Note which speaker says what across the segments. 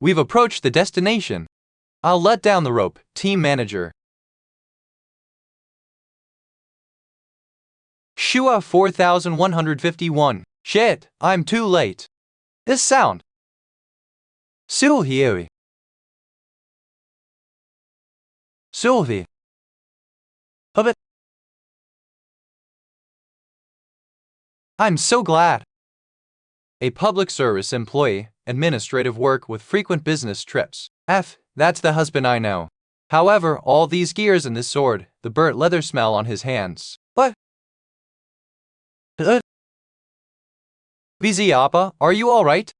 Speaker 1: We've approached the destination. I'll let down the rope, team manager. Shua 4151. Shit, I'm too late. This sound. Sylvie. Sylvie. Of it. I'm so glad. A public service employee, administrative work with frequent business trips. That's the husband I know. However, all these gears and this sword, the burnt leather smell on his hands. What? BZ Appa, are you alright?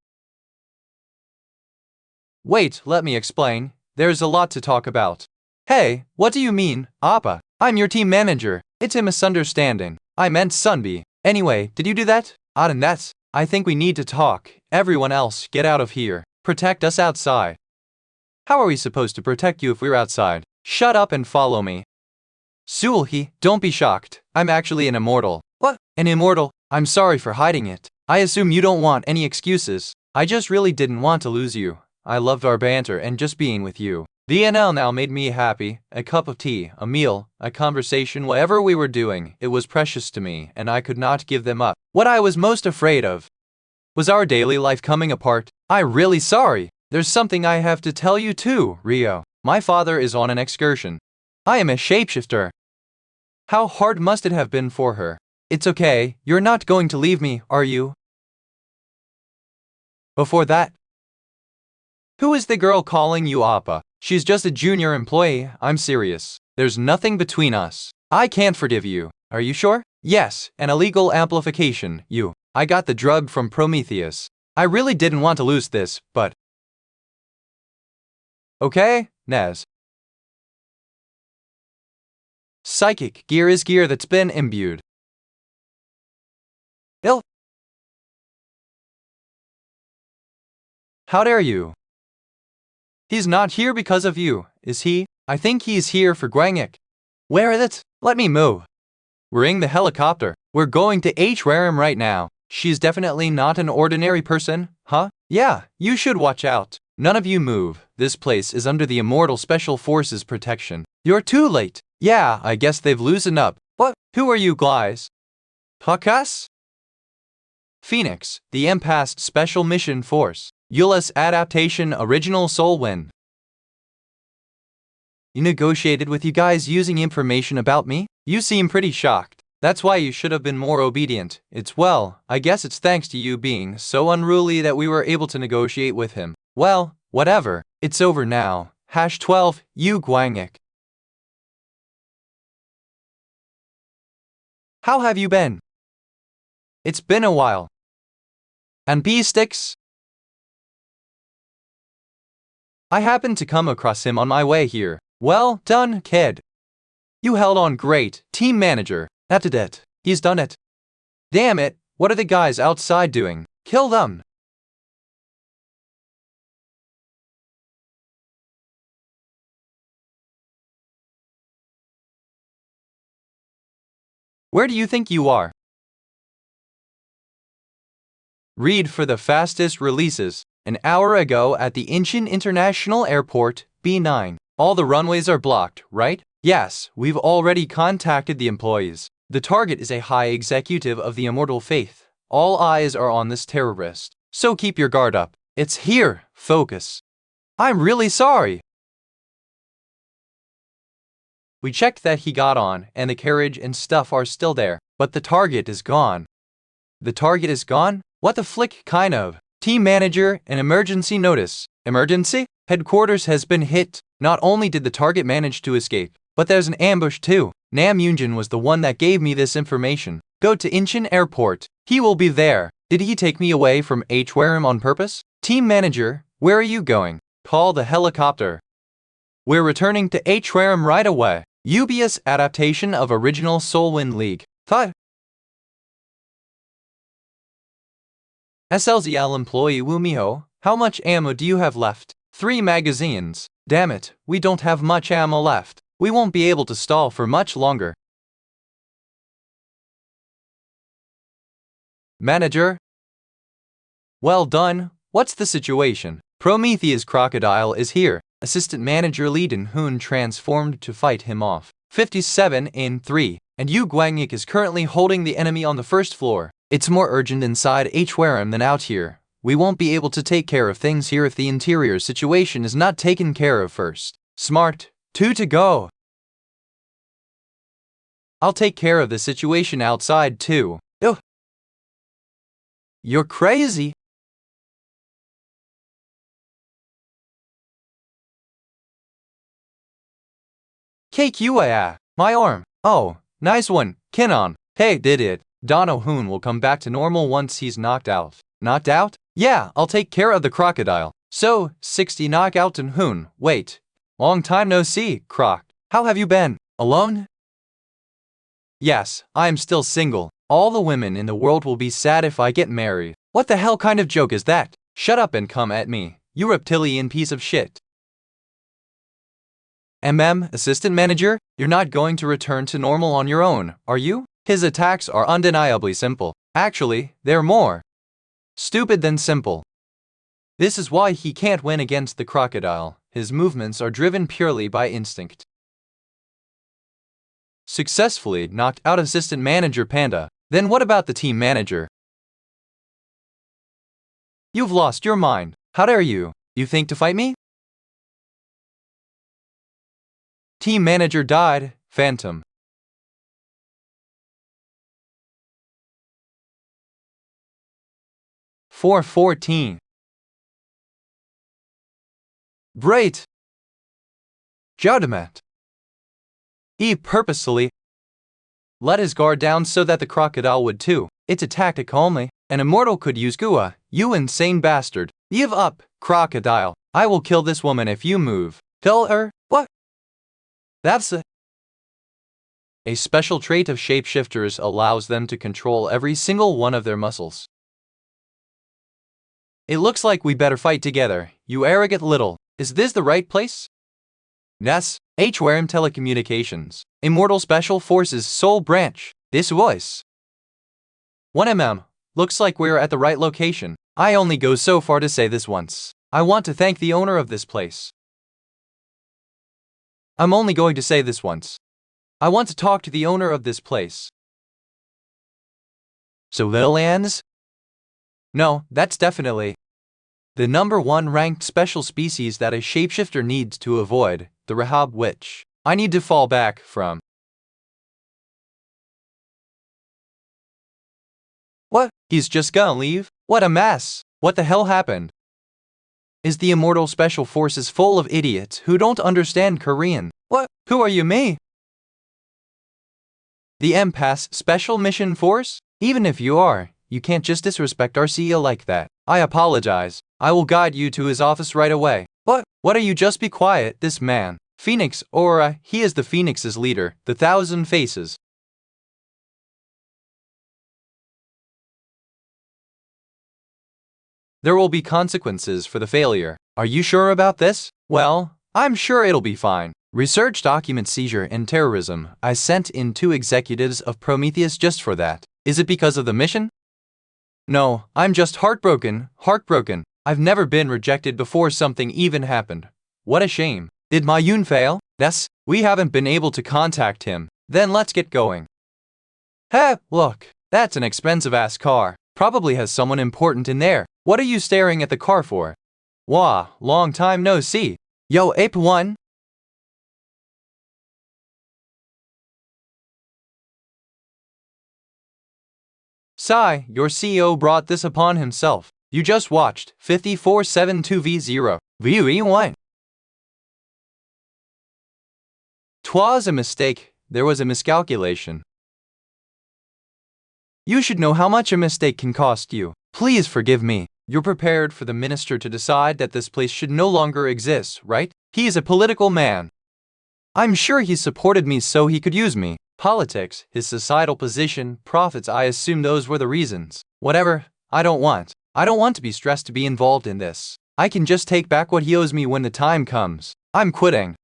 Speaker 1: Wait, let me explain. There's a lot to talk about. Hey, what do you mean, Appa? I'm your team manager. It's a misunderstanding. I meant Sunbi. Anyway, did you do that? And that's. I think we need to talk. Everyone else, get out of here. Protect us outside. How are we supposed to protect you if we're outside? Shut up and follow me. Sulhi, don't be shocked. I'm actually an immortal. What? An immortal? I'm sorry for hiding it. I assume you don't want any excuses. I just really didn't want to lose you. I loved our banter and just being with you. The NL now made me happy. A cup of tea, a meal, a conversation, whatever we were doing, it was precious to me and I could not give them up. What I was most afraid of was our daily life coming apart. I'm really sorry. There's something I have to tell you too, Rio. My father is on an excursion. I am a shapeshifter. How hard must it have been for her? It's okay, you're not going to leave me, are you? Before that, who is the girl calling you Appa? She's just a junior employee, I'm serious. There's nothing between us. I can't forgive you. Are you sure? Yes, an illegal amplification, you. I got the drug from Prometheus. I really didn't want to lose this, but... Okay, Nez. Psychic gear is gear that's been imbued. Ill. How dare you? He's not here because of you, is he? I think he's here for Gwangik. Where is it? Let me move. We're in the helicopter. We're going to H-Waram right now. She's definitely not an ordinary person, huh? Yeah, you should watch out. None of you move. This place is under the Immortal Special Forces protection. You're too late. Yeah, I guess they've loosened up. What? Who are you guys? Puckus? Phoenix, the Empassed Special Mission Force. Euless Adaptation Original Soul Win. You negotiated with you guys using information about me? You seem pretty shocked. That's why you should have been more obedient. I guess it's thanks to you being so unruly that we were able to negotiate with him. Well, whatever. It's over now. #12, you Gwangik. How have you been? It's been a while. And B-Sticks? I happened to come across him on my way here. Well done, kid. You held on great, team manager. That's it. He's done it. Damn it, what are the guys outside doing? Kill them. Where do you think you are? Read for the fastest releases. An hour ago at the Incheon International Airport, B9. All the runways are blocked, right? Yes, we've already contacted the employees. The target is a high executive of the Immortal Faith. All eyes are on this terrorist. So keep your guard up. It's here, focus. I'm really sorry. We checked that he got on, and the carriage and stuff are still there, but the target is gone. The target is gone? What the flick, kind of? Team manager, an emergency notice. Emergency? Headquarters has been hit. Not only did the target manage to escape, but there's an ambush too. Nam Yoonjin was the one that gave me this information. Go to Incheon Airport. He will be there. Did he take me away from H-Waram on purpose? Team manager, where are you going? Call the helicopter. We're returning to H-Waram right away. UBS adaptation of original Soulwind League. Thought. SLZL employee Woo Miho, how much ammo do you have left? 3 magazines. Damn it, we don't have much ammo left. We won't be able to stall for much longer. Manager? Well done. What's the situation? Prometheus Crocodile is here. Assistant Manager Lee Dan-hoon transformed to fight him off. 57 in 3. And Yu Guangik is currently holding the enemy on the first floor. It's more urgent inside Hwarem than out here. We won't be able to take care of things here if the interior situation is not taken care of first. Smart. 2 to go. I'll take care of the situation outside too. Ugh. You're crazy. KQA, my arm. Oh, nice one, Kinon. Hey, did it. Dan-hoon will come back to normal once he's knocked out. Knocked out? Yeah, I'll take care of the crocodile. So, 60 knockout Dan-hoon. Wait. Long time no see, Croc. How have you been? Alone? Yes, I'm still single. All the women in the world will be sad if I get married. What the hell kind of joke is that? Shut up and come at me, you reptilian piece of shit. Assistant Manager, you're not going to return to normal on your own, are you? His attacks are undeniably simple. Actually, they're more stupid than simple. This is why he can't win against the crocodile. His movements are driven purely by instinct. Successfully knocked out Assistant Manager Panda. Then what about the team manager? You've lost your mind. How dare you? You think to fight me? Team manager died, Phantom. .414. Great. Jaudemat. He purposely let his guard down so that the crocodile would too. It's a tactic only. An immortal could use Gua. You insane bastard. Give up, crocodile. I will kill this woman if you move. Tell her, what? That's a special trait of shapeshifters allows them to control every single one of their muscles. It looks like we better fight together, you arrogant little. Is this the right place? Yes, Hwarem Telecommunications. Immortal Special Forces Soul Branch. This voice. 1mm. Looks like we're at the right location. I only go so far to say this once. I want to thank the owner of this place. I'm only going to say this once. I want to talk to the owner of this place. Civilians? No, that's definitely the #1 ranked special species that a shapeshifter needs to avoid, the Rahab Witch. I need to fall back from. What? He's just gonna leave? What a mess! What the hell happened? Is the Immortal Special Forces full of idiots who don't understand Korean? What? Who are you, me? The MPAS Special Mission Force? Even if you are, you can't just disrespect our CEO like that. I apologize. I will guide you to his office right away. What? What are you? Just be quiet, this man. Phoenix Aura, he is the Phoenix's leader, the Thousand Faces. There will be consequences for the failure. Are you sure about this? Well, I'm sure it'll be fine. Research document seizure and terrorism. I sent in 2 executives of Prometheus just for that. Is it because of the mission? No, I'm just heartbroken. I've never been rejected before something even happened. What a shame. Did my Yoon fail? Yes, we haven't been able to contact him. Then let's get going. Hey, look, that's an expensive-ass car. Probably has someone important in there. What are you staring at the car for? Wah, long time no see. Yo, Ape 1. Sai, your CEO brought this upon himself. You just watched 5472V0. VE1. 'Twas a mistake. There was a miscalculation. You should know how much a mistake can cost you. Please forgive me. You're prepared for the minister to decide that this place should no longer exist, right? He is a political man. I'm sure he supported me so he could use me. Politics, his societal position, profits, I assume those were the reasons. Whatever, I don't want to be stressed to be involved in this. I can just take back what he owes me when the time comes. I'm quitting.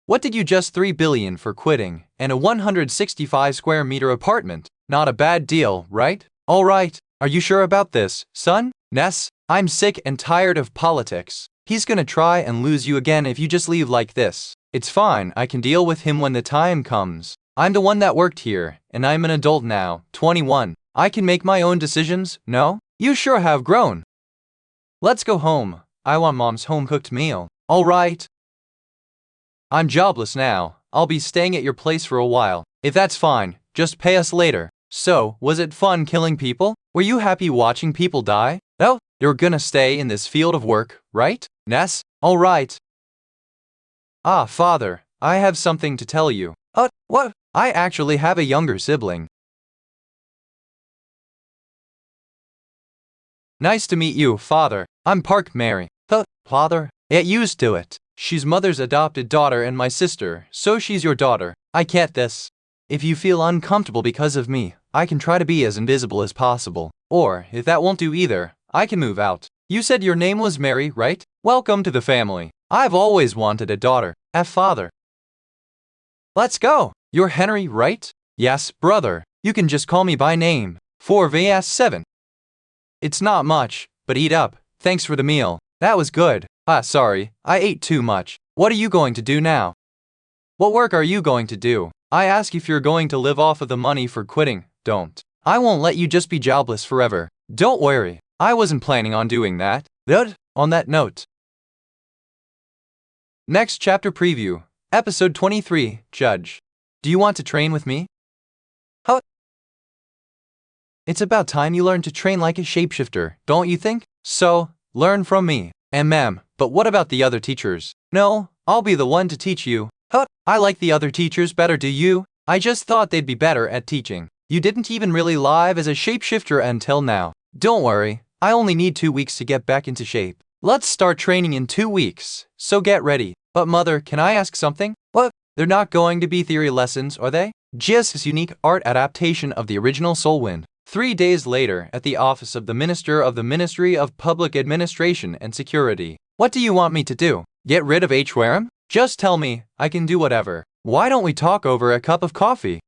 Speaker 1: What did you just 3 billion for quitting, and a 165 square meter apartment? Not a bad deal, right? Alright, are you sure about this, son? Ness, I'm sick and tired of politics. He's gonna try and lose you again if you just leave like this. It's fine, I can deal with him when the time comes. I'm the one that worked here, and I'm an adult now, 21. I can make my own decisions, no? You sure have grown. Let's go home. I want mom's home-cooked meal. Alright. I'm jobless now. I'll be staying at your place for a while. If that's fine, just pay us later. So, was it fun killing people? Were you happy watching people die? Oh, you're gonna stay in this field of work, right? Ness? Alright. Ah, father, I have something to tell you. What? I actually have a younger sibling. Nice to meet you, father. I'm Park Mary. Father? Get used to it. She's mother's adopted daughter and my sister, so she's your daughter. I get this. If you feel uncomfortable because of me, I can try to be as invisible as possible. Or, if that won't do either, I can move out. You said your name was Mary, right? Welcome to the family. I've always wanted a daughter. Father. Let's go. You're Henry, right? Yes, brother. You can just call me by name. 4 vs 7. It's not much, but eat up. Thanks for the meal. That was good. Sorry, I ate too much. What are you going to do now? What work are you going to do? I ask if you're going to live off of the money for quitting. Don't. I won't let you just be jobless forever. Don't worry. I wasn't planning on doing that. On that note. Next chapter preview. Episode 23, Judge. Do you want to train with me? It's about time you learn to train like a shapeshifter, don't you think? So, learn from me. But what about the other teachers? No, I'll be the one to teach you. I like the other teachers better, do you? I just thought they'd be better at teaching. You didn't even really live as a shapeshifter until now. Don't worry, I only need 2 weeks to get back into shape. Let's start training in 2 weeks, so get ready. But mother, can I ask something? What? They're not going to be theory lessons, are they? Just this unique art adaptation of the original Soulwind. 3 days later, at the office of the Minister of the Ministry of Public Administration and Security. What do you want me to do? Get rid of H-Wareham? Just tell me, I can do whatever. Why don't we talk over a cup of coffee?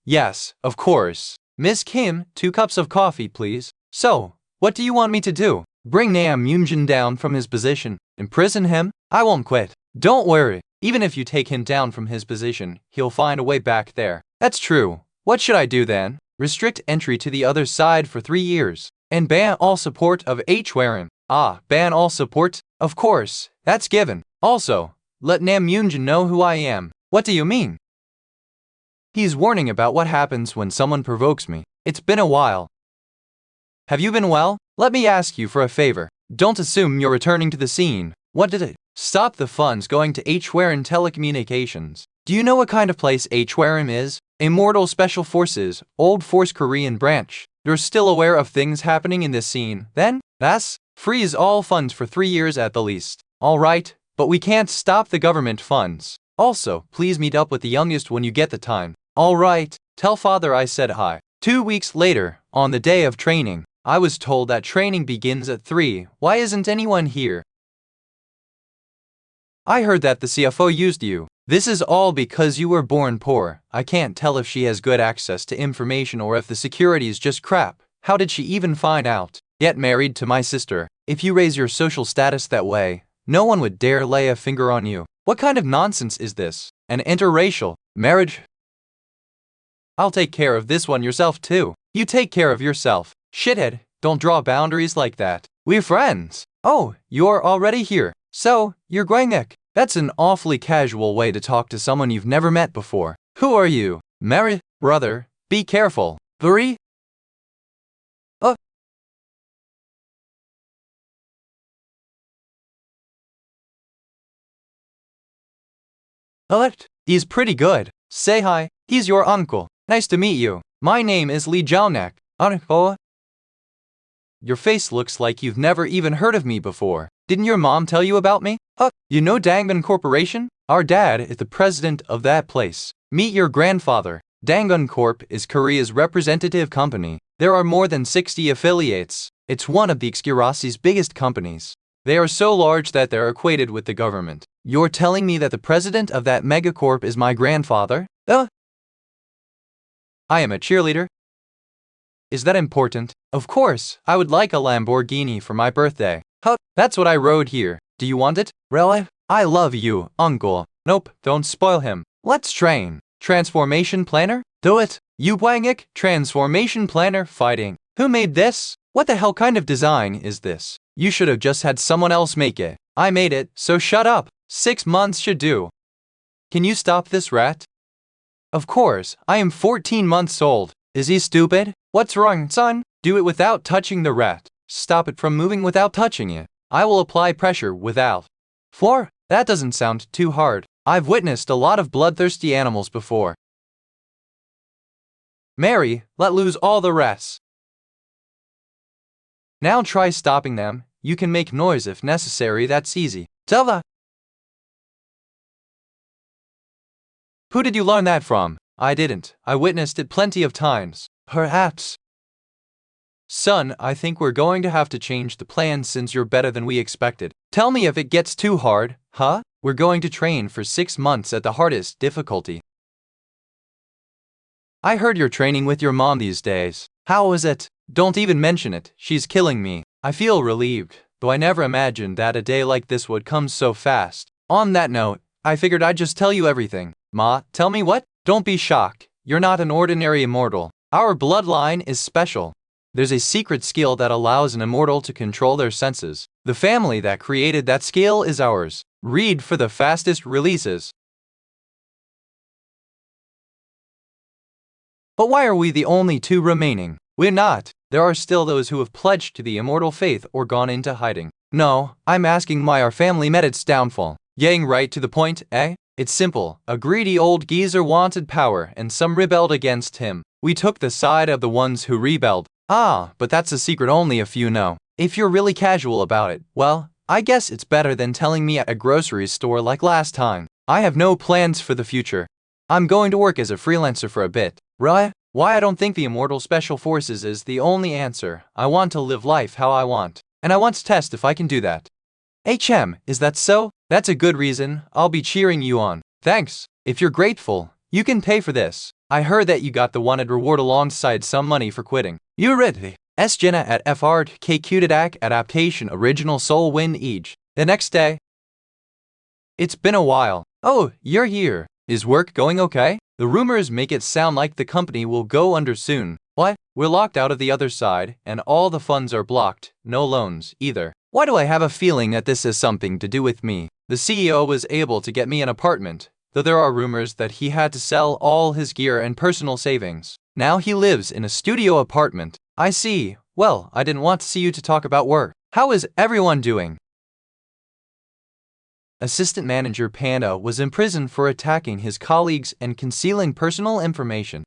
Speaker 1: Yes, of course. Miss Kim, 2 cups of coffee, please. So, what do you want me to do? Bring Nam Yoonjin down from his position. Imprison him? I won't quit. Don't worry. Even if you take him down from his position, he'll find a way back there. That's true. What should I do then? Restrict entry to the other side for 3 years. And ban all support of H-Wareham. Ban all support? Of course, that's given. Also, let Nam Yoonjin know who I am. What do you mean? He's warning about what happens when someone provokes me. It's been a while. Have you been well? Let me ask you for a favor. Don't assume you're returning to the scene. What did it? Stop the funds going to H-Wareham Telecommunications. Do you know what kind of place H-Wareham is? Immortal Special Forces, Old Force Korean branch. You're still aware of things happening in this scene, then? Freeze all funds for 3 years at the least. Alright, but we can't stop the government funds. Also, please meet up with the youngest when you get the time. Alright, tell father I said hi. 2 weeks later, on the day of training, I was told that training begins at 3. Why isn't anyone here? I heard that the CFO used you. This is all because you were born poor. I can't tell if she has good access to information or if the security is just crap. How did she even find out? Get married to my sister. If you raise your social status that way, no one would dare lay a finger on you. What kind of nonsense is this? An interracial marriage? I'll take care of this one yourself too. You take care of yourself. Shithead, don't draw boundaries like that. We're friends. Oh, you're already here. So, you're Gwangek. That's an awfully casual way to talk to someone you've never met before. Who are you? Mary? Brother, be careful. Buri? He's pretty good. Say hi. He's your uncle. Nice to meet you. My name is Lee Jaonak. Uncle? Your face looks like you've never even heard of me before. Didn't your mom tell you about me? You know Dangun Corporation? Our dad is the president of that place. Meet your grandfather. Dangun Corp is Korea's representative company. There are more than 60 affiliates. It's one of the Xkurasi's biggest companies. They are so large that they're equated with the government. You're telling me that the president of that megacorp is my grandfather? I am a cheerleader. Is that important? Of course, I would like a Lamborghini for my birthday. Huh, that's what I wrote here. Do you want it? Really? I love you, uncle. Nope, don't spoil him. Let's train. Transformation planner? Do it. You Wangik, transformation planner fighting. Who made this? What the hell kind of design is this? You should have just had someone else make it. I made it, so shut up. 6 months should do. Can you stop this rat? Of course, I am 14 months old. Is he stupid? What's wrong, son? Do it without touching the rat. Stop it from moving without touching it. I will apply pressure without. Floor? That doesn't sound too hard. I've witnessed a lot of bloodthirsty animals before. Mary, let loose all the rest. Now try stopping them. You can make noise if necessary, that's easy. Tava! Who did you learn that from? I didn't. I witnessed it plenty of times. Perhaps. Son, I think we're going to have to change the plan since you're better than we expected. Tell me if it gets too hard, huh? We're going to train for 6 months at the hardest difficulty. I heard you're training with your mom these days. How is it? Don't even mention it. She's killing me. I feel relieved, though I never imagined that a day like this would come so fast. On that note, I figured I'd just tell you everything. Ma, tell me what? Don't be shocked. You're not an ordinary immortal. Our bloodline is special. There's a secret skill that allows an immortal to control their senses. The family that created that skill is ours. Read for the fastest releases. But why are we the only 2 remaining? We're not. There are still those who have pledged to the immortal faith or gone into hiding. No, I'm asking why our family met its downfall. Getting right to the point, eh? It's simple. A greedy old geezer wanted power and some rebelled against him. We took the side of the ones who rebelled. Ah, but that's a secret only a few know. If you're really casual about it, well, I guess it's better than telling me at a grocery store like last time. I have no plans for the future. I'm going to work as a freelancer for a bit. Right? Why I don't think the Immortal Special Forces is the only answer. I want to live life how I want. And I want to test if I can do that. Is that so? That's a good reason. I'll be cheering you on. Thanks. If you're grateful, you can pay for this. I heard that you got the wanted reward alongside some money for quitting. You read Jenna at FR K-Qdidak adaptation original Soul Win Age. The next day. It's been a while. Oh, you're here. Is work going okay? The rumors make it sound like the company will go under soon. What? We're locked out of the other side, and all the funds are blocked. No loans, either. Why do I have a feeling that this has something to do with me? The CEO was able to get me an apartment, though there are rumors that he had to sell all his gear and personal savings. Now he lives in a studio apartment. I see. Well, I didn't want to see you to talk about work. How is everyone doing? Assistant Manager Panda was imprisoned for attacking his colleagues and concealing personal information.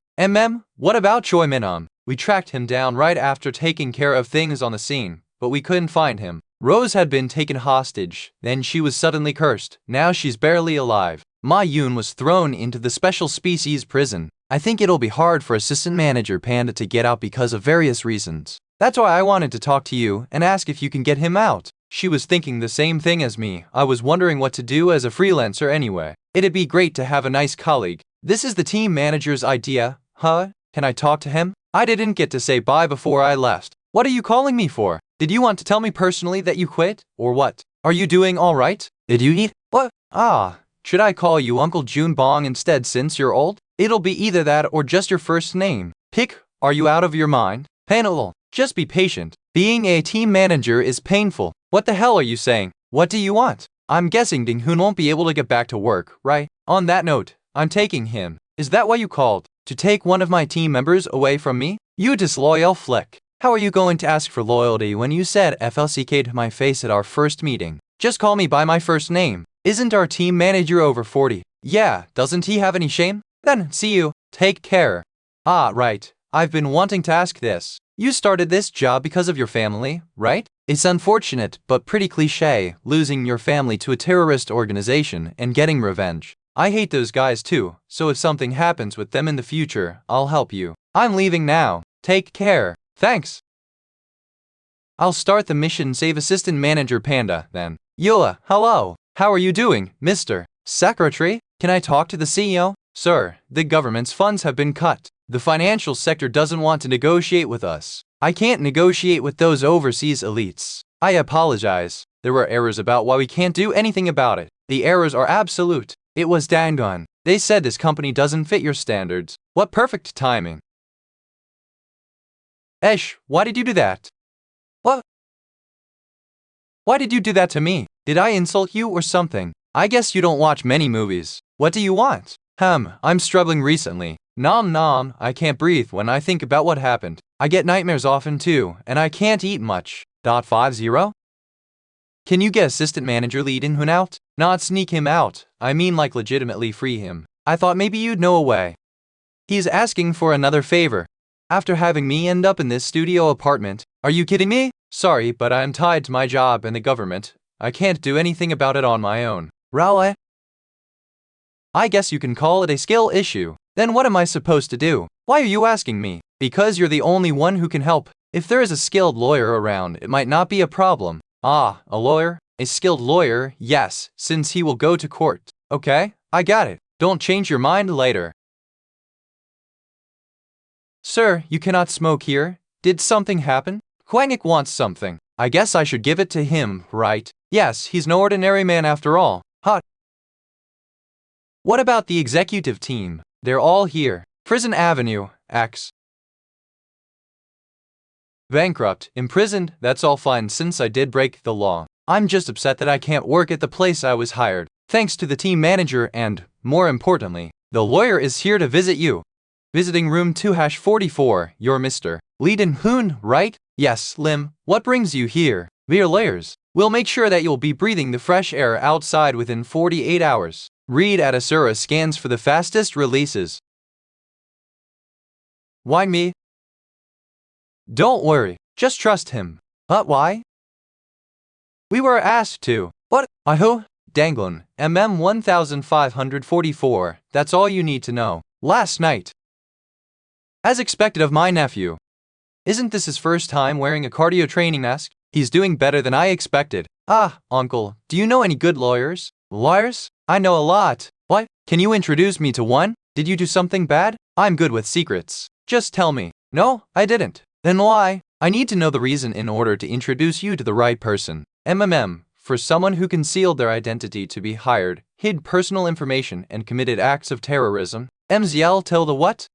Speaker 1: What about Choi Minam? We tracked him down right after taking care of things on the scene, but we couldn't find him. Rose had been taken hostage, then she was suddenly cursed. Now she's barely alive. Ma Yoon was thrown into the special species prison. I think it'll be hard for Assistant Manager Panda to get out because of various reasons. That's why I wanted to talk to you and ask if you can get him out. She was thinking the same thing as me. I was wondering what to do as a freelancer anyway. It'd be great to have a nice colleague. This is the team manager's idea, huh? Can I talk to him? I didn't get to say bye before I left. What are you calling me for? Did you want to tell me personally that you quit, or what? Are you doing all right? Did you eat? What? Ah, should I call you Uncle June Bong instead since you're old? It'll be either that or just your first name. Pick. Are you out of your mind? Panel. Just be patient. Being a team manager is painful. What the hell are you saying? What do you want? I'm guessing Ding Hoon won't be able to get back to work, right? On that note, I'm taking him. Is that why you called? To take one of my team members away from me? You disloyal flick. How are you going to ask for loyalty when you said FLCK to my face at our first meeting? Just call me by my first name. Isn't our team manager over 40? Yeah, doesn't he have any shame? Then, see you. Take care. Ah, right. I've been wanting to ask this. You started this job because of your family, right? It's unfortunate, but pretty cliché, losing your family to a terrorist organization and getting revenge. I hate those guys too, so if something happens with them in the future, I'll help you. I'm leaving now. Take care. Thanks. I'll start the mission Save Assistant Manager Panda, then. Yoa, hello. How are you doing, Mr. Secretary? Can I talk to the CEO? Sir, the government's funds have been cut. The financial sector doesn't want to negotiate with us. I can't negotiate with those overseas elites. I apologize. There were errors about why we can't do anything about it. The errors are absolute. It was Dangon. They said this company doesn't fit your standards. What perfect timing. Esh, why did you do that? What? Why did you do that to me? Did I insult you or something? I guess you don't watch many movies. What do you want? I'm struggling recently. Nom nom, I can't breathe when I think about what happened. I get nightmares often too, and I can't eat much. 50? Can you get assistant manager Lee In-hoon out? Not sneak him out, I mean like legitimately free him. I thought maybe you'd know a way. He's asking for another favor. After having me end up in this studio apartment. Are you kidding me? Sorry, but I'm tied to my job and the government. I can't do anything about it on my own. Raoul? I guess you can call it a skill issue. Then what am I supposed to do? Why are you asking me? Because you're the only one who can help. If there is a skilled lawyer around, it might not be a problem. Ah, a lawyer? A skilled lawyer, yes, since he will go to court. Okay, I got it. Don't change your mind later. Sir, you cannot smoke here. Did something happen? Kwangik wants something. I guess I should give it to him, right? Yes, he's no ordinary man after all. Hot. What about the executive team? They're all here. Prison Avenue, X. Bankrupt, imprisoned, that's all fine since I did break the law. I'm just upset that I can't work at the place I was hired. Thanks to the team manager and, more importantly, the lawyer is here to visit you. Visiting room 2-44, you're Mr. Lee In-hoon, right? Yes, Lim, what brings you here? We're lawyers. We'll make sure that you'll be breathing the fresh air outside within 48 hours. Read at Asura scans for the fastest releases. Why me? Don't worry, just trust him. But why? We were asked to. What? Aho? Danglon, MM 1544, that's all you need to know. Last night. As expected of my nephew. Isn't this his first time wearing a cardio training mask? He's doing better than I expected. Ah, uncle, do you know any good lawyers? Lawyers? I know a lot. What? Can you introduce me to one? Did you do something bad? I'm good with secrets. Just tell me. No, I didn't. Then why? I need to know the reason in order to introduce you to the right person. For someone who concealed their identity to be hired, hid personal information and committed acts of terrorism. MZL tell the what?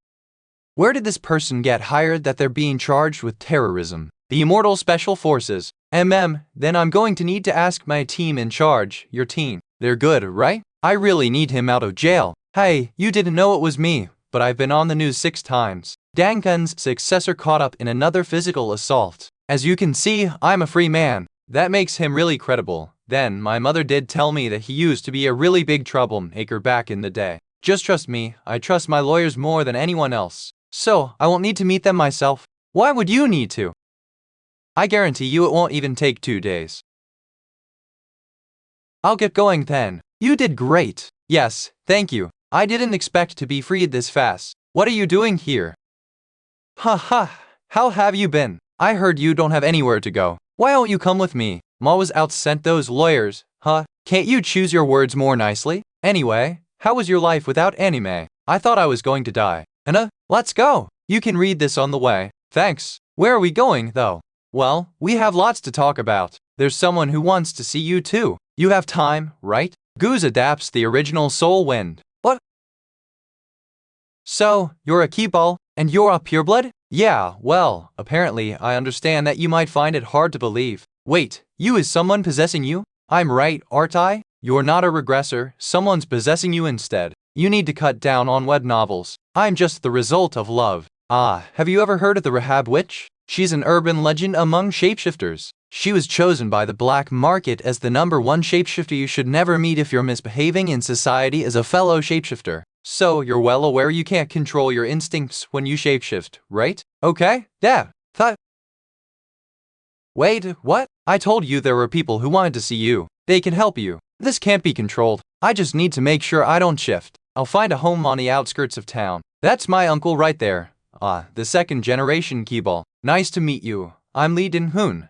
Speaker 1: Where did this person get hired that they're being charged with terrorism? The Immortal Special Forces. Then I'm going to need to ask my team in charge, your team. They're good, right? I really need him out of jail. Hey, you didn't know it was me, but I've been on the news 6 times. Dankan's successor caught up in another physical assault. As you can see, I'm a free man. That makes him really credible. Then, my mother did tell me that he used to be a really big troublemaker back in the day. Just trust me, I trust my lawyers more than anyone else. So, I won't need to meet them myself. Why would you need to? I guarantee you it won't even take 2 days. I'll get going then. You did great. Yes, thank you. I didn't expect to be freed this fast. What are you doing here? Haha, how have you been? I heard you don't have anywhere to go. Why don't you come with me? Ma was out sent those lawyers, huh? Can't you choose your words more nicely? Anyway, how was your life without anime? I thought I was going to die. Let's go. You can read this on the way. Thanks. Where are we going, though? Well, we have lots to talk about. There's someone who wants to see you too. You have time, right? Goose adapts the original Soul Wind. What? So, you're a Keyball, and you're a pureblood? Yeah, well, apparently I understand that you might find it hard to believe. Wait, you is someone possessing you? I'm right, aren't I? You're not a regressor, someone's possessing you instead. You need to cut down on web novels. I'm just the result of love. Ah, have you ever heard of the Rahab Witch? She's an urban legend among shapeshifters. She was chosen by the black market as the #1 shapeshifter you should never meet if you're misbehaving in society as a fellow shapeshifter. So, you're well aware you can't control your instincts when you shapeshift, right? Okay, yeah, Wait, what? I told you there were people who wanted to see you. They can help you. This can't be controlled. I just need to make sure I don't shift. I'll find a home on the outskirts of town. That's my uncle right there. Ah, the 2nd generation Keyball. Nice to meet you. I'm Lee In-hoon.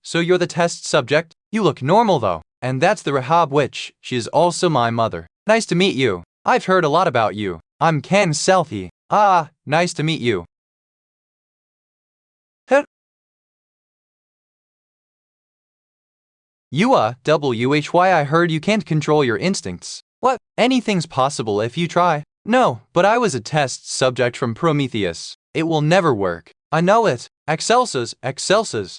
Speaker 1: So you're the test subject? You look normal though. And that's the Rahab Witch. She is also my mother. Nice to meet you. I've heard a lot about you. I'm Ken Selfie. Ah, nice to meet you. Heh. WHY I heard you can't control your instincts. What? Anything's possible if you try. No, but I was a test subject from Prometheus. It will never work. I know it. Excelsis, Excelsis.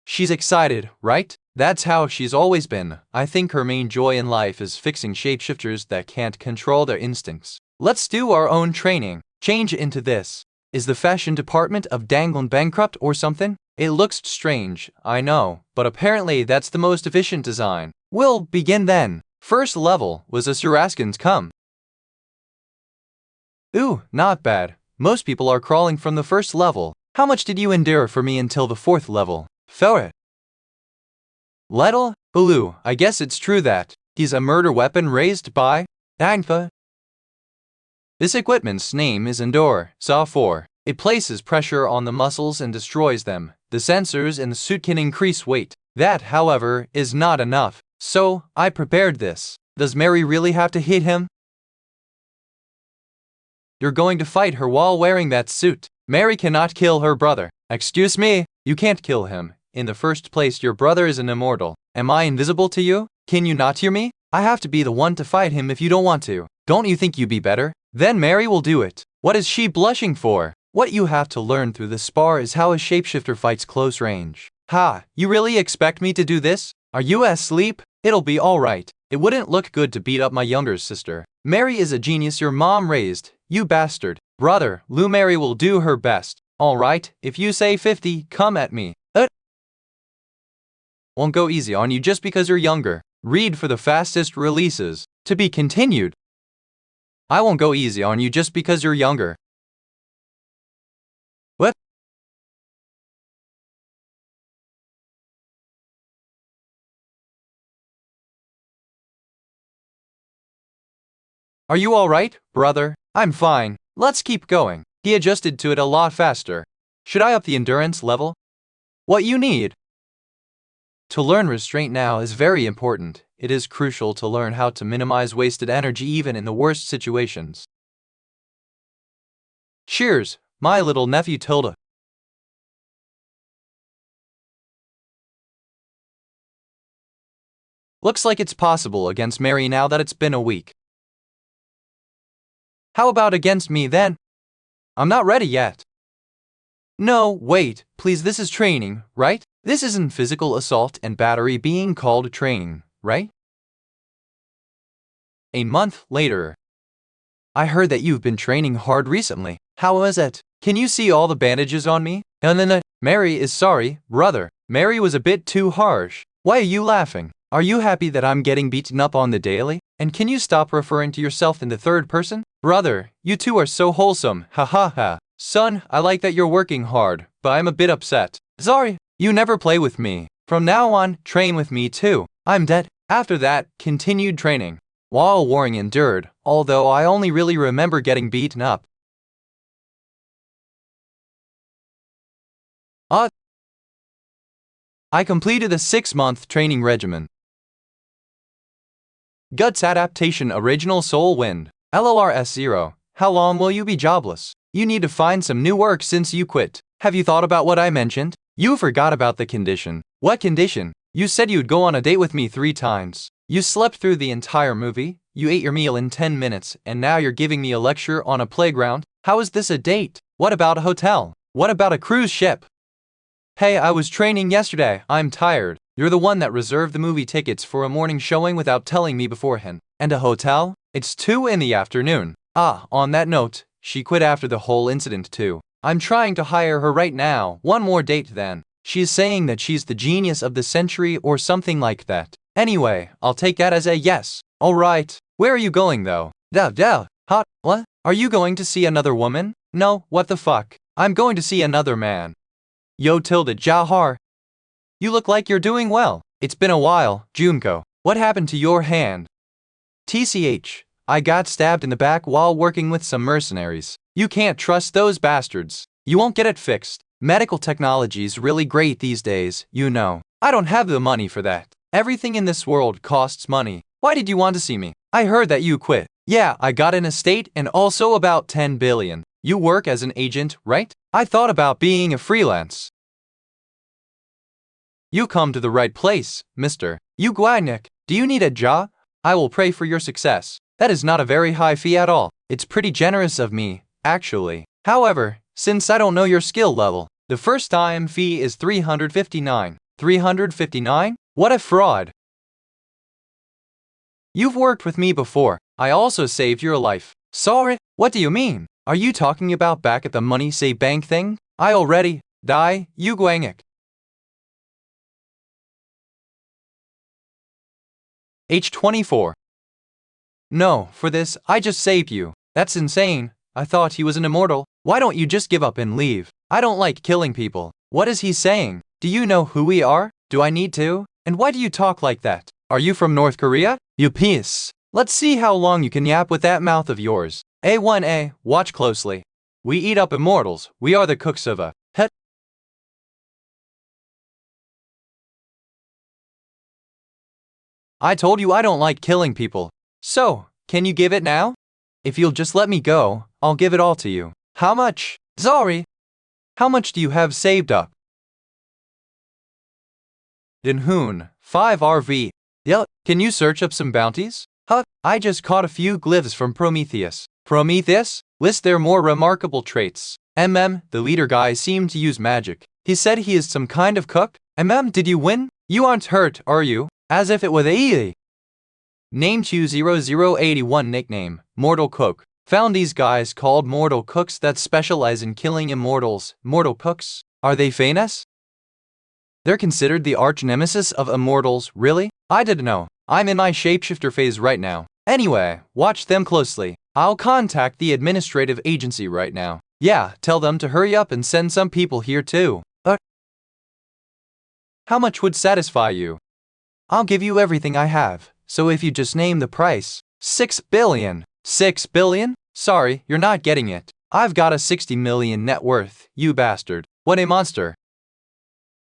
Speaker 1: She's excited, right? That's how she's always been. I think her main joy in life is fixing shapeshifters that can't control their instincts. Let's do our own training. Change into this. Is the fashion department of Danglin bankrupt or something? It looks strange, I know, but apparently that's the most efficient design. We'll begin then. First level was a Suraskin's come. Ooh, not bad. Most people are crawling from the first level. How much did you endure for me until the fourth level? Fore. Lettle? Ulu, I guess it's true that he's a murder weapon raised by Angfa. This equipment's name is Endure, Saw 4. It places pressure on the muscles and destroys them. The sensors in the suit can increase weight. That, however, is not enough. So, I prepared this. Does Mary really have to hit him? You're going to fight her while wearing that suit. Mary cannot kill her brother. Excuse me, you can't kill him. In the first place, your brother is an immortal. Am I invisible to you? Can you not hear me? I have to be the one to fight him if you don't want to. Don't you think you'd be better? Then Mary will do it. What is she blushing for? What you have to learn through this spar is how a shapeshifter fights close range. Ha, you really expect me to do this? Are you asleep? It'll be alright. It wouldn't look good to beat up my younger sister. Mary is a genius your mom raised, you bastard. Brother, Lou Mary will do her best. Alright, if you say 50, come at me. Won't go easy on you just because you're younger. Read for the fastest releases. To be continued. I won't go easy on you just because you're younger. What? Are you alright, brother? I'm fine. Let's keep going. He adjusted to it a lot faster. Should I up the endurance level? What you need? To learn restraint now is very important. It is crucial to learn how to minimize wasted energy even in the worst situations. Cheers, my little nephew Tilda. Looks like it's possible against Mary now that it's been a week. How about against me then? I'm not ready yet. No, wait, please, this is training, right? This isn't physical assault and battery being called training, right? A month later. I heard that you've been training hard recently. How was it? Can you see all the bandages on me? Mary is sorry, brother. Mary was a bit too harsh. Why are you laughing? Are you happy that I'm getting beaten up on the daily? And can you stop referring to yourself in the third person? Brother, you two are so wholesome, ha ha ha. Son, I like that you're working hard, but I'm a bit upset. Sorry, you never play with me. From now on, train with me too. I'm dead. After that, continued training. While warring endured, although I only really remember getting beaten up. I completed a 6-month training regimen. Guts Adaptation Original Soul Wind. LLRS0. How long will you be jobless? You need to find some new work since you quit. Have you thought about what I mentioned? You forgot about the condition. What condition? You said you'd go on a date with me 3 times. You slept through the entire movie, you ate your meal in 10 minutes, and now you're giving me a lecture on a playground? How is this a date? What about a hotel? What about a cruise ship? Hey, I was training yesterday. I'm tired. You're the one that reserved the movie tickets for a morning showing without telling me beforehand. And a hotel? It's 2 in the afternoon. On that note, she quit after the whole incident too. I'm trying to hire her right now. One more date then. She's saying that she's the genius of the century or something like that. Anyway, I'll take that as a yes. Alright. Where are you going though? Hot, what? Are you going to see another woman? No, what the fuck? I'm going to see another man. Yo tilde Jahar. You look like you're doing well. It's been a while, Junko. What happened to your hand? TCH. I got stabbed in the back while working with some mercenaries. You can't trust those bastards. You won't get it fixed. Medical technology's really great these days, you know. I don't have the money for that. Everything in this world costs money. Why did you want to see me? I heard that you quit. Yeah, I got an estate and also about 10 billion. You work as an agent, right? I thought about being a freelance. You come to the right place, Mr. Ugwanik. Do you need a job? I will pray for your success. That is not a very high fee at all. It's pretty generous of me, actually. However, since I don't know your skill level, the first time fee is 359. 359? What a fraud! You've worked with me before. I also saved your life. Sorry? What do you mean? Are you talking about back at the money say bank thing? I already die, Ugwanik. Age 24. No, for this, I just saved you. That's insane. I thought he was an immortal. Why don't you just give up and leave? I don't like killing people. What is he saying? Do you know who we are? Do I need to? And why do you talk like that? Are you from North Korea? You piece. Let's see how long you can yap with that mouth of yours. A1A, watch closely. We eat up immortals. We are the cooks of a pet. I told you I don't like killing people. So, can you give it now? If you'll just let me go, I'll give it all to you. How much? Sorry. How much do you have saved up? Dinhoon, 5RV. Yeah, can you search up some bounties? Huh, I just caught a few glyphs from Prometheus. Prometheus? List their more remarkable traits. The leader guy seemed to use magic. He said he is some kind of cook. Did you win? You aren't hurt, are you? As if it was easy. Name 20081 nickname, Mortal Cook. Found these guys called Mortal Cooks that specialize in killing immortals. Mortal Cooks? Are they famous? They're considered the arch nemesis of immortals, really? I didn't know. I'm in my shapeshifter phase right now. Anyway, watch them closely. I'll contact the administrative agency right now. Yeah, tell them to hurry up and send some people here too. How much would satisfy you? I'll give you everything I have. So if you just name the price, 6 billion. 6 billion? Sorry, you're not getting it. I've got a 60 million net worth, you bastard. What a monster.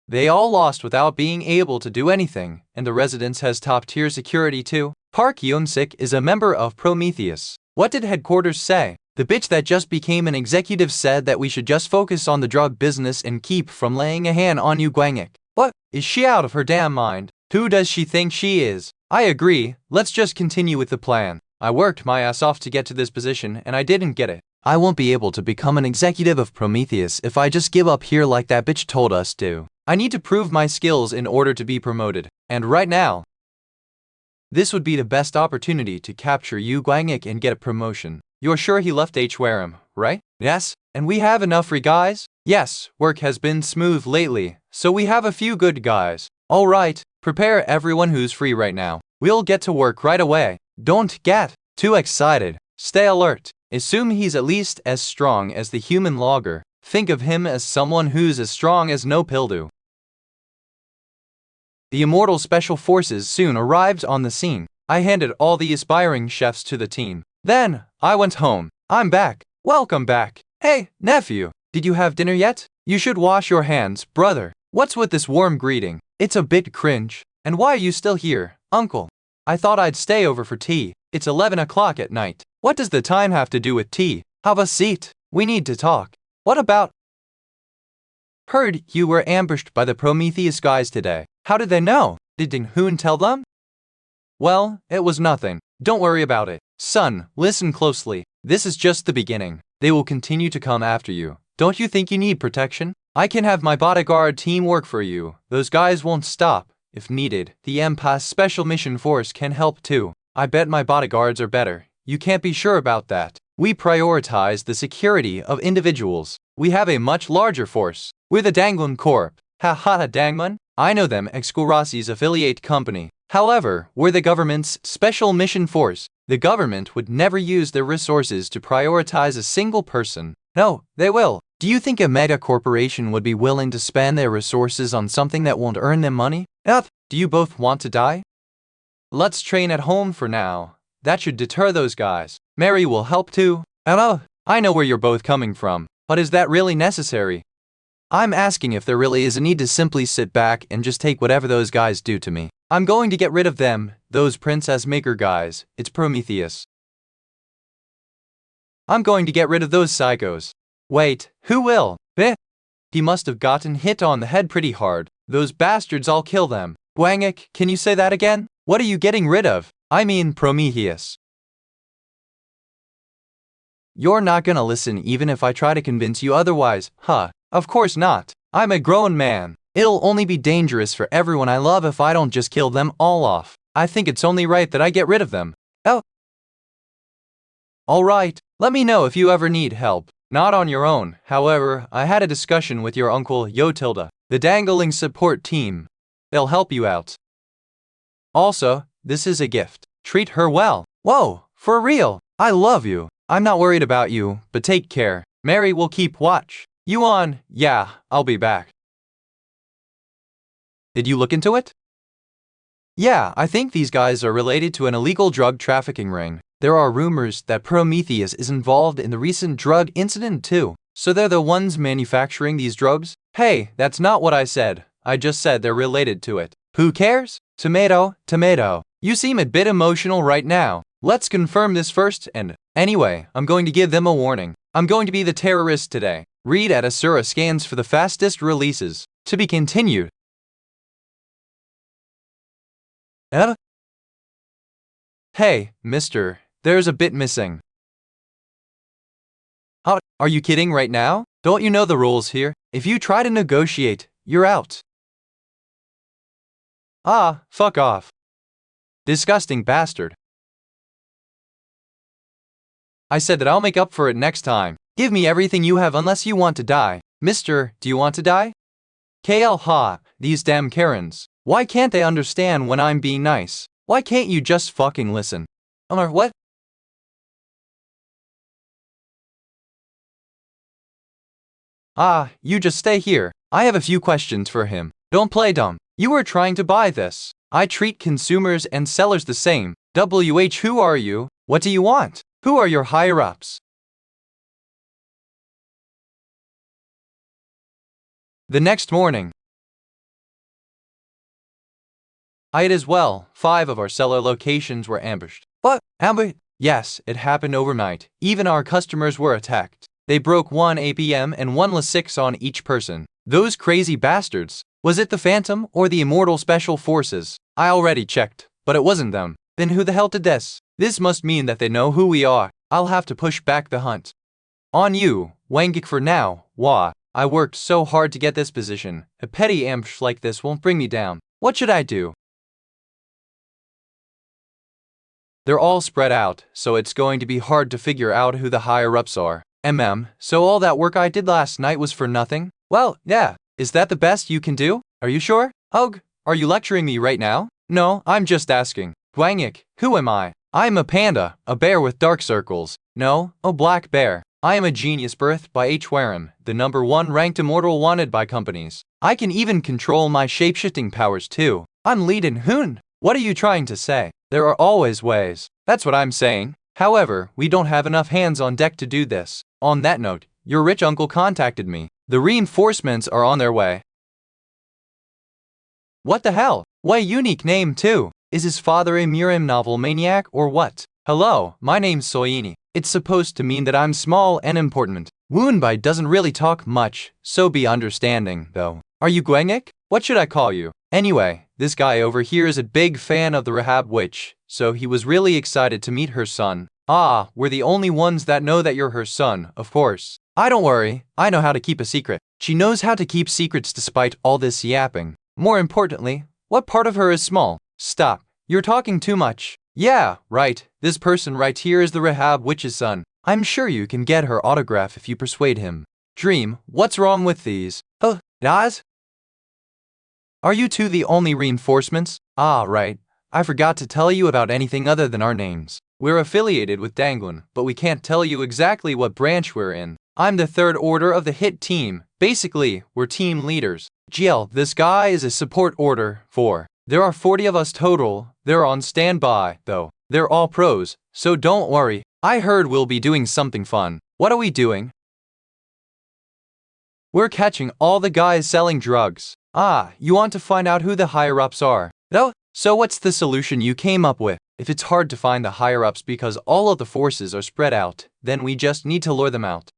Speaker 1: They all lost without being able to do anything, and the residence has top-tier security too. Park Yoon-sik is a member of Prometheus. What did headquarters say? The bitch that just became an executive said that we should just focus on the drug business and keep from laying a hand on Ugwanik. What? Is she out of her damn mind? Who does she think she is? I agree, let's just continue with the plan. I worked my ass off to get to this position and I didn't get it. I won't be able to become an executive of Prometheus if I just give up here like that bitch told us to. I need to prove my skills in order to be promoted. And right now, this would be the best opportunity to capture Ugwanik and get a promotion. You're sure he left Hwarem, right? Yes? And we have enough free guys? Yes, work has been smooth lately, so we have a few good guys. Alright, prepare everyone who's free right now. We'll get to work right away. Don't get too excited. Stay alert. Assume he's at least as strong as the human logger. Think of him as someone who's as strong as no Pildu. The immortal special forces soon arrived on the scene. I handed all the aspiring chefs to the team. Then, I went home. I'm back. Welcome back. Hey, nephew, did you have dinner yet? You should wash your hands, brother. What's with this warm greeting? It's a bit cringe. And why are you still here, uncle? I thought I'd stay over for tea. It's 11 o'clock at night. What does the time have to do with tea? Have a seat. We need to talk. What about? Heard you were ambushed by the Prometheus guys today. How did they know? Did Ding-hoon tell them? Well, it was nothing. Don't worry about it. Son, listen closely. This is just the beginning. They will continue to come after you. Don't you think you need protection? I can have my bodyguard team work for you. Those guys won't stop. If needed, the Empath Special Mission Force can help too. I bet my bodyguards are better. You can't be sure about that. We prioritize the security of individuals. We have a much larger force. We're the Dangun Corp. Ha ha Dangmun? I know them, Exkurasi's affiliate company. However, we're the government's special mission force. The government would never use their resources to prioritize a single person. No, they will. Do you think a mega corporation would be willing to spend their resources on something that won't earn them money? Do you both want to die? Let's train at home for now. That should deter those guys. Mary will help too. I know where you're both coming from, but is that really necessary? I'm asking if there really is a need to simply sit back and just take whatever those guys do to me. I'm going to get rid of them, those princess maker guys. It's Prometheus. I'm going to get rid of those psychos. Wait, who will? Eh? He must have gotten hit on the head pretty hard. Those bastards, I'll kill them. Gwangik, can you say that again? What are you getting rid of? I mean Prometheus. You're not gonna listen even if I try to convince you otherwise, huh? Of course not. I'm a grown man. It'll only be dangerous for everyone I love if I don't just kill them all off. I think it's only right that I get rid of them. Oh. Alright, let me know if you ever need help. Not on your own, however, I had a discussion with your uncle Yotilda, the dangling support team. They'll help you out. Also, this is a gift. Treat her well. Whoa, for real. I love you. I'm not worried about you, but take care. Mary will keep watch. You on? Yeah, I'll be back. Did you look into it? Yeah, I think these guys are related to an illegal drug trafficking ring. There are rumors that Prometheus is involved in the recent drug incident too. So they're the ones manufacturing these drugs? Hey, that's not what I said. I just said they're related to it. Who cares? Tomato, tomato. You seem a bit emotional right now. Let's confirm this first and anyway, I'm going to give them a warning. I'm going to be the terrorist today. Read at Asura scans for the fastest releases. To be continued. Hey, mister, there's a bit missing. Are you kidding right now? Don't you know the rules here? If you try to negotiate, you're out. Ah, fuck off. Disgusting bastard. I said that I'll make up for it next time. Give me everything you have unless you want to die. Mister, do you want to die? KL ha, these damn Karens. Why can't they understand when I'm being nice? Why can't you just fucking listen? What? Ah, you just stay here. I have a few questions for him. Don't play dumb. You were trying to buy this. I treat consumers and sellers the same. Who are you? What do you want? Who are your higher-ups? The next morning, I ate as well. 5 of our seller locations were ambushed. What? Ambush? Yes, it happened overnight. Even our customers were attacked. They broke 1 APM and 1 LA6 on each person. Those crazy bastards. Was it the Phantom or the Immortal Special Forces? I already checked, but it wasn't them. Then who the hell did this? This must mean that they know who we are. I'll have to push back the hunt. On you, Wangik for now. Wah. I worked so hard to get this position. A petty ambush like this won't bring me down. What should I do? They're all spread out, so it's going to be hard to figure out who the higher-ups are. So all that work I did last night was for nothing? Well, yeah. Is that the best you can do? Are you sure? Ugh, are you lecturing me right now? No, I'm just asking. Gwangik, who am I? I am a panda, a bear with dark circles. No, a black bear. I am a genius birthed by H. Wareham, the #1 ranked immortal wanted by companies. I can even control my shape-shifting powers too. I'm Leiden Hoon. What are you trying to say? There are always ways. That's what I'm saying. However, we don't have enough hands on deck to do this. On that note, your rich uncle contacted me. The reinforcements are on their way. What the hell? What a unique name too. Is his father a Murim novel maniac or what? Hello, my name's Soini. It's supposed to mean that I'm small and important. Woonbai doesn't really talk much, so be understanding, though. Are you Gwangik? What should I call you? Anyway, this guy over here is a big fan of the Rahab Witch, so he was really excited to meet her son. Ah, we're the only ones that know that you're her son, of course. Don't worry, I know how to keep a secret. She knows how to keep secrets despite all this yapping. More importantly, what part of her is small? Stop, you're talking too much. Yeah, right, this person right here is the Rahab Witch's son. I'm sure you can get her autograph if you persuade him. Dream, what's wrong with these? Naz? Are you two the only reinforcements? Ah, right. I forgot to tell you about anything other than our names. We're affiliated with Danglin, but we can't tell you exactly what branch we're in. I'm the 3rd order of the hit team. Basically, we're team leaders. GL, this guy is a support order 4. There are 40 of us total. They're on standby, though. They're all pros, so don't worry. I heard we'll be doing something fun. What are we doing? We're catching all the guys selling drugs. Ah, you want to find out who the higher-ups are? No? So what's the solution you came up with? If it's hard to find the higher-ups because all of the forces are spread out, then we just need to lure them out.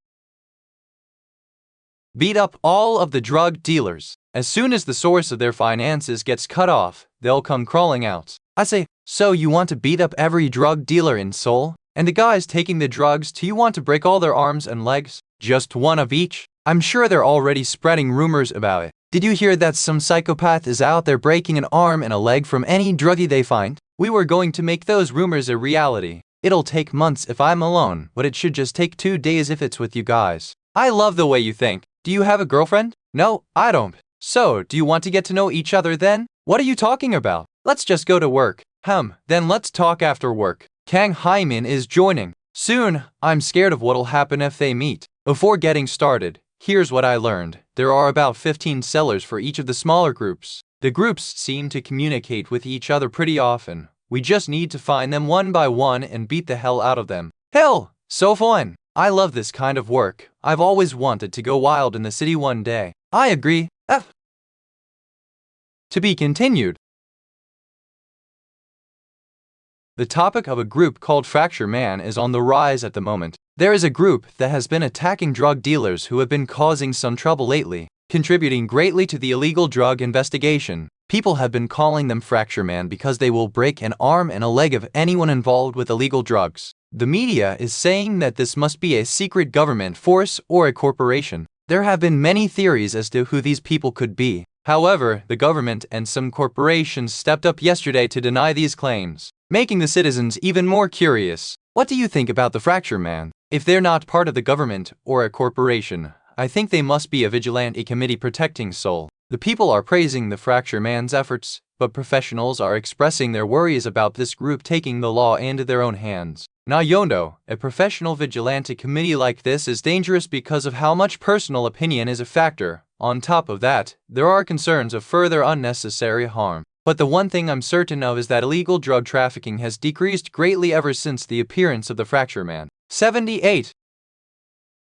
Speaker 1: Beat up all of the drug dealers. As soon as the source of their finances gets cut off, they'll come crawling out. I say, so you want to beat up every drug dealer in Seoul? And the guys taking the drugs, do you want to break all their arms and legs? Just one of each? I'm sure they're already spreading rumors about it. Did you hear that some psychopath is out there breaking an arm and a leg from any druggie they find? We were going to make those rumors a reality. It'll take months if I'm alone, but it should just take 2 days if it's with you guys. I love the way you think. Do you have a girlfriend? No, I don't. So, do you want to get to know each other then? What are you talking about? Let's just go to work. Then let's talk after work. Kang Haimin is joining. Soon, I'm scared of what'll happen if they meet. Before getting started, here's what I learned. There are about 15 sellers for each of the smaller groups. The groups seem to communicate with each other pretty often. We just need to find them one by one and beat the hell out of them. Hell, so fun! I love this kind of work. I've always wanted to go wild in the city one day. I agree. To be continued. The topic of a group called Fracture Man is on the rise at the moment. There is a group that has been attacking drug dealers who have been causing some trouble lately, contributing greatly to the illegal drug investigation. People have been calling them Fracture Man because they will break an arm and a leg of anyone involved with illegal drugs. The media is saying that this must be a secret government force or a corporation. There have been many theories as to who these people could be. However, the government and some corporations stepped up yesterday to deny these claims, making the citizens even more curious. What do you think about the Fracture Man? If they're not part of the government or a corporation, I think they must be a vigilante committee protecting Seoul. The people are praising the Fracture Man's efforts, but professionals are expressing their worries about this group taking the law into their own hands. Nayondo, a professional vigilante committee like this is dangerous because of how much personal opinion is a factor. On top of that, there are concerns of further unnecessary harm. But the one thing I'm certain of is that illegal drug trafficking has decreased greatly ever since the appearance of the Fracture Man. 78.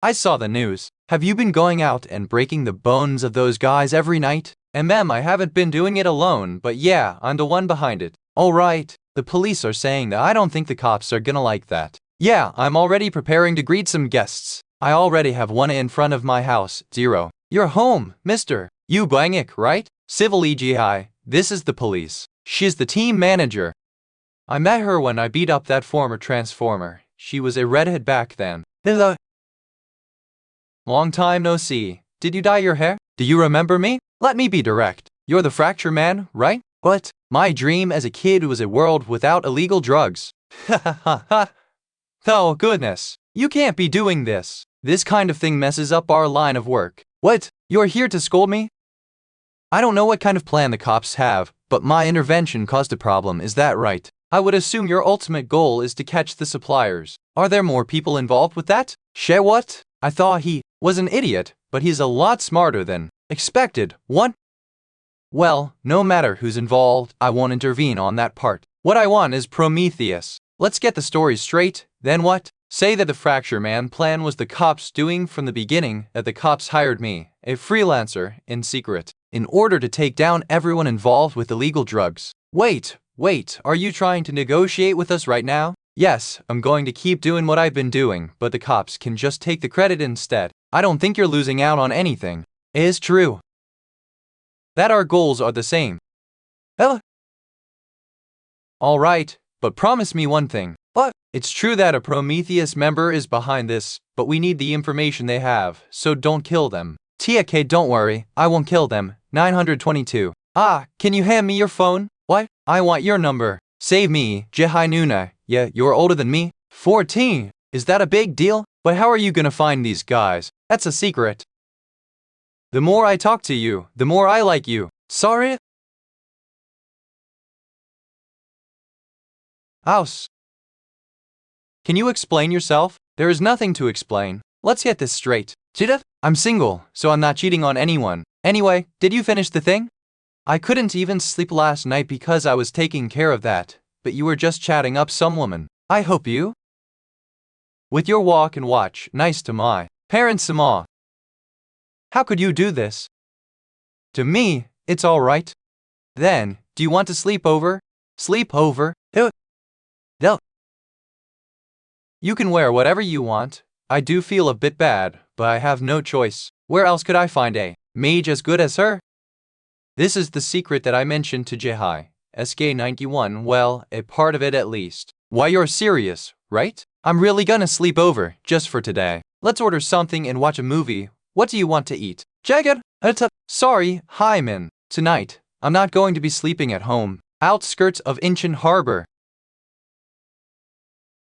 Speaker 1: I saw the news. Have you been going out and breaking the bones of those guys every night? I haven't been doing it alone, but yeah, I'm the one behind it. Alright, the police are saying that I don't think the cops are gonna like that. Yeah, I'm already preparing to greet some guests. I already have one in front of my house, 0. You're home, mister. You Bangik, right? Civil EGI, this is the police. She's the team manager. I met her when I beat up that former transformer. She was a redhead back then. Long time no see. Did you dye your hair? Do you remember me? Let me be direct. You're the Fracture Man, right? What? My dream as a kid was a world without illegal drugs. Ha ha ha ha. Oh goodness. You can't be doing this. This kind of thing messes up our line of work. What? You're here to scold me? I don't know what kind of plan the cops have, but my intervention caused a problem, is that right? I would assume your ultimate goal is to catch the suppliers. Are there more people involved with that? Share what? I thought he was an idiot, but he's a lot smarter than expected. What? Well, no matter who's involved, I won't intervene on that part. What I want is Prometheus. Let's get the story straight, then what? Say that the Fracture Man plan was the cops doing from the beginning, that the cops hired me, a freelancer, in secret, in order to take down everyone involved with illegal drugs. Wait, are you trying to negotiate with us right now? Yes, I'm going to keep doing what I've been doing, but the cops can just take the credit instead. I don't think you're losing out on anything. It is true that our goals are the same. Alright, but promise me one thing. What? It's true that a Prometheus member is behind this, but we need the information they have, so don't kill them. TK, don't worry, I won't kill them. 922. Can you hand me your phone? What? I want your number. Save me, Jihai Nuna. Yeah, you're older than me. 14. Is that a big deal? But how are you gonna find these guys? That's a secret. The more I talk to you, the more I like you. Sorry? House. Can you explain yourself? There is nothing to explain. Let's get this straight. Chida? I'm single, so I'm not cheating on anyone. Anyway, did you finish the thing? I couldn't even sleep last night because I was taking care of that, but you were just chatting up some woman. I hope you? With your walk and watch, nice to my parents Sama. How could you do this? To me, it's alright. Then, do you want to sleep over? Sleep over? They'll. You can wear whatever you want. I do feel a bit bad, but I have no choice. Where else could I find a mage as good as her? This is the secret that I mentioned to Jihai. SK91, well, a part of it at least. Why, you're serious, right? I'm really gonna sleep over, just for today. Let's order something and watch a movie. What do you want to eat? Jagged? Sorry, Hyman. Tonight, I'm not going to be sleeping at home. Outskirts of Incheon Harbor.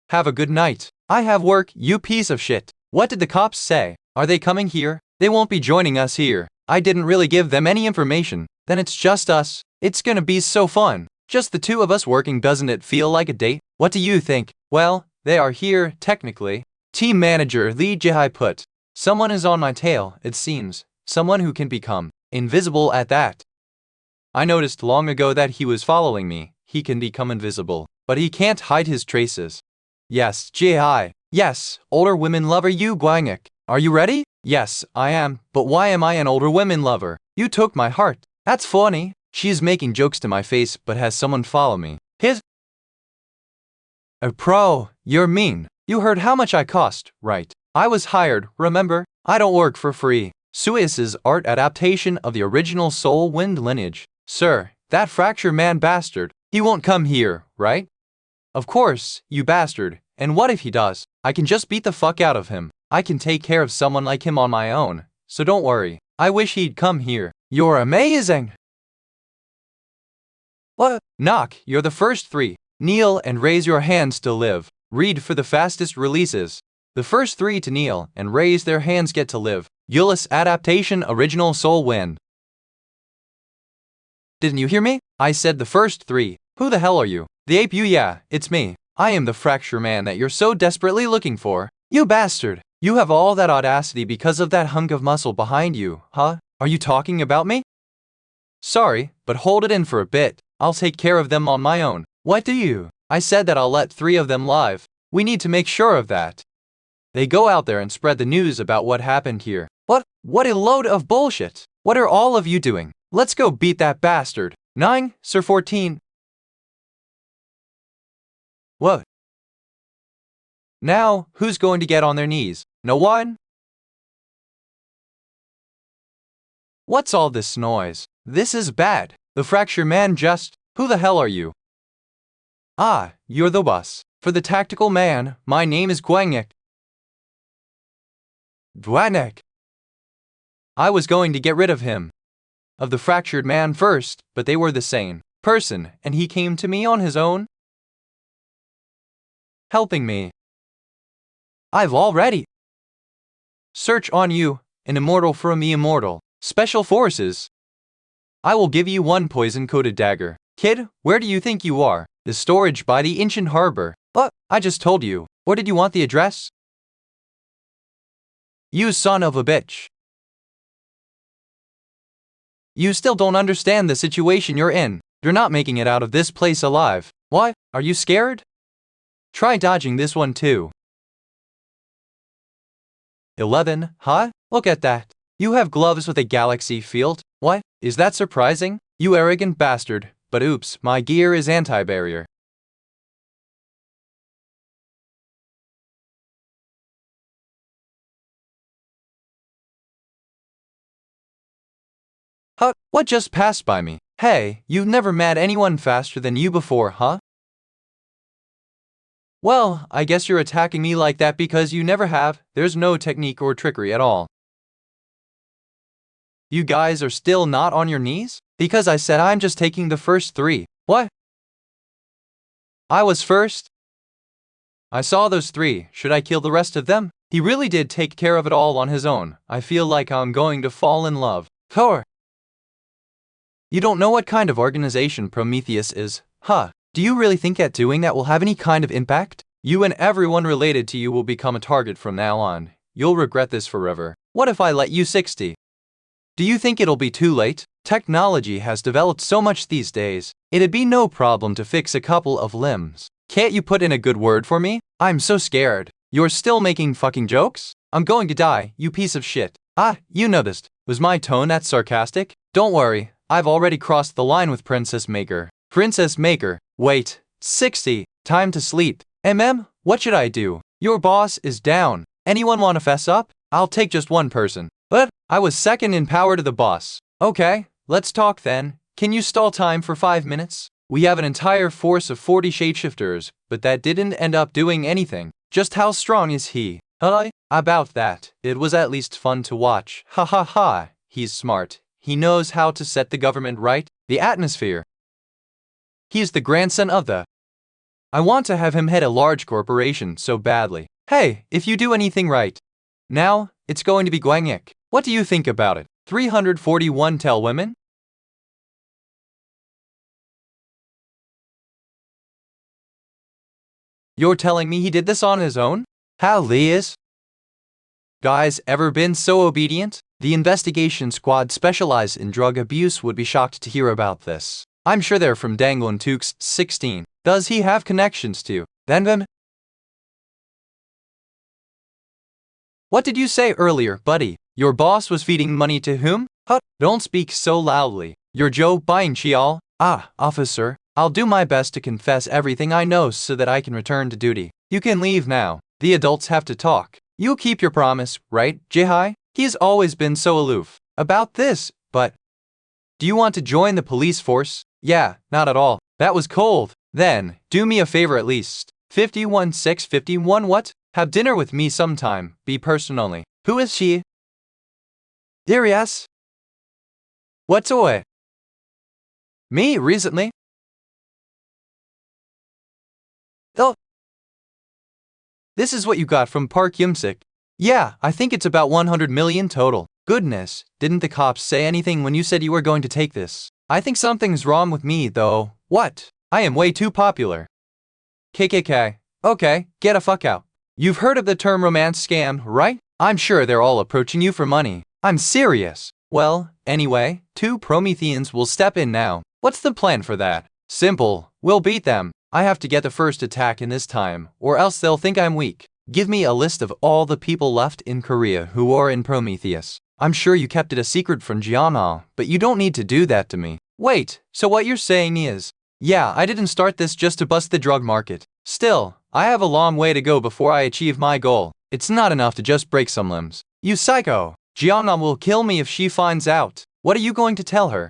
Speaker 1: Have a good night. I have work, you piece of shit. What did the cops say? Are they coming here? They won't be joining us here. I didn't really give them any information. Then it's just us. It's gonna be so fun. Just the two of us working, doesn't it feel like a date? What do you think? Well, they are here, technically. Team manager Lee Jihai put. Someone is on my tail, it seems. Someone who can become invisible at that. I noticed long ago that he was following me. He can become invisible, but he can't hide his traces. Yes, Jihai. Yes, older women lover you Guangik. Are you ready? Yes, I am. But why am I an older women lover? You took my heart. That's funny. She is making jokes to my face but has someone follow me. A pro, you're mean. You heard how much I cost, right? I was hired, remember? I don't work for free. Suis's art adaptation of the original Soul Wind Lineage. Sir, that fracture man bastard. He won't come here, right? Of course, you bastard. And what if he does? I can just beat the fuck out of him. I can take care of someone like him on my own. So don't worry. I wish he'd come here. You're amazing. What? Knock, you're the first three. Kneel and raise your hands to live. Read for the fastest releases. The first three to kneel and raise their hands get to live. Euless adaptation original Soul Wind. Didn't you hear me? I said the first three. Who the hell are you? The ape you? Yeah, it's me. I am the fracture man that you're so desperately looking for. You bastard. You have all that audacity because of that hunk of muscle behind you, huh? Are you talking about me? Sorry, but hold it in for a bit. I'll take care of them on my own. What do you? I said that I'll let 3 of them live. We need to make sure of that. They go out there and spread the news about what happened here. What a load of bullshit. What are all of you doing? Let's go beat that bastard. 9, Sir 14. What? Now, who's going to get on their knees? No one? What's all this noise? This is bad. The fracture man just... Who the hell are you? Ah, you're the boss. For the tactical man, my name is Guangik. Guangik. I was going to get rid of him. Of the fractured man first, but they were the same person, and he came to me on his own, helping me. I've already search on you, an immortal from the immortal. Special forces. I will give you 1 poison-coated dagger. Kid, where do you think you are? The storage by the Incheon Harbor. What? I just told you. Or did you want the address? You son of a bitch. You still don't understand the situation you're in. You're not making it out of this place alive. What? Are you scared? Try dodging this one too. 11, huh? Look at that. You have gloves with a galaxy field. What? Is that surprising? You arrogant bastard. But oops, my gear is anti-barrier. Huh? What just passed by me? Hey, you've never met anyone faster than you before, huh? Well, I guess you're attacking me like that because you never have. There's no technique or trickery at all. You guys are still not on your knees? Because I said I'm just taking the first 3. What? I was first? I saw those 3. Should I kill the rest of them? He really did take care of it all on his own. I feel like I'm going to fall in love. Thor! You don't know what kind of organization Prometheus is, huh? Do you really think that doing that will have any kind of impact? You and everyone related to you will become a target from now on. You'll regret this forever. What if I let you 60? Do you think it'll be too late? Technology has developed so much these days. It'd be no problem to fix a couple of limbs. Can't you put in a good word for me? I'm so scared. You're still making fucking jokes? I'm going to die, you piece of shit. Ah, you noticed. Was my tone that sarcastic? Don't worry. I've already crossed the line with Princess Maker. Princess Maker, wait, 60. Time to sleep. What should I do? Your boss is down. Anyone want to fess up? I'll take just one person. But I was second in power to the boss. Okay, let's talk then. Can you stall time for 5 minutes? We have an entire force of 40 shapeshifters, but that didn't end up doing anything. Just how strong is he? About that, it was at least fun to watch. Ha ha ha. He's smart. He knows how to set the government right, the atmosphere. He's the grandson of the... I want to have him head a large corporation so badly. Hey, if you do anything right. Now, it's going to be Gwangik. What do you think about it? 341 tell women? You're telling me he did this on his own? How Lee is? Guys ever been so obedient? The investigation squad specialized in drug abuse would be shocked to hear about this. I'm sure they're from Danglin Tukes 16. Does he have connections to them? What did you say earlier, buddy? Your boss was feeding money to whom? Don't speak so loudly. You're Joe Biden Chial. Officer, I'll do my best to confess everything I know so that I can return to duty. You can leave now. The adults have to talk. You'll keep your promise, right, Jihai? He's always been so aloof about this, but... Do you want to join the police force? Yeah, not at all. That was cold. Then, do me a favor at least. 51-651 what? Have dinner with me sometime, be personally. Who is she? Darius? What's away? Me, recently? Oh. This is what you got from Park Yumsik. Yeah, I think it's about 100 million total. Goodness, didn't the cops say anything when you said you were going to take this? I think something's wrong with me, though. What? I am way too popular. KKK. Okay, get a fuck out. You've heard of the term romance scam, right? I'm sure they're all approaching you for money. I'm serious. Well, anyway, 2 Prometheans will step in now. What's the plan for that? Simple. We'll beat them. I have to get the first attack in this time, or else they'll think I'm weak. Give me a list of all the people left in Korea who are in Prometheus. I'm sure you kept it a secret from Gianna, but you don't need to do that to me. Wait, so what you're saying is... Yeah, I didn't start this just to bust the drug market. Still, I have a long way to go before I achieve my goal. It's not enough to just break some limbs. You psycho! Gianna will kill me if she finds out. What are you going to tell her?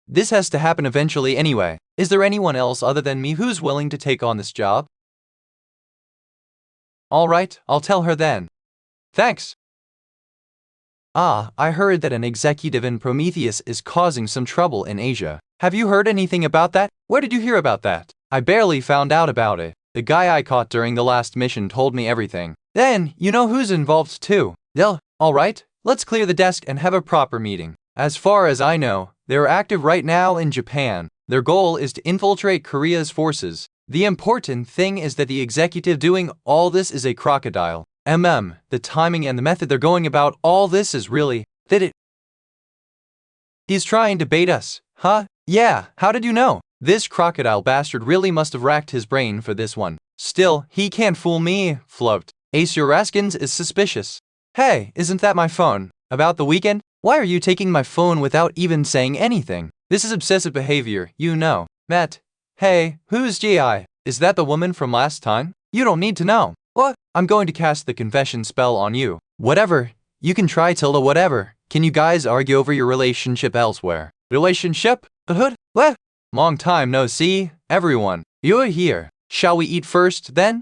Speaker 1: This has to happen eventually anyway. Is there anyone else other than me who's willing to take on this job? Alright, I'll tell her then. Thanks. I heard that an executive in Prometheus is causing some trouble in Asia. Have you heard anything about that? Where did you hear about that? I barely found out about it. The guy I caught during the last mission told me everything. Then, you know who's involved too. Alright, let's clear the desk and have a proper meeting. As far as I know, they're active right now in Japan. Their goal is to infiltrate Korea's forces. The important thing is that the executive doing all this is a crocodile. The timing and the method they're going about all this is really... He's trying to bait us, huh? Yeah, how did you know? This crocodile bastard really must have racked his brain for this one. Still, he can't fool me, float. Ace Uraskins is suspicious. Hey, isn't that my phone? About the weekend? Why are you taking my phone without even saying anything? This is obsessive behavior, you know. Matt. Hey, who's Gi? Is that the woman from last time? You don't need to know. What? I'm going to cast the confession spell on you. Whatever. You can try Tilda whatever. Can you guys argue over your relationship elsewhere? Relationship? What? Long time no see, everyone. You're here. Shall we eat first, then?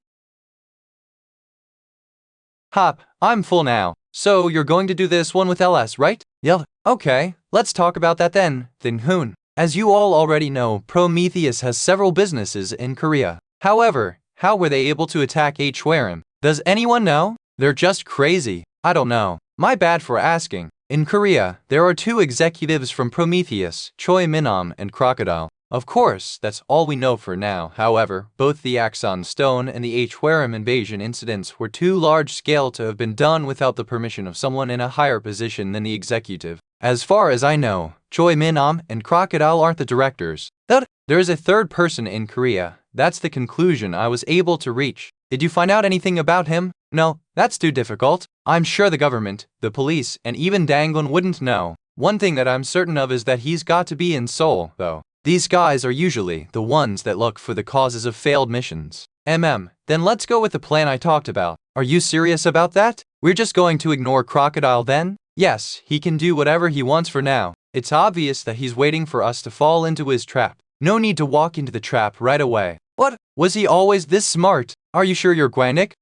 Speaker 1: Hop, I'm full now. So you're going to do this one with LS, right? Yeah. Okay, let's talk about that then. Then Hoon. As you all already know, Prometheus has several businesses in Korea. However, how were they able to attack Hwarem? Does anyone know? They're just crazy. I don't know. My bad for asking. In Korea, there are 2 executives from Prometheus, Choi Minam and Crocodile. Of course, that's all we know for now. However, both the Axon Stone and the Hwarem invasion incidents were too large-scale to have been done without the permission of someone in a higher position than the executive. As far as I know, Choi Minam and Crocodile aren't the directors. There is a third person in Korea. That's the conclusion I was able to reach. Did you find out anything about him? No, that's too difficult. I'm sure the government, the police, and even Danglin wouldn't know. One thing that I'm certain of is that he's got to be in Seoul, though. These guys are usually the ones that look for the causes of failed missions. Then let's go with the plan I talked about. Are you serious about that? We're just going to ignore Crocodile then? Yes, he can do whatever he wants for now. It's obvious that he's waiting for us to fall into his trap. No need to walk into the trap right away. What? Was he always this smart? Are you sure you're Gwanik?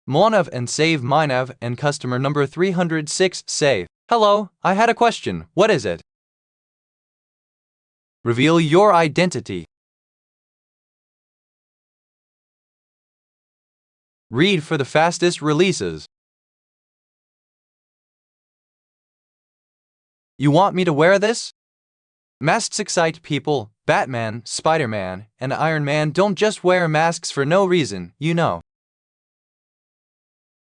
Speaker 1: Monav and save Minav and customer number 306 save. Hello, I had a question. What is it? Reveal your identity. Read for the fastest releases. You want me to wear this? Masks excite people. Batman, Spider-Man, and Iron Man don't just wear masks for no reason, you know.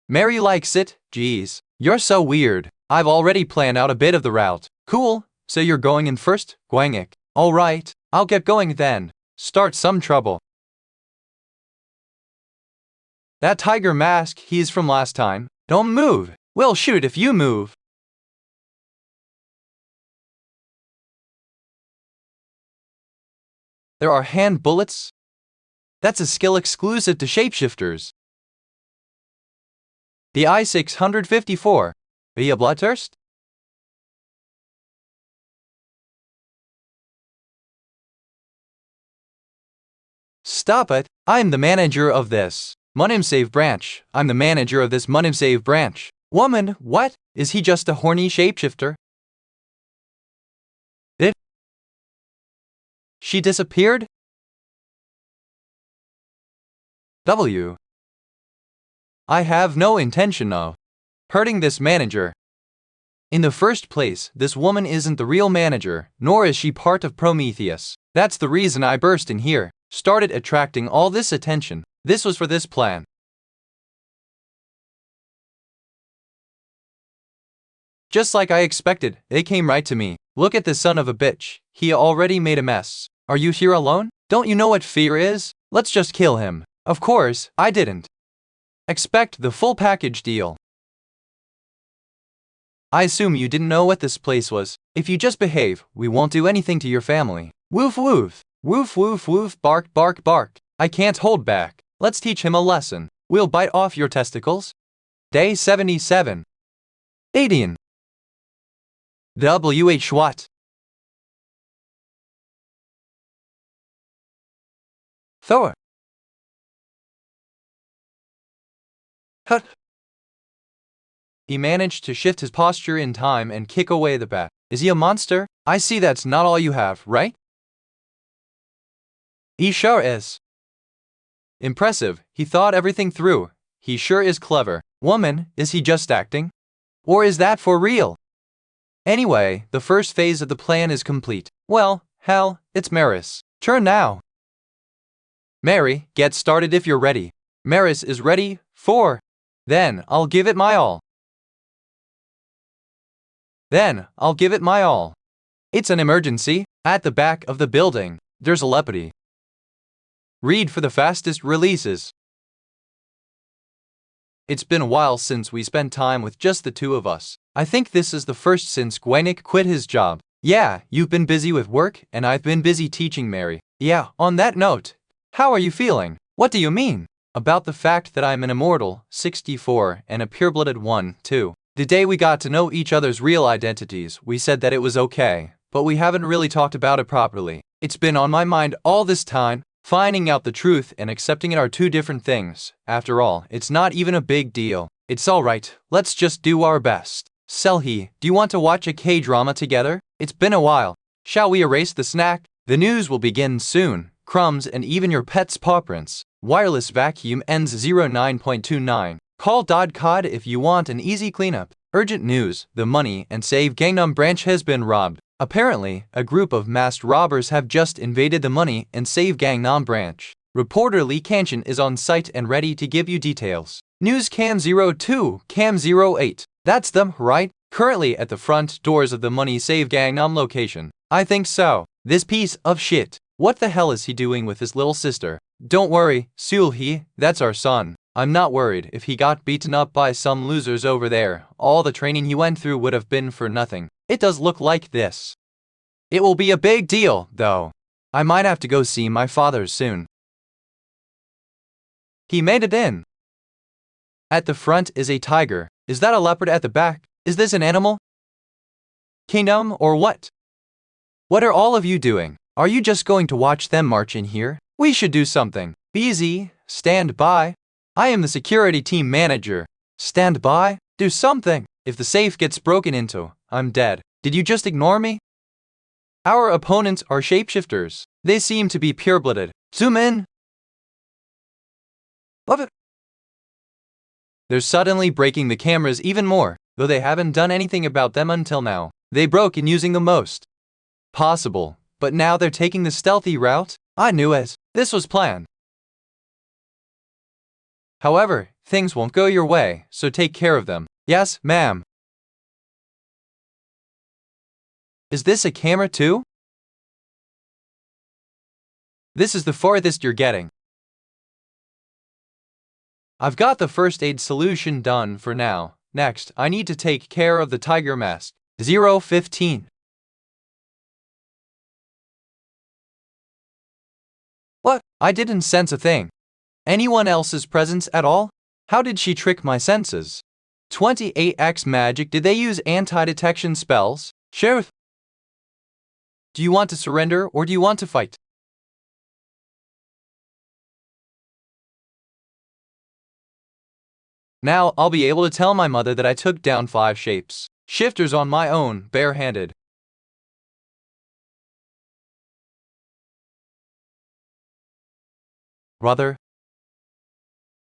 Speaker 1: Mary likes it. Geez, you're so weird. I've already planned out a bit of the route. Cool, so you're going in first, Gwangik. Alright, I'll get going then. Start some trouble. That tiger mask, he's from last time. Don't move. We'll shoot if you move. There are hand bullets. That's a skill exclusive to shapeshifters. The I-654. Are you bloodthirst? Stop it. I'm the manager of this Munimsave branch. I'm the manager of this Munimsave branch. Woman, what? Is he just a horny shapeshifter? She disappeared? W. I have no intention of hurting this manager. In the first place, this woman isn't the real manager, nor is she part of Prometheus. That's the reason I burst in here, started attracting all this attention. This was for this plan. Just like I expected, it came right to me. Look at this son of a bitch. He already made a mess. Are you here alone? Don't you know what fear is? Let's just kill him. Of course, I didn't expect the full package deal. I assume you didn't know what this place was. If you just behave, we won't do anything to your family. Woof woof. Woof woof woof, bark bark bark. I can't hold back. Let's teach him a lesson. We'll bite off your testicles. Day 77. 18. WH what? Thor. Hut. He managed to shift his posture in time and kick away the bat. Is he a monster? I see that's not all you have, right? He sure is. Impressive, he thought everything through. He sure is clever. Woman, is he just acting? Or is that for real? Anyway, the first phase of the plan is complete. Well, hell, it's Maris' turn now. Mary, get started if you're ready. Maris is ready, Then, I'll give it my all. It's an emergency. At the back of the building, there's a leopard. Read for the fastest releases. It's been a while since we spent time with just the two of us. I think this is the first since Gwyneth quit his job. Yeah, you've been busy with work, and I've been busy teaching Mary. Yeah, on that note, how are you feeling? What do you mean? About the fact that I'm an immortal, 64, and a pure-blooded one, too. The day we got to know each other's real identities, we said that it was okay, but we haven't really talked about it properly. It's been on my mind all this time. Finding out the truth and accepting it are two different things. After all, it's not even a big deal. It's alright, let's just do our best. Selhee, do you want to watch a K-drama together? It's been a while. Shall we erase the snack? The news will begin soon. Crumbs and even your pet's paw prints. Wireless vacuum ends 09.29. Call .cod if you want an easy cleanup. Urgent news, the money and save Gangnam branch has been robbed. Apparently, a group of masked robbers have just invaded the money and save Gangnam branch. Reporter Lee Kanchan is on site and ready to give you details. News Cam 02, Cam 08. That's them, right? Currently at the front doors of the money save Gangnam location. I think so. This piece of shit. What the hell is he doing with his little sister? Don't worry, Seulhee, that's our son. I'm not worried if he got beaten up by some losers over there. All the training he went through would have been for nothing. It does look like this. It will be a big deal, though. I might have to go see my father soon. He made it in. At the front is a tiger. Is that a leopard at the back? Is this an animal kingdom or what? What are all of you doing? Are you just going to watch them march in here? We should do something. BZ, stand by. I am the security team manager. Stand by? Do something. If the safe gets broken into, I'm dead. Did you just ignore me? Our opponents are shapeshifters. They seem to be pure-blooded. Zoom in. Love it. They're suddenly breaking the cameras even more, though they haven't done anything about them until now. They broke in using the most possible, but now they're taking the stealthy route. I knew it. This was planned. However, things won't go your way, so take care of them. Yes, ma'am. Is this a camera too? This is the farthest you're getting. I've got the first aid solution done for now. Next, I need to take care of the tiger mask. 015. What? I didn't sense a thing. Anyone else's presence at all? How did she trick my senses? 28x magic. Did they use anti-detection spells? Sheriff? Do you want to surrender or do you want to fight? Now I'll be able to tell my mother that I took down 5 shapes shifters on my own, barehanded. Brother?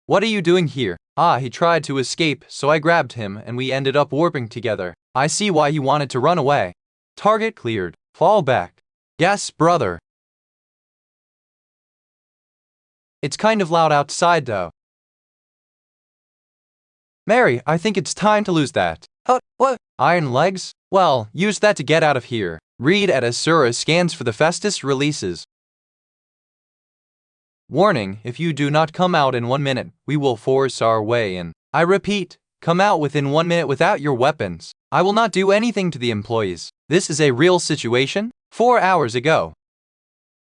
Speaker 1: What are you doing here? He tried to escape, so I grabbed him and we ended up warping together. I see why he wanted to run away. Target cleared. Fall back. Yes, brother. It's kind of loud outside though. Mary, I think it's time to lose that. What? Iron legs? Well, use that to get out of here. Read at Asura scans for the Festus releases. Warning, if you do not come out in 1 minute, we will force our way in. I repeat, come out within 1 minute without your weapons. I will not do anything to the employees. This is a real situation. 4 hours ago,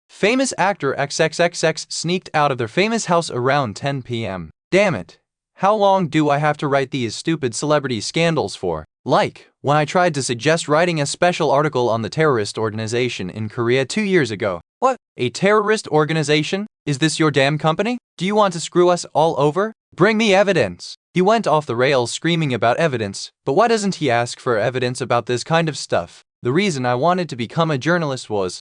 Speaker 1: famous actor XXXX sneaked out of their famous house around 10 p.m. Damn it. How long do I have to write these stupid celebrity scandals for? Like, when I tried to suggest writing a special article on the terrorist organization in Korea 2 years ago. What? A terrorist organization? Is this your damn company? Do you want to screw us all over? Bring me evidence. He went off the rails screaming about evidence, but why doesn't he ask for evidence about this kind of stuff? The reason I wanted to become a journalist was,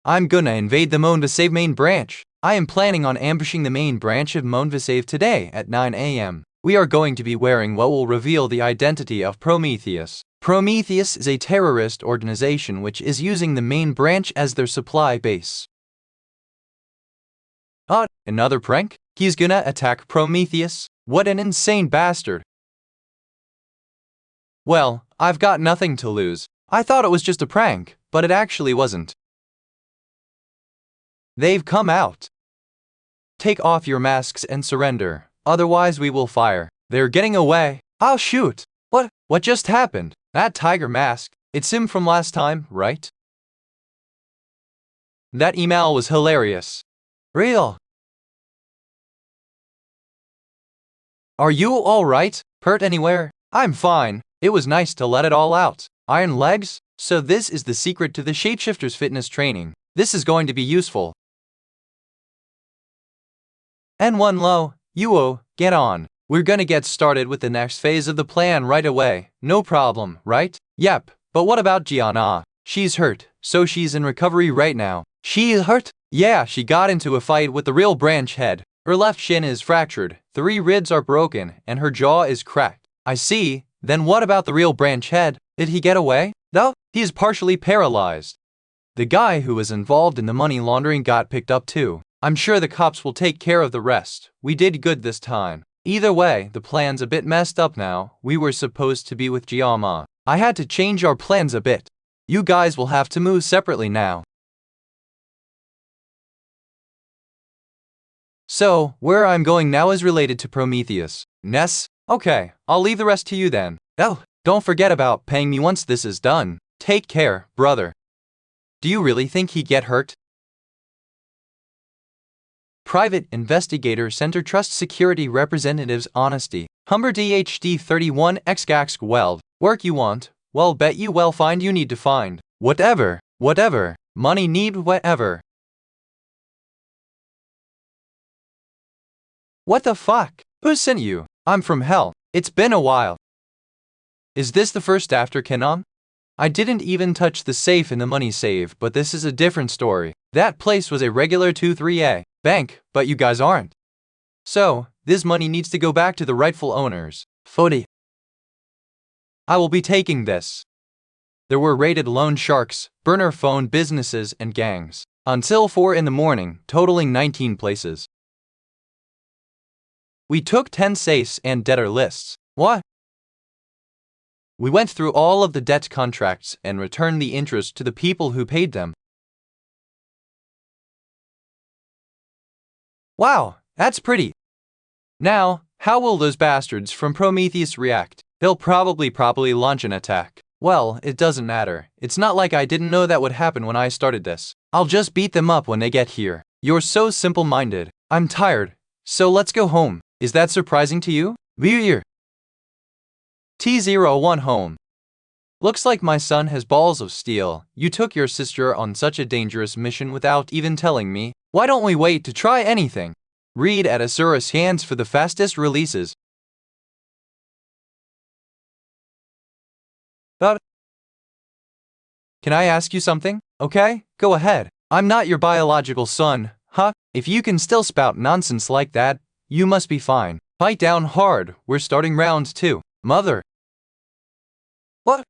Speaker 1: I'm gonna invade the manhwas main branch. I am planning on ambushing the main branch of manhwas today at 9 a.m. We are going to be wearing what will reveal the identity of Prometheus. Prometheus is a terrorist organization which is using the main branch as their supply base. Another prank? He's gonna attack Prometheus? What an insane bastard. Well, I've got nothing to lose. I thought it was just a prank, but it actually wasn't. They've come out. Take off your masks and surrender, otherwise we will fire. They're getting away. I'll shoot. What just happened? That tiger mask, it's him from last time, right? That email was hilarious. Real. Are you alright? Hurt anywhere? I'm fine. It was nice to let it all out. Iron legs? So this is the secret to the shapeshifter's fitness training. This is going to be useful. N1 low, Yuo, get on. We're gonna get started with the next phase of the plan right away. No problem, right? Yep, but what about Gianna? She's hurt, so she's in recovery right now. She's hurt? Yeah, she got into a fight with the real branch head. Her left shin is fractured, 3 ribs are broken, and her jaw is cracked. I see. Then what about the real branch head? Did he get away? No, he is partially paralyzed. The guy who was involved in the money laundering got picked up too. I'm sure the cops will take care of the rest. We did good this time. Either way, the plan's a bit messed up now. We were supposed to be with Giamma. I had to change our plans a bit. You guys will have to move separately now. So, where I'm going now is related to Prometheus. Ness, Okay, I'll leave the rest to you then. Oh, don't forget about paying me once this is done. Take care, brother. Do you really think he'd get hurt? Private Investigator Center Trust Security Representatives Honesty. Humber DHD 31 XGAX Weld. Work you want? Well, bet you well find you need to find. Whatever. Money need whatever. What the fuck? Who sent you? I'm from hell. It's been a while. Is this the first after Kenom? I didn't even touch the safe in the money save, but this is a different story. That place was a regular 2-3A bank, but you guys aren't. So, this money needs to go back to the rightful owners. 40. I will be taking this. There were raided loan sharks, burner phone businesses and gangs. Until 4 in the morning, totaling 19 places. We took 10 safes and debtor lists. What? We went through all of the debt contracts and returned the interest to the people who paid them. Wow, that's pretty. Now, how will those bastards from Prometheus react? They'll probably launch an attack. Well, it doesn't matter. It's not like I didn't know that would happen when I started this. I'll just beat them up when they get here. You're so simple-minded. I'm tired, so let's go home. Is that surprising to you? We're T01 home. Looks like my son has balls of steel. You took your sister on such a dangerous mission without even telling me. Why don't we wait to try anything? Read at Asura's hands for the fastest releases. But can I ask you something? Okay, go ahead. I'm not your biological son, huh? If you can still spout nonsense like that, you must be fine. Fight down hard. We're starting round 2. Mother. What?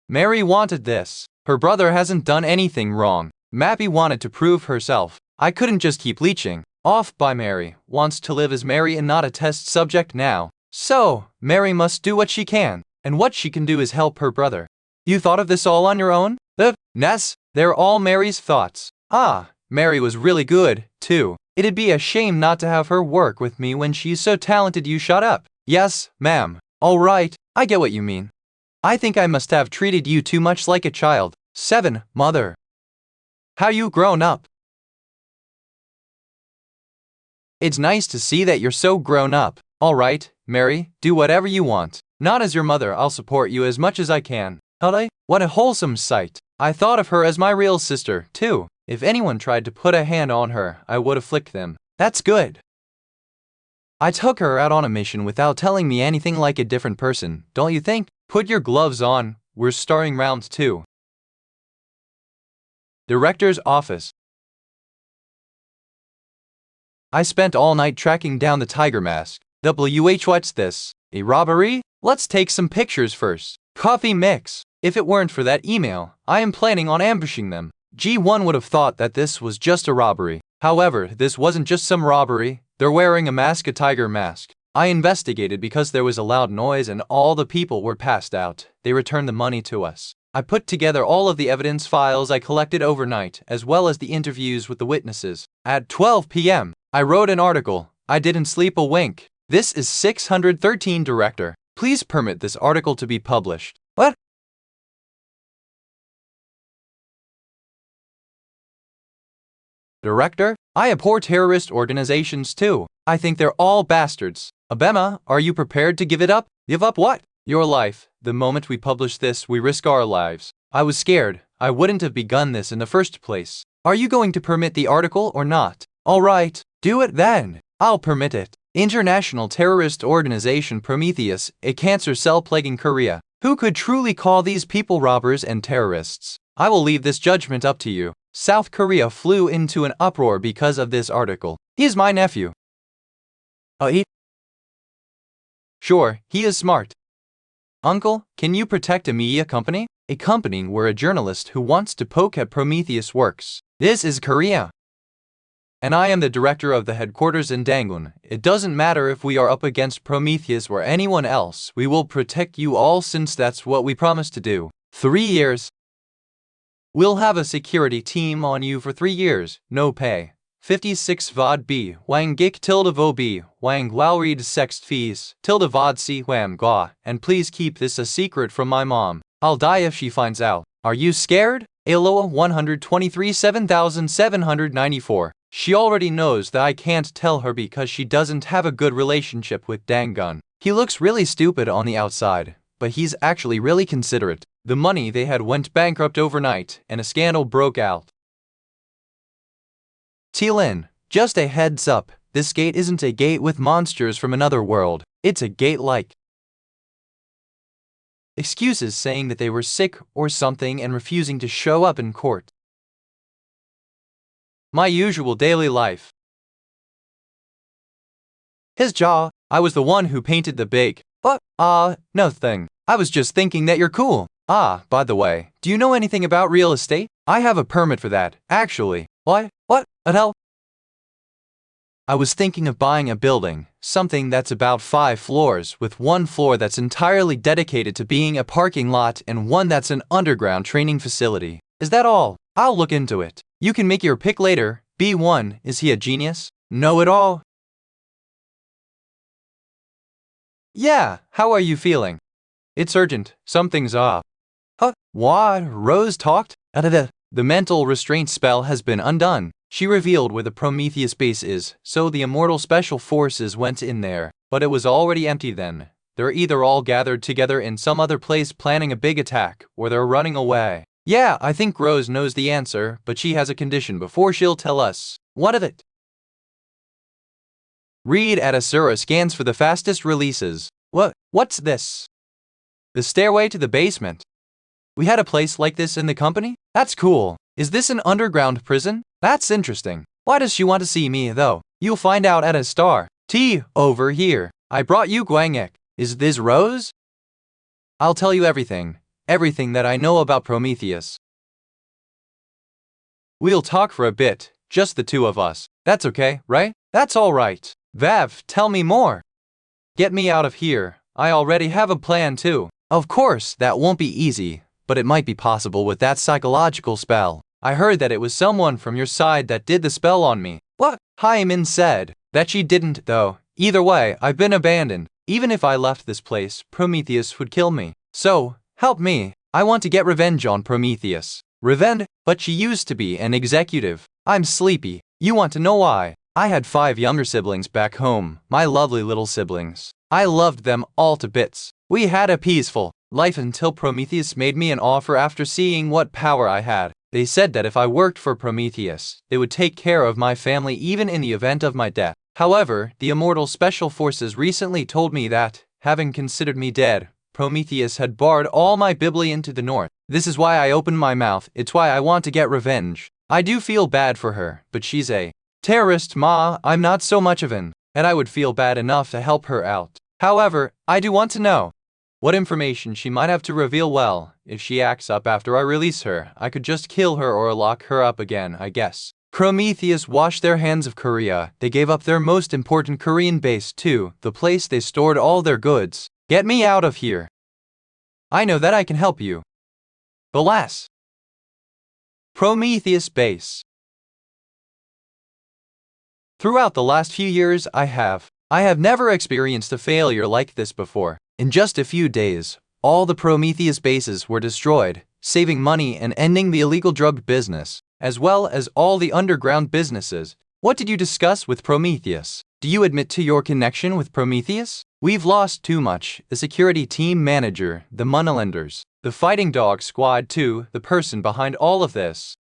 Speaker 1: Mary wanted this. Her brother hasn't done anything wrong. Mappy wanted to prove herself. I couldn't just keep leeching off by Mary. Wants to live as Mary and not a test subject now. So, Mary must do what she can. And what she can do is help her brother. You thought of this all on your own? Ness, they're all Mary's thoughts. Ah, Mary was really good, too. It'd be a shame not to have her work with me when she's so talented. You shut up. Yes, ma'am. All right, I get what you mean. I think I must have treated you too much like a child. 7, mother. How you grown up? It's nice to see that you're so grown up. All right, Mary, do whatever you want. Not as your mother, I'll support you as much as I can. What a wholesome sight. I thought of her as my real sister, too. If anyone tried to put a hand on her, I would afflict them. That's good. I took her out on a mission without telling me anything like a different person, don't you think? Put your gloves on, we're starting round 2. Director's office. I spent all night tracking down the tiger mask. What's this? A robbery? Let's take some pictures first. Coffee mix. If it weren't for that email, I am planning on ambushing them. G1 would have thought that this was just a robbery. However, this wasn't just some robbery. They're wearing a tiger mask. I investigated because there was a loud noise and all the people were passed out. They returned the money to us. I put together all of the evidence files I collected overnight, as well as the interviews with the witnesses. At 12 p.m., I wrote an article. I didn't sleep a wink. This is 613 Director. Please permit this article to be published. What? Director, I abhor terrorist organizations too. I think they're all bastards. Abema, are you prepared to give it up? Give up what? Your life. The moment we publish this, we risk our lives. I was scared. I wouldn't have begun this in the first place. Are you going to permit the article or not? All right, do it then. I'll permit it. International Terrorist Organization Prometheus, a cancer cell plaguing Korea. Who could truly call these people robbers and terrorists? I will leave this judgment up to you. South Korea flew into an uproar because of this article. He is my nephew. Sure, he is smart. Uncle, can you protect a media company? A company where a journalist who wants to poke at Prometheus works. This is Korea. And I am the director of the headquarters in Dangun. It doesn't matter if we are up against Prometheus or anyone else. We will protect you all since that's what we promised to do. 3 years. We'll have a security team on you for 3 years. No pay. 56 vod b, wang gik tilde vo b, wang lao read sext fees, tilde vod si wham gua, and please keep this a secret from my mom. I'll die if she finds out. Are you scared? Aloha 123 7794. She already knows that I can't tell her because she doesn't have a good relationship with Dangun. He looks really stupid on the outside, but he's actually really considerate. The money they had went bankrupt overnight, and a scandal broke out. T-Lin, just a heads up, this gate isn't a gate with monsters from another world, it's a gate like excuses saying that they were sick or something and refusing to show up in court. My usual daily life. His jaw, I was the one who painted the big, no thing. I was just thinking that you're cool. By the way, do you know anything about real estate? I have a permit for that, actually. What the hell? I was thinking of buying a building, something that's about 5 floors, with 1 floor that's entirely dedicated to being a parking lot and one that's an underground training facility. Is that all? I'll look into it. You can make your pick later. B1, is he a genius? Know it all? Yeah, how are you feeling? It's urgent, something's off. What? Rose talked? The mental restraint spell has been undone. She revealed where the Prometheus base is, so the immortal special forces went in there. But it was already empty then. They're either all gathered together in some other place planning a big attack, or they're running away. Yeah, I think Rose knows the answer, but she has a condition before she'll tell us. What of it? Read at Asura scans for the fastest releases. What's this? The stairway to the basement. We had a place like this in the company? That's cool. Is this an underground prison? That's interesting. Why does she want to see me, though? You'll find out at a star. T, over here. I brought you Gwangek. Is this Rose? I'll tell you everything. Everything that I know about Prometheus. We'll talk for a bit, just the two of us. That's okay, right? That's all right. Vav, tell me more. Get me out of here. I already have a plan too. Of course, that won't be easy, but it might be possible with that psychological spell. I heard that it was someone from your side that did the spell on me. What? Haimin said that she didn't, though. Either way, I've been abandoned. Even if I left this place, Prometheus would kill me. So, help me. I want to get revenge on Prometheus. Revenge? But she used to be an executive. I'm sleepy. You want to know why? I had 5 younger siblings back home, my lovely little siblings. I loved them all to bits. We had a peaceful life until Prometheus made me an offer after seeing what power I had. They said that if I worked for Prometheus, they would take care of my family even in the event of my death. However, the immortal special forces recently told me that, having considered me dead, Prometheus had barred all my Biblion to the north. This is why I opened my mouth. It's why I want to get revenge. I do feel bad for her, but she's a terrorist, ma. I'm not so much of an, and I would feel bad enough to help her out. However, I do want to know what information she might have to reveal. Well, if she acts up after I release her, I could just kill her or lock her up again, I guess. Prometheus washed their hands of Korea. They gave up their most important Korean base too, the place they stored all their goods. Get me out of here. I know that I can help you. Alas. Prometheus base. Throughout the last few years I have never experienced a failure like this before. In just a few days, all the Prometheus bases were destroyed, saving money and ending the illegal drug business, as well as all the underground businesses. What did you discuss with Prometheus? Do you admit to your connection with Prometheus? We've lost too much. The security team manager, the moneylenders, the fighting dog squad too, the person behind all of this.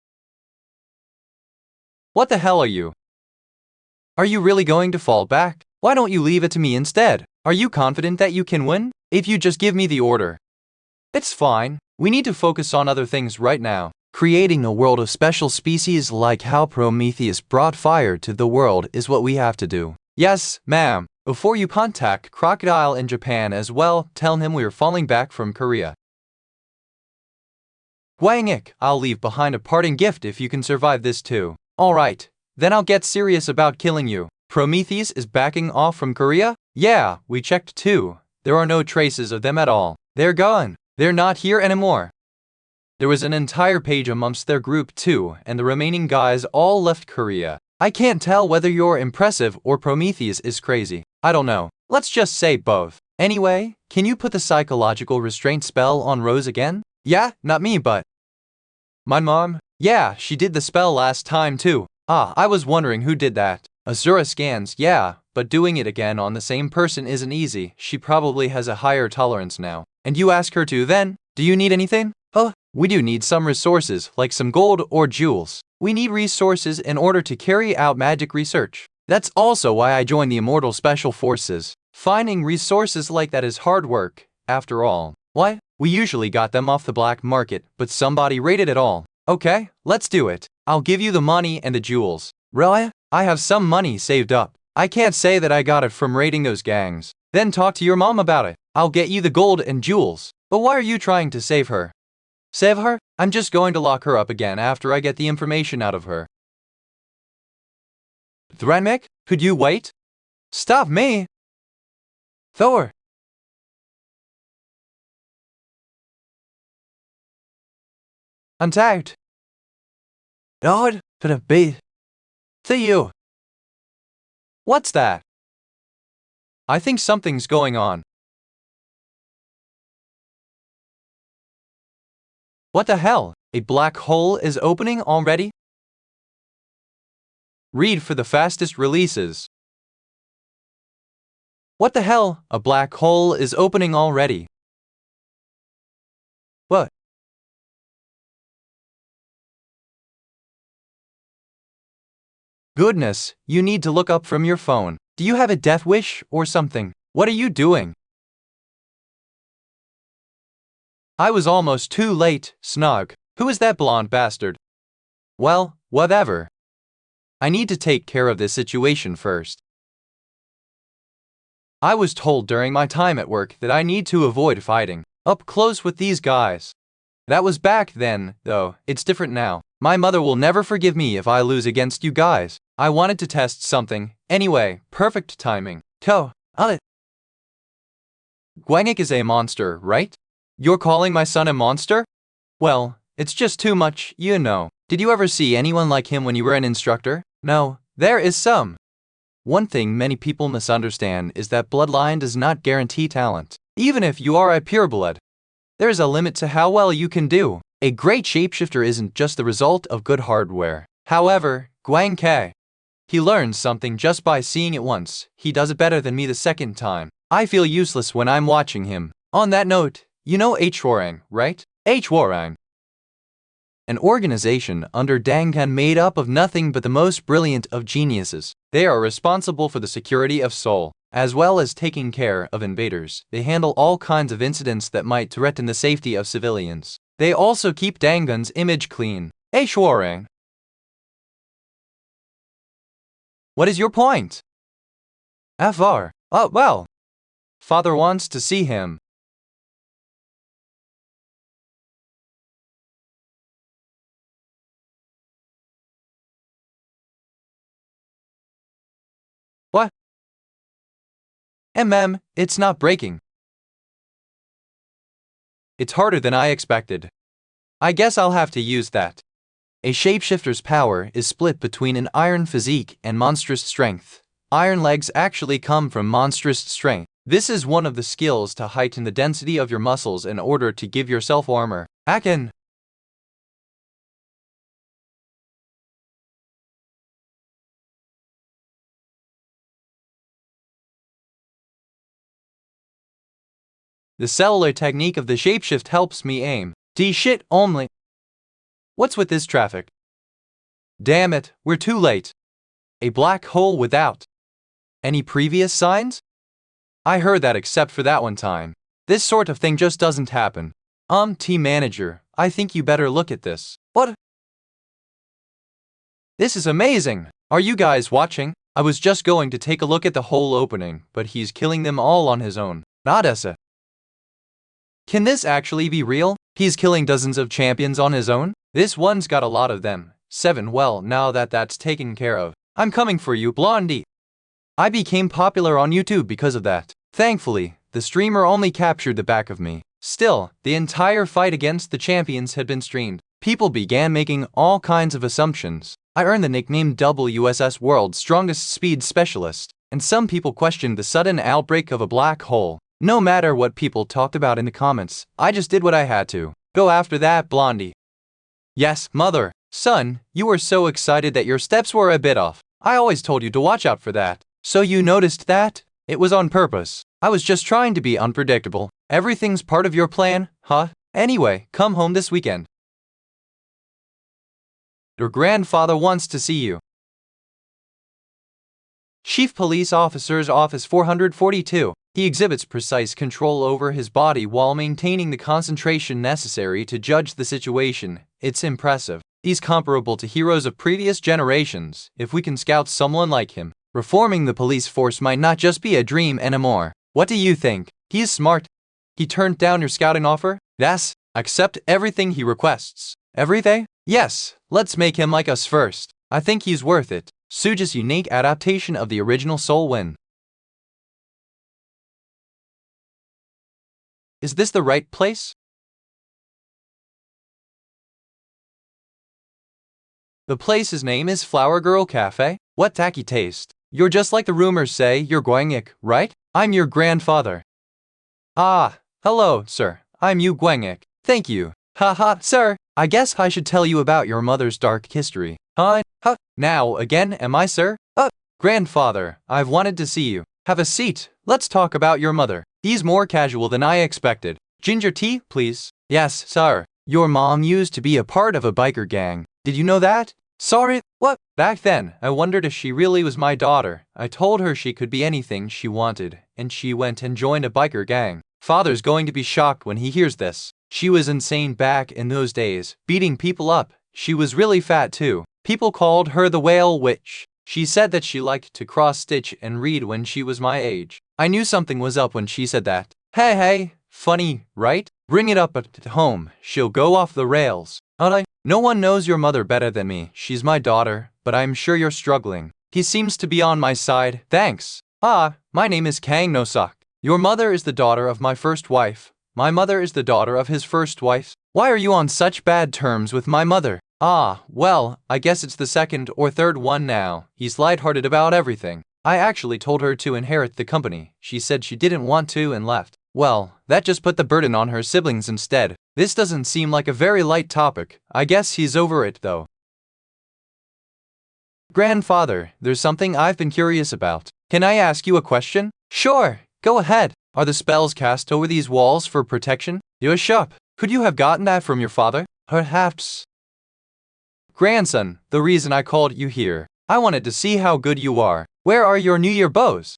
Speaker 1: What the hell are you? Are you really going to fall back? Why don't you leave it to me instead? Are you confident that you can win? If you just give me the order. It's fine. We need to focus on other things right now. Creating a world of special species like how Prometheus brought fire to the world is what we have to do. Yes, ma'am. Before you contact Crocodile in Japan as well, tell him we are falling back from Korea. Gwangik, I'll leave behind a parting gift if you can survive this too. Alright, then I'll get serious about killing you. Prometheus is backing off from Korea? Yeah, we checked too. There are no traces of them at all. They're gone. They're not here anymore. There was an entire page amongst their group too, and the remaining guys all left Korea. I can't tell whether you're impressive or Prometheus is crazy. I don't know. Let's just say both. Anyway, can you put the psychological restraint spell on Rose again? Yeah, not me but my mom? Yeah, she did the spell last time too. Ah, I was wondering who did that. Azura scans, yeah, but doing it again on the same person isn't easy. She probably has a higher tolerance now. And you ask her to then? Do you need anything? We do need some resources, like some gold or jewels. We need resources in order to carry out magic research. That's also why I joined the Immortal Special Forces. Finding resources like that is hard work, after all. What? We usually got them off the black market, but somebody raided it all. Okay, let's do it. I'll give you the money and the jewels. Really? I have some money saved up. I can't say that I got it from raiding those gangs. Then talk to your mom about it. I'll get you the gold and jewels. But why are you trying to save her? Save her? I'm just going to lock her up again after I get the information out of her. Threnmek, could you wait? Stop me! Thor! Untagged. Lord, could it be? See you. What's that? I think something's going on. What the hell? A black hole is opening already? Read for the fastest releases. What the hell? A black hole is opening already. What? Goodness, you need to look up from your phone. Do you have a death wish or something? What are you doing? I was almost too late, Snog. Who is that blonde bastard? Well, whatever. I need to take care of this situation first. I was told during my time at work that I need to avoid fighting up close with these guys. That was back then, though. It's different now. My mother will never forgive me if I lose against you guys. I wanted to test something. Anyway, perfect timing. Gwangik is a monster, right? You're calling my son a monster? Well, it's just too much, you know. Did you ever see anyone like him when you were an instructor? No, there is some. One thing many people misunderstand is that bloodline does not guarantee talent. Even if you are a pureblood, there is a limit to how well you can do. A great shapeshifter isn't just the result of good hardware. However, Gwangik, he learns something just by seeing it once. He does it better than me the second time. I feel useless when I'm watching him. On that note, you know Hwarang, right? Hwarang. An organization under Dangan made up of nothing but the most brilliant of geniuses. They are responsible for the security of Seoul, as well as taking care of invaders. They handle all kinds of incidents that might threaten the safety of civilians. They also keep Dangan's image clean. Hwarang. What is your point? FR. Oh, well. Father wants to see him. What? It's not breaking. It's harder than I expected. I guess I'll have to use that. A shapeshifter's power is split between an iron physique and monstrous strength. Iron legs actually come from monstrous strength. This is one of the skills to heighten the density of your muscles in order to give yourself armor. Akin. The cellular technique of the shapeshift helps me aim. Shit only. What's with this traffic? Damn it, we're too late. A black hole without any previous signs? I heard that except for that one time. This sort of thing just doesn't happen. Team manager, I think you better look at this. What? This is amazing. Are you guys watching? I was just going to take a look at the hole opening, but he's killing them all on his own. Nadessa. Can this actually be real? He's killing dozens of champions on his own? This one's got a lot of them. 7. Well, now that that's taken care of, I'm coming for you, Blondie. I became popular on YouTube because of that. Thankfully, the streamer only captured the back of me. Still, the entire fight against the champions had been streamed. People began making all kinds of assumptions. I earned the nickname WSS World's Strongest Speed Specialist, and some people questioned the sudden outbreak of a black hole. No matter what people talked about in the comments, I just did what I had to. Go after that, Blondie. Yes, mother. Son, you were so excited that your steps were a bit off. I always told you to watch out for that. So you noticed that? It was on purpose. I was just trying to be unpredictable. Everything's part of your plan, huh? Anyway, come home this weekend. Your grandfather wants to see you. Chief Police Officer's Office 442. He exhibits precise control over his body while maintaining the concentration necessary to judge the situation. It's impressive. He's comparable to heroes of previous generations. If we can scout someone like him, reforming the police force might not just be a dream anymore. What do you think? He's smart. He turned down your scouting offer? Yes. Accept everything he requests. Everything? Yes. Let's make him like us first. I think he's worth it. Suja's unique adaptation of the original Soul Wind. Is this the right place? The place's name is Flower Girl Cafe. What tacky taste. You're just like the rumors say, you're Gwangik, right? I'm your grandfather. Ah, hello, sir. I'm Yu Gwangik. Thank you. Haha, sir. I guess I should tell you about your mother's dark history. Huh? Now, again, am I, sir? Grandfather, I've wanted to see you. Have a seat. Let's talk about your mother. He's more casual than I expected. Ginger tea, please. Yes, sir. Your mom used to be a part of a biker gang. Did you know that? Sorry, what? Back then, I wondered if she really was my daughter. I told her she could be anything she wanted, and she went and joined a biker gang. Father's going to be shocked when he hears this. She was insane back in those days, beating people up. She was really fat too. People called her the Whale Witch. She said that she liked to cross-stitch and read when she was my age. I knew something was up when she said that. Hey, funny, right? Bring it up at home. She'll go off the rails. No one knows your mother better than me. She's my daughter, but I'm sure you're struggling. He seems to be on my side. Thanks. My name is Kang No-sok. Your mother is the daughter of my first wife. My mother is the daughter of his first wife. Why are you on such bad terms with my mother? Well, I guess it's the second or third one now. He's lighthearted about everything. I actually told her to inherit the company. She said she didn't want to and left. Well, that just put the burden on her siblings instead. This doesn't seem like a very light topic. I guess he's over it though. Grandfather, there's something I've been curious about. Can I ask you a question? Sure, go ahead. Are the spells cast over these walls for protection? Yush up. Could you have gotten that from your father? Perhaps. Grandson, the reason I called you here. I wanted to see how good you are. Where are your New Year bows?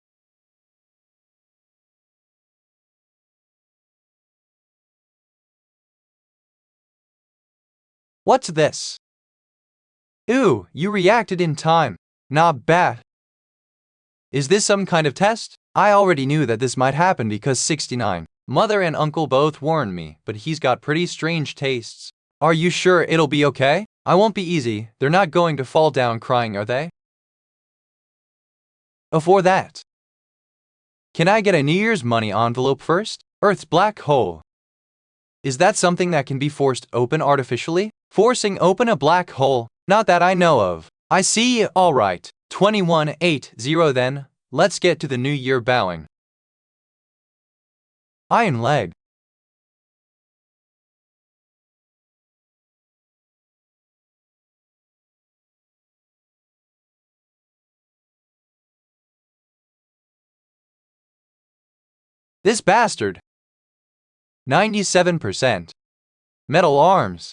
Speaker 1: What's this? Ooh, you reacted in time. Not bad. Is this some kind of test? I already knew that this might happen because 69. Mother and uncle both warned me, but he's got pretty strange tastes. Are you sure it'll be okay? I won't be easy. They're not going to fall down crying, are they? Before that. Can I get a New Year's money envelope first? Earth's black hole. Is that something that can be forced open artificially? Forcing open a black hole? Not that I know of. I see, alright. 2180 then. Let's get to the New Year bowing. Iron leg. This bastard. 97%. Metal arms.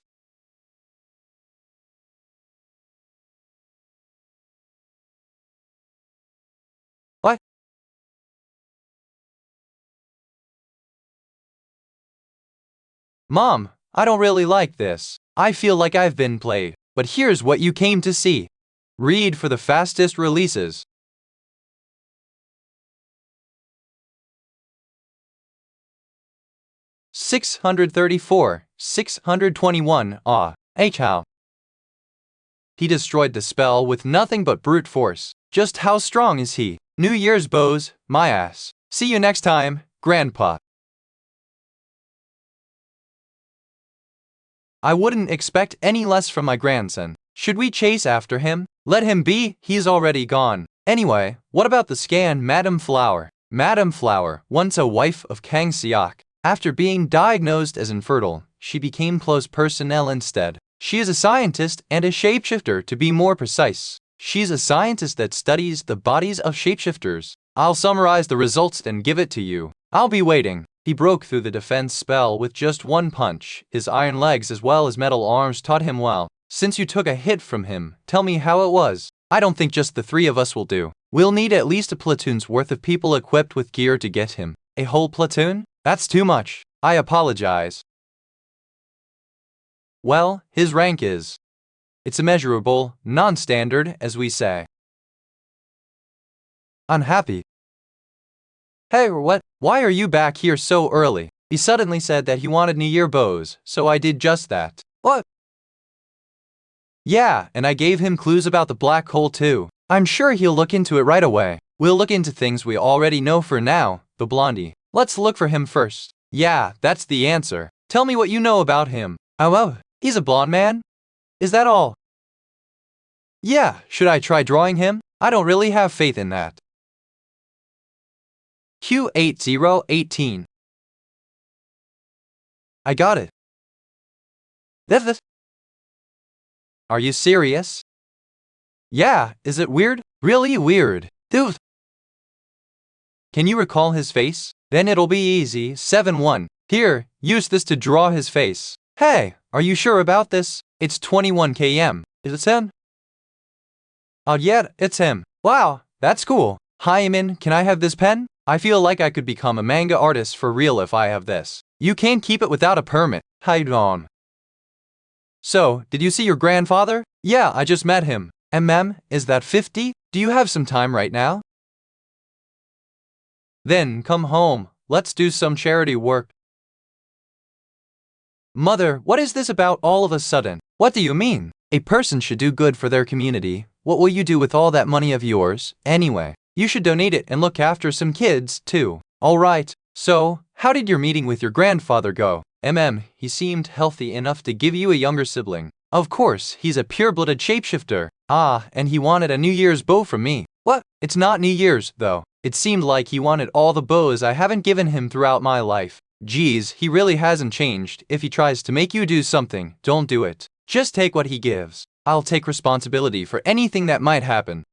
Speaker 1: What? Mom, I don't really like this. I feel like I've been played. But here's what you came to see. Read for the fastest releases. 634, 621, how? He destroyed the spell with nothing but brute force. Just how strong is he? New Year's bows, my ass. See you next time, Grandpa. I wouldn't expect any less from my grandson. Should we chase after him? Let him be, he's already gone. Anyway, what about the scan, Madame Flower? Madame Flower, once a wife of Kang Seok. After being diagnosed as infertile, she became close personnel instead. She is a scientist and a shapeshifter, to be more precise. She's a scientist that studies the bodies of shapeshifters. I'll summarize the results and give it to you. I'll be waiting. He broke through the defense spell with just one punch. His iron legs as well as metal arms taught him well. Since you took a hit from him, tell me how it was. I don't think just the 3 of us will do. We'll need at least a platoon's worth of people equipped with gear to get him. A whole platoon? That's too much. I apologize. Well, his rank is. It's immeasurable, non-standard, as we say. Unhappy. Hey, what? Why are you back here so early? He suddenly said that he wanted New Year bows, so I did just that. What? Yeah, and I gave him clues about the black hole too. I'm sure he'll look into it right away. We'll look into things we already know for now, the blondie. Let's look for him first. Yeah, that's the answer. Tell me what you know about him. Oh, he's a blonde man? Is that all? Yeah, should I try drawing him? I don't really have faith in that. Q8018. I got it. That. Are you serious? Yeah, is it weird? Really weird. Dude. Can you recall his face? Then it'll be easy. 7-1. Here, use this to draw his face. Hey, are you sure about this? It's 21 km. Is it him? Oh yeah, it's him. Wow, that's cool. Hi Min, can I have this pen? I feel like I could become a manga artist for real if I have this. You can't keep it without a permit. Hi Dawn. So, did you see your grandfather? Yeah, I just met him. Is that 50? Do you have some time right now? Then come home. Let's do some charity work. Mother, what is this about all of a sudden? What do you mean? A person should do good for their community. What will you do with all that money of yours, anyway? You should donate it and look after some kids, too. Alright, so, how did your meeting with your grandfather go? He seemed healthy enough to give you a younger sibling. Of course, he's a pure-blooded shapeshifter. Ah, and he wanted a New Year's bow from me. What? It's not New Year's, though. It seemed like he wanted all the bows I haven't given him throughout my life. Geez, he really hasn't changed. If he tries to make you do something, don't do it. Just take what he gives. I'll take responsibility for anything that might happen.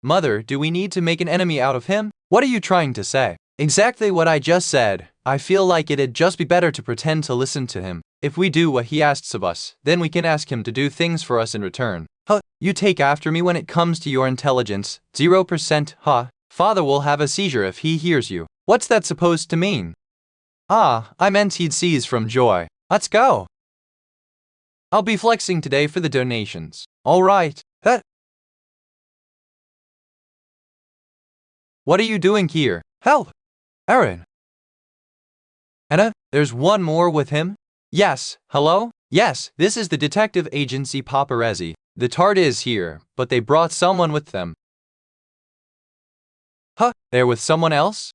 Speaker 1: Mother, do we need to make an enemy out of him? What are you trying to say? Exactly what I just said. I feel like it'd just be better to pretend to listen to him. If we do what he asks of us, then we can ask him to do things for us in return. You take after me when it comes to your intelligence. 0%, Father will have a seizure if he hears you. What's that supposed to mean? I meant he'd seize from joy. Let's go. I'll be flexing today for the donations. Alright. What are you doing here? Help! Aaron. Anna, there's one more with him? Yes, hello? Yes, this is the detective agency Paparazzi. The TARD is here, but they brought someone with them. They're with someone else?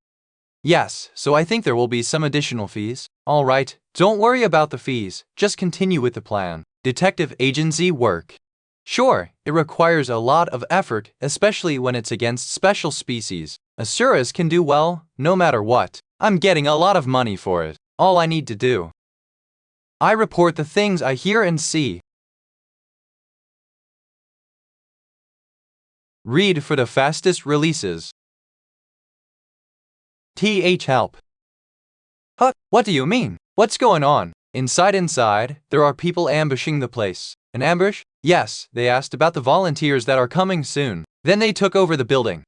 Speaker 1: Yes, so I think there will be some additional fees. Alright, don't worry about the fees, just continue with the plan. Detective agency work. Sure, it requires a lot of effort, especially when it's against special species. Asuras can do well, no matter what. I'm getting a lot of money for it. All I need to do. I report the things I hear and see. Read for the fastest releases. Help. What do you mean? What's going on? Inside, there are people ambushing the place. An ambush? Yes, they asked about the volunteers that are coming soon. Then they took over the building.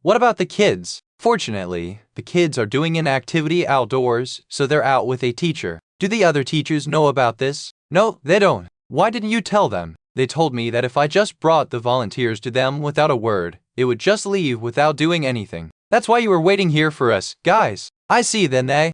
Speaker 1: What about the kids? Fortunately, the kids are doing an activity outdoors, so they're out with a teacher. Do the other teachers know about this? No, they don't. Why didn't you tell them? They told me that if I just brought the volunteers to them without a word, it would just leave without doing anything. That's why you were waiting here for us, guys. I see then I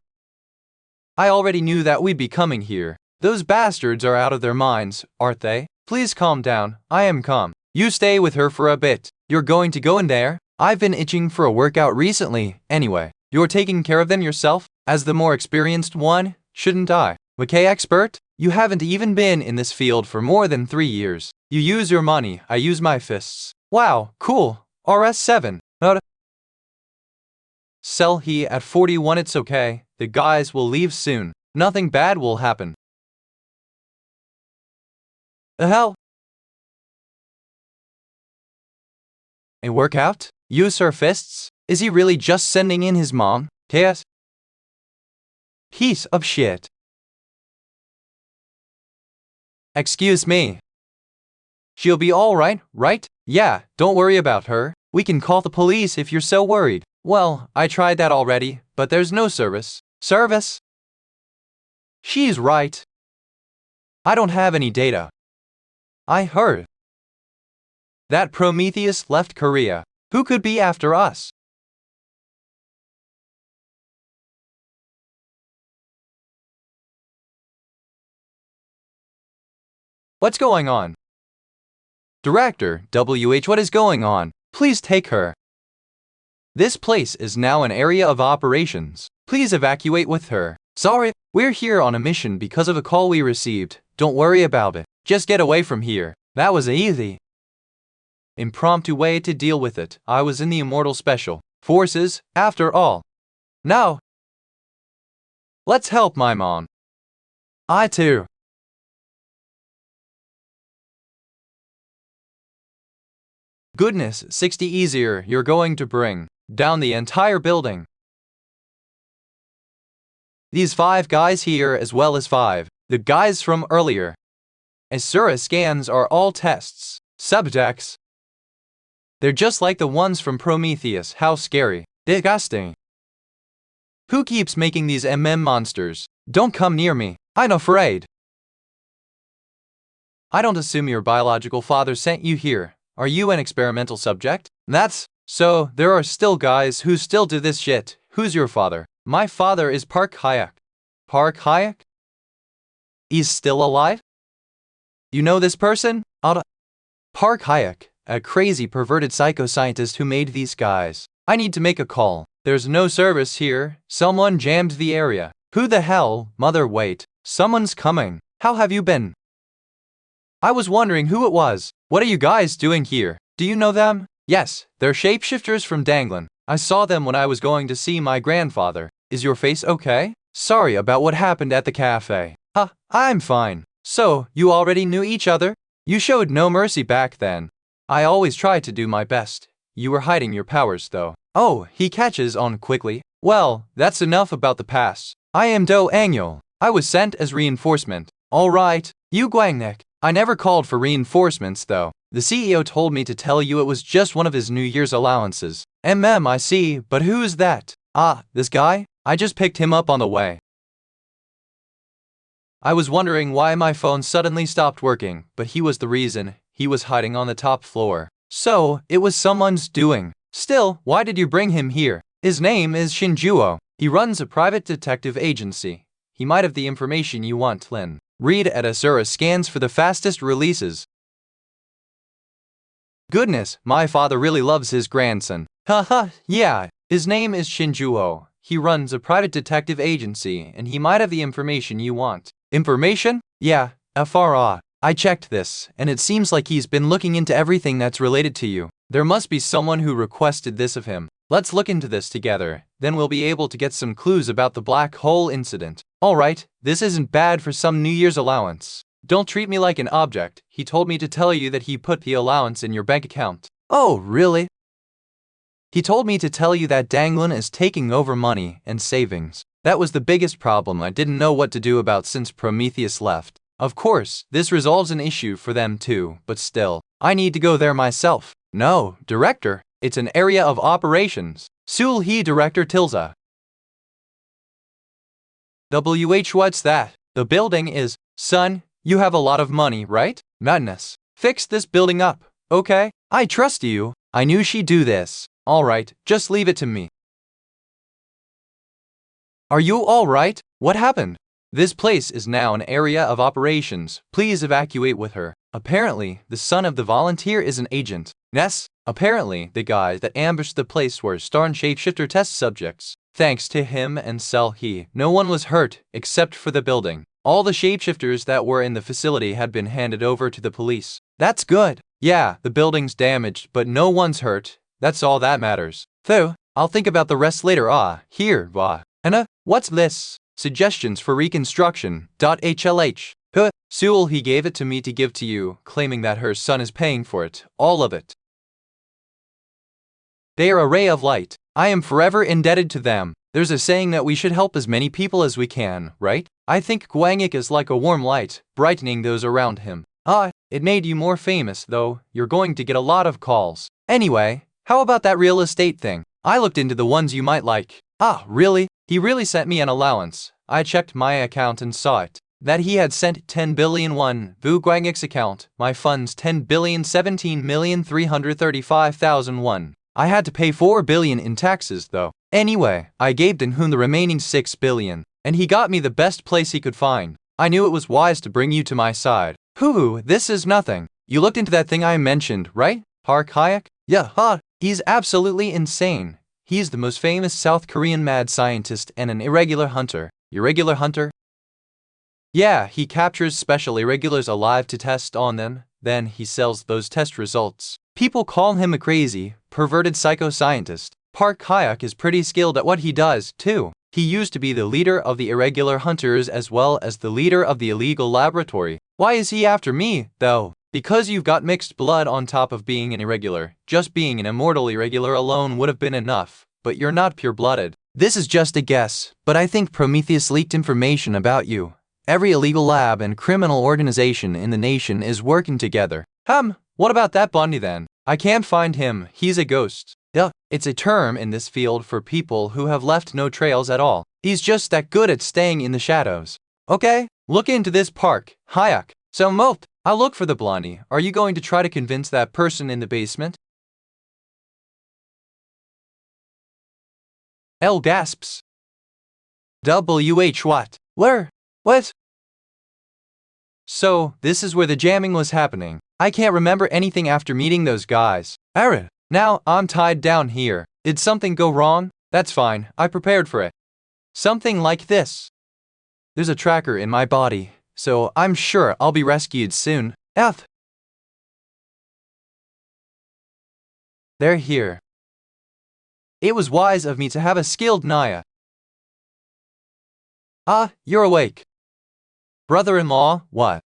Speaker 1: already knew that we'd be coming here. Those bastards are out of their minds, aren't they? Please calm down. I am calm. You stay with her for a bit. You're going to go in there? I've been itching for a workout recently. Anyway, you're taking care of them yourself? As the more experienced one, shouldn't I? Okay, expert? You haven't even been in this field for more than 3 years. You use your money, I use my fists. Wow, cool. RS7. Sell he at 41. It's okay. The guys will leave soon. Nothing bad will happen. The hell? A workout? Use her fists? Is he really just sending in his mom? Chaos? Piece of shit. Excuse me. She'll be alright, right? Yeah, don't worry about her. We can call the police if you're so worried. Well, I tried that already, but there's no service. Service? She's right. I don't have any data. I heard that Prometheus left Korea. Who could be after us? What's going on? Director, WH, what is going on? Please take her. This place is now an area of operations. Please evacuate with her. Sorry, we're here on a mission because of a call we received. Don't worry about it. Just get away from here. That was easy. Impromptu way to deal with it. I was in the Immortal Special Forces, after all. Now, let's help my mom. I too. Goodness, 60 easier. You're going to bring down the entire building. These 5 guys here as well as 5. The guys from earlier. Asura scans are all tests. Subjects. They're just like the ones from Prometheus. How scary. Disgusting. Who keeps making these monsters? Don't come near me. I'm afraid. I don't assume your biological father sent you here. Are you an experimental subject? That's so. There are still guys who still do this shit. Who's your father? My father is Park Hayek. Park Hayek? He's still alive? You know this person? Park Hayek, a crazy perverted psychoscientist who made these guys. I need to make a call. There's no service here. Someone jammed the area. Who the hell? Mother, wait. Someone's coming. How have you been? I was wondering who it was. What are you guys doing here? Do you know them? Yes, they're shapeshifters from Danglin. I saw them when I was going to see my grandfather. Is your face okay? Sorry about what happened at the cafe. I'm fine. So, you already knew each other? You showed no mercy back then. I always tried to do my best. You were hiding your powers though. Oh, he catches on quickly. Well, that's enough about the past. I am Do Angel. I was sent as reinforcement. Alright, you Guangnek. I never called for reinforcements though. The CEO told me to tell you it was just one of his New Year's allowances. I see, but who is that? This guy? I just picked him up on the way. I was wondering why my phone suddenly stopped working, but he was the reason. He was hiding on the top floor. So, it was someone's doing. Still, why did you bring him here? His name is Shinjuo. He runs a private detective agency. He might have the information you want, Lin. Read at Asura scans for the fastest releases. Goodness, my father really loves his grandson. Haha, yeah, his name is Shinjuo. He runs a private detective agency and he might have the information you want. Information? Yeah, FRA. I checked this, and it seems like he's been looking into everything that's related to you. There must be someone who requested this of him. Let's look into this together, then we'll be able to get some clues about the black hole incident. Alright, this isn't bad for some New Year's allowance. Don't treat me like an object. He told me to tell you that he put the allowance in your bank account. Oh, really? He told me to tell you that Danglin is taking over money and savings. That was the biggest problem I didn't know what to do about since Prometheus left. Of course, this resolves an issue for them too, but still, I need to go there myself. No, Director, it's an area of operations. Sul he Director Tilza. What's that? The building is, son, you have a lot of money, right? Madness. Fix this building up, okay? I trust you. I knew she'd do this. Alright, just leave it to me. Are you alright? What happened? This place is now an area of operations. Please evacuate with her. Apparently, the son of the volunteer is an agent. Yes, apparently, the guys that ambushed the place were Starn shapeshifter test subjects. Thanks to him and Sel he, no one was hurt, except for the building. All the shapeshifters that were in the facility had been handed over to the police. That's good. Yeah, the building's damaged, but no one's hurt. That's all that matters. Though, I'll think about the rest later. Here, Anna, what's this? Suggestions for reconstruction. HLH. Sewell, he gave it to me to give to you, claiming that her son is paying for it, all of it. They are a ray of light. I am forever indebted to them. There's a saying that we should help as many people as we can, right? I think Gwangik is like a warm light, brightening those around him. It made you more famous, though. You're going to get a lot of calls. Anyway, how about that real estate thing? I looked into the ones you might like. Really? He really sent me an allowance. I checked my account and saw it. That he had sent 10 billion won, Vu Guangik's account, my funds 10,017,335,000 won. I had to pay 4 billion in taxes though. Anyway, I gave Denhoon the remaining 6 billion, and he got me the best place he could find. I knew it was wise to bring you to my side. This is nothing. You looked into that thing I mentioned, right? Park Hayek? Yeah, he's absolutely insane. He's the most famous South Korean mad scientist and an irregular hunter. Irregular hunter? Yeah, he captures special irregulars alive to test on them, then he sells those test results. People call him a crazy, perverted psychoscientist. Park Hayek is pretty skilled at what he does, too. He used to be the leader of the irregular hunters as well as the leader of the illegal laboratory. Why is he after me, though? Because you've got mixed blood on top of being an irregular. Just being an immortal irregular alone would have been enough, but you're not pure-blooded. This is just a guess, but I think Prometheus leaked information about you. Every illegal lab and criminal organization in the nation is working together. What about that Bundy then? I can't find him, he's a ghost. It's a term in this field for people who have left no trails at all. He's just that good at staying in the shadows. Okay, look into this Park Hayek. So Molt, I'll look for the Blondie. Are you going to try to convince that person in the basement? L gasps. What? Where? What? So, this is where the jamming was happening. I can't remember anything after meeting those guys. Aaron, now I'm tied down here. Did something go wrong? That's fine, I prepared for it. Something like this. There's a tracker in my body, so I'm sure I'll be rescued soon. They're here. It was wise of me to have a skilled Naya. You're awake. Brother-in-law, what?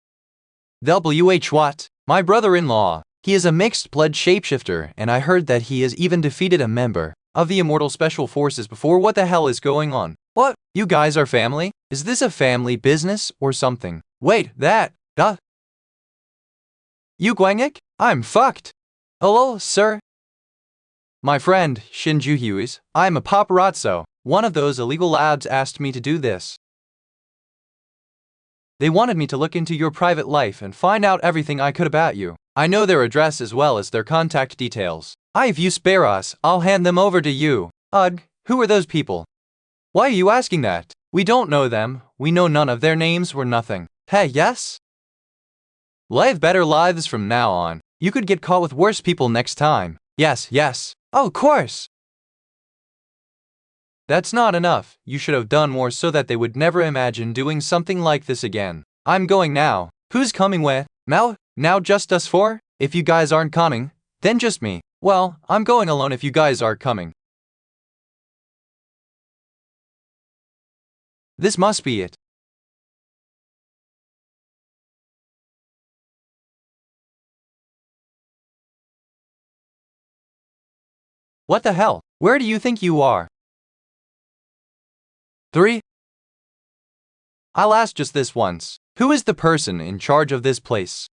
Speaker 1: What? My brother-in-law. He is a mixed-blood shapeshifter, and I heard that he has even defeated a member of the Immortal Special Forces before. What the hell is going on? What? You guys are family? Is this a family business or something? Wait, You Gwangik? I'm fucked. Hello, sir? My friend, Shinju Hughes, I'm a paparazzo. One of those illegal labs asked me to do this. They wanted me to look into your private life and find out everything I could about you. I know their address as well as their contact details. If you spare us, I'll hand them over to you. Who are those people? Why are you asking that? We don't know them. We know none of their names or nothing. Hey, yes? Live better lives from now on. You could get caught with worse people next time. Yes. Oh, of course. That's not enough. You should have done more so that they would never imagine doing something like this again. I'm going now. Who's coming with? Mel? Now just us four? If you guys aren't coming, then just me. Well, I'm going alone if you guys are coming. This must be it. What the hell? Where do you think you are? 3. I'll ask just this once. Who is the person in charge of this place?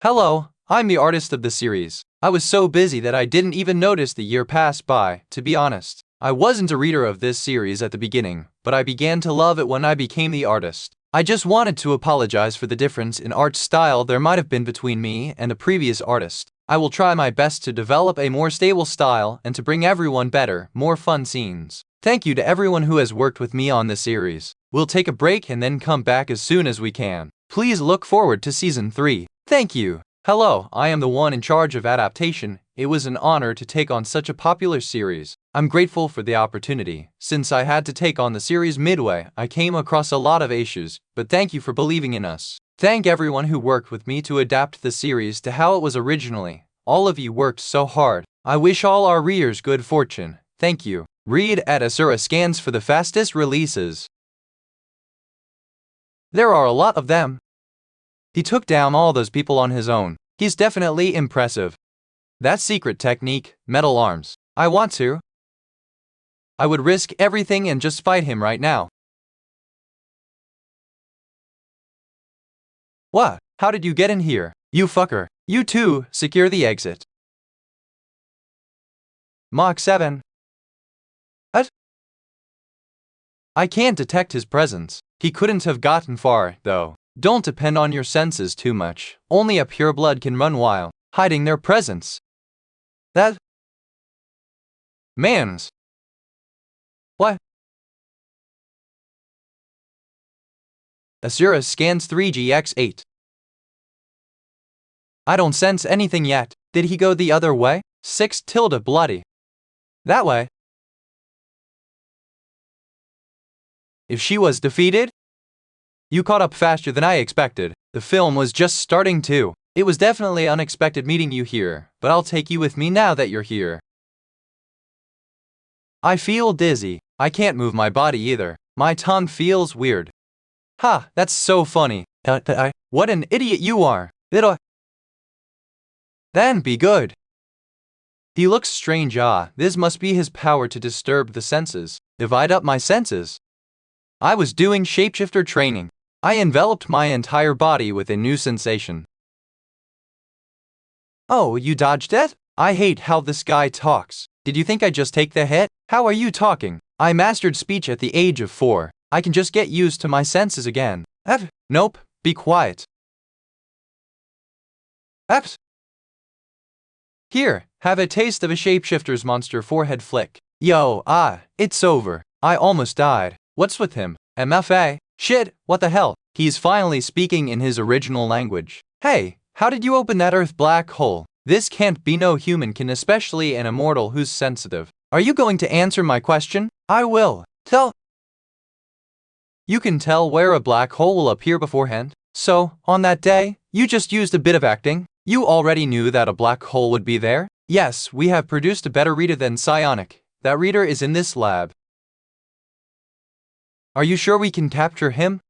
Speaker 1: Hello, I'm the artist of the series. I was so busy that I didn't even notice the year passed by, to be honest. I wasn't a reader of this series at the beginning, but I began to love it when I became the artist. I just wanted to apologize for the difference in art style there might have been between me and a previous artist. I will try my best to develop a more stable style and to bring everyone better, more fun scenes. Thank you to everyone who has worked with me on this series. We'll take a break and then come back as soon as we can. Please look forward to Season 3. Thank you. Hello, I am the one in charge of adaptation. It was an honor to take on such a popular series. I'm grateful for the opportunity. Since I had to take on the series midway, I came across a lot of issues, but thank you for believing in us. Thank everyone who worked with me to adapt the series to how it was originally. All of you worked so hard. I wish all our readers good fortune. Thank you. Read at Asura scans for the fastest releases. There are a lot of them. He took down all those people on his own. He's definitely impressive. That secret technique, metal arms. I want to. I would risk everything and just fight him right now. What? How did you get in here? You fucker. You too, secure the exit. Mach 7. What? I can't detect his presence. He couldn't have gotten far, though. Don't depend on your senses too much. Only a pure blood can run wild, hiding their presence. That man's. What? Asura scans 3GX8. I don't sense anything yet. Did he go the other way? 6 tilde bloody. That way. If she was defeated? You caught up faster than I expected. The film was just starting too. It was definitely unexpected meeting you here, but I'll take you with me now that you're here. I feel dizzy. I can't move my body either. My tongue feels weird. Ha, that's so funny. What an idiot you are. Then be good. He looks strange. This must be his power to disturb the senses. Divide up my senses. I was doing shapeshifter training. I enveloped my entire body with a new sensation. Oh, you dodged it? I hate how this guy talks. Did you think I'd just take the hit? How are you talking? I mastered speech at the age of 4. I can just get used to my senses again. Nope, be quiet. Here, have a taste of a shapeshifter's monster forehead flick. Yo, it's over. I almost died. What's with him? MFA? Shit, what the hell? He's finally speaking in his original language. Hey, how did you open that Earth black hole? This can't be no human can, especially an immortal who's sensitive. Are you going to answer my question? I will. You can tell where a black hole will appear beforehand. So, on that day, you just used a bit of acting. You already knew that a black hole would be there? Yes, we have produced a better reader than Psionic. That reader is in this lab. Are you sure we can capture him?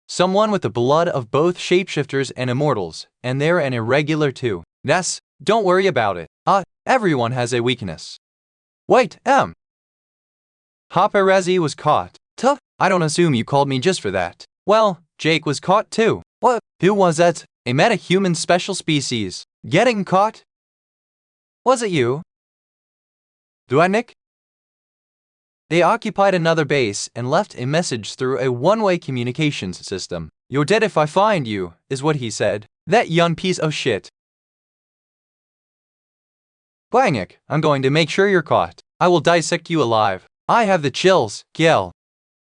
Speaker 1: Someone with the blood of both shapeshifters and immortals, and they're an irregular too. Yes, don't worry about it. Everyone has a weakness. Wait, Paparazzi was caught. I don't assume you called me just for that. Well, Jake was caught too. What? Who was it? A metahuman special species. Getting caught? Was it you? Duanik? They occupied another base and left a message through a one-way communications system. You're dead if I find you, is what he said. That young piece of shit. Bangik, I'm going to make sure you're caught. I will dissect you alive. I have the chills, Kiel.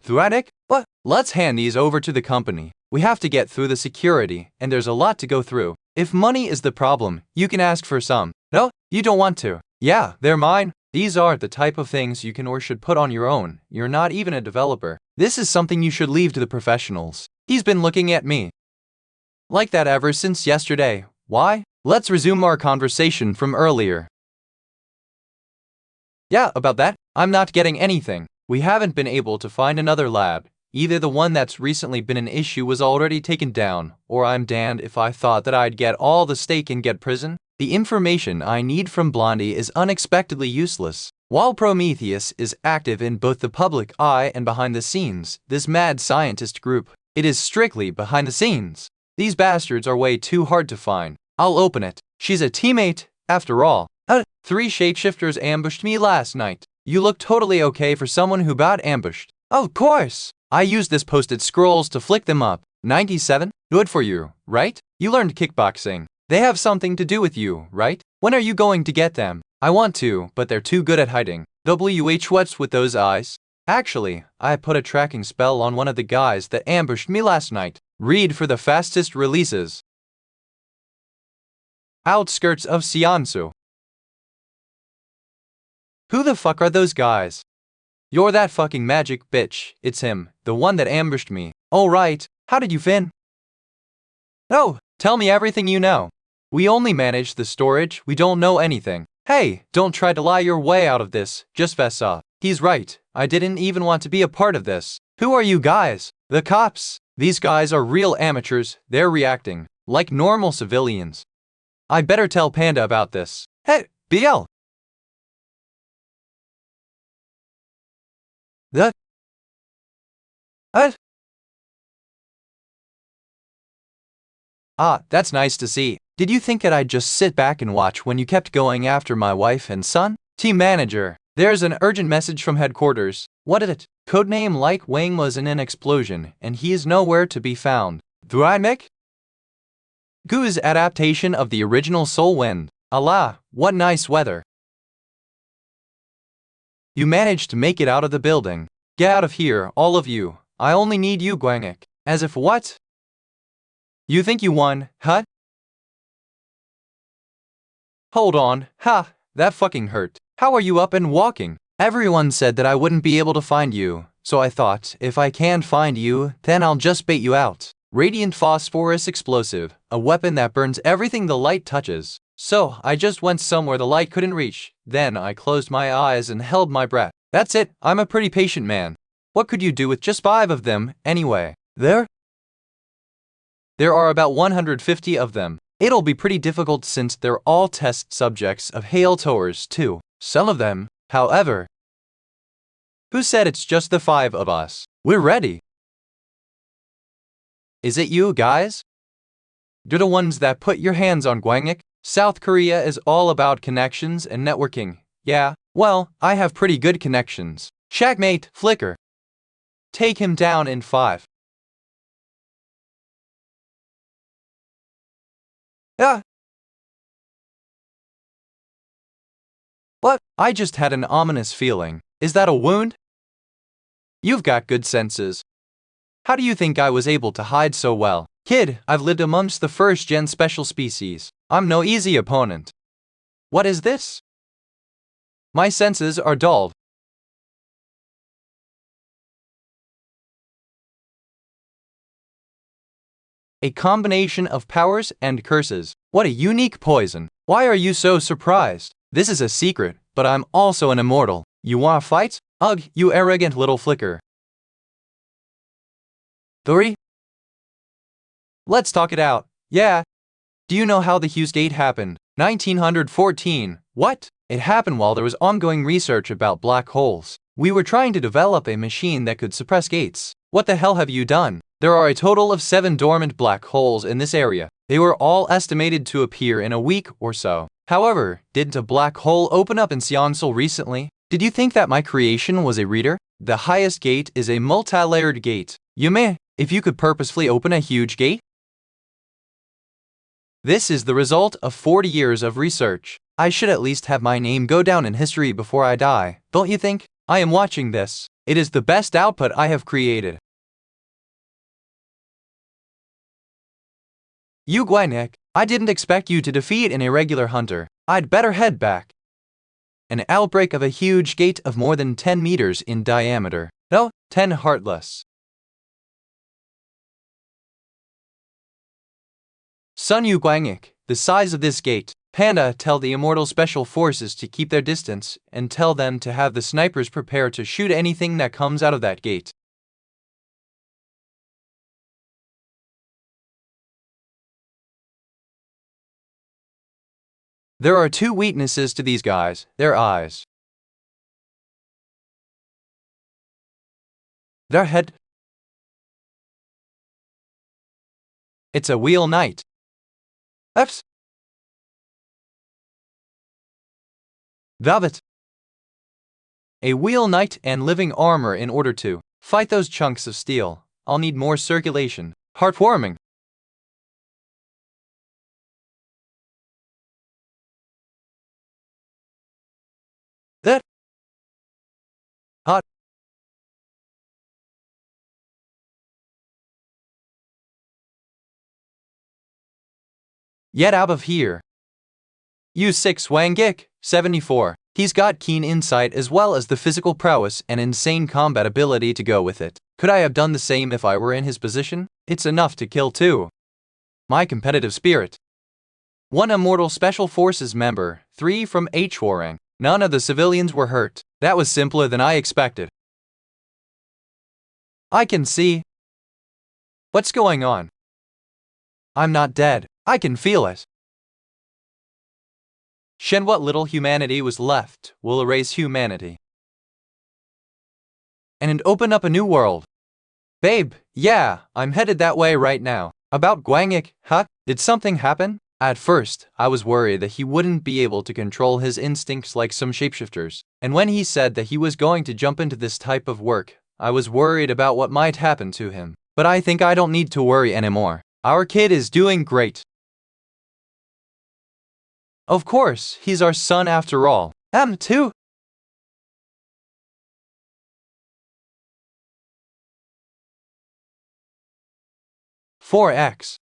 Speaker 1: Duanik? What? Let's hand these over to the company. We have to get through the security, and there's a lot to go through. If money is the problem, you can ask for some. No, you don't want to. Yeah, they're mine. These are the type of things you can or should put on your own. You're not even a developer. This is something you should leave to the professionals. He's been looking at me like that ever since yesterday. Why? Let's resume our conversation from earlier. Yeah, about that, I'm not getting anything. We haven't been able to find another lab. Either the one that's recently been an issue was already taken down, or I'm damned if I thought that I'd get all the stake and get prison. The information I need from Blondie is unexpectedly useless. While Prometheus is active in both the public eye and behind the scenes, this mad scientist group, it is strictly behind the scenes. These bastards are way too hard to find. I'll open it. She's a teammate, after all. 3 shapeshifters ambushed me last night. You look totally okay for someone who got ambushed. Of course. I used this posted scrolls to flick them up. 97? Good for you, right? You learned kickboxing. They have something to do with you, right? When are you going to get them? I want to, but they're too good at hiding. What's with those eyes? Actually, I put a tracking spell on one of the guys that ambushed me last night. Read for the fastest releases. Outskirts of Seonsu. Who the fuck are those guys? You're that fucking magic bitch. It's him, the one that ambushed me. Oh right, how did you fin? Oh, tell me everything you know. We only manage the storage, we don't know anything. Hey, don't try to lie your way out of this, just fess up. He's right, I didn't even want to be a part of this. Who are you guys? The cops. These guys are real amateurs, they're reacting like normal civilians. I better tell Panda about this. Hey, BL. The that's nice to see. Did you think that I'd just sit back and watch when you kept going after my wife and son? Team manager, there's an urgent message from headquarters. What is it? Codename Like Wang was in an explosion, and he is nowhere to be found. Thrymek? Gu's adaptation of the original Soul Wind. Allah, what nice weather. You managed to make it out of the building. Get out of here, all of you. I only need you, Gwangik. As if what? You think you won, huh? Hold on, ha, that fucking hurt. How are you up and walking? Everyone said that I wouldn't be able to find you, so I thought, if I can't find you, then I'll just bait you out. Radiant phosphorus explosive, a weapon that burns everything the light touches. So, I just went somewhere the light couldn't reach. Then I closed my eyes and held my breath. That's it, I'm a pretty patient man. What could you do with just 5 of them, anyway? There are about 150 of them. It'll be pretty difficult since they're all test subjects of Hail Towers too. Some of them, however. Who said it's just the 5 of us? We're ready. Is it you guys? You're the ones that put your hands on Gwangik? South Korea is all about connections and networking. Yeah, well, I have pretty good connections. Checkmate, Flicker. Take him down in 5. What? I just had an ominous feeling. Is that a wound? You've got good senses. How do you think I was able to hide so well? Kid, I've lived amongst the first-gen special species. I'm no easy opponent. What is this? My senses are dulled. A combination of powers and curses. What a unique poison. Why are you so surprised? This is a secret, but I'm also an immortal. You wanna fight? Ugh, you arrogant little flicker. 3. Let's talk it out. Yeah. Do you know how the Hughes Gate happened? 1914. What? It happened while there was ongoing research about black holes. We were trying to develop a machine that could suppress gates. What the hell have you done? There are a total of 7 dormant black holes in this area. They were all estimated to appear in a week or so. However, didn't a black hole open up in Seonsul recently? Did you think that my creation was a reader? The highest gate is a multi-layered gate. If you could purposefully open a huge gate? This is the result of 40 years of research. I should at least have my name go down in history before I die, don't you think? I am watching this. It is the best output I have created. You Gwyneth, I didn't expect you to defeat an irregular hunter. I'd better head back. An outbreak of a huge gate of more than 10 meters in diameter. No, 10 heartless. Sun Yu Gwangik, the size of this gate. Panda, tell the immortal special forces to keep their distance and tell them to have the snipers prepare to shoot anything that comes out of that gate. There are 2 weaknesses to these guys, their eyes. Their head. It's a wheel knight. F's. David. A wheel knight and living armor in order to fight those chunks of steel. I'll need more circulation. Heartwarming. That. Hot. Get out of here. U6 Wangik, 74. He's got keen insight as well as the physical prowess and insane combat ability to go with it. Could I have done the same if I were in his position? It's enough to kill 2. My competitive spirit. 1 immortal special forces member, 3 from H-Warring. None of the civilians were hurt. That was simpler than I expected. I can see. What's going on? I'm not dead. I can feel it. Shen, what little humanity was left will erase humanity and open up a new world. Babe, yeah, I'm headed that way right now. About Guangik, huh? Did something happen? At first, I was worried that he wouldn't be able to control his instincts like some shapeshifters, and when he said that he was going to jump into this type of work, I was worried about what might happen to him. But I think I don't need to worry anymore. Our kid is doing great. Of course, he's our son after all. Too. "4x.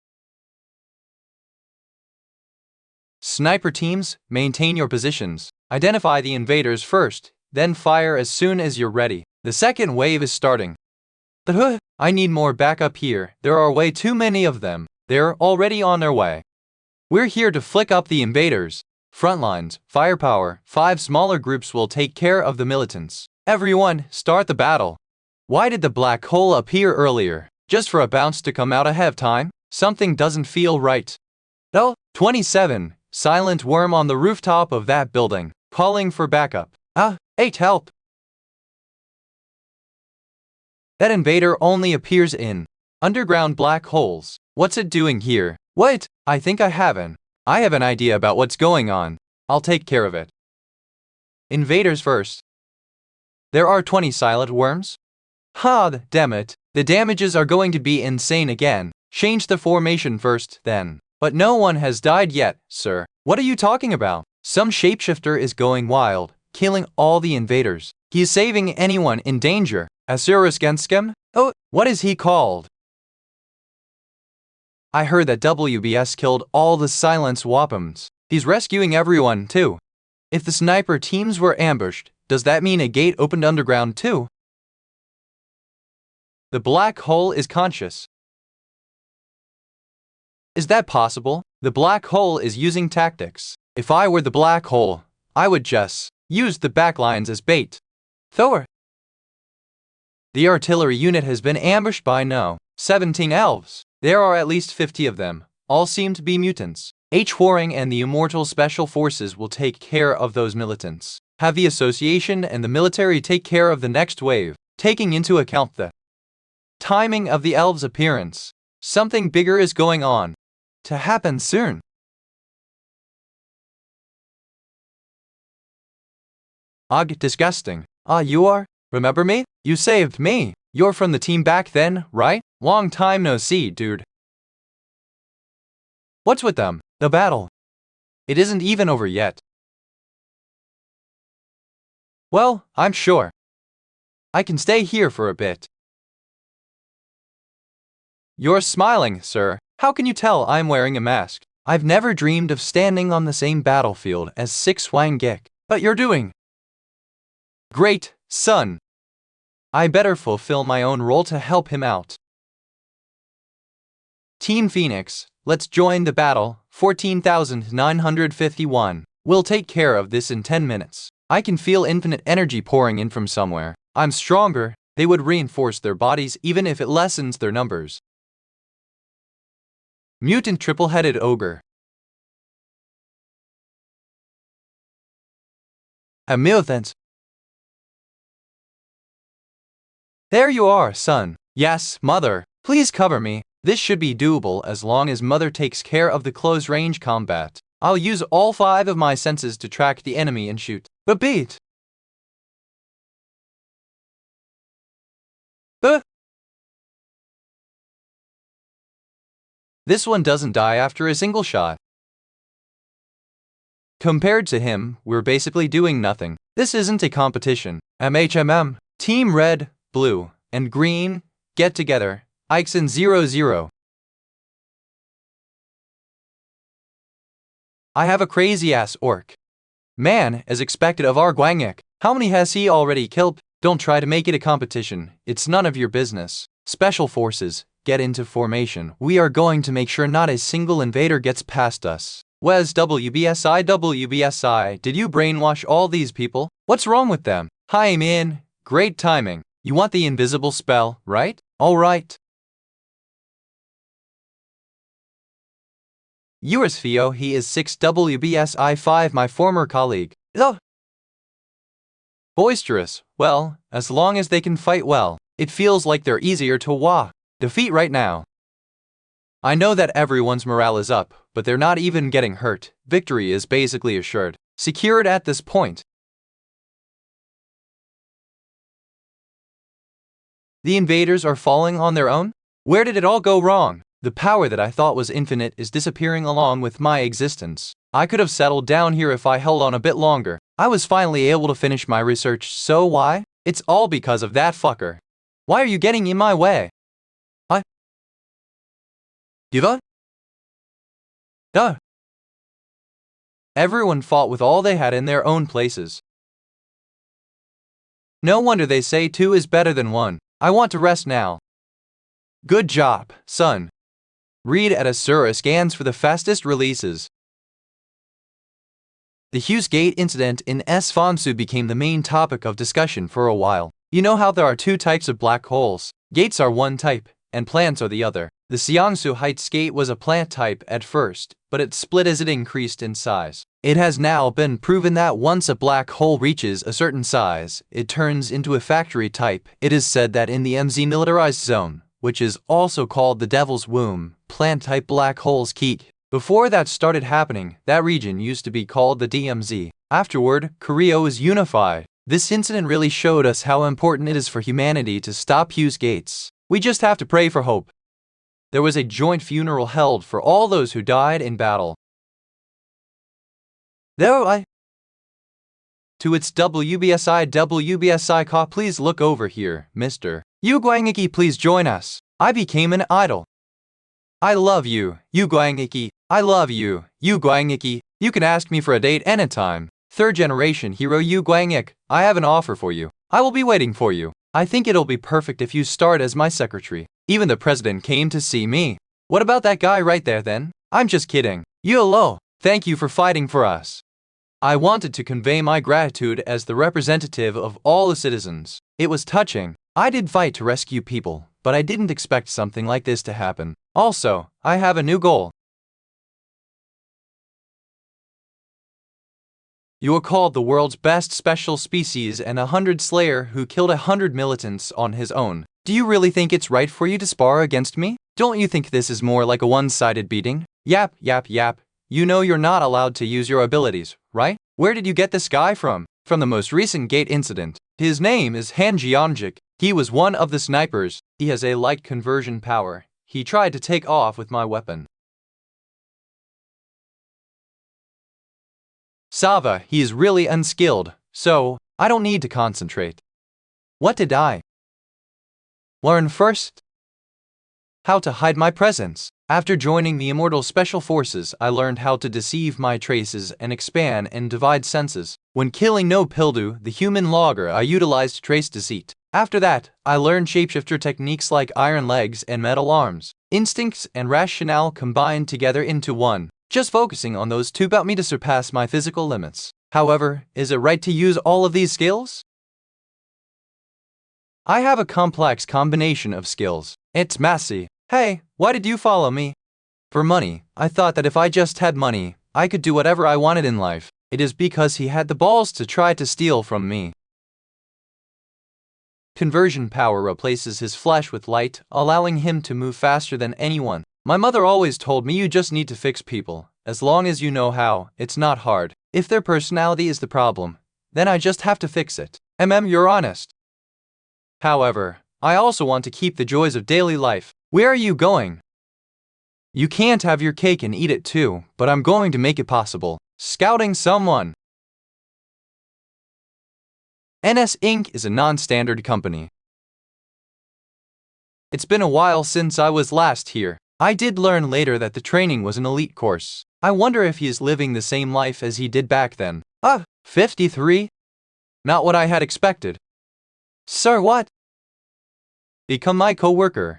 Speaker 1: Sniper teams, maintain your positions. Identify the invaders first, then fire as soon as you're ready. The second wave is starting. I need more backup here. There are way too many of them. They're already on their way. We're here to flick up the invaders. Frontlines, firepower, 5 smaller groups will take care of the militants. Everyone, start the battle." Why did the black hole appear earlier? Just for a bounce to come out ahead of time? Something doesn't feel right. 27. Silent worm on the rooftop of that building, calling for backup. 8 help. That invader only appears in underground black holes. What's it doing here? What? I think I have an idea about what's going on. I'll take care of it. Invaders first. There are 20 silent worms? Damn it. The damages are going to be insane again. Change the formation first, then. But no one has died yet, sir. What are you talking about? Some shapeshifter is going wild, killing all the invaders. He's saving anyone in danger. Asurus Genskem? What is he called? I heard that WBS killed all the silence wapums. He's rescuing everyone, too. If the sniper teams were ambushed, does that mean a gate opened underground, too? The black hole is conscious. Is that possible? The black hole is using tactics. If I were the black hole, I would just use the backlines as bait. Thor. The artillery unit has been ambushed by 17 elves. There are at least 50 of them. All seem to be mutants. H-Warring and the Immortal Special Forces will take care of those militants. Have the association and the military take care of the next wave, taking into account the timing of the elves' appearance. Something bigger is going on to happen soon. Disgusting. You are? Remember me? You saved me. You're from the team back then, right? Long time no see, dude. What's with them? The battle. It isn't even over yet. Well, I'm sure I can stay here for a bit. You're smiling, sir. How can you tell I'm wearing a mask? I've never dreamed of standing on the same battlefield as 6 Wang Gek. But you're doing great, son. I better fulfill my own role to help him out. Team Phoenix, let's join the battle. 14,951. We'll take care of this in 10 minutes. I can feel infinite energy pouring in from somewhere. I'm stronger. They would reinforce their bodies even if it lessens their numbers. Mutant triple-headed ogre. A mutant. There you are, son. Yes, mother. Please cover me. This should be doable as long as mother takes care of the close-range combat. I'll use all 5 of my senses to track the enemy and shoot. But beat. This one doesn't die after a single shot. Compared to him, we're basically doing nothing. This isn't a competition. Team Red, Blue, and Green, get together. Ixon 00. I have a crazy-ass orc. Man, as expected of our Guangek. How many has he already killed? Don't try to make it a competition. It's none of your business. Special Forces, get into formation. We are going to make sure not a single invader gets past us. Wes WBSI, did you brainwash all these people? What's wrong with them? Hi man, great timing. You want the invisible spell, right? Alright. Yours Theo, he is 6 WBSI5, my former colleague. Oh. Boisterous, well, as long as they can fight well. It feels like they're easier to defeat right now. I know that everyone's morale is up, but they're not even getting hurt. Victory is basically assured. Secured at this point. The invaders are falling on their own? Where did it all go wrong? The power that I thought was infinite is disappearing along with my existence. I could have settled down here if I held on a bit longer. I was finally able to finish my research, so why? It's all because of that fucker. Why are you getting in my way? Give up? Duh. Everyone fought with all they had in their own places. No wonder they say 2 is better than 1. I want to rest now. Good job, son. Read at Asura scans for the fastest releases. The Hughes Gate incident in Sfonsu became the main topic of discussion for a while. You know how there are 2 types of black holes. Gates are one type, and plants are the other. The Seonsu Heights gate was a plant type at first, but it split as it increased in size. It has now been proven that once a black hole reaches a certain size, it turns into a factory type. It is said that in the MZ militarized zone, which is also called the Devil's Womb, plant-type black holes keep. Before that started happening, that region used to be called the DMZ. Afterward, Korea was unified. This incident really showed us how important it is for humanity to stop Hughes Gates. We just have to pray for hope. There was a joint funeral held for all those who died in battle. To its WBSI Ka, please look over here, Mr. Yu Guangiki, please join us. I became an idol. I love you, Yu Guangiki. I love you, Yu Guangiki. You can ask me for a date anytime. 3rd generation hero Yu Guangik, I have an offer for you. I will be waiting for you. I think it'll be perfect if you start as my secretary. Even the president came to see me. What about that guy right there then? I'm just kidding. YOLO, thank you for fighting for us. I wanted to convey my gratitude as the representative of all the citizens. It was touching. I did fight to rescue people, but I didn't expect something like this to happen. Also, I have a new goal. You are called the world's best special species and 100 slayer who killed 100 militants on his own. Do you really think it's right for you to spar against me? Don't you think this is more like a one-sided beating? Yap. You know you're not allowed to use your abilities, right? Where did you get this guy from? From the most recent gate incident. His name is Han Jeonjik. He was one of the snipers. He has a light conversion power. He tried to take off with my weapon. Sava, he is really unskilled, so I don't need to concentrate. What did I learn first? How to hide my presence. After joining the Immortal Special Forces, I learned how to deceive my traces and expand and divide senses. When killing No Pildu, the human logger, I utilized trace deceit. After that, I learned shapeshifter techniques like iron legs and metal arms. Instincts and rationale combined together into one. Just focusing on those 2 helped me to surpass my physical limits. However, is it right to use all of these skills? I have a complex combination of skills. It's messy. Hey, why did you follow me? For money. I thought that if I just had money, I could do whatever I wanted in life. It is because he had the balls to try to steal from me. Conversion power replaces his flesh with light, allowing him to move faster than anyone. My mother always told me you just need to fix people. As long as you know how, it's not hard. If their personality is the problem, then I just have to fix it. You're honest. However, I also want to keep the joys of daily life. Where are you going? You can't have your cake and eat it too, but I'm going to make it possible. Scouting someone. NS Inc. is a non-standard company. It's been a while since I was last here. I did learn later that the training was an elite course. I wonder if he is living the same life as he did back then. 53? Not what I had expected. Sir, what? Become my co-worker.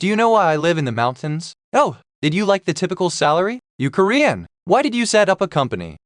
Speaker 1: Do you know why I live in the mountains? Oh, did you like the typical salary? You Korean. Why did you set up a company?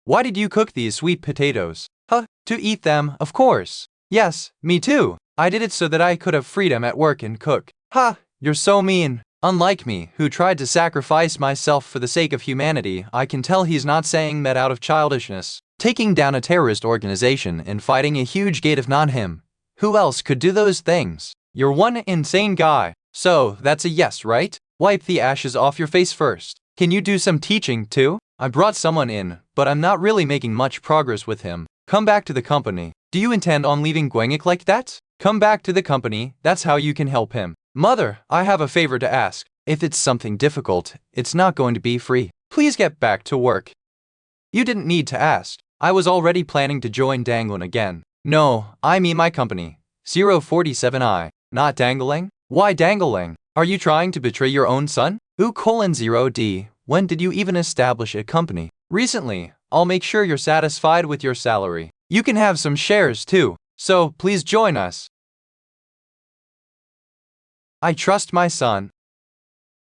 Speaker 1: Why did you cook these sweet potatoes? Huh, to eat them, of course. Yes, me too. I did it so that I could have freedom at work and cook. Ha, you're so mean. Unlike me, who tried to sacrifice myself for the sake of humanity, I can tell he's not saying that out of childishness. Taking down a terrorist organization and fighting a huge gate of not him. Who else could do those things? You're one insane guy. So, that's a yes, right? Wipe the ashes off your face first. Can you do some teaching, too? I brought someone in, but I'm not really making much progress with him. Come back to the company. Do you intend on leaving Gwangik like that? Come back to the company, that's how you can help him. Mother, I have a favor to ask. If it's something difficult, it's not going to be free. Please get back to work. You didn't need to ask. I was already planning to join Danglin again. No, I mean my company. 047I. Not Dangling? Why Dangling? Are you trying to betray your own son? U:0D. When did you even establish a company? Recently. I'll make sure you're satisfied with your salary. You can have some shares too, so please join us. I trust my son.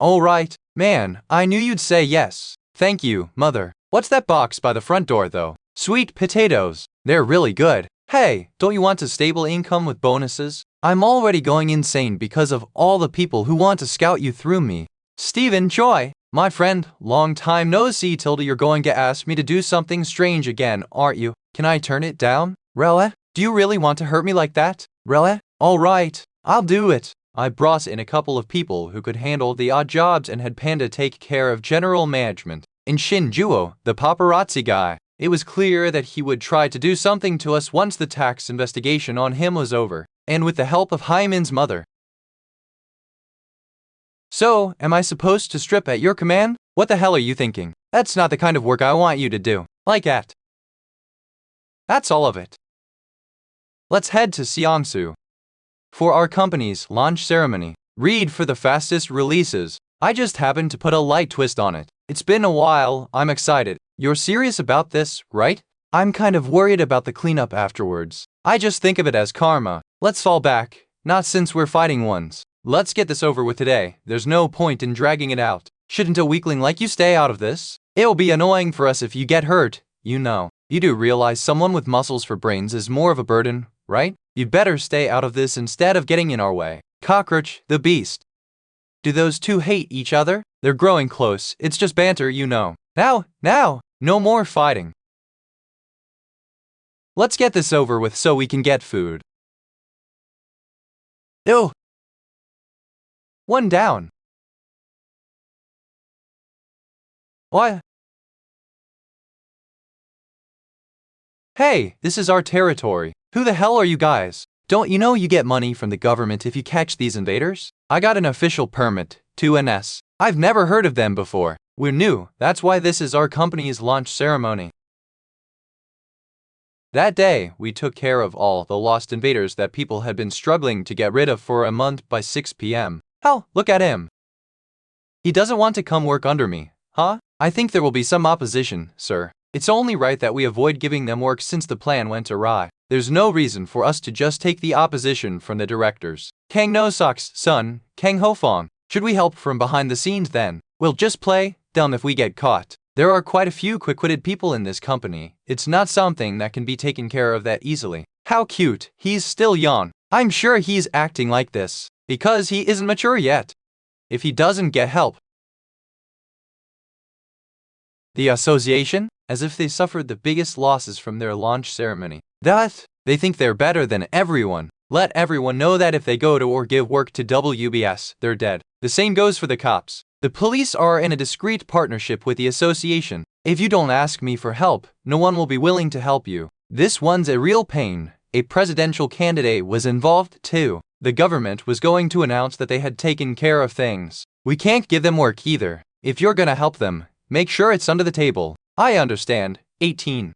Speaker 1: Alright, man, I knew you'd say yes. Thank you, mother. What's that box by the front door though? Sweet potatoes. They're really good. Hey, don't you want a stable income with bonuses? I'm already going insane because of all the people who want to scout you through me. Stephen Choi, my friend, long time no see. Tilda, you're going to ask me to do something strange again, aren't you? Can I turn it down? Rella, do you really want to hurt me like that? Rella? Alright, I'll do it. I brought in a couple of people who could handle the odd jobs and had Panda take care of general management. In Shinjuo, the paparazzi guy, it was clear that he would try to do something to us once the tax investigation on him was over, and with the help of Hyman's mother. So, am I supposed to strip at your command? What the hell are you thinking? That's not the kind of work I want you to do. Like that. That's all of it. Let's head to Seongsu. For our company's launch ceremony. Read for the fastest releases. I just happened to put a light twist on it. It's been a while, I'm excited. You're serious about this, right? I'm kind of worried about the cleanup afterwards. I just think of it as karma. Let's fall back. Not since we're fighting ones. Let's get this over with today. There's no point in dragging it out. Shouldn't a weakling like you stay out of this? It'll be annoying for us if you get hurt, you know. You do realize someone with muscles for brains is more of a burden, right? You'd better stay out of this instead of getting in our way. Cockroach, the beast. Do those two hate each other? They're growing close. It's just banter, you know. Now, no more fighting. Let's get this over with so we can get food. Ew. One down. What? Hey, this is our territory. Who the hell are you guys? Don't you know you get money from the government if you catch these invaders? I got an official permit, 2NS. I've never heard of them before. We're new, that's why this is our company's launch ceremony. That day, we took care of all the lost invaders that people had been struggling to get rid of for a month by 6 p.m. Hell, look at him. He doesn't want to come work under me, huh? I think there will be some opposition, sir. It's only right that we avoid giving them work since the plan went awry. There's no reason for us to just take the opposition from the directors. Kang No Sok's son, Kang Hofong. Should we help from behind the scenes then? We'll just play dumb if we get caught. There are quite a few quick-witted people in this company. It's not something that can be taken care of that easily. How cute. He's still young. I'm sure he's acting like this because he isn't mature yet. If he doesn't get help. The association? As if they suffered the biggest losses from their launch ceremony. That, they think they're better than everyone. Let everyone know that if they go to or give work to WBS, they're dead. The same goes for the cops. The police are in a discreet partnership with the association. If you don't ask me for help, no one will be willing to help you. This one's a real pain. A presidential candidate was involved too. The government was going to announce that they had taken care of things. We can't give them work either. If you're gonna help them, make sure it's under the table. I understand. 18.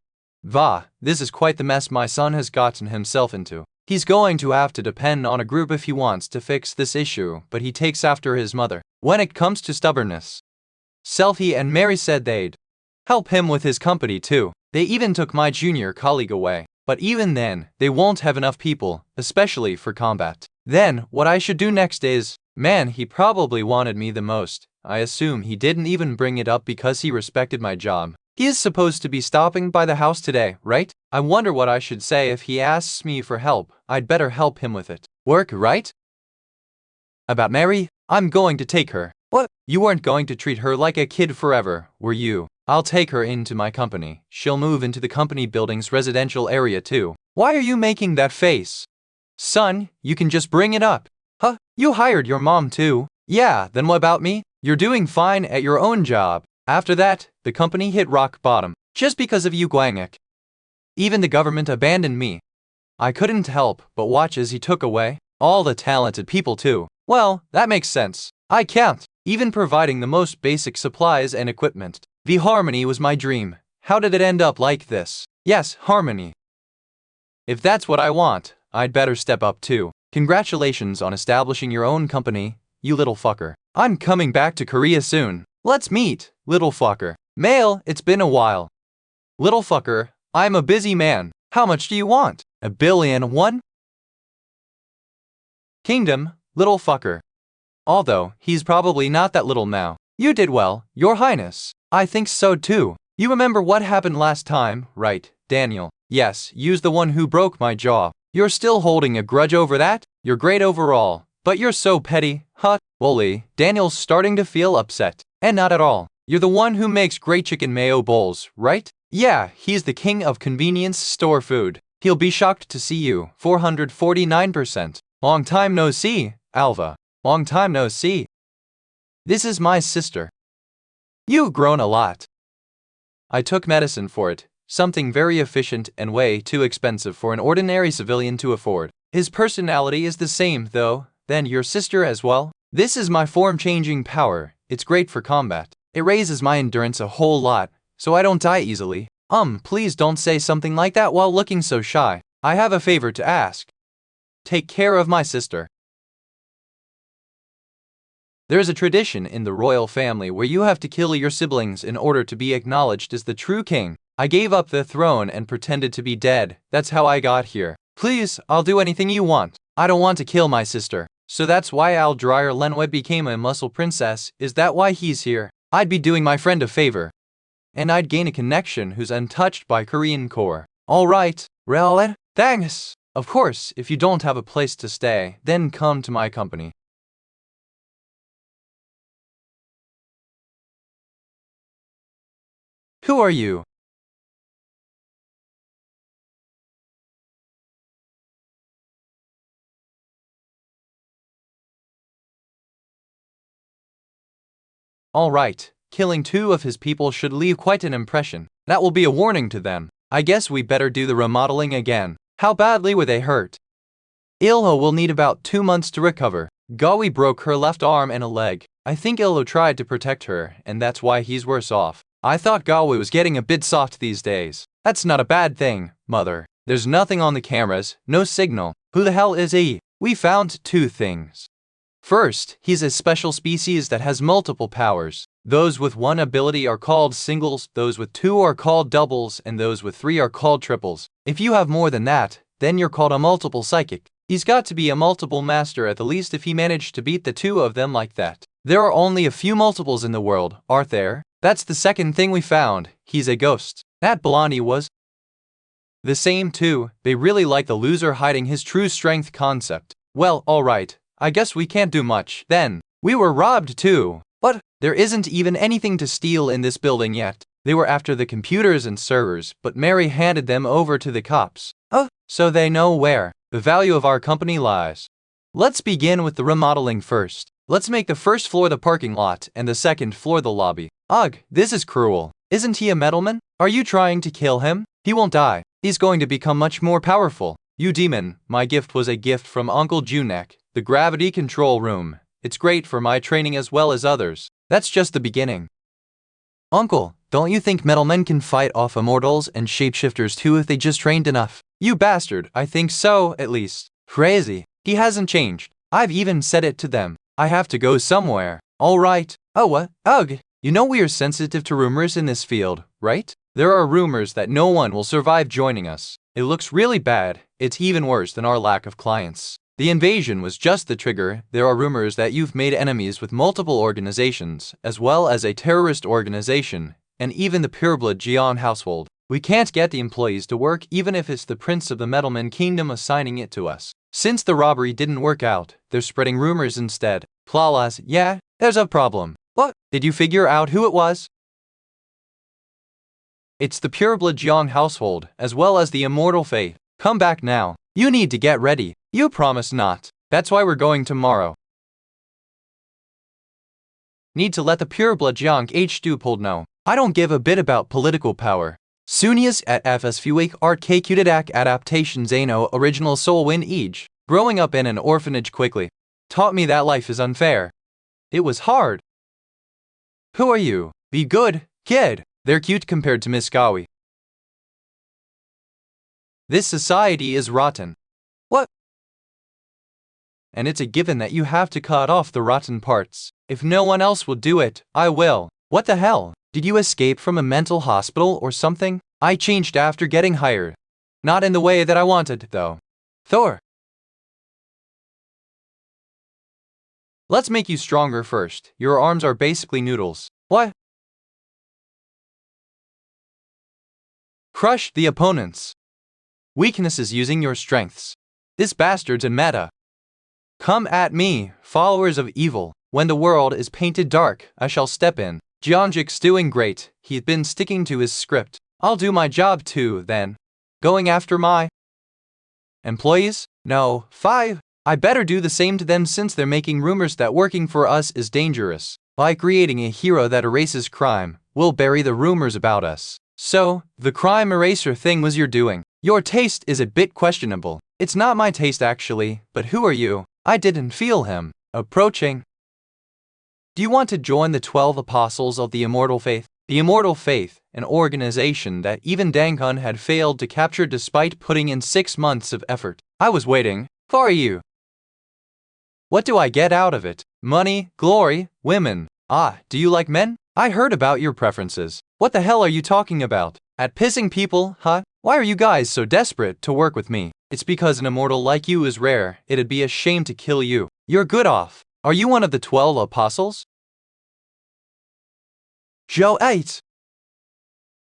Speaker 1: This is quite the mess my son has gotten himself into. He's going to have to depend on a group if he wants to fix this issue, but he takes after his mother when it comes to stubbornness. Selfie and Mary said they'd help him with his company too. They even took my junior colleague away, but even then, they won't have enough people, especially for combat. Then, what I should do next is Man, he probably wanted me the most. I assume he didn't even bring it up because he respected my job. He is supposed to be stopping by the house today, right? I wonder what I should say if he asks me for help. I'd better help him with it. Work, right? About Mary? I'm going to take her. What? You weren't going to treat her like a kid forever, were you? I'll take her into my company. She'll move into the company building's residential area too. Why are you making that face? Son, you can just bring it up. Huh? You hired your mom too? Yeah, then what about me? You're doing fine at your own job. After that, the company hit rock bottom, just because of you, Gwangek. Even the government abandoned me. I couldn't help but watch as he took away all the talented people too. Well, that makes sense. I can't, even providing the most basic supplies and equipment. The harmony was my dream. How did it end up like this? Yes, harmony. If that's what I want, I'd better step up too. Congratulations on establishing your own company, you little fucker. I'm coming back to Korea soon. Let's meet, little fucker. Mail, it's been a while. Little fucker, I'm a busy man. How much do you want? 1,000,000,001? Kingdom, little fucker. Although, he's probably not that little now. You did well, Your Highness. I think so too. You remember what happened last time, right, Daniel? Yes, you's the one who broke my jaw. You're still holding a grudge over that? You're great overall, but you're so petty, huh? Wooly, Daniel's starting to feel upset. And not at all. You're the one who makes great chicken mayo bowls, right? Yeah, he's the king of convenience store food. He'll be shocked to see you. 449%. Long time no see, Alva. Long time no see. This is my sister. You've grown a lot. I took medicine for it, something very efficient and way too expensive for an ordinary civilian to afford. His personality is the same, though. Then your sister as well? This is my form-changing power. It's great for combat. It raises my endurance a whole lot, so I don't die easily. Please don't say something like that while looking so shy. I have a favor to ask. Take care of my sister. There's a tradition in the royal family where you have to kill your siblings in order to be acknowledged as the true king. I gave up the throne and pretended to be dead. That's how I got here. Please, I'll do anything you want. I don't want to kill my sister. So that's why Al Dreyer Lenwed became a muscle princess. Is that why he's here? I'd be doing my friend a favor. And I'd gain a connection who's untouched by Korean core. Alright, Reled, thanks. Of course, if you don't have a place to stay, then come to my company. Who are you? Alright, killing 2 of his people should leave quite an impression. That will be a warning to them. I guess we better do the remodeling again. How badly were they hurt? Ilho will need about 2 months to recover. Gawi broke her left arm and a leg. I think Ilho tried to protect her, and that's why he's worse off. I thought Gawi was getting a bit soft these days. That's not a bad thing, mother. There's nothing on the cameras, no signal. Who the hell is he? We found 2 things. First, he's a special species that has multiple powers. Those with 1 ability are called singles, those with 2 are called doubles, and those with 3 are called triples. If you have more than that, then you're called a multiple psychic. He's got to be a multiple master at the least if he managed to beat the 2 of them like that. There are only a few multiples in the world, aren't there? That's the second thing we found. He's a ghost. That blondie was the same too. They really like the loser hiding his true strength concept. Well, alright. I guess we can't do much, then. We were robbed too. What? There isn't even anything to steal in this building yet. They were after the computers and servers, but Mary handed them over to the cops. Oh, so they know where the value of our company lies. Let's begin with the remodeling first. Let's make the first floor the parking lot and the second floor the lobby. Ugh, this is cruel. Isn't he a metalman? Are you trying to kill him? He won't die. He's going to become much more powerful. You demon, my gift was a gift from Uncle Junek. The gravity control room. It's great for my training as well as others. That's just the beginning. Uncle, don't you think metal men can fight off immortals and shapeshifters too if they just trained enough? You bastard, I think so, at least. Crazy. He hasn't changed. I've even said it to them. I have to go somewhere. Alright. Oh what? Ugh. You know we are sensitive to rumors in this field, right? There are rumors that no one will survive joining us. It looks really bad. It's even worse than our lack of clients. The invasion was just the trigger. There are rumors that you've made enemies with multiple organizations, as well as a terrorist organization, and even the pureblood Jian household. We can't get the employees to work even if it's the Prince of the Metalman Kingdom assigning it to us. Since the robbery didn't work out, they're spreading rumors instead. Plalas, yeah, there's a problem. What? Did you figure out who it was? It's the pureblood Jiang household, as well as the immortal faith. Come back now. You need to get ready. You promised not. That's why we're going tomorrow. Need to let the pureblood Jiang H2 know. I don't give a bit about political power. Sunias at FS Fuik Art Kudadak Adaptation Zano Original Soul Win Age. Growing up in an orphanage quickly taught me that life is unfair. It was hard. Who are you? Be good, kid. They're cute compared to Miss Gawi. This society is rotten. What? And it's a given that you have to cut off the rotten parts. If no one else will do it, I will. What the hell? Did you escape from a mental hospital or something? I changed after getting hired. Not in the way that I wanted, though. Thor. Let's make you stronger first. Your arms are basically noodles. What? Crush the opponents. Weaknesses using your strengths. This bastard's a meta. Come at me, followers of evil. When the world is painted dark, I shall step in. Jeonjik's doing great. He's been sticking to his script. I'll do my job too, then. Going after my employees? No, 5. I better do the same to them since they're making rumors that working for us is dangerous. By creating a hero that erases crime, we'll bury the rumors about us. So, the crime eraser thing was your doing. Your taste is a bit questionable. It's not my taste actually, but who are you? I didn't feel him approaching. Do you want to join the 12 Apostles of the Immortal Faith? The Immortal Faith, an organization that even Dankun had failed to capture despite putting in 6 months of effort. I was waiting for you. What do I get out of it? Money, glory, women. Ah, do you like men? I heard about your preferences. What the hell are you talking about? At pissing people, huh? Why are you guys so desperate to work with me? It's because an immortal like you is rare. It'd be a shame to kill you. You're good off. Are you one of the 12 apostles? Zhou 8.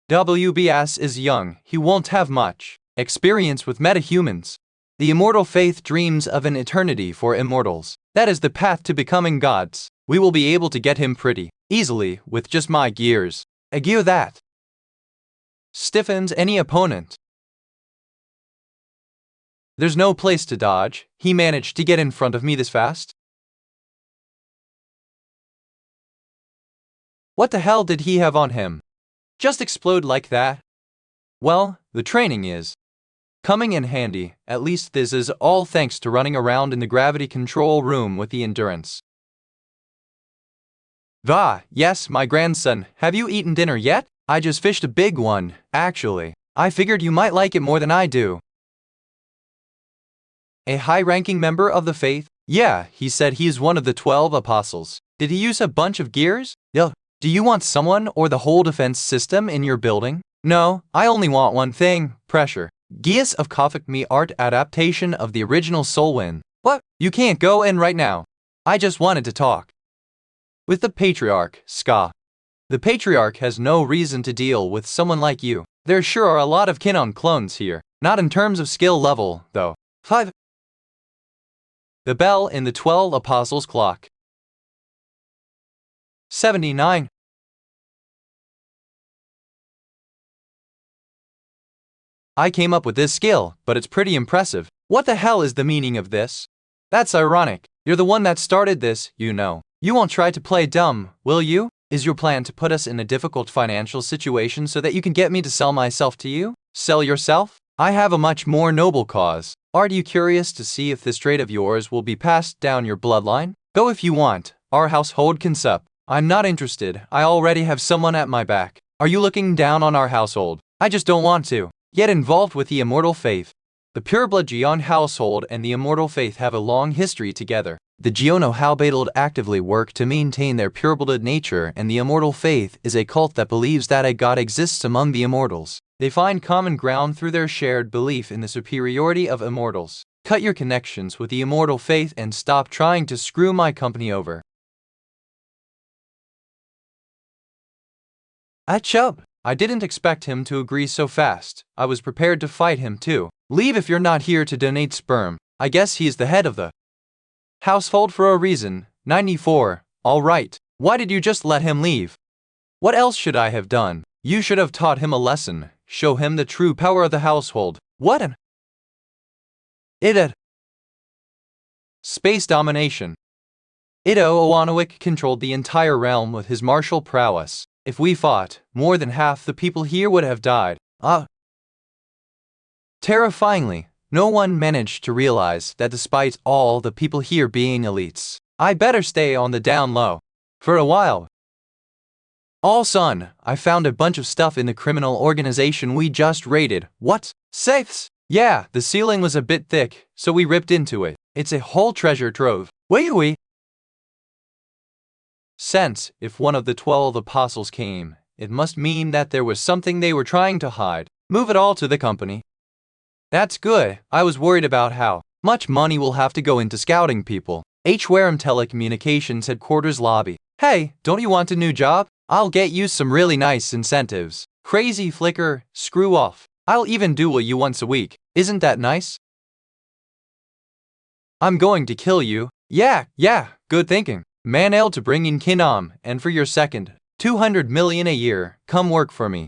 Speaker 1: WBS is young. He won't have much experience with metahumans. The immortal faith dreams of an eternity for immortals. That is the path to becoming gods. We will be able to get him pretty easily with just my gears. A gear that stiffens any opponent. There's no place to dodge. He managed to get in front of me this fast. What the hell did he have on him? Just explode like that? Well, the training is coming in handy. At least this is all thanks to running around in the gravity control room with the endurance. Yes, my grandson. Have you eaten dinner yet? I just fished a big one, actually. I figured you might like it more than I do. A high-ranking member of the faith? Yeah, he said he's one of the 12 apostles. Did he use a bunch of gears? Yeah. Do you want someone or the whole defense system in your building? No, I only want one thing, pressure. Gears of Kofik Me art adaptation of the original Soulwind. What? You can't go in right now. I just wanted to talk with the Patriarch, Ska. The Patriarch has no reason to deal with someone like you. There sure are a lot of Kinon clones here. Not in terms of skill level, though. 5. The bell in the 12 Apostles' clock. 79. I came up with this skill, but it's pretty impressive. What the hell is the meaning of this? That's ironic. You're the one that started this, you know. You won't try to play dumb, will you? Is your plan to put us in a difficult financial situation so that you can get me to sell myself to you? Sell yourself? I have a much more noble cause. Aren't you curious to see if this trait of yours will be passed down your bloodline? Go if you want. Our household can sup. I'm not interested. I already have someone at my back. Are you looking down on our household? I just don't want to get involved with the Immortal Faith. The pureblood Jion household and the Immortal Faith have a long history together. The Jiono Halbattled actively work to maintain their pureblood nature, and the Immortal Faith is a cult that believes that a god exists among the immortals. They find common ground through their shared belief in the superiority of immortals. Cut your connections with the immortal faith and stop trying to screw my company over. Achub! I didn't expect him to agree so fast. I was prepared to fight him too. Leave if you're not here to donate sperm. I guess he's the head of the household for a reason. 94. All right. Why did you just let him leave? What else should I have done? You should have taught him a lesson. Show him the true power of the household. What an idiot. Space domination. Ito Owanowicz controlled the entire realm with his martial prowess. If we fought, more than half the people here would have died. Terrifyingly, no one managed to realize that despite all the people here being elites, I better stay on the down low. For a while. Son, I found a bunch of stuff in the criminal organization we just raided. What? Safes? Yeah, the ceiling was a bit thick, so we ripped into it. It's a whole treasure trove. Wee-wee. Since, if one of the 12 apostles came, it must mean that there was something they were trying to hide. Move it all to the company. That's good. I was worried about how much money will have to go into scouting people. Wareham Telecommunications headquarters lobby. Hey, don't you want a new job? I'll get you some really nice incentives. Crazy flicker, screw off. I'll even do you once a week. Isn't that nice? I'm going to kill you. Yeah, good thinking. Manel to bring in Kinam, and for your second, 200 million a year, come work for me.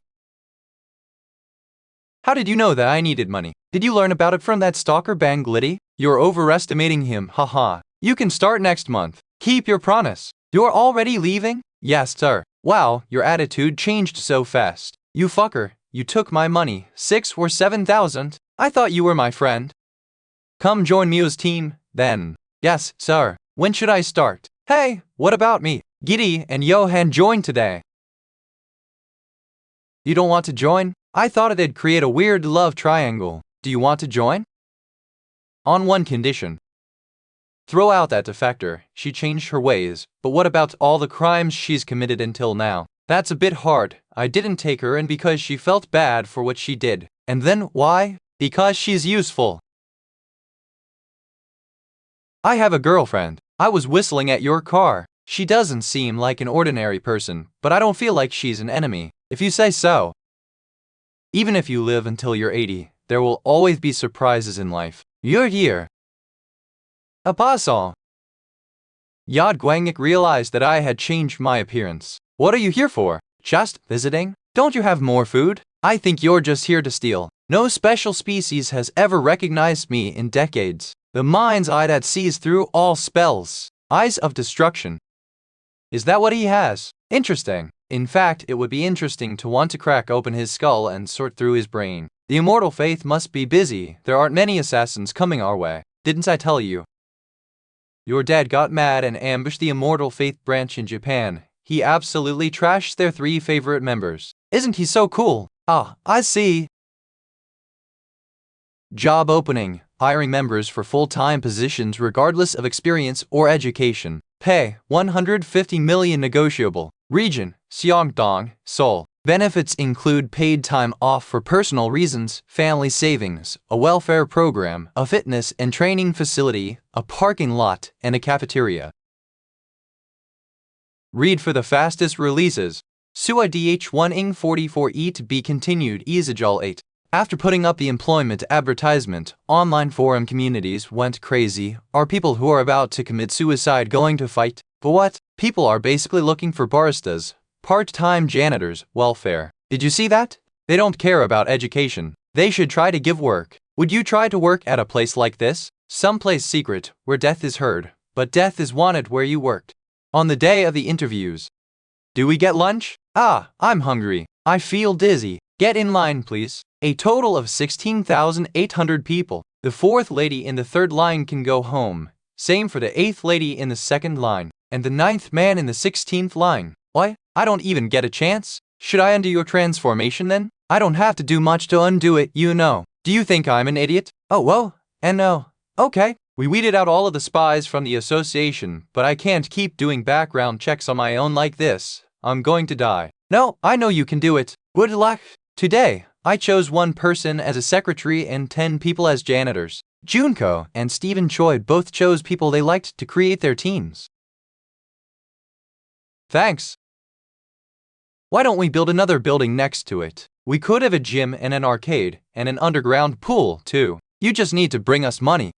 Speaker 1: How did you know that I needed money? Did you learn about it from that stalker Banglitty? You're overestimating him, haha. You can start next month. Keep your promise. You're already leaving? Yes, sir. Wow, your attitude changed so fast. You fucker, you took my money, 6 or 7,000. I thought you were my friend. Come join Mio's team, then. Yes, sir. When should I start? Hey, what about me? Giddy and Johan joined today. You don't want to join? I thought it'd create a weird love triangle. Do you want to join? On one condition. Throw out that defector. She changed her ways, but what about all the crimes she's committed until now? That's a bit hard. I didn't take her in because she felt bad for what she did. And then why? Because she's useful. I have a girlfriend. I was whistling at your car. She doesn't seem like an ordinary person, but I don't feel like she's an enemy, if you say so. Even if you live until you're 80, there will always be surprises in life. You're here. Apostle. Yad Guangik realized that I had changed my appearance. What are you here for? Just visiting? Don't you have more food? I think you're just here to steal. No special species has ever recognized me in decades. The mind's eye that sees through all spells. Eyes of destruction. Is that what he has? Interesting. In fact, it would be interesting to want to crack open his skull and sort through his brain. The immortal faith must be busy. There aren't many assassins coming our way. Didn't I tell you? Your dad got mad and ambushed the immortal faith branch in Japan. He absolutely trashed their 3 favorite members. Isn't he so cool? I see. Job opening. Hiring members for full-time positions regardless of experience or education. Pay, 150 million negotiable. Region, Seongdong, Seoul. Benefits include paid time off for personal reasons, family savings, a welfare program, a fitness and training facility, a parking lot, and a cafeteria. Read for the fastest releases. Sua DH1 ing 44E to be continued Isajal 8. After putting up the employment advertisement, online forum communities went crazy. Are people who are about to commit suicide going to fight? For what? People are basically looking for baristas, part-time janitors, welfare. Did you see that? They don't care about education. They should try to give work. Would you try to work at a place like this? Someplace secret, where death is heard, but death is wanted where you worked. On the day of the interviews. Do we get lunch? I'm hungry. I feel dizzy. Get in line, please. A total of 16,800 people. The 4th lady in the 3rd line can go home. Same for the 8th lady in the 2nd line. And the 9th man in the 16th line. What? I don't even get a chance? Should I undo your transformation then? I don't have to do much to undo it, you know. Do you think I'm an idiot? Oh, whoa. And no. Okay. We weeded out all of the spies from the association, but I can't keep doing background checks on my own like this. I'm going to die. No, I know you can do it. Good luck. Today, I chose 1 person as a secretary and 10 people as janitors. Junko and Stephen Choi both chose people they liked to create their teams. Thanks. Why don't we build another building next to it? We could have a gym and an arcade, and an underground pool, too. You just need to bring us money.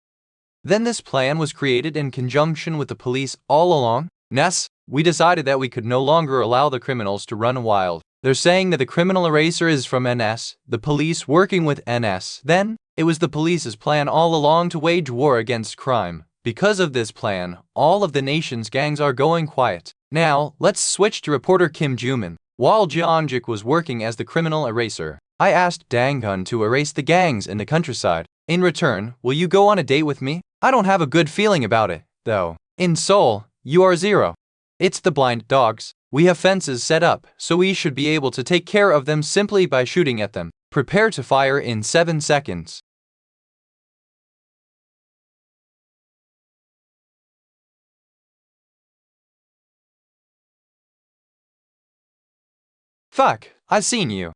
Speaker 1: Then this plan was created in conjunction with the police all along. Ness, we decided that we could no longer allow the criminals to run wild. They're saying that the criminal eraser is from NS, the police working with NS. Then, it was the police's plan all along to wage war against crime. Because of this plan, all of the nation's gangs are going quiet. Now, let's switch to reporter Kim Juman. While Jeonjik was working as the criminal eraser, I asked Dangun to erase the gangs in the countryside. In return, will you go on a date with me? I don't have a good feeling about it, though. In Seoul, you are zero. It's the blind dogs. We have fences set up, so we should be able to take care of them simply by shooting at them. Prepare to fire in 7 seconds. Fuck, I've seen you.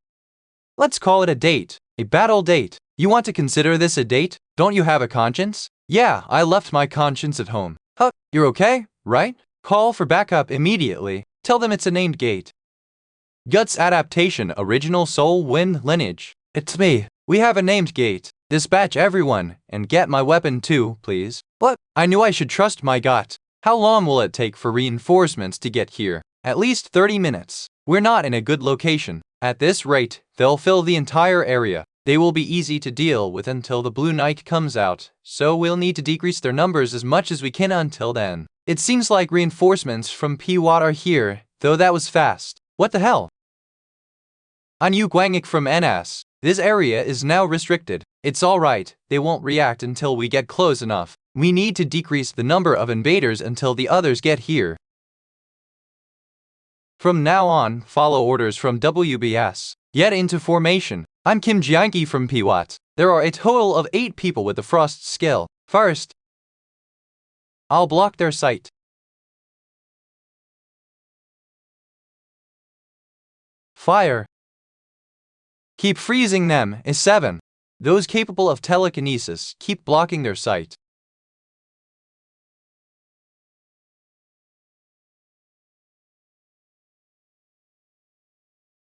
Speaker 1: Let's call it a date. A battle date. You want to consider this a date? Don't you have a conscience? Yeah, I left my conscience at home. Huh, you're okay, right? Call for backup immediately. Tell them it's a named gate. Guts adaptation original Soul Wind Lineage. It's me. We have a named gate. Dispatch everyone, and get my weapon too, please. What? I knew I should trust my gut. How long will it take for reinforcements to get here? At least 30 minutes. We're not in a good location. At this rate, they'll fill the entire area. They will be easy to deal with until the Blue Knight comes out, so we'll need to decrease their numbers as much as we can until then. It seems like reinforcements from P-Watt are here, though that was fast. What the hell? Anyu Guangik from NS. This area is now restricted. It's alright, they won't react until we get close enough. We need to decrease the number of invaders until the others get here. From now on, follow orders from WBS. Get into formation. I'm Kim Jianki from P-Watt. There are a total of 8 people with the Frost skill. First, I'll block their sight. Fire. Keep freezing them is 7. Those capable of telekinesis, keep blocking their sight.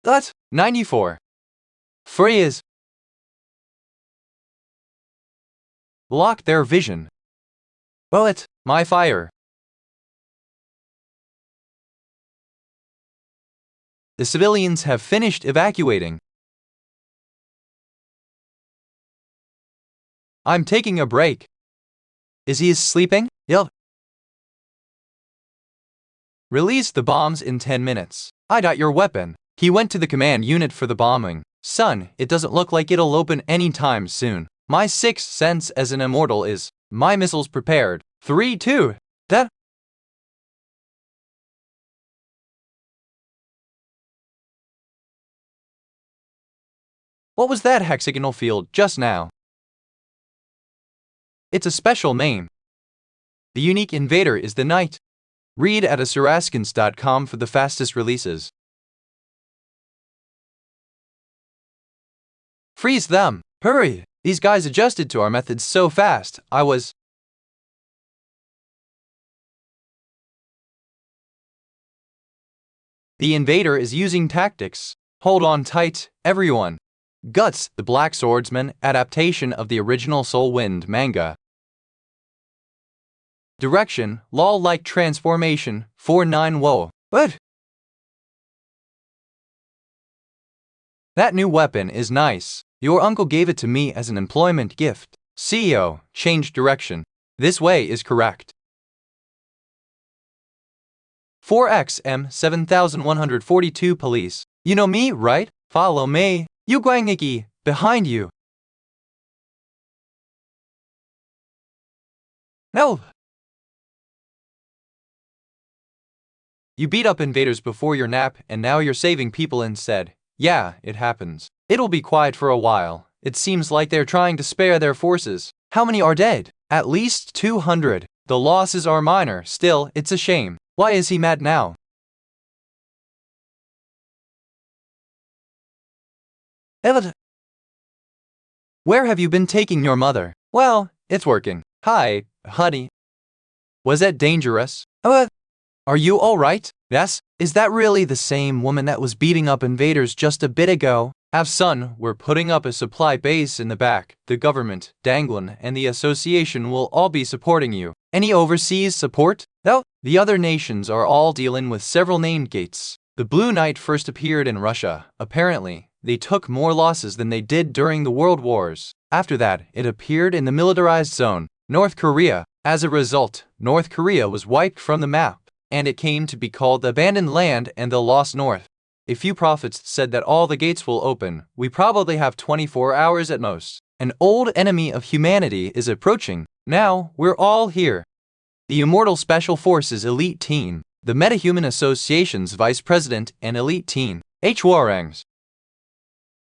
Speaker 1: That 94. Freeze. Block their vision. Bullet, my fire. The civilians have finished evacuating. I'm taking a break. Is he sleeping? Yup. Release the bombs in 10 minutes. I got your weapon. He went to the command unit for the bombing. Son, it doesn't look like it'll open anytime soon. My sixth sense as an immortal is, my missiles prepared. 3, 2. That. What was that hexagonal field just now? It's a special name. The unique invader is the knight. Read at asuraskins.com for the fastest releases. Freeze them! Hurry! These guys adjusted to our methods so fast, The invader is using tactics. Hold on tight, everyone. Guts, the Black Swordsman, adaptation of the original Soul Wind manga. Direction, LOL-like transformation, 4-9 Wo. What? That new weapon is nice. Your uncle gave it to me as an employment gift. CEO, change direction. This way is correct. 4XM 7142 Police. You know me, right? Follow me. Yu Guangiki, behind you. No. You beat up invaders before your nap and now you're saving people instead. Yeah, it happens. It'll be quiet for a while. It seems like they're trying to spare their forces. How many are dead? At least 200. The losses are minor. Still, it's a shame. Why is he mad now? Where have you been taking your mother? Well, it's working. Hi, honey. Was that dangerous? Are you alright? Yes? Is that really the same woman that was beating up invaders just a bit ago? Son, we're putting up a supply base in the back. The government, Danglin, and the association will all be supporting you. Any overseas support? No. The other nations are all dealing with several named gates. The Blue Knight first appeared in Russia. Apparently, they took more losses than they did during the World Wars. After that, it appeared in the militarized zone, North Korea. As a result, North Korea was wiped from the map, and it came to be called the Abandoned Land and the Lost North. A few prophets said that all the gates will open. We probably have 24 hours at most. An old enemy of humanity is approaching. Now, we're all here. The Immortal Special Forces Elite Team, the Metahuman Association's Vice President and Elite Team, H. Warangs.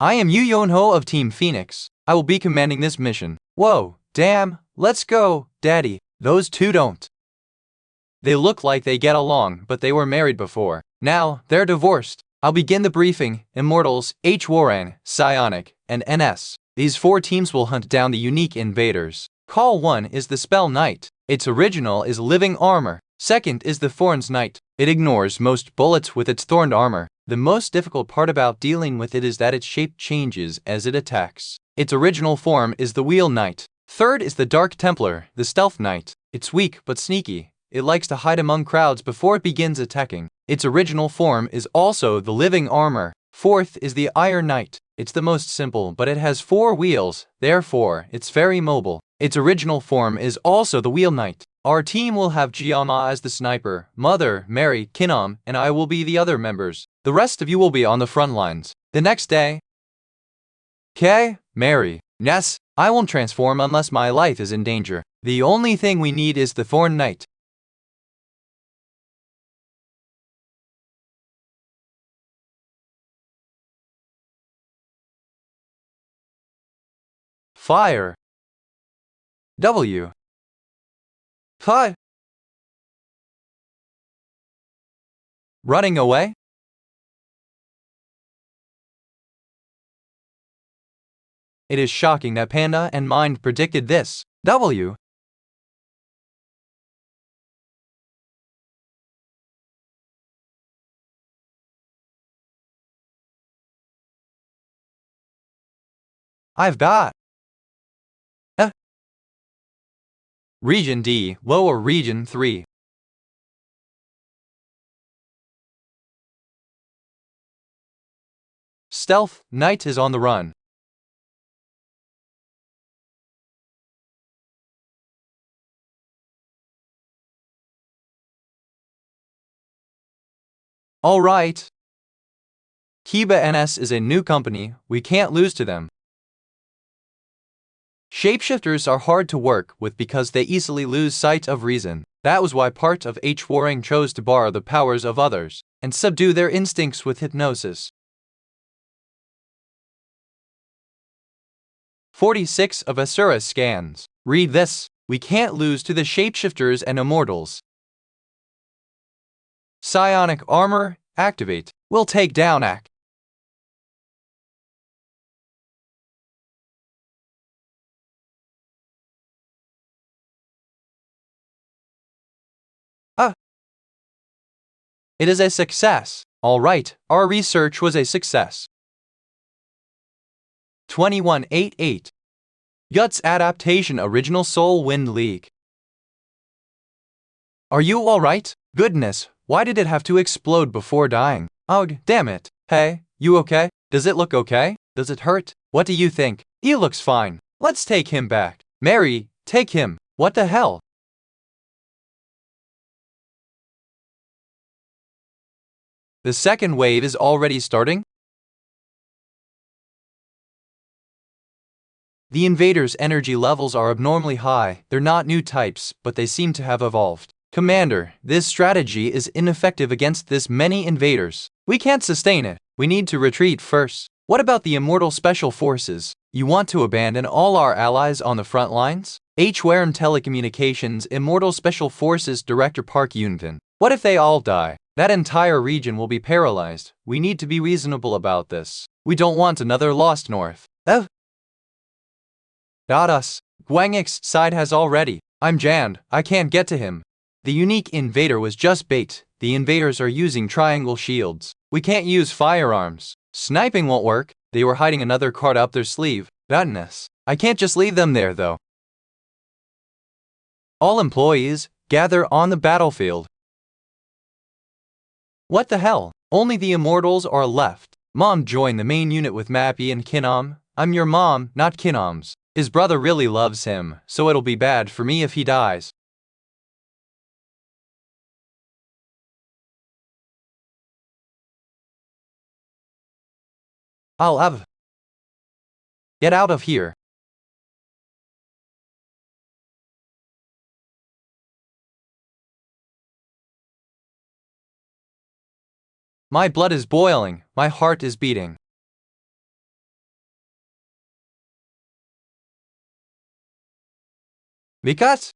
Speaker 1: I am Yu Yonho of Team Phoenix. I will be commanding this mission. Whoa, damn, let's go, Daddy. Those two don't. They look like they get along, but they were married before. Now, they're divorced. I'll begin the briefing. Immortals, H. Warang, Psionic, and NS. These 4 teams will hunt down the unique invaders. Call 1 is the Spell Knight. Its original is Living Armor. Second is the Thorns Knight. It ignores most bullets with its thorned armor. The most difficult part about dealing with it is that its shape changes as it attacks. Its original form is the Wheel Knight. Third is the Dark Templar, the Stealth Knight. It's weak but sneaky. It likes to hide among crowds before it begins attacking. Its original form is also the Living Armor. Fourth is the Iron Knight. It's the most simple, but it has 4 wheels, therefore it's very mobile. Its original form is also the Wheel Knight. Our team will have Giama as the sniper, Mother, Mary, Kinam, and I will be the other members. The rest of you will be on the front lines. The next day. Okay, Mary. Yes, I won't transform unless my life is in danger. The only thing we need is the Thorn Knight. Fire. W. Hi. Running away? It is shocking that Panda and Mind predicted this. W. I've got. Region D, Lower Region 3. Stealth Knight is on the run. All right. Kiba NS is a new company. We can't lose to them. Shapeshifters are hard to work with because they easily lose sight of reason. That was why part of H. Waring chose to borrow the powers of others and subdue their instincts with hypnosis. 46 of Asura scans. Read this. We can't lose to the shapeshifters and immortals. Psionic armor, activate. We'll take down Ak. It is a success. All right, our research was a success. 2188. Guts Adaptation Original Soul Wind League. Are you alright? Goodness, why did it have to explode before dying? Ugh, damn it. Hey, you okay? Does it look okay? Does it hurt? What do you think? He looks fine. Let's take him back. Mary, take him. What the hell? The second wave is already starting? The invaders' energy levels are abnormally high. They're not new types, but they seem to have evolved. Commander, this strategy is ineffective against this many invaders. We can't sustain it. We need to retreat first. What about the Immortal Special Forces? You want to abandon all our allies on the front lines? H. Wareham Telecommunications Immortal Special Forces Director Park Yunvin. What if they all die? That entire region will be paralyzed. We need to be reasonable about this. We don't want another Lost North. Got us. Guangx's side has already. I'm jammed, I can't get to him. The unique invader was just bait. The invaders are using triangle shields. We can't use firearms. Sniping won't work. They were hiding another card up their sleeve. Goodness. I can't just leave them there though. All employees, gather on the battlefield. What the hell? Only the immortals are left. Mom joined the main unit with Mappy and Kinom. I'm your mom, not Kinom's. His brother really loves him, so it'll be bad for me if he dies. I'll have. Get out of here. My blood is boiling, my heart is beating. Because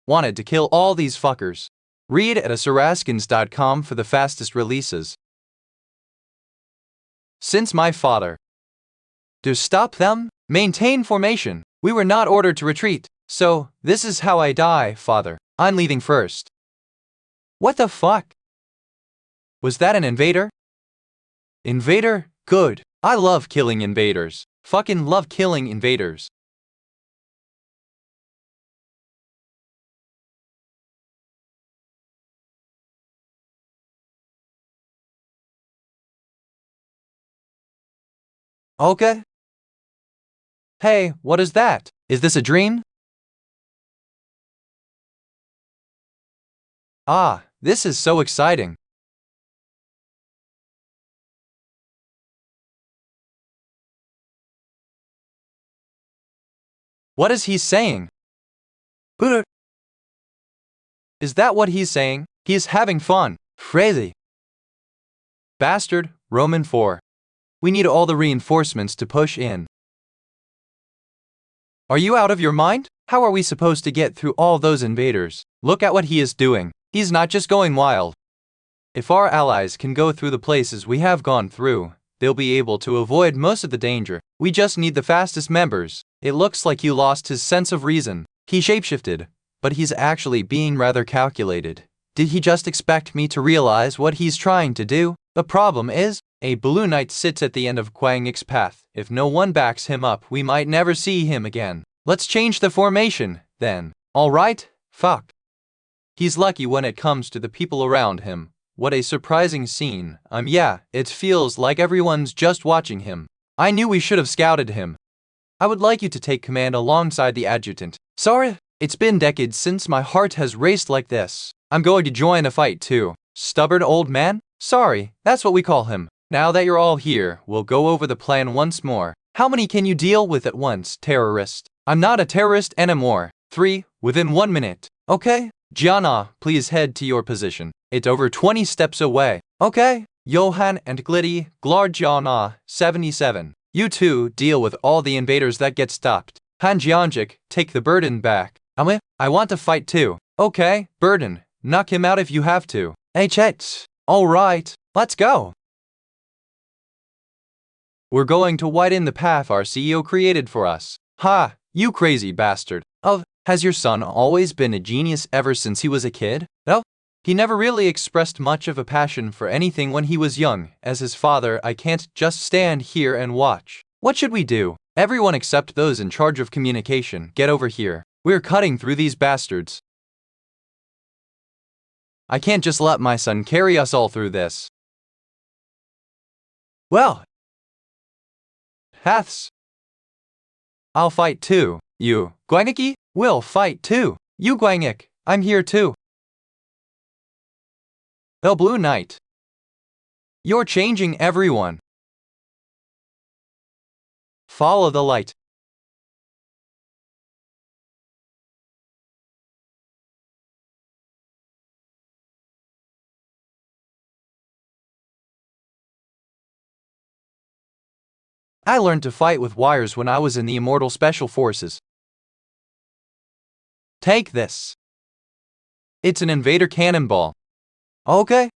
Speaker 1: wanted to kill all these fuckers. Read at asaraskins.com for the fastest releases. Since my father. To stop them, maintain formation. We were not ordered to retreat, so this is how I die, father. I'm leaving first. What the fuck? Was that an invader? Invader? Good. I love killing invaders. Fucking love killing invaders. Okay. Hey, what is that? Is this a dream? Ah, this is so exciting. What is he saying? Is that what he's saying? He's having fun. Crazy. Bastard, Roman 4. We need all the reinforcements to push in. Are you out of your mind? How are we supposed to get through all those invaders? Look at what he is doing. He's not just going wild. If our allies can go through the places we have gone through, they'll be able to avoid most of the danger. We just need the fastest members. It looks like you lost his sense of reason. He shapeshifted, but he's actually being rather calculated. Did he just expect me to realize what he's trying to do? The problem is, a blue knight sits at the end of Guangx's path. If no one backs him up, we might never see him again. Let's change the formation, then. Alright? Fuck. He's lucky when it comes to the people around him. What a surprising scene. Yeah, it feels like everyone's just watching him. I knew we should have scouted him. I would like you to take command alongside the adjutant. Sorry, it's been decades since my heart has raced like this. I'm going to join a fight too. Stubborn old man? Sorry, that's what we call him. Now that you're all here, we'll go over the plan once more. How many can you deal with at once, terrorist? I'm not a terrorist anymore. 3, within 1 minute. Okay? Gianna, please head to your position. It's over 20 steps away. Okay? Johan and Glitty, Glargiana, 77. You two deal with all the invaders that get stopped. Han Jianjik, take the burden back. I want to fight too. Okay, burden. Knock him out if you have to. Chet. Alright, let's go. We're going to widen the path our CEO created for us. Ha, you crazy bastard. Has your son always been a genius ever since he was a kid? No. He never really expressed much of a passion for anything when he was young. As his father, I can't just stand here and watch. What should we do? Everyone except those in charge of communication, get over here. We're cutting through these bastards. I can't just let my son carry us all through this. Well, Haths. I'll fight too. You, Guangxi, will fight too. You, Guangxi, I'm here too. The Blue Knight. You're changing everyone. Follow the light. I learned to fight with wires when I was in the Immortal Special Forces. Take this. It's an invader cannonball. Okay.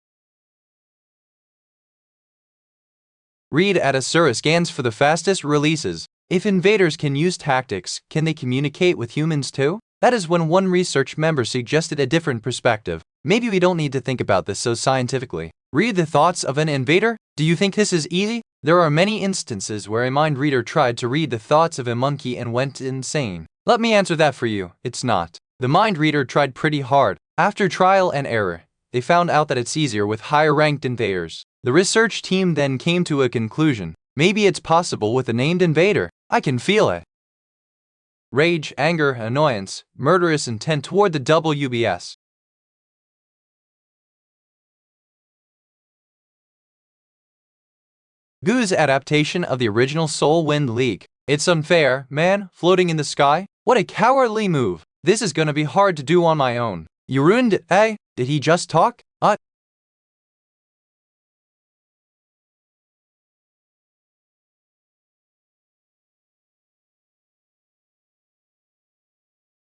Speaker 1: Read at Asura Scans for the fastest releases. If invaders can use tactics, can they communicate with humans too? That is when one research member suggested a different perspective. Maybe we don't need to think about this so scientifically. Read the thoughts of an invader? Do you think this is easy? There are many instances where a mind reader tried to read the thoughts of a monkey and went insane. Let me answer that for you. It's not. The mind reader tried pretty hard. After trial and error, they found out that it's easier with higher-ranked invaders. The research team then came to a conclusion. Maybe it's possible with a named invader. I can feel it. Rage, anger, annoyance, murderous intent toward the WBS. Goo's adaptation of the original Soul Wind League. It's unfair, man, floating in the sky? What a cowardly move. This is gonna be hard to do on my own. You ruined it, eh? Did he just talk?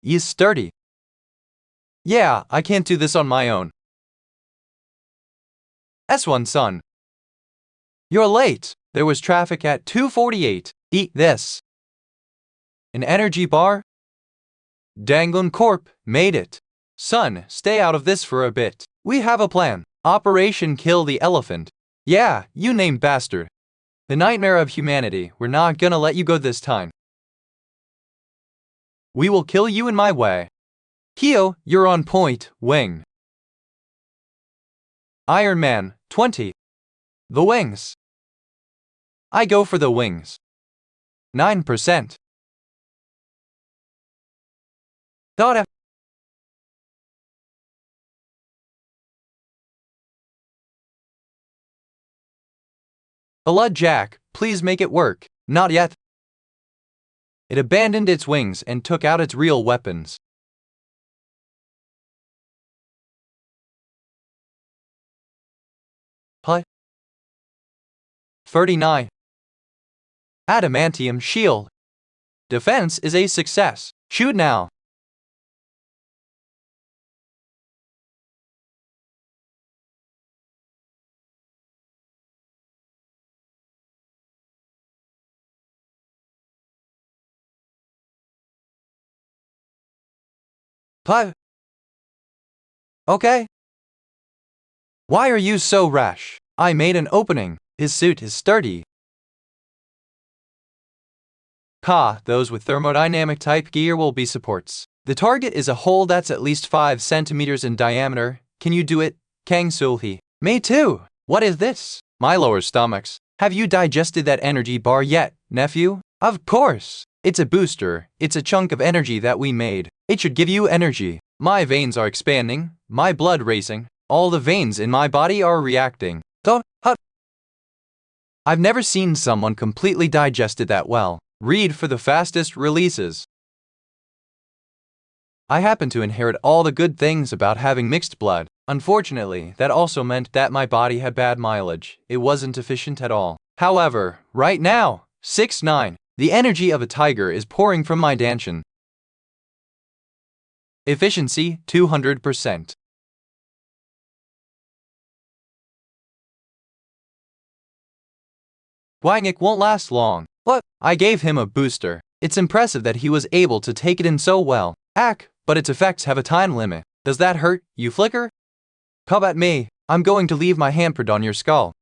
Speaker 1: He's sturdy. Yeah, I can't do this on my own. S1 son. You're late. There was traffic at 2:48. Eat this. An energy bar? Dangon Corp made it. Son, stay out of this for a bit. We have a plan. Operation Kill the Elephant. Yeah, you named bastard. The nightmare of humanity. We're not gonna let you go this time. We will kill you in my way. Hio, you're on point, wing. Iron Man, 20. The wings. I go for the wings. 9%. Dot F. Blood Jack, please make it work. Not yet. It abandoned its wings and took out its real weapons. Play. 39. Adamantium shield. Defense is a success. Shoot now. Play. Okay. Why are you so rash? I made an opening. His suit is sturdy. Those with thermodynamic type gear will be supports. The target is a hole that's at least 5 centimeters in diameter. Can you do it, Kang Sulhi? Me too. What is this? My lower stomachs. Have you digested that energy bar yet, nephew? Of course. It's a booster. It's a chunk of energy that we made. It should give you energy. My veins are expanding. My blood racing. All the veins in my body are reacting. I've never seen someone completely digested that well. Read for the fastest releases. I happen to inherit all the good things about having mixed blood. Unfortunately, that also meant that my body had bad mileage. It wasn't efficient at all. However, right now, 6'9", the energy of a tiger is pouring from my danshin. Efficiency, 200%. Wangik won't last long. But I gave him a booster. It's impressive that he was able to take it in so well. But its effects have a time limit. Does that hurt, you flicker? Come at me. I'm going to leave my handprint on your skull.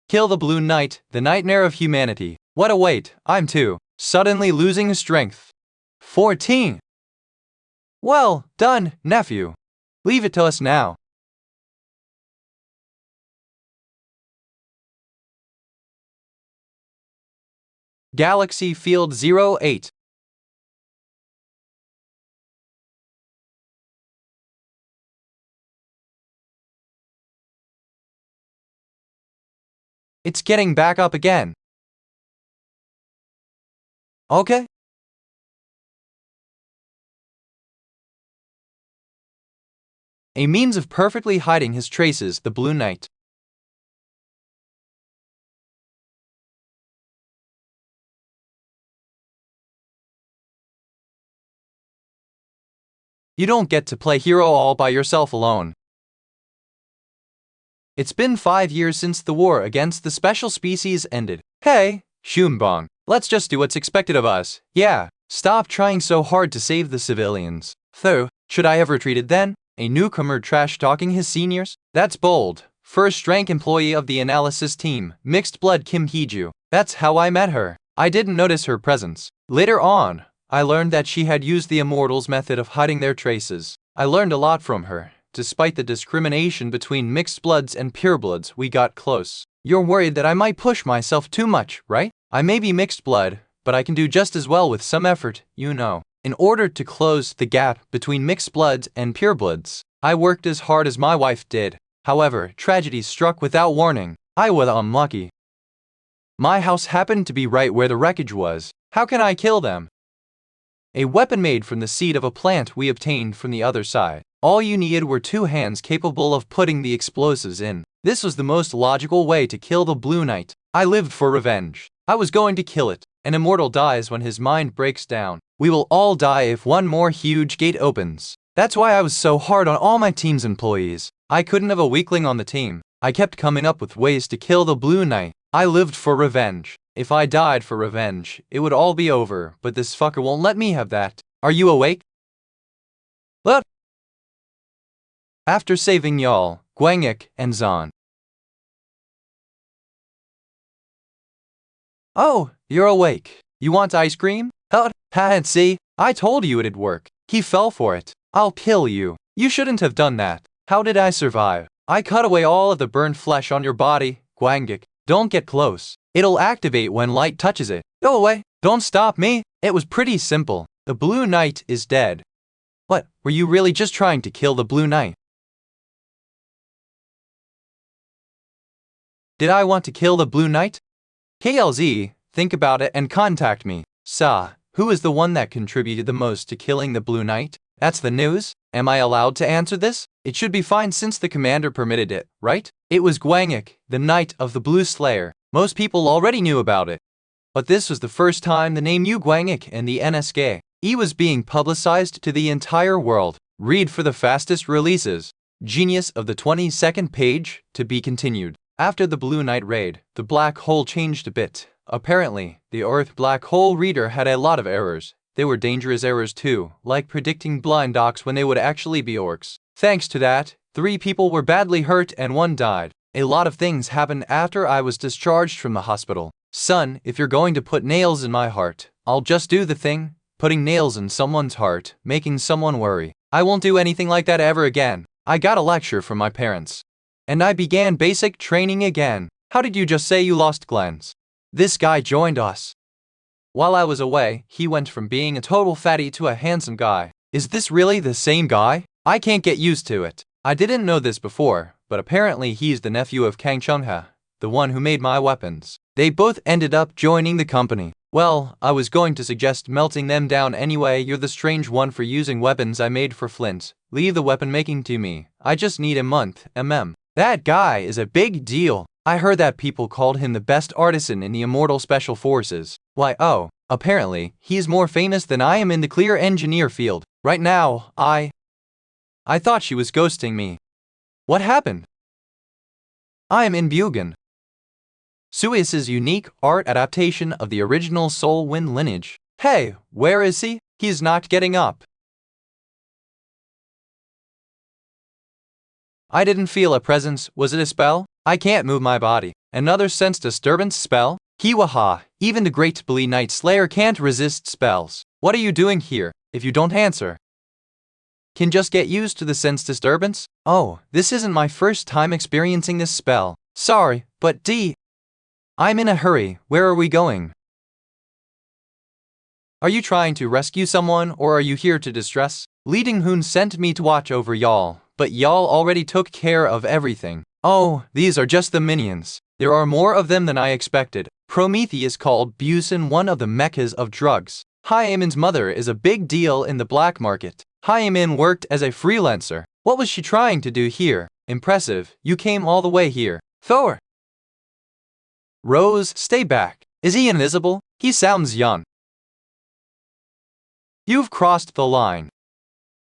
Speaker 1: Kill the Blue Knight, the nightmare of humanity. What a weight, I'm too. Suddenly losing strength. 14. Well done, nephew. Leave it to us now. Galaxy Field 08. It's getting back up again. Okay. A means of perfectly hiding his traces, the Blue Knight. You don't get to play hero all by yourself alone. It's been 5 years since the war against the special species ended. Hey, Shumbong, let's just do what's expected of us. Yeah, stop trying so hard to save the civilians. Though, should I have retreated then? A newcomer trash-talking his seniors? That's bold. First-rank employee of the analysis team, mixed blood Kim Hee-ju. That's how I met her. I didn't notice her presence. Later on, I learned that she had used the Immortals method of hiding their traces. I learned a lot from her. Despite the discrimination between mixed bloods and purebloods, we got close. You're worried that I might push myself too much, right? I may be mixed blood, but I can do just as well with some effort, you know. In order to close the gap between mixed bloods and purebloods, I worked as hard as my wife did. However, tragedy struck without warning. I was unlucky. My house happened to be right where the wreckage was. How can I kill them? A weapon made from the seed of a plant we obtained from the other side. All you needed were 2 hands capable of putting the explosives in. This was the most logical way to kill the Blue Knight. I lived for revenge. I was going to kill it. An immortal dies when his mind breaks down. We will all die if one more huge gate opens. That's why I was so hard on all my team's employees. I couldn't have a weakling on the team. I kept coming up with ways to kill the Blue Knight. I lived for revenge. If I died for revenge, it would all be over, but this fucker won't let me have that. Are you awake? Look! After saving y'all, Gwangik and Zon. Oh, you're awake. You want ice cream? See, I told you it'd work. He fell for it. I'll kill you. You shouldn't have done that. How did I survive? I cut away all of the burned flesh on your body, Gwangik. Don't get close. It'll activate when light touches it. Go away. Don't stop me. It was pretty simple. The Blue Knight is dead. What, were you really just trying to kill the Blue Knight? Did I want to kill the Blue Knight? KLZ, think about it and contact me. Who is the one that contributed the most to killing the Blue Knight? That's the news? Am I allowed to answer this? It should be fine since the commander permitted it, right? It was Gwangik, the Knight of the Blue Slayer. Most people already knew about it. But this was the first time the name Yu Gwangik and the NSK was being publicized to the entire world. Read for the fastest releases. Genius of the 22nd page, to be continued. After the Blue Knight raid, the black hole changed a bit. Apparently, the Earth black hole reader had a lot of errors. They were dangerous errors too, like predicting blind ox when they would actually be orcs. Thanks to that, 3 people were badly hurt and 1 died. A lot of things happened after I was discharged from the hospital. Son, if you're going to put nails in my heart, I'll just do the thing. Putting nails in someone's heart, making someone worry. I won't do anything like that ever again. I got a lecture from my parents. And I began basic training again. How did you just say you lost Glens? This guy joined us. While I was away, he went from being a total fatty to a handsome guy. Is this really the same guy? I can't get used to it. I didn't know this before, but apparently he's the nephew of Kang Chung-ha, the one who made my weapons. They both ended up joining the company. Well, I was going to suggest melting them down anyway. You're the strange one for using weapons I made for Flint. Leave the weapon making to me. I just need a month, That guy is a big deal. I heard that people called him the best artisan in the Immortal Special Forces. Why, oh, apparently, he's more famous than I am in the clear engineer field. Right now, I thought she was ghosting me. What happened? I am in Bugan. Suis's unique art adaptation of the original Soul Wind Lineage. Hey, where is he? He's not getting up. I didn't feel a presence. Was it a spell? I can't move my body. Another sense disturbance spell? Hiwaha, even the great Blue Knight Slayer can't resist spells. What are you doing here? If you don't answer, can just get used to the sense disturbance? Oh, this isn't my first time experiencing this spell. Sorry, but I'm in a hurry. Where are we going? Are you trying to rescue someone or are you here to distress? Lee Ding-hoon sent me to watch over y'all, but y'all already took care of everything. Oh, these are just the minions. There are more of them than I expected. Prometheus called Busan one of the meccas of drugs. Hyemin's mother is a big deal in the black market. Hyemin worked as a freelancer. What was she trying to do here? Impressive, you came all the way here. Thor! Rose, stay back. Is he invisible? He sounds young. You've crossed the line.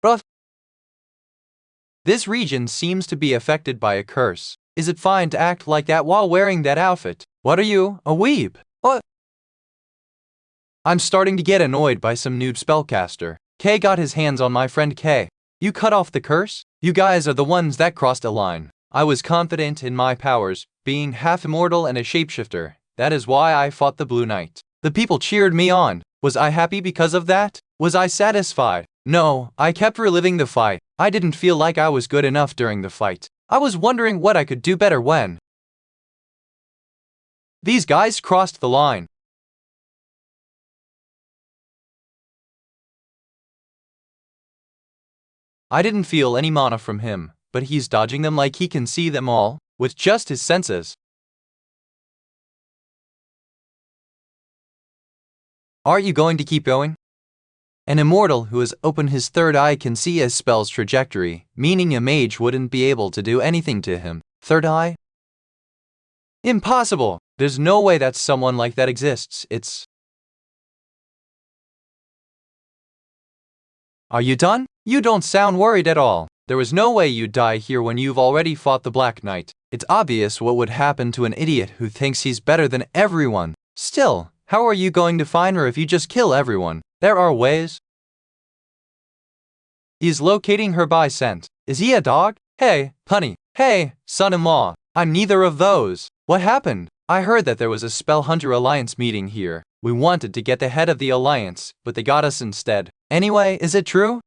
Speaker 1: Bruh. This region seems to be affected by a curse. Is it fine to act like that while wearing that outfit? What are you, a weeb? What? I'm starting to get annoyed by some noob spellcaster. K got his hands on my friend K. You cut off the curse? You guys are the ones that crossed a line. I was confident in my powers, being half immortal and a shapeshifter. That is why I fought the Blue Knight. The people cheered me on. Was I happy because of that? Was I satisfied? No, I kept reliving the fight. I didn't feel like I was good enough during the fight. I was wondering what I could do better when these guys crossed the line. I didn't feel any mana from him, but he's dodging them like he can see them all, with just his senses. Are you going to keep going? An immortal who has opened his third eye can see a spell's trajectory, meaning a mage wouldn't be able to do anything to him. Third eye? Impossible! There's no way that someone like that exists. Are you done? You don't sound worried at all. There was no way you'd die here when you've already fought the Black Knight. It's obvious what would happen to an idiot who thinks he's better than everyone. Still, how are you going to find her if you just kill everyone? There are ways. He's locating her by scent. Is he a dog? Hey, honey. Hey, son-in-law. I'm neither of those. What happened? I heard that there was a Spell Hunter Alliance meeting here. We wanted to get the head of the Alliance, but they got us instead. Anyway, is it true?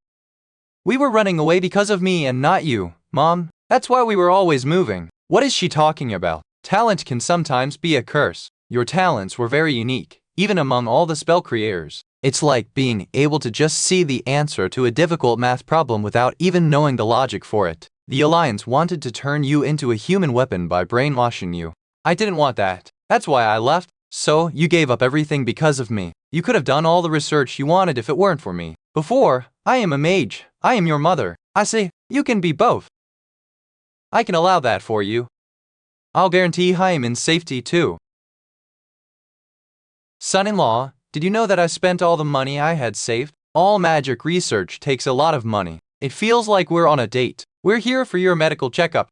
Speaker 1: We were running away because of me and not you, Mom. That's why we were always moving. What is she talking about? Talent can sometimes be a curse. Your talents were very unique, even among all the spell creators. It's like being able to just see the answer to a difficult math problem without even knowing the logic for it. The Alliance wanted to turn you into a human weapon by brainwashing you. I didn't want that. That's why I left. So, you gave up everything because of me. You could have done all the research you wanted if it weren't for me. Before, I am a mage. I am your mother. I say, you can be both. I can allow that for you. I'll guarantee I am in safety too. Son-in-law, did you know that I spent all the money I had saved? All magic research takes a lot of money. It feels like we're on a date. We're here for your medical checkup.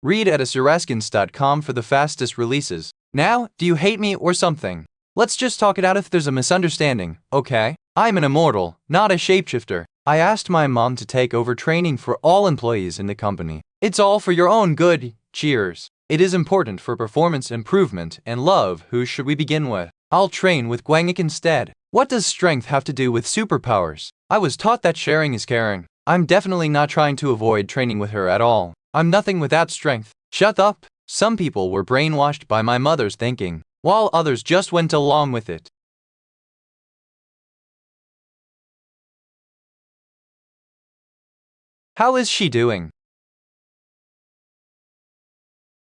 Speaker 1: Read at asuraskins.com for the fastest releases. Now, do you hate me or something? Let's just talk it out if there's a misunderstanding, okay? I'm an immortal, not a shapeshifter. I asked my mom to take over training for all employees in the company. It's all for your own good, cheers. It is important for performance improvement and love. Who should we begin with? I'll train with Gwangik instead. What does strength have to do with superpowers? I was taught that sharing is caring. I'm definitely not trying to avoid training with her at all. I'm nothing without strength. Shut up. Some people were brainwashed by my mother's thinking, while others just went along with it. How is she doing?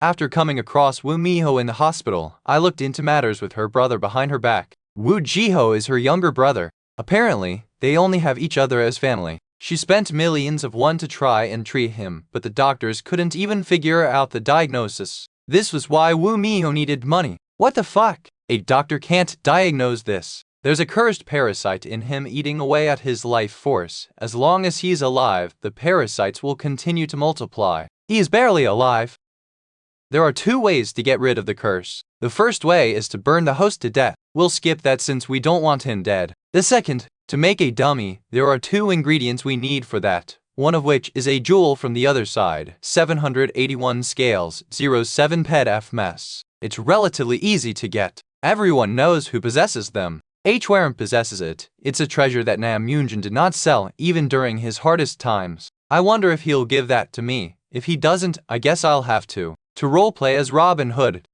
Speaker 1: After coming across Woo Miho in the hospital, I looked into matters with her brother behind her back. Woo Jiho is her younger brother. Apparently, they only have each other as family. She spent millions of won to try and treat him, but the doctors couldn't even figure out the diagnosis. This was why Woo Miho needed money. What the fuck? A doctor can't diagnose this. There's a cursed parasite in him eating away at his life force. As long as he's alive, the parasites will continue to multiply. He is barely alive. There are two ways to get rid of the curse. The first way is to burn the host to death. We'll skip that since we don't want him dead. The second, to make a dummy. There are two ingredients we need for that, one of which is a jewel from the other side, 781 scales, 07 ped f mess. It's relatively easy to get. Everyone knows who possesses them. Hwarm possesses it. It's a treasure that Nam Yoonjin did not sell even during his hardest times. I wonder if he'll give that to me. If he doesn't, I guess I'll have to roleplay as Robin Hood.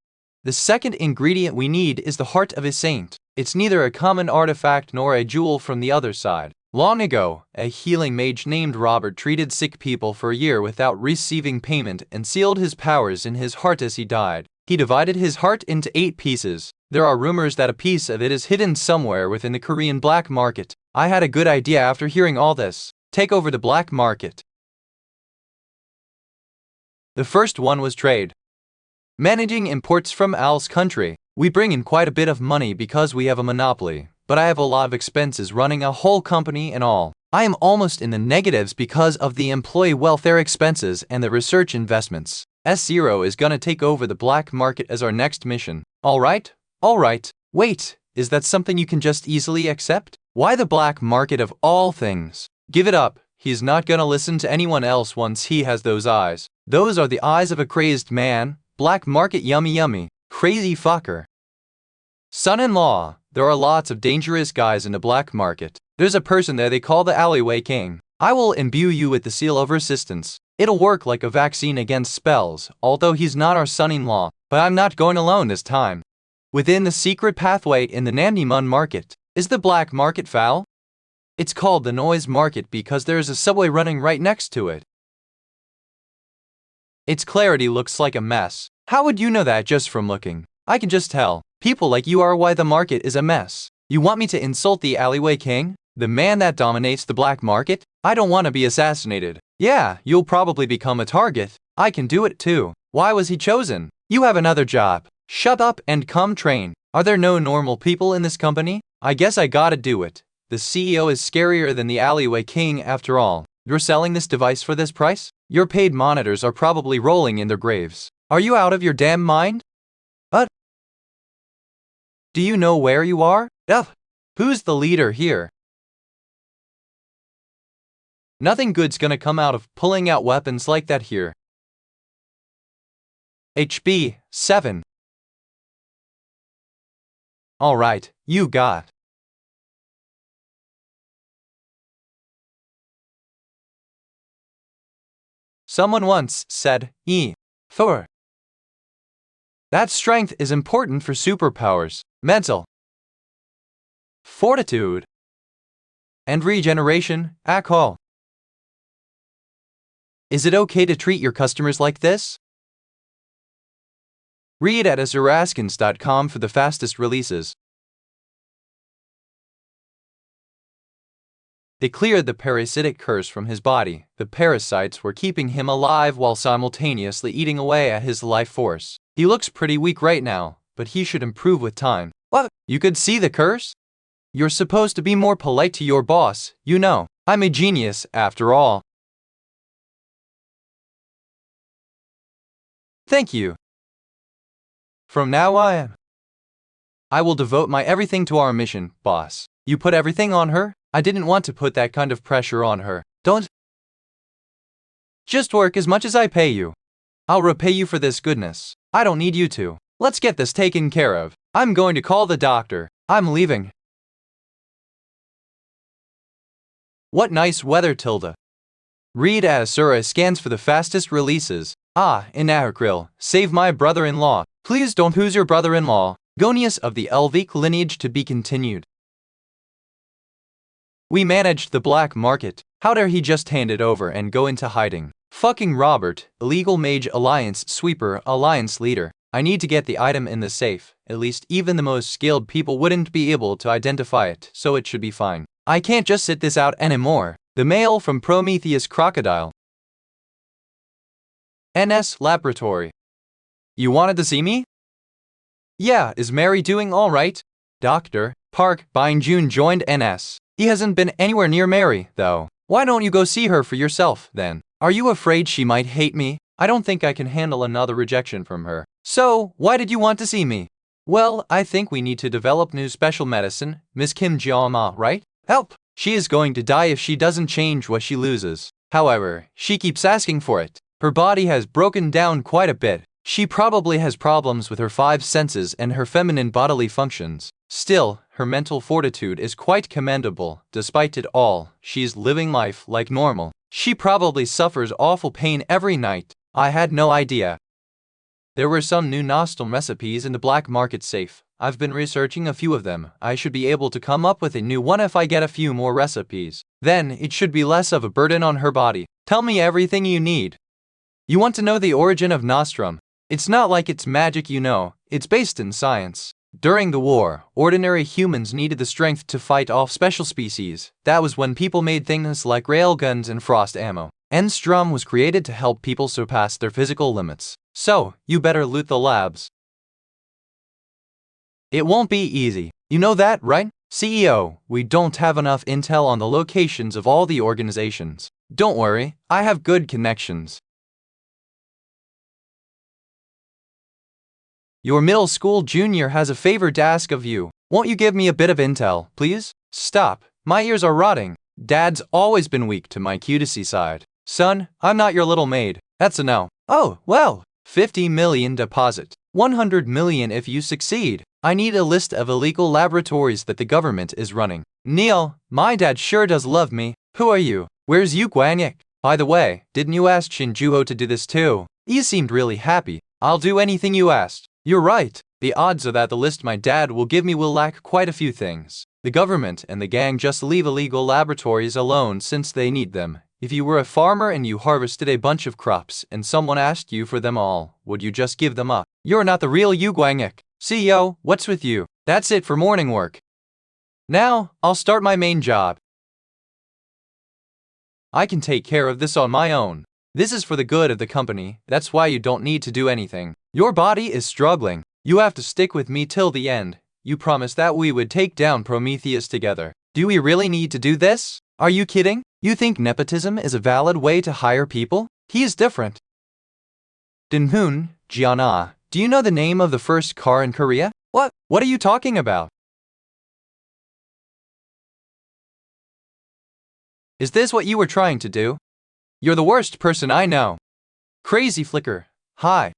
Speaker 1: The second ingredient we need is the heart of a saint. It's neither a common artifact nor a jewel from the other side. Long ago, a healing mage named Robert treated sick people for a year without receiving payment and sealed his powers in his heart as he died. He divided his heart into 8 pieces. There are rumors that a piece of it is hidden somewhere within the Korean black market. I had a good idea after hearing all this. Take over the black market. The first one was trade. Managing imports from Al's country. We bring in quite a bit of money because we have a monopoly, but I have a lot of expenses running a whole company and all. I am almost in the negatives because of the employee welfare expenses and the research investments. S0 is gonna take over the black market as our next mission. Alright? Wait, is that something you can just easily accept? Why the black market of all things? Give it up. He's not gonna listen to anyone else once he has those eyes. Those are the eyes of a crazed man. Black market yummy. Crazy fucker. Son-in-law, there are lots of dangerous guys in the black market. There's a person there they call the alleyway king. I will imbue you with the seal of resistance. It'll work like a vaccine against spells, although he's not our son-in-law. But I'm not going alone this time. Within the secret pathway in the Nandimun market, is the black market foul? It's called the noise market because there is a subway running right next to it. Its clarity looks like a mess. How would you know that just from looking? I can just tell. People like you are why the market is a mess. You want me to insult the alleyway king? The man that dominates the black market? I don't want to be assassinated. Yeah, you'll probably become a target. I can do it too. Why was he chosen? You have another job. Shut up and come train. Are there no normal people in this company? I guess I gotta do it. The CEO is scarier than the alleyway king after all. You're selling this device for this price? Your paid monitors are probably rolling in their graves. Are you out of your damn mind? Do you know where you are? Who's the leader here? Nothing good's gonna come out of pulling out weapons like that here. HB 7. Alright, you got. Someone once said, Thor. That strength is important for superpowers, mental, fortitude, and regeneration, alcohol. Is it okay to treat your customers like this? Read at azuraskins.com for the fastest releases. They cleared the parasitic curse from his body. The parasites were keeping him alive while simultaneously eating away at his life force. He looks pretty weak right now, but he should improve with time. What? You could see the curse? You're supposed to be more polite to your boss, you know. I'm a genius, after all. Thank you. From now on, I will devote my everything to our mission, boss. You put everything on her? I didn't want to put that kind of pressure on her. Don't. Just work as much as I pay you. I'll repay you for this goodness. I don't need you to. Let's get this taken care of. I'm going to call the doctor. I'm leaving. What nice weather, Tilda. Read as Asura scans for the fastest releases. In Akril, save my brother-in-law. Please don't lose your brother-in-law. Gonius of the Elvic lineage to be continued. We managed the black market. How dare he just hand it over and go into hiding? Fucking Robert, illegal mage alliance sweeper alliance leader. I need to get the item in the safe. At least even the most skilled people wouldn't be able to identify it, so it should be fine. I can't just sit this out anymore. The mail from Prometheus Crocodile. NS Laboratory. You wanted to see me? Yeah, is Mary doing alright? Dr. Park Byung-joon joined NS. He hasn't been anywhere near Mary, though. Why don't you go see her for yourself, then? Are you afraid she might hate me? I don't think I can handle another rejection from her. So, why did you want to see me? Well, I think we need to develop new special medicine, Miss Kim Jong-ma, right? Help! She is going to die if she doesn't change what she loses. However, she keeps asking for it. Her body has broken down quite a bit. She probably has problems with her 5 senses and her feminine bodily functions. Still, her mental fortitude is quite commendable. Despite it all, she's living life like normal. She probably suffers awful pain every night. I had no idea. There were some new nostalm recipes in the black market safe. I've been researching a few of them. I should be able to come up with a new one if I get a few more recipes. Then, it should be less of a burden on her body. Tell me everything you need. You want to know the origin of nostrum? It's not like it's magic, you know. It's based in science. During the war, ordinary humans needed the strength to fight off special species. That was when people made things like railguns and frost ammo. Nostrum was created to help people surpass their physical limits. So, you better loot the labs. It won't be easy. You know that, right? CEO, we don't have enough intel on the locations of all the organizations. Don't worry, I have good connections. Your middle school junior has a favor to ask of you. Won't you give me a bit of intel, please? Stop, my ears are rotting. Dad's always been weak to my cutesy side. Son, I'm not your little maid. That's a no. Oh, well, 50 million deposit. 100 million if you succeed. I need a list of illegal laboratories that the government is running. Neil, my dad sure does love me. Who are you? Where's Yu Guanyik? By the way, didn't you ask Shinjuho to do this too? He seemed really happy. I'll do anything you asked. You're right. The odds are that the list my dad will give me will lack quite a few things. The government and the gang just leave illegal laboratories alone since they need them. If you were a farmer and you harvested a bunch of crops and someone asked you for them all, would you just give them up? You're not the real Yu Guanyik. CEO, what's with you? That's it for morning work. Now, I'll start my main job. I can take care of this on my own. This is for the good of the company, that's why you don't need to do anything. Your body is struggling. You have to stick with me till the end. You promised that we would take down Prometheus together. Do we really need to do this? Are you kidding? You think nepotism is a valid way to hire people? He is different. Dinhoon, Jiana, do you know the name of the first car in Korea? What? What are you talking about? Is this what you were trying to do? You're the worst person I know. Crazy Flicker. Hi.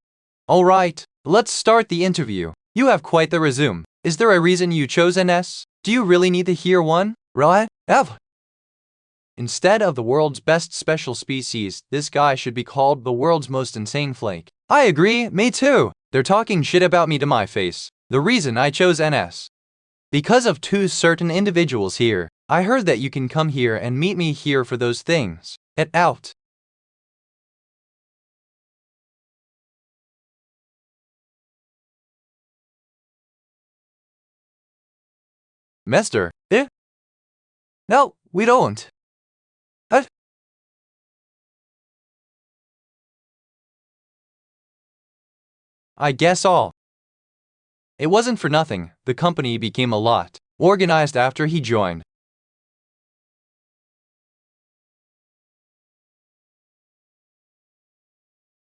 Speaker 1: Alright, let's start the interview. You have quite the resume. Is there a reason you chose NS? Do you really need to hear one? Right? Instead of the world's best special species, this guy should be called the world's most insane flake. I agree, me too. They're talking shit about me to my face. The reason I chose NS. Because of two certain individuals here. I heard that you can come here and meet me here for those things. Get out. Mister, eh? No, we don't. I guess all. It wasn't for nothing, the company became a lot organized after he joined.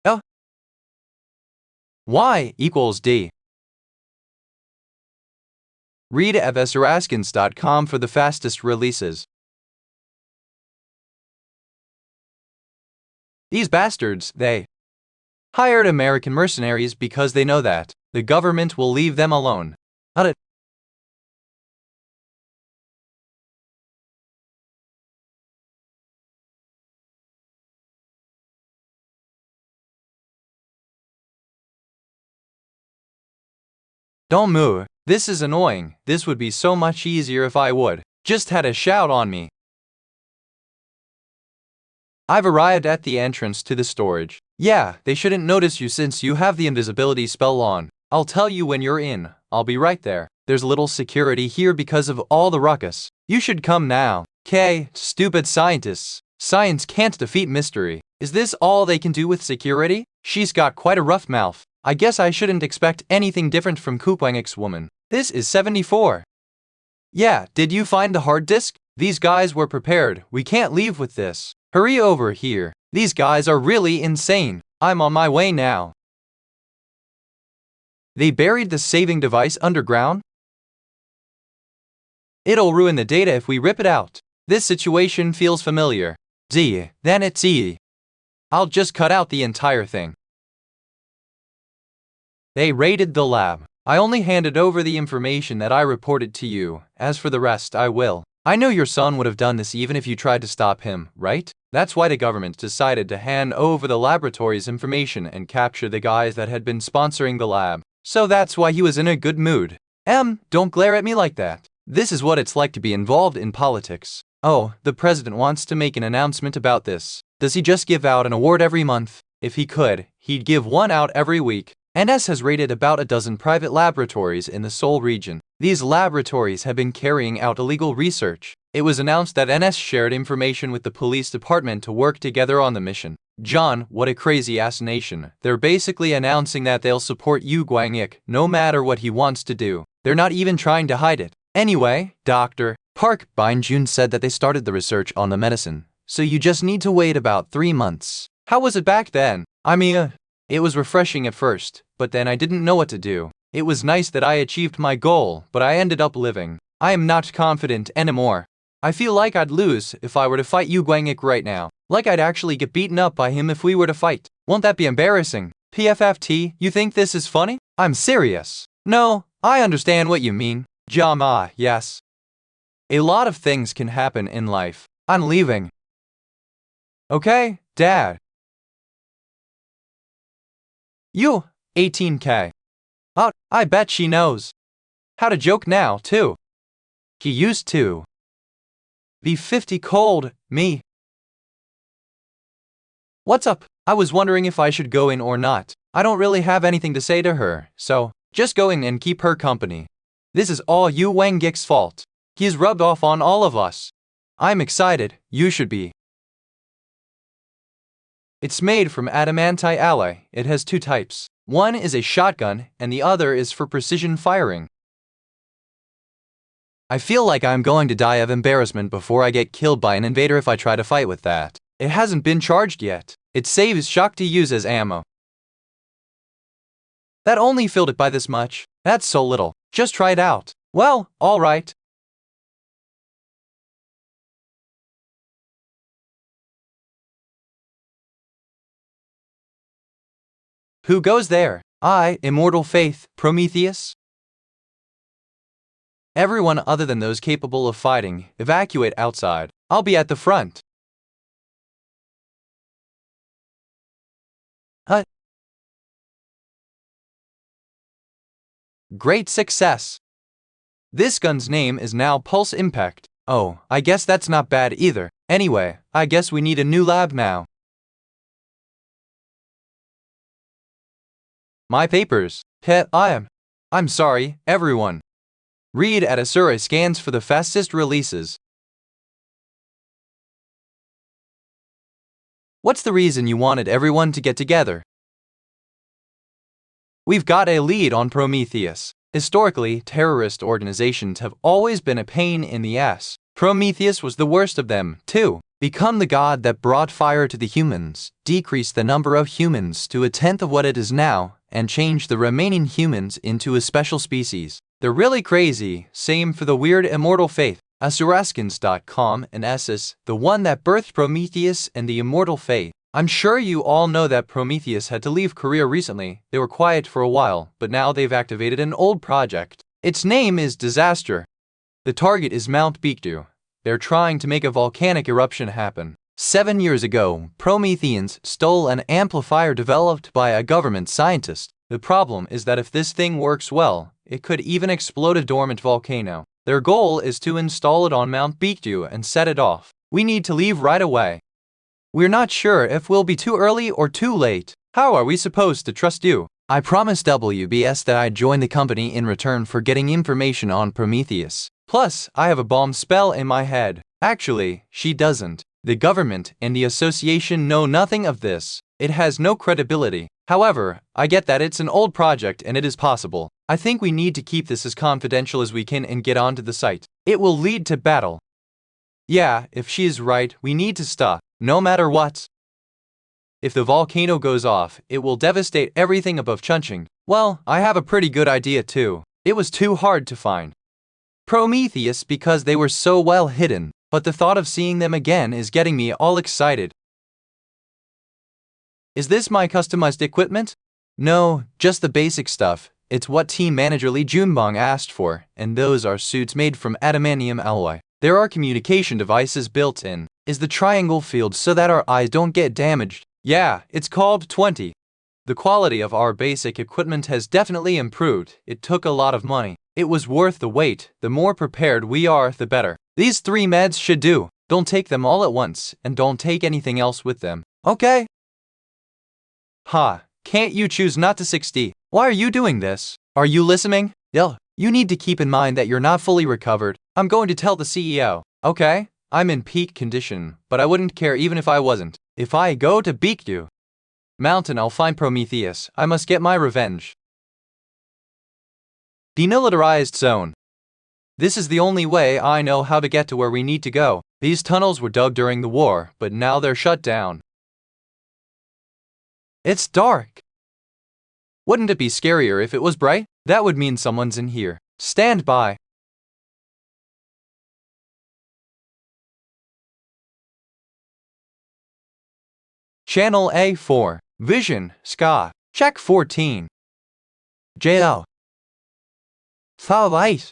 Speaker 1: Oh. Y equals D. Read fsraskins.com for the fastest releases. These bastards, they hired American mercenaries because they know that the government will leave them alone. Not it. Don't move. This is annoying. This would be so much easier if I would just had a shout on me. I've arrived at the entrance to the storage. Yeah, they shouldn't notice you since you have the invisibility spell on. I'll tell you when you're in. I'll be right there. There's little security here because of all the ruckus. You should come now. K, stupid scientists. Science can't defeat mystery. Is this all they can do with security? She's got quite a rough mouth. I guess I shouldn't expect anything different from Kupwangik's woman. This is 74. Yeah, did you find the hard disk? These guys were prepared. We can't leave with this. Hurry over here. These guys are really insane. I'm on my way now. They buried the saving device underground? It'll ruin the data if we rip it out. This situation feels familiar. Z, then it's E. I'll just cut out the entire thing. They raided the lab. I only handed over the information that I reported to you. As for the rest, I will. I know your son would have done this even if you tried to stop him, right? That's why the government decided to hand over the laboratory's information and capture the guys that had been sponsoring the lab. So that's why he was in a good mood. Don't glare at me like that. This is what it's like to be involved in politics. Oh, the president wants to make an announcement about this. Does he just give out an award every month? If he could, he'd give one out every week. NS has raided about a dozen private laboratories in the Seoul region. These laboratories have been carrying out illegal research. It was announced that NS shared information with the police department to work together on the mission. John, what a crazy-ass nation. They're basically announcing that they'll support Yu Guanyik no matter what he wants to do. They're not even trying to hide it. Anyway, Dr. Park Bin-jun said that they started the research on the medicine, so you just need to wait about 3 months. How was it back then? It was refreshing at first, but then I didn't know what to do. It was nice that I achieved my goal, but I ended up living. I am not confident anymore. I feel like I'd lose if I were to fight Yu Guangik right now. Like I'd actually get beaten up by him if we were to fight. Won't that be embarrassing? PFFT, you think this is funny? I'm serious. No, I understand what you mean. Jama, yes. A lot of things can happen in life. I'm leaving. Okay, Dad. You, 18K. Oh, I bet she knows how to joke now, too. He used to be 50 cold, me. What's up? I was wondering if I should go in or not. I don't really have anything to say to her, so just go in and keep her company. This is all Yu Wang-gik's fault. He's rubbed off on all of us. I'm excited, you should be. It's made from adamantite alloy. It has 2 types. One is a shotgun, and the other is for precision firing. I feel like I'm going to die of embarrassment before I get killed by an invader if I try to fight with that. It hasn't been charged yet. It saves shock to use as ammo. That only filled it by this much. That's so little. Just try it out. Well, alright. Who goes there? I, Immortal Faith, Prometheus? Everyone other than those capable of fighting, evacuate outside. I'll be at the front. Great success. This gun's name is now Pulse Impact. Oh, I guess that's not bad either. Anyway, I guess we need a new lab now. My papers. I'm sorry, everyone. Read at Asura scans for the fastest releases. What's the reason you wanted everyone to get together? We've got a lead on Prometheus. Historically, terrorist organizations have always been a pain in the ass. Prometheus was the worst of them, too. Become the god that brought fire to the humans, decrease the number of humans to 1/10 of what it is now, and change the remaining humans into a special species. They're really crazy. Same for the weird Immortal Faith. Asuraskins.com and Essus, the one that birthed Prometheus and the Immortal Faith. I'm sure you all know that Prometheus had to leave Korea recently. They were quiet for a while, but now they've activated an old project. Its name is Disaster. The target is Mount Baekdu. They're trying to make a volcanic eruption happen. 7 years ago, Prometheans stole an amplifier developed by a government scientist. The problem is that if this thing works well, it could even explode a dormant volcano. Their goal is to install it on Mount Baekdu and set it off. We need to leave right away. We're not sure if we'll be too early or too late. How are we supposed to trust you? I promised WBS that I'd join the company in return for getting information on Prometheus. Plus, I have a bomb spell in my head. Actually, she doesn't. The government and the association know nothing of this. It has no credibility. However, I get that it's an old project and it is possible. I think we need to keep this as confidential as we can and get onto the site. It will lead to battle. Yeah, if she is right, we need to stop, no matter what. If the volcano goes off, it will devastate everything above Chunching. Well, I have a pretty good idea too. It was too hard to find Prometheus because they were so well hidden, but the thought of seeing them again is getting me all excited. Is this my customized equipment? No, just the basic stuff. It's what Team Manager Lee Junbong asked for, and those are suits made from adamantium alloy. There are communication devices built in. Is the triangle field so that our eyes don't get damaged? Yeah, it's called 20. The quality of our basic equipment has definitely improved. It took a lot of money. It was worth the wait. The more prepared we are, the better. These 3 meds should do. Don't take them all at once, and don't take anything else with them. Okay? Can't you choose not to 60? Why are you doing this? Are you listening? Yeah. You need to keep in mind that you're not fully recovered. I'm going to tell the CEO. Okay? I'm in peak condition, but I wouldn't care even if I wasn't. If I go to Baekdu Mountain, I'll find Prometheus. I must get my revenge. Demilitarized zone. This is the only way I know how to get to where we need to go. These tunnels were dug during the war, but now they're shut down. It's dark. Wouldn't it be scarier if it was bright? That would mean someone's in here. Stand by. Channel A4. Vision, Ska. Check 14. JL. Thalight.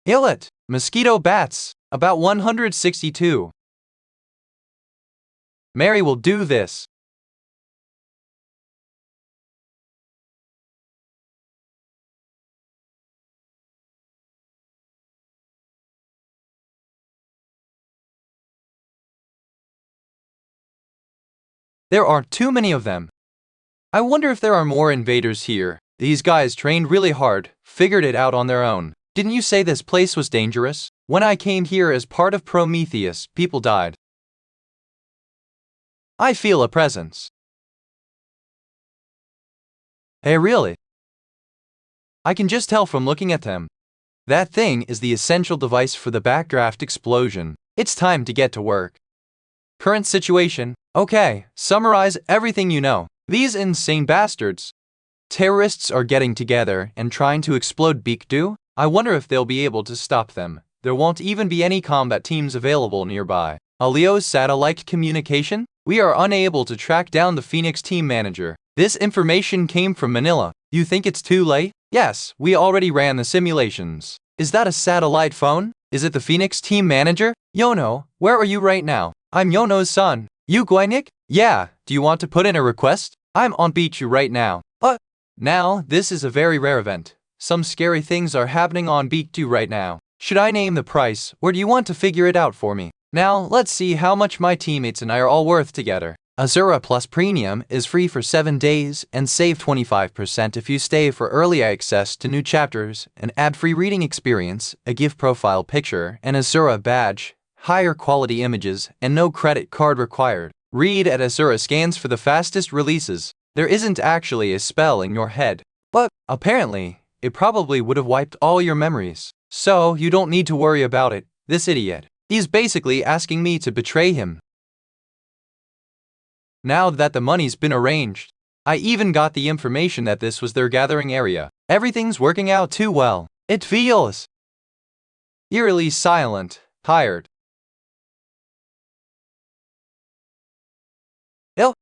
Speaker 1: Illit. Mosquito bats. About 162. Mary will do this. There are too many of them. I wonder if there are more invaders here. These guys trained really hard, figured it out on their own. Didn't you say this place was dangerous? When I came here as part of Prometheus, people died. I feel a presence. Hey, really? I can just tell from looking at them. That thing is the essential device for the backdraft explosion. It's time to get to work. Current situation. Okay, summarize everything you know. These insane bastards. Terrorists are getting together and trying to explode Beekdu. I wonder if they'll be able to stop them. There won't even be any combat teams available nearby. Alio's satellite communication? We are unable to track down the Phoenix team manager. This information came from Manila. You think it's too late? Yes, we already ran the simulations. Is that a satellite phone? Is it the Phoenix team manager? Yono, where are you right now? I'm Yono's son. You Guainik? Yeah, do you want to put in a request? I'm on Beach right now. Now, this is a very rare event. Some scary things are happening on Beak 2 right now. Should I name the price, or do you want to figure it out for me? Now, let's see how much my teammates and I are all worth together. Azura Plus Premium is free for 7 days and save 25% if you stay for early access to new chapters, an ad-free reading experience, a gift profile picture, an Azura badge, higher quality images, and no credit card required. Read at Azura Scans for the fastest releases. There isn't actually a spell in your head, but apparently, it probably would have wiped all your memories. So, you don't need to worry about it. This idiot. He's basically asking me to betray him. Now that the money's been arranged, I even got the information that this was their gathering area. Everything's working out too well. It feels eerily silent, tired. Ill.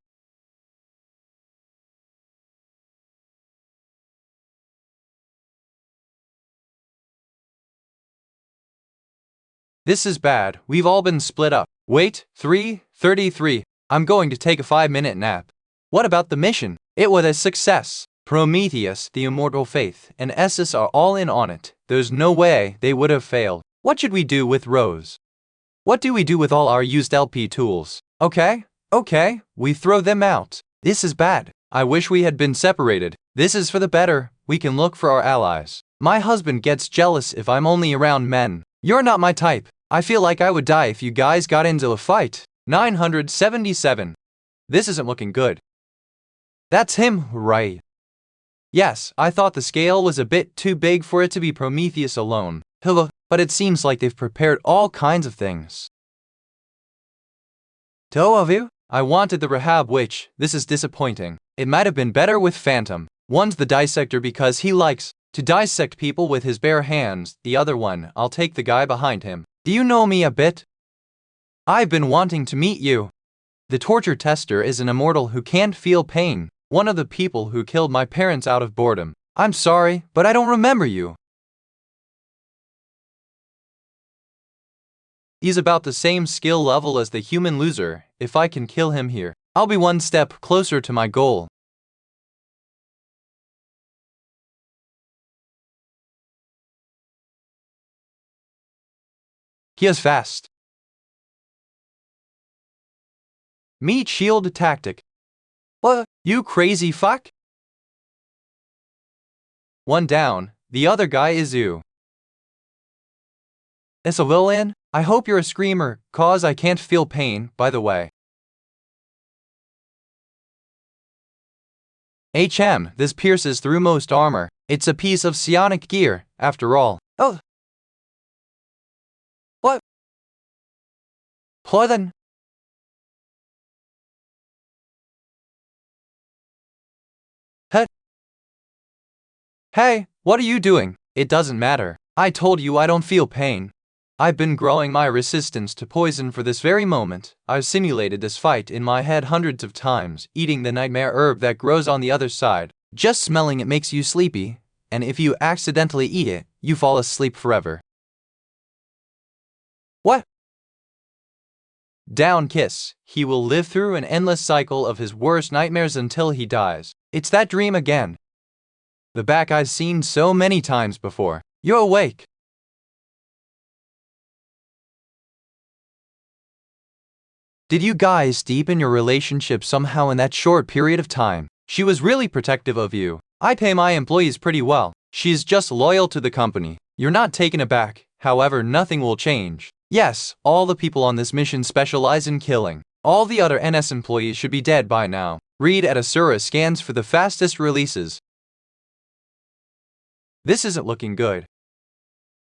Speaker 1: This is bad. We've all been split up. Wait, 3:33. I'm going to take a 5-minute nap. What about the mission? It was a success. Prometheus, the Immortal Faith, and Essus are all in on it. There's no way they would have failed. What should we do with Rose? What do we do with all our used LP tools? Okay, we throw them out. This is bad. I wish we had been separated. This is for the better. We can look for our allies. My husband gets jealous if I'm only around men. You're not my type. I feel like I would die if you guys got into a fight. 977. This isn't looking good. That's him, right? Yes, I thought the scale was a bit too big for it to be Prometheus alone. But it seems like they've prepared all kinds of things. Two of you? I wanted the Rahab Witch. This is disappointing. It might have been better with Phantom. One's the dissector because he likes to dissect people with his bare hands. The other one, I'll take the guy behind him. Do you know me a bit? I've been wanting to meet you. The torture tester is an immortal who can't feel pain. One of the people who killed my parents out of boredom. I'm sorry, but I don't remember you. He's about the same skill level as the human loser. If I can kill him here, I'll be one step closer to my goal. He is fast. Meat shield tactic. What, you crazy fuck? One down, the other guy is you. It's a villain? I hope you're a screamer, cause I can't feel pain, by the way. This pierces through most armor. It's a piece of psionic gear, after all. Oh, Then. Hey, what are you doing? It doesn't matter. I told you I don't feel pain. I've been growing my resistance to poison for this very moment. I've simulated this fight in my head hundreds of times, eating the nightmare herb that grows on the other side. Just smelling it makes you sleepy, and if you accidentally eat it, you fall asleep forever. What? Down kiss. He will live through an endless cycle of his worst nightmares until he dies. It's that dream again. The back I've seen so many times before. You're awake. Did you guys deepen your relationship somehow in that short period of time? She was really protective of you. I pay my employees pretty well. She's just loyal to the company. You're not taken aback. However, nothing will change. Yes, all the people on this mission specialize in killing. All the other NS employees should be dead by now. Read at Asura scans for the fastest releases. This isn't looking good.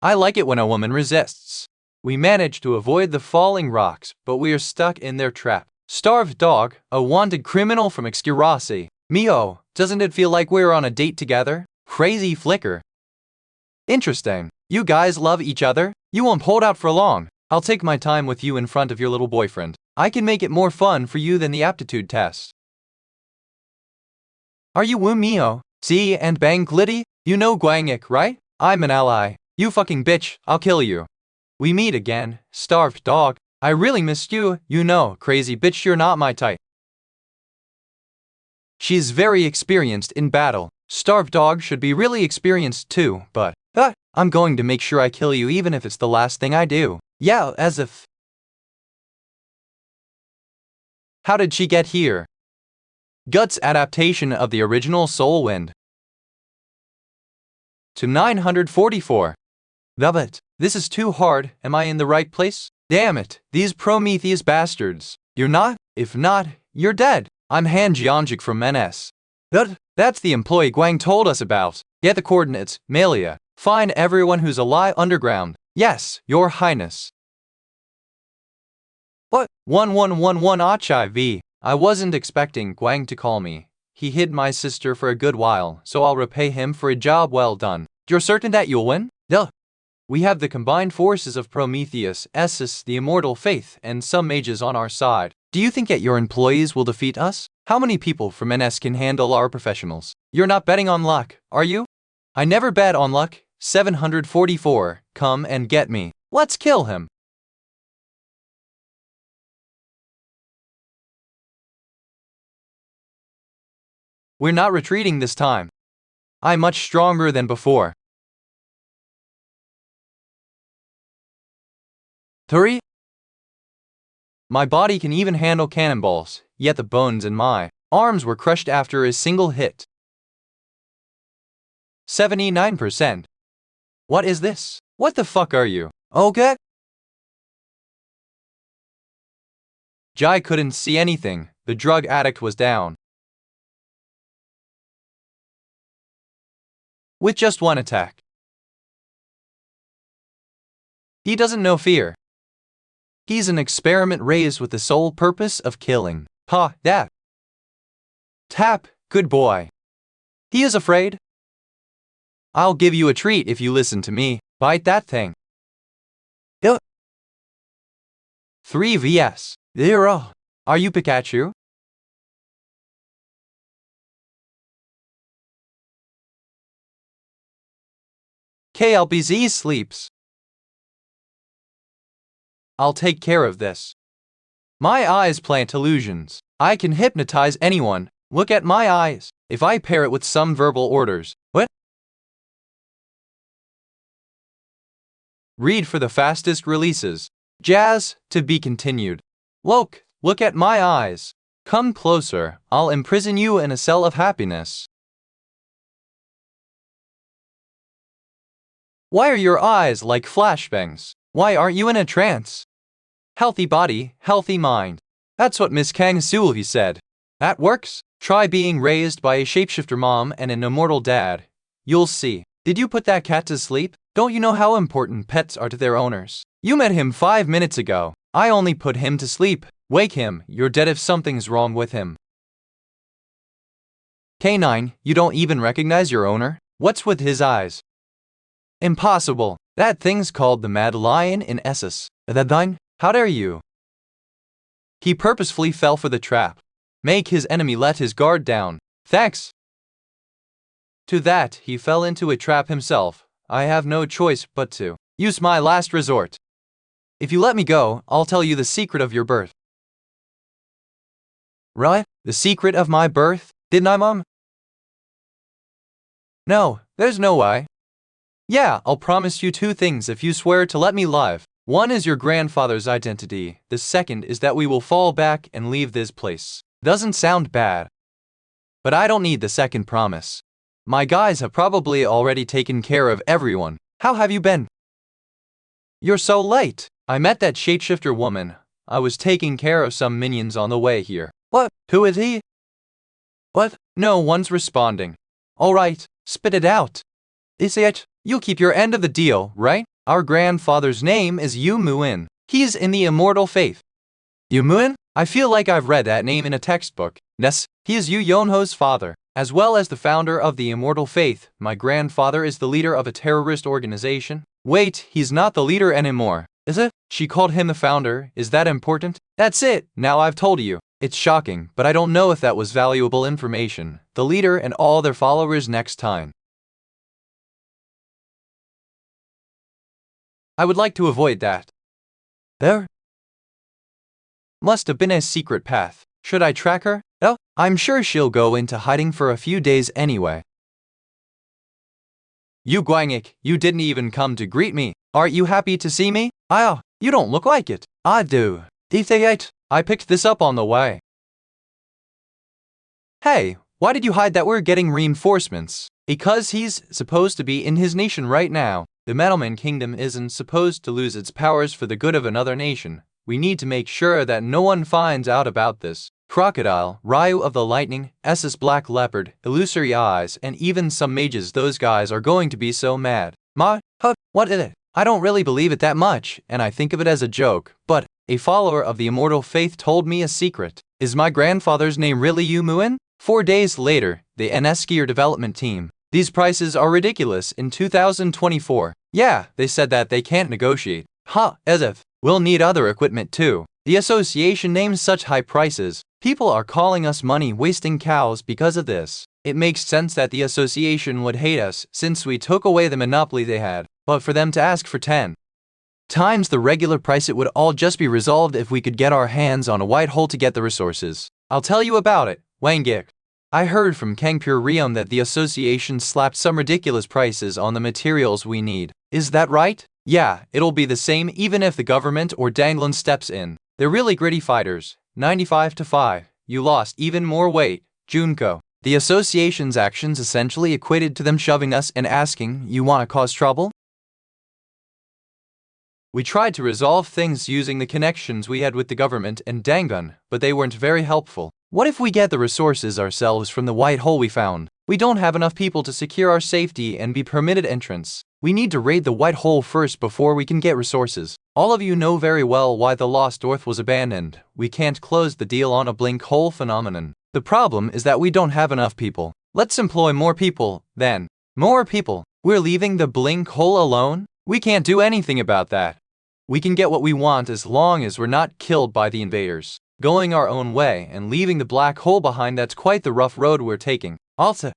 Speaker 1: I like it when a woman resists. We managed to avoid the falling rocks, but we are stuck in their trap. Starved dog, a wanted criminal from Excurasi. Mio, doesn't it feel like we're on a date together? Crazy flicker. Interesting. You guys love each other? You won't hold out for long. I'll take my time with you in front of your little boyfriend. I can make it more fun for you than the aptitude test. Are you Wu Mio? See and Bang Glitty? You know Guangik, right? I'm an ally. You fucking bitch, I'll kill you. We meet again, starved dog. I really missed you, you know, crazy bitch, you're not my type. She's very experienced in battle. Starved dog should be really experienced too, but I'm going to make sure I kill you even if it's the last thing I do. Yeah, as if. How did she get here? Guts adaptation of the original Soul Wind. To 944. But this is too hard. Am I in the right place? Damn it, these Prometheus bastards. You're not? If not, you're dead. I'm Han Jeonjik from NS. That's the employee Guang told us about. Get the coordinates, Malia. Find everyone who's alive underground. Yes, Your Highness. What? 1111 Achai V. I wasn't expecting Guang to call me. He hid my sister for a good while, so I'll repay him for a job well done. You're certain that you'll win? Duh. We have the combined forces of Prometheus, Essus, the Immortal Faith, and some mages on our side. Do you think that your employees will defeat us? How many people from NS can handle our professionals? You're not betting on luck, are you? I never bet on luck. 744. Come and get me. Let's kill him. We're not retreating this time. I'm much stronger than before. 3. My body can even handle cannonballs, yet the bones in my arms were crushed after a single hit. 79%. What is this? What the fuck are you? Okay? Jai couldn't see anything. The drug addict was down. With just one attack. He doesn't know fear. He's an experiment raised with the sole purpose of killing. That. Tap, good boy. He is afraid. I'll give you a treat if you listen to me. Bite that thing. 3 vs. 0. Are you Pikachu? KLBZ sleeps. I'll take care of this. My eyes plant illusions. I can hypnotize anyone. Look at my eyes. If I pair it with some verbal orders. What? Read for the fastest releases. Jazz, to be continued. Look at my eyes. Come closer. I'll imprison you in a cell of happiness. Why are your eyes like flashbangs? Why aren't you in a trance? Healthy body, healthy mind. That's what Miss Kang Sulhi said. That works? Try being raised by a shapeshifter mom and an immortal dad. You'll see. Did you put that cat to sleep? Don't you know how important pets are to their owners? You met him 5 minutes ago. I only put him to sleep. Wake him, you're dead if something's wrong with him. K9, you don't even recognize your owner? What's with his eyes? Impossible. That thing's called the Mad Lion in Essos. That thine? How dare you? He purposefully fell for the trap. Make his enemy let his guard down. Thanks. To that, he fell into a trap himself. I have no choice but to use my last resort. If you let me go, I'll tell you the secret of your birth. Right? The secret of my birth? Didn't I, Mom? No, there's no way. Yeah, I'll promise you 2 things if you swear to let me live. One is your grandfather's identity. The second is that we will fall back and leave this place. Doesn't sound bad. But I don't need the second promise. My guys have probably already taken care of everyone. How have you been? You're so late. I met that shapeshifter woman. I was taking care of some minions on the way here. What? Who is he? What? No one's responding. Alright, spit it out. Is it? You'll keep your end of the deal, right? Our grandfather's name is Yu Muin. He's in the immortal faith. Yu Muin? I feel like I've read that name in a textbook. Yes, he is Yu Yonho's father, as well as the founder of the immortal faith. My grandfather is the leader of a terrorist organization. Wait, he's not the leader anymore, is it? She called him the founder. Is that important? That's it. Now I've told you. It's shocking, but I don't know if that was valuable information. The leader and all their followers next time. I would like to avoid that. There must have been a secret path. Should I track her? No, I'm sure she'll go into hiding for a few days anyway. You Guangik, you didn't even come to greet me. Aren't you happy to see me? You don't look like it. I do. D38, I picked this up on the way. Hey, why did you hide that we're getting reinforcements? Because he's supposed to be in his nation right now. The Metalman Kingdom isn't supposed to lose its powers for the good of another nation. We need to make sure that no one finds out about this. Crocodile, Ryu of the Lightning, Essos Black Leopard, Illusory Eyes, and even some mages, those guys are going to be so mad. What is it? I don't really believe it that much, and I think of it as a joke, but a follower of the immortal faith told me a secret. Is my grandfather's name really Yu Muin? 4 days later, the NS Skier development team. These prices are ridiculous in 2024. Yeah, they said that they can't negotiate. As if. We'll need other equipment too. The association names such high prices. People are calling us money-wasting cows because of this. It makes sense that the association would hate us since we took away the monopoly they had. But for them to ask for 10 times the regular price, it would all just be resolved if we could get our hands on a white hole to get the resources. I'll tell you about it, Wangik. I heard from Kangpur Riom that the association slapped some ridiculous prices on the materials we need. Is that right? Yeah, it'll be the same even if the government or Danglin steps in. They're really gritty fighters. 95-5. You lost even more weight, Junko. The association's actions essentially equated to them shoving us and asking, you want to cause trouble? We tried to resolve things using the connections we had with the government and Dangun, but they weren't very helpful. What if we get the resources ourselves from the white hole we found? We don't have enough people to secure our safety and be permitted entrance. We need to raid the white hole first before we can get resources. All of you know very well why the Lost Earth was abandoned. We can't close the deal on a blink hole phenomenon. The problem is that we don't have enough people. Let's employ more people, then. More people. We're leaving the blink hole alone? We can't do anything about that. We can get what we want as long as we're not killed by the invaders. Going our own way and leaving the black hole behind, that's quite the rough road we're taking. Also,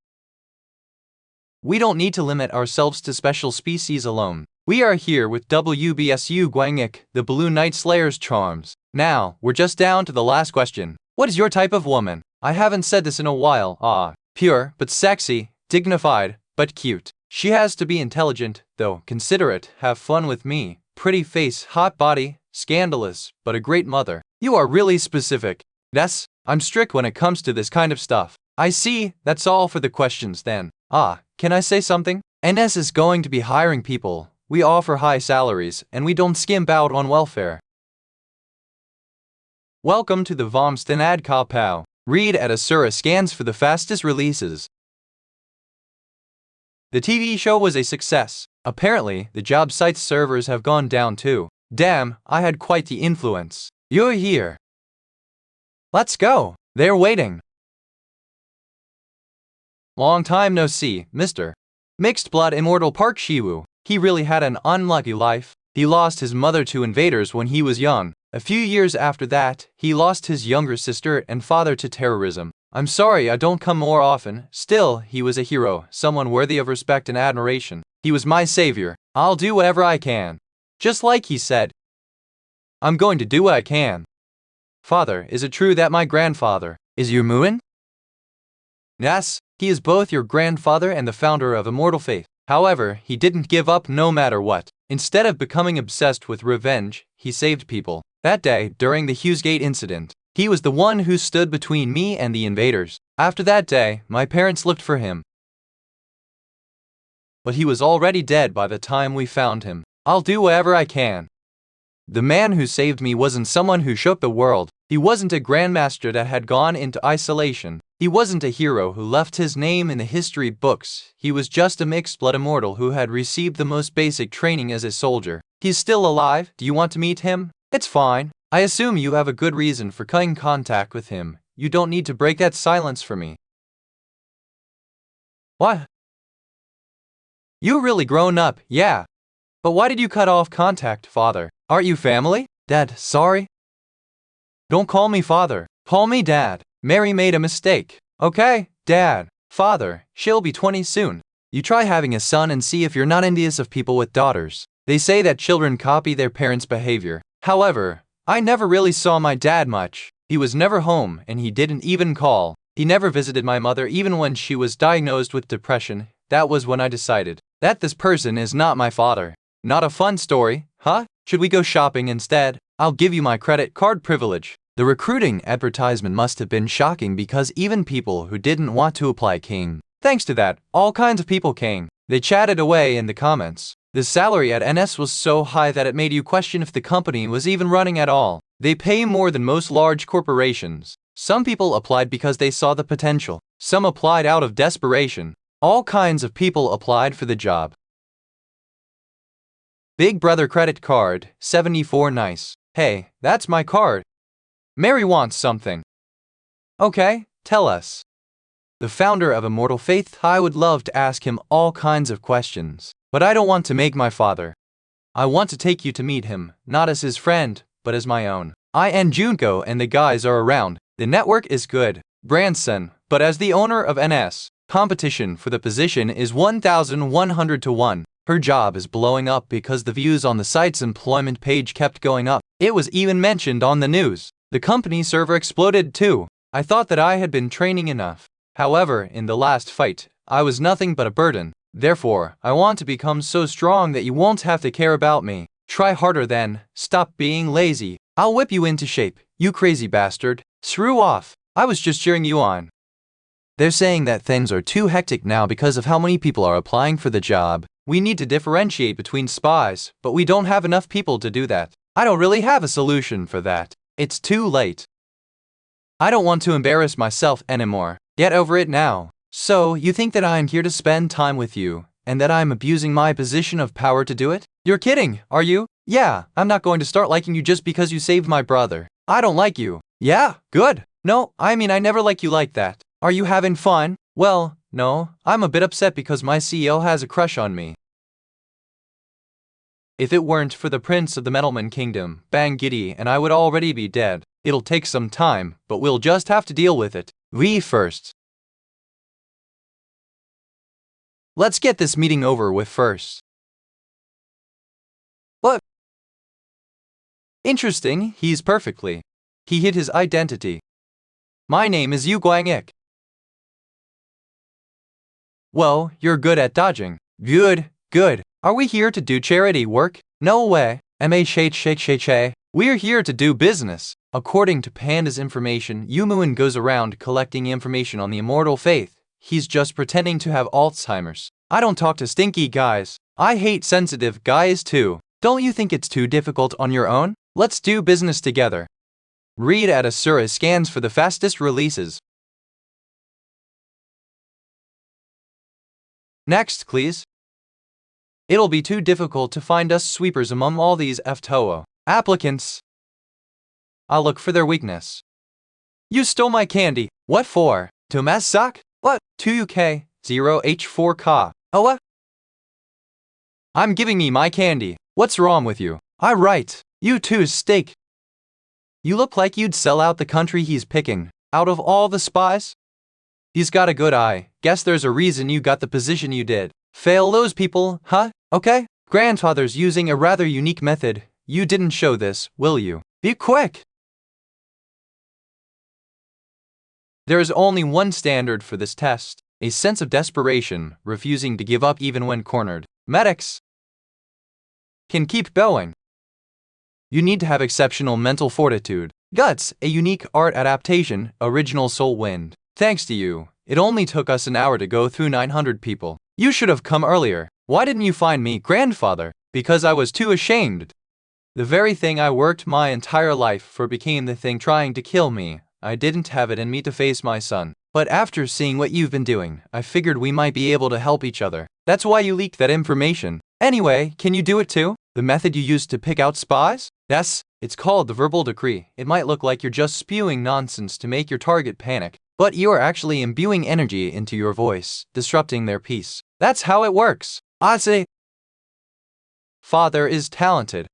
Speaker 1: we don't need to limit ourselves to special species alone. We are here with WBSU Guangik, the Blue Knight Slayer's charms. Now, we're just down to the last question. What is your type of woman? I haven't said this in a while. Pure, but sexy, dignified, but cute. She has to be intelligent, though, considerate, have fun with me, pretty face, hot body, scandalous, but a great mother. You are really specific. Yes, I'm strict when it comes to this kind of stuff. I see, that's all for the questions then. Can I say something? NS is going to be hiring people. We offer high salaries, and we don't skimp out on welfare. Welcome to the Vomston Ad Kapow. Read at Asura scans for the fastest releases. The TV show was a success. Apparently, the job site's servers have gone down too. Damn, I had quite the influence. You're here. Let's go. They're waiting. Long time no see, Mr. Mixed Blood Immortal Park Shiwoo. He really had an unlucky life. He lost his mother to invaders when he was young. A few years after that, he lost his younger sister and father to terrorism. I'm sorry I don't come more often. Still, he was a hero, someone worthy of respect and admiration. He was my savior. I'll do whatever I can. Just like he said. I'm going to do what I can. Father, is it true that my grandfather is your Muin? Yes, he is both your grandfather and the founder of Immortal Faith. However, he didn't give up no matter what. Instead of becoming obsessed with revenge, he saved people. That day, during the Hughesgate incident, he was the one who stood between me and the invaders. After that day, my parents looked for him. But he was already dead by the time we found him. I'll do whatever I can. The man who saved me wasn't someone who shook the world. He wasn't a grandmaster that had gone into isolation. He wasn't a hero who left his name in the history books. He was just a mixed-blood immortal who had received the most basic training as a soldier. He's still alive. Do you want to meet him? It's fine. I assume you have a good reason for cutting contact with him. You don't need to break that silence for me. What? You really grown up, yeah. But why did you cut off contact, Father? Aren't you family? Dad, sorry. Don't call me Father. Call me Dad. Mary made a mistake. Okay, Dad. Father, she'll be 20 soon. You try having a son and see if you're not envious of people with daughters. They say that children copy their parents' behavior. However, I never really saw my dad much. He was never home and he didn't even call. He never visited my mother even when she was diagnosed with depression. That was when I decided that this person is not my father. Not a fun story, huh? Should we go shopping instead? I'll give you my credit card privilege. The recruiting advertisement must have been shocking because even people who didn't want to apply came. Thanks to that, all kinds of people came. They chatted away in the comments. The salary at NS was so high that it made you question if the company was even running at all. They pay more than most large corporations. Some people applied because they saw the potential. Some applied out of desperation. All kinds of people applied for the job. Big Brother credit card, 74 nice. Hey, that's my card. Mary wants something. Okay, tell us. The founder of Immortal Faith, I would love to ask him all kinds of questions. But I don't want to make my father. I want to take you to meet him, not as his friend, but as my own. I and Junko and the guys are around. The network is good. Branson, but as the owner of NS, competition for the position is 1,100 to 1. Her job is blowing up because the views on the site's employment page kept going up. It was even mentioned on the news. The company server exploded too. I thought that I had been training enough. However, in the last fight, I was nothing but a burden. Therefore, I want to become so strong that you won't have to care about me. Try harder then. Stop being lazy. I'll whip you into shape, you crazy bastard. Screw off. I was just cheering you on. They're saying that things are too hectic now because of how many people are applying for the job. We need to differentiate between spies, but we don't have enough people to do that. I don't really have a solution for that. It's too late. I don't want to embarrass myself anymore. Get over it now. So, you think that I am here to spend time with you, and that I'm abusing my position of power to do it? You're kidding, are you? Yeah, I'm not going to start liking you just because you saved my brother. I don't like you. Yeah, good. No, I mean I never like you like that. Are you having fun? Well, no, I'm a bit upset because my CEO has a crush on me. If it weren't for the Prince of the Metalman Kingdom, Bang Giddy, and I would already be dead. It'll take some time, but we'll just have to deal with it. We first. Let's get this meeting over with first. What? Interesting, he's perfectly. He hid his identity. My name is Yu Guang-ik. Well, you're good at dodging. Good. Are we here to do charity work? No way. We're here to do business. According to Panda's information, Yumuin goes around collecting information on the Immortal Faith. He's just pretending to have Alzheimer's. I don't talk to stinky guys. I hate sensitive guys too. Don't you think it's too difficult on your own? Let's do business together. Read at Asura scans for the fastest releases. Next, please. It'll be too difficult to find us sweepers among all these FTOO applicants. I'll look for their weakness. You stole my candy. What for? To masak? What? 2UK, 0H4K. Oh what? I'm giving me my candy. What's wrong with you? I right. You too, steak. You look like you'd sell out the country he's picking. Out of all the spies? He's got a good eye. Guess there's a reason you got the position you did. Fail those people, huh? Okay? Grandfather's using a rather unique method. You didn't show this, will you? Be quick! There is only one standard for this test, a sense of desperation, refusing to give up even when cornered. Medics can keep going. You need to have exceptional mental fortitude. Guts, a unique art adaptation, original soul wind. Thanks to you, it only took us an hour to go through 900 people. You should have come earlier. Why didn't you find me, grandfather? Because I was too ashamed. The very thing I worked my entire life for became the thing trying to kill me. I didn't have it in me to face my son. But after seeing what you've been doing, I figured we might be able to help each other. That's why you leaked that information. Anyway, can you do it too? The method you used to pick out spies? Yes, it's called the verbal decree. It might look like you're just spewing nonsense to make your target panic, but you are actually imbuing energy into your voice, disrupting their peace. That's how it works. I say, father is talented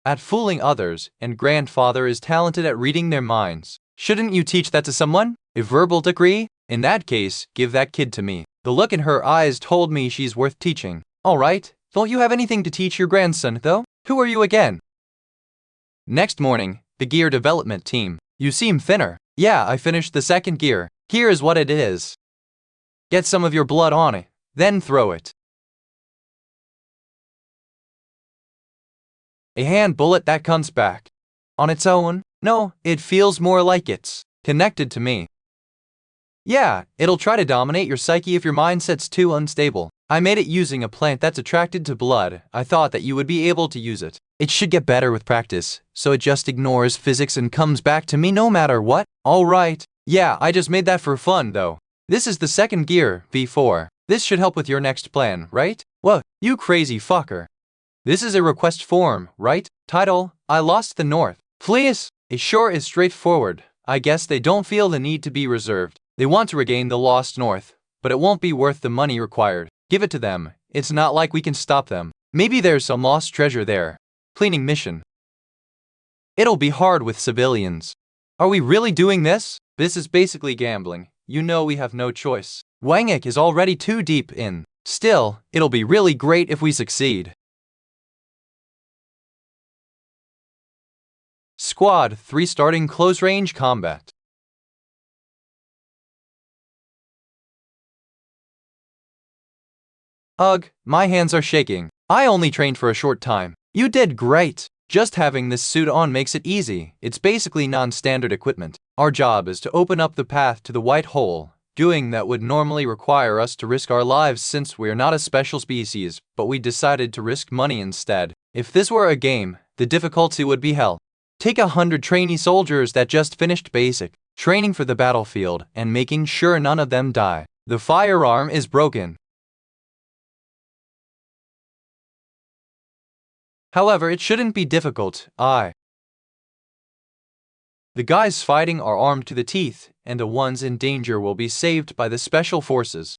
Speaker 1: at fooling others, and grandfather is talented at reading their minds. Shouldn't you teach that to someone? A verbal decree? In that case, give that kid to me. The look in her eyes told me she's worth teaching. All right, don't you have anything to teach your grandson, though? Who are you again? Next morning, the gear development team. You seem thinner. Yeah, I finished the second gear. Here is what it is. Get some of your blood on it, then throw it. A hand bullet that comes back. On its own? No, it feels more like it's connected to me. Yeah, it'll try to dominate your psyche if your mindset's too unstable. I made it using a plant that's attracted to blood. I thought that you would be able to use it. It should get better with practice, so it just ignores physics and comes back to me no matter what. Alright. Yeah, I just made that for fun though. This is the second gear, V4. This should help with your next plan, right? What? You crazy fucker. This is a request form, right? Title, I lost the North. Please? It sure is straightforward. I guess they don't feel the need to be reserved. They want to regain the lost North, but it won't be worth the money required. Give it to them. It's not like we can stop them. Maybe there's some lost treasure there. Cleaning mission. It'll be hard with civilians. Are we really doing this? This is basically gambling. You know we have no choice. Wangik is already too deep in. Still, it'll be really great if we succeed. Squad 3 starting close range combat. Ugh, my hands are shaking. I only trained for a short time. You did great. Just having this suit on makes it easy. It's basically non-standard equipment. Our job is to open up the path to the white hole. Doing that would normally require us to risk our lives since we're not a special species, but we decided to risk money instead. If this were a game, the difficulty would be hell. Take 100 trainee soldiers that just finished basic training for the battlefield and making sure none of them die. The firearm is broken. However, it shouldn't be difficult. The guys fighting are armed to the teeth, and the ones in danger will be saved by the special forces.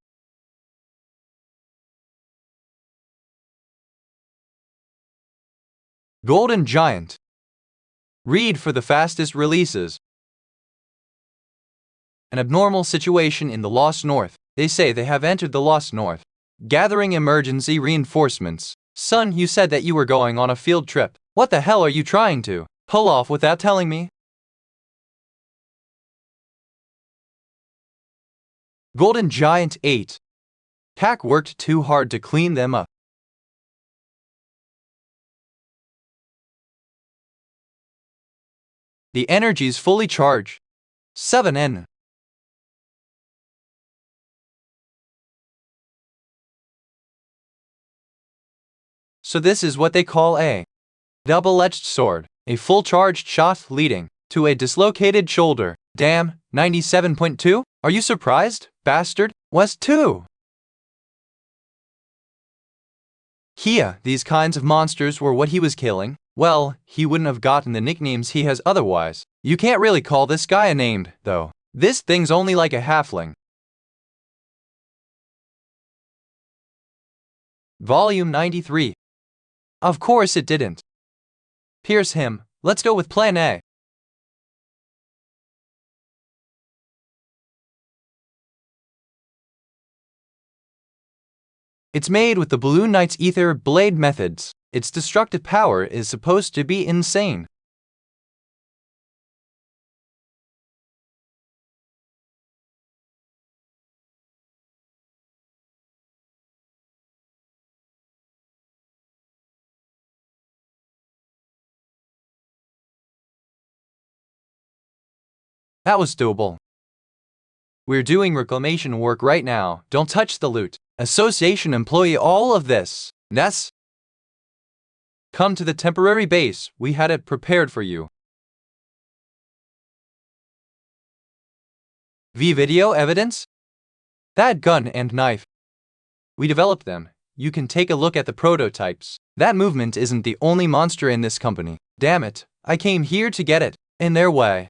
Speaker 1: Golden Giant. Read for the fastest releases. An abnormal situation in the Lost North. They say they have entered the Lost North. Gathering emergency reinforcements. Son, you said that you were going on a field trip. What the hell are you trying to pull off without telling me? Golden Giant 8. Pack worked too hard to clean them up. The energy's fully charged. 7N. So this is what they call a double-edged sword, a full-charged shot leading to a dislocated shoulder. Damn, 97.2? Are you surprised, bastard? Was 2. Kia, these kinds of monsters were what he was killing. Well, he wouldn't have gotten the nicknames he has otherwise. You can't really call this guy a named, though. This thing's only like a halfling. Volume 93. Of course it didn't. Pierce him. Let's go with Plan A. It's made with the Balloon Knight's ether blade methods. Its destructive power is supposed to be insane. That was doable. We're doing reclamation work right now. Don't touch the loot. Association employee, all of this. Ness? Come to the temporary base. We had it prepared for you. Video evidence? That gun and knife. We developed them. You can take a look at the prototypes. That movement isn't the only monster in this company. Damn it. I came here to get it. In their way.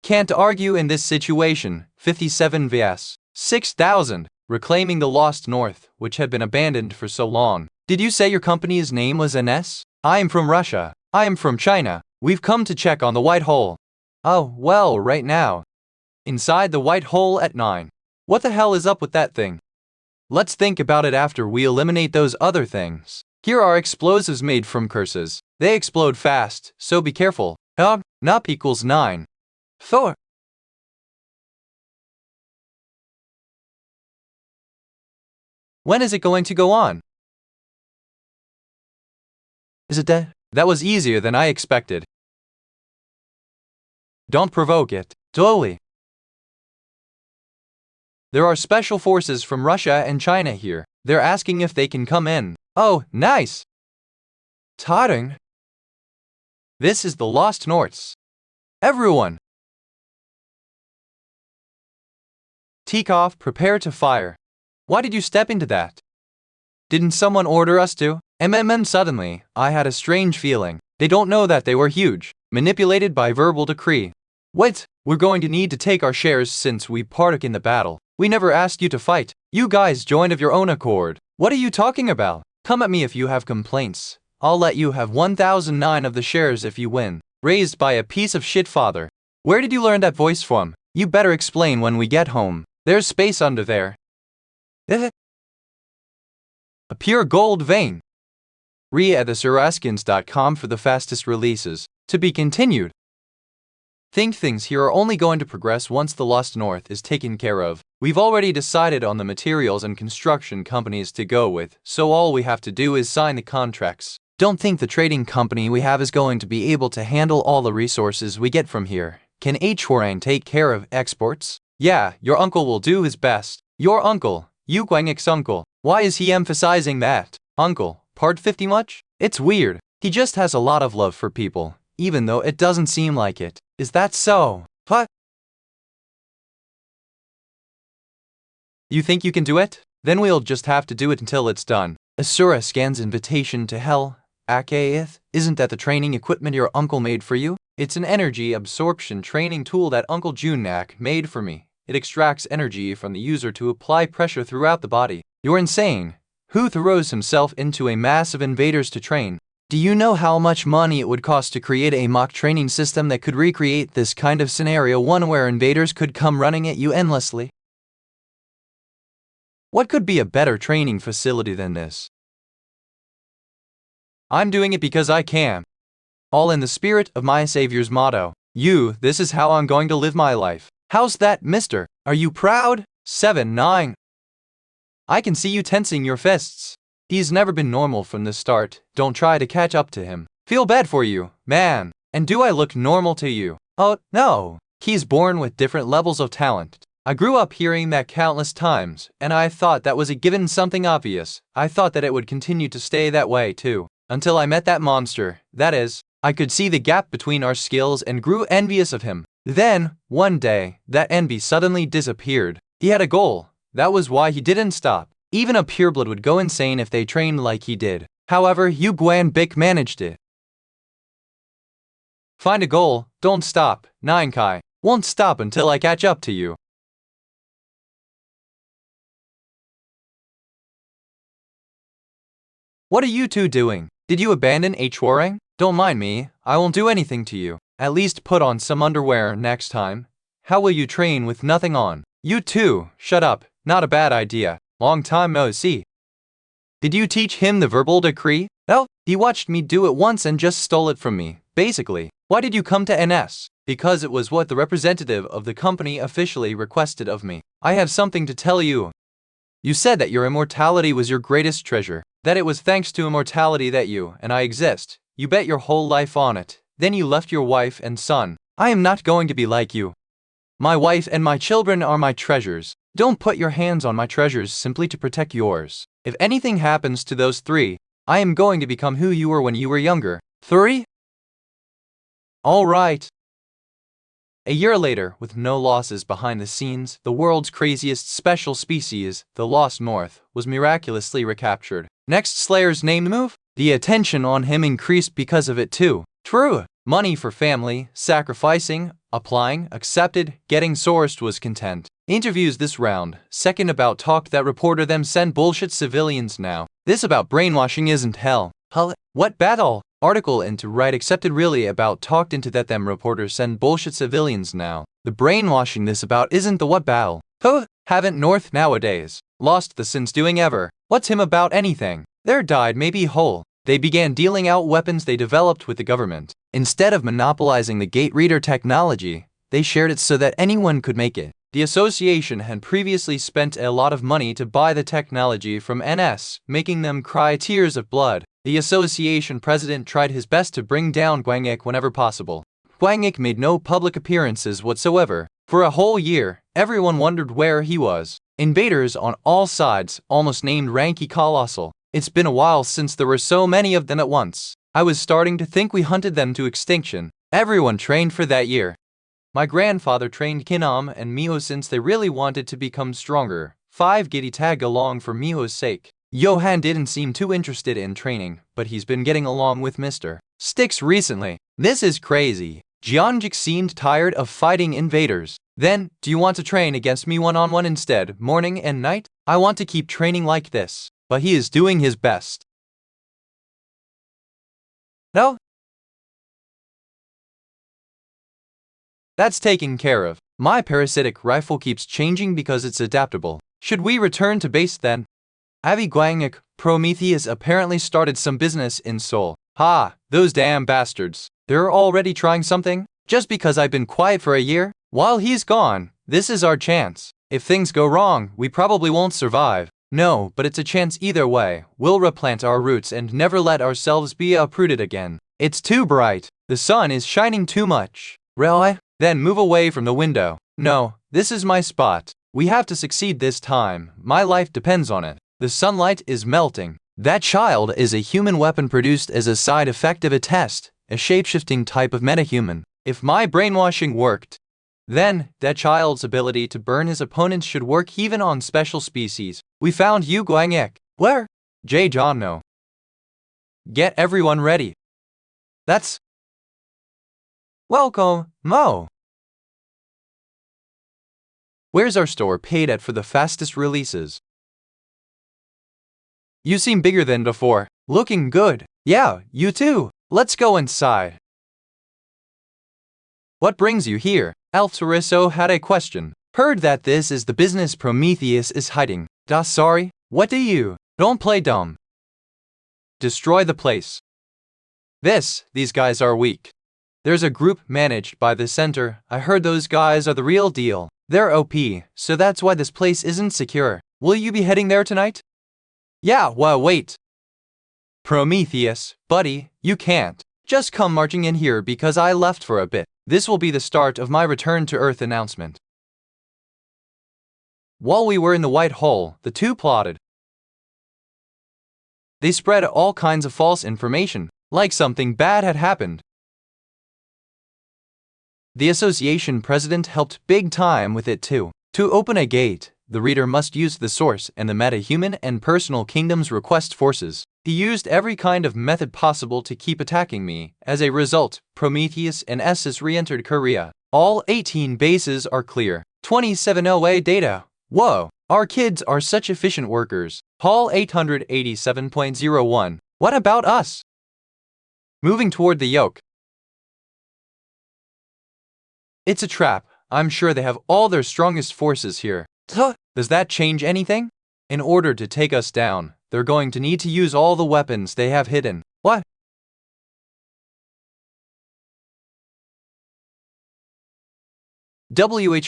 Speaker 1: Can't argue in this situation. 57 vs. 6,000. Reclaiming the Lost North, which had been abandoned for so long. Did you say your company's name was NS? I am from Russia. I am from China. We've come to check on the white hole. Oh, well, right now. Inside the white hole at 9. What the hell is up with that thing? Let's think about it after we eliminate those other things. Here are explosives made from curses. They explode fast, so be careful. Nup equals 9. Thor. When is it going to go on? Is it dead? That was easier than I expected. Don't provoke it. Totally. There are special forces from Russia and China here. They're asking if they can come in. Oh, nice. Totting. This is the Lost Norths. Everyone. Tikov, prepare to fire. Why did you step into that? Didn't someone order us to? Suddenly, I had a strange feeling. They don't know that they were huge, manipulated by verbal decree. Wait, we're going to need to take our shares since we partook in the battle. We never asked you to fight. You guys joined of your own accord. What are you talking about? Come at me if you have complaints. I'll let you have 1,009 of the shares if you win. Raised by a piece of shit father. Where did you learn that voice from? You better explain when we get home. There's space under there. A pure gold vein. Read at thesuraskins.com for the fastest releases. To be continued. Think things here are only going to progress once the Lost North is taken care of. We've already decided on the materials and construction companies to go with, so all we have to do is sign the contracts. Don't think the trading company we have is going to be able to handle all the resources we get from here. Can H4N take care of exports? Yeah, your uncle will do his best. Your uncle. Yu Guangx's uncle. Why is he emphasizing that? Uncle, part 50 much? It's weird. He just has a lot of love for people, even though it doesn't seem like it. Is that so? What? You think you can do it? Then we'll just have to do it until it's done. Asura scans invitation to hell. Akaeth, isn't that the training equipment your uncle made for you? It's an energy absorption training tool that Uncle Junak made for me. It extracts energy from the user to apply pressure throughout the body. You're insane. Who throws himself into a mass of invaders to train? Do you know how much money it would cost to create a mock training system that could recreate this kind of scenario, one where invaders could come running at you endlessly? What could be a better training facility than this? I'm doing it because I can. All in the spirit of my Savior's motto. This is how I'm going to live my life. How's that, mister? Are you proud? 7-9. I can see you tensing your fists. He's never been normal from the start. Don't try to catch up to him. Feel bad for you, man. And do I look normal to you? Oh, no. He's born with different levels of talent. I grew up hearing that countless times, and I thought that was a given, something obvious. I thought that it would continue to stay that way, too. Until I met that monster. That is, I could see the gap between our skills and grew envious of him. Then, one day, that envy suddenly disappeared. He had a goal. That was why he didn't stop. Even a pureblood would go insane if they trained like he did. However, Yu Guanbic managed it. Find a goal, don't stop. Nine Kai. Won't stop until I catch up to you. What are you two doing? Did you abandon Hwarang? Don't mind me, I won't do anything to you. At least put on some underwear next time. How will you train with nothing on? You two, shut up, not a bad idea. Long time no see. Did you teach him the verbal decree? No, he watched me do it once and just stole it from me, basically. Why did you come to NS? Because it was what the representative of the company officially requested of me. I have something to tell you. You said that your immortality was your greatest treasure, that it was thanks to immortality that you and I exist. You bet your whole life on it. Then you left your wife and son. I am not going to be like you. My wife and my children are my treasures. Don't put your hands on my treasures simply to protect yours. If anything happens to those three, I am going to become who you were when you were younger. 3? All right. A year later, with no losses behind the scenes, the world's craziest special species, the Lost North, was miraculously recaptured. Next Slayer's name move? The attention on him increased because of it too. True. Money for family, sacrificing, applying, accepted, getting sourced was content. Interviews this round. Second about talk that reporter them send bullshit civilians now. This about brainwashing isn't hell. Hull. What battle? Article into right accepted really about talked into that them reporters send bullshit civilians now. The brainwashing this about isn't the what battle. Huh? Haven't North nowadays lost the since doing ever. What's him about anything? There died maybe whole. They began dealing out weapons they developed with the government. Instead of monopolizing the gate reader technology, they shared it so that anyone could make it. The association had previously spent a lot of money to buy the technology from NS, making them cry tears of blood. The association president tried his best to bring down Guangik whenever possible. Guangik made no public appearances whatsoever. For a whole year, everyone wondered where he was. Invaders on all sides, almost named Ranky Colossal. It's been a while since there were so many of them at once. I was starting to think we hunted them to extinction. Everyone trained for that year. My grandfather trained Kinam and Miho since they really wanted to become stronger. 5 Giddy tag along for Miho's sake. Johan didn't seem too interested in training, but he's been getting along with Mr. Sticks recently. This is crazy. Jeonjik seemed tired of fighting invaders. Then, do you want to train against me one-on-one instead, morning and night? I want to keep training like this, but he is doing his best. No? That's taken care of. My parasitic rifle keeps changing because it's adaptable. Should we return to base then? Avi Guangik, Prometheus apparently started some business in Seoul. Ha, those damn bastards. They're already trying something? Just because I've been quiet for a year? While he's gone, this is our chance. If things go wrong, we probably won't survive. No, but it's a chance either way. We'll replant our roots and never let ourselves be uprooted again. It's too bright. The sun is shining too much. Really? Then move away from the window. No, this is my spot. We have to succeed this time. My life depends on it. The sunlight is melting. That child is a human weapon produced as a side effect of a test, a shape-shifting type of metahuman. If my brainwashing worked, then that child's ability to burn his opponents should work even on special species. We found Yu Guangek. Where? J. John no. Get everyone ready. That's welcome, Mo. Where's our store paid at for the fastest releases? You seem bigger than before. Looking good. Yeah, you too. Let's go inside. What brings you here? Altoriso had a question. Heard that this is the business Prometheus is hiding. Sorry? What do you? Don't play dumb. Destroy the place. These guys are weak. There's a group managed by the center. I heard those guys are the real deal. They're OP, so that's why this place isn't secure. Will you be heading there tonight? Yeah, well, wait. Prometheus, buddy, you can't. Just come marching in here because I left for a bit. This will be the start of my return to Earth announcement. While we were in the White Hole, the two plotted. They spread all kinds of false information, like something bad had happened. The association president helped big time with it too. To open a gate, the reader must use the source and the meta-human and personal kingdom's request forces. He used every kind of method possible to keep attacking me. As a result, Prometheus and Essus re-entered Korea. All 18 bases are clear. 2708 data. Whoa, our kids are such efficient workers. Hall 887.01. What about us? Moving toward the yoke. It's a trap. I'm sure they have all their strongest forces here. Does that change anything? In order to take us down, they're going to need to use all the weapons they have hidden. What?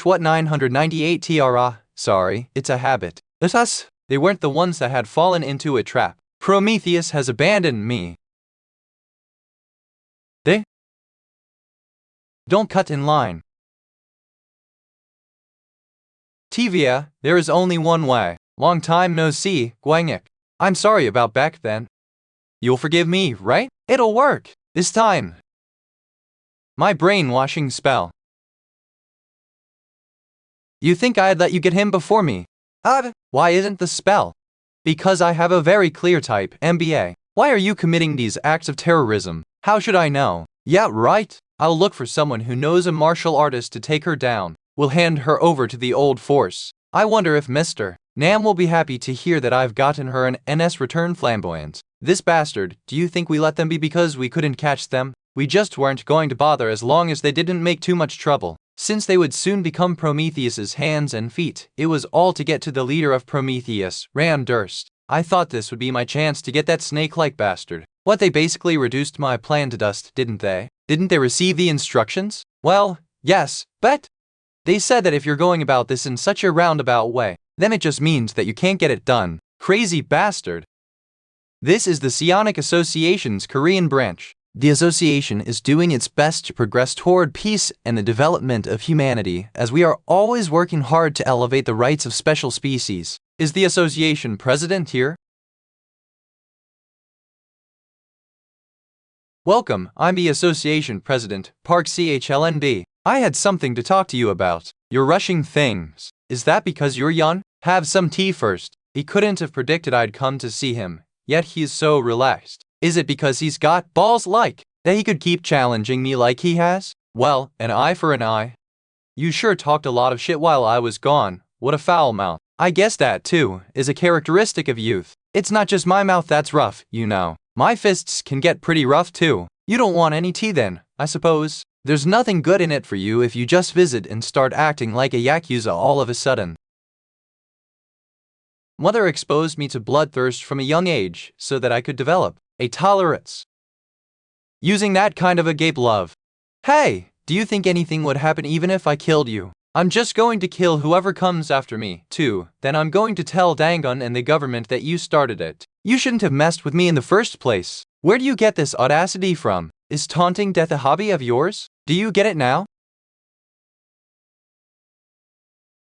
Speaker 1: What 998 TRA? Sorry, it's a habit. It's us. They weren't the ones that had fallen into a trap. Prometheus has abandoned me. They don't cut in line. Tivia, there is only one way. Long time no see, Guangik. I'm sorry about back then. You'll forgive me, right? It'll work. This time. My brainwashing spell. You think I'd let you get him before me? Why isn't the spell? Because I have a very clear type, MBA. Why are you committing these acts of terrorism? How should I know? Yeah, right. I'll look for someone who knows a martial artist to take her down. We'll hand her over to the old force. I wonder if Mr. Nam will be happy to hear that I've gotten her an NS return flamboyant. This bastard, do you think we let them be because we couldn't catch them? We just weren't going to bother as long as they didn't make too much trouble. Since they would soon become Prometheus's hands and feet, it was all to get to the leader of Prometheus, Ram Durst. I thought this would be my chance to get that snake-like bastard. What, they basically reduced my plan to dust, didn't they? Didn't they receive the instructions? Well, yes, but they said that if you're going about this in such a roundabout way, then it just means that you can't get it done. Crazy bastard. This is the Psionic Association's Korean branch. The association is doing its best to progress toward peace and the development of humanity, as we are always working hard to elevate the rights of special species. Is the association president here? Welcome, I'm the association president, Park CHLNB. I had something to talk to you about. You're rushing things. Is that because you're young? Have some tea first. He couldn't have predicted I'd come to see him, yet he's so relaxed. Is it because he's got balls like that he could keep challenging me like he has? Well, an eye for an eye. You sure talked a lot of shit while I was gone. What a foul mouth. I guess that, too, is a characteristic of youth. It's not just my mouth that's rough, you know. My fists can get pretty rough, too. You don't want any tea then, I suppose. There's nothing good in it for you if you just visit and start acting like a Yakuza all of a sudden. Mother exposed me to bloodthirst from a young age so that I could develop a tolerance. Using that kind of a gape love. Hey, do you think anything would happen even if I killed you? I'm just going to kill whoever comes after me, too. Then I'm going to tell Dangun and the government that you started it. You shouldn't have messed with me in the first place. Where do you get this audacity from? Is taunting death a hobby of yours? Do you get it now?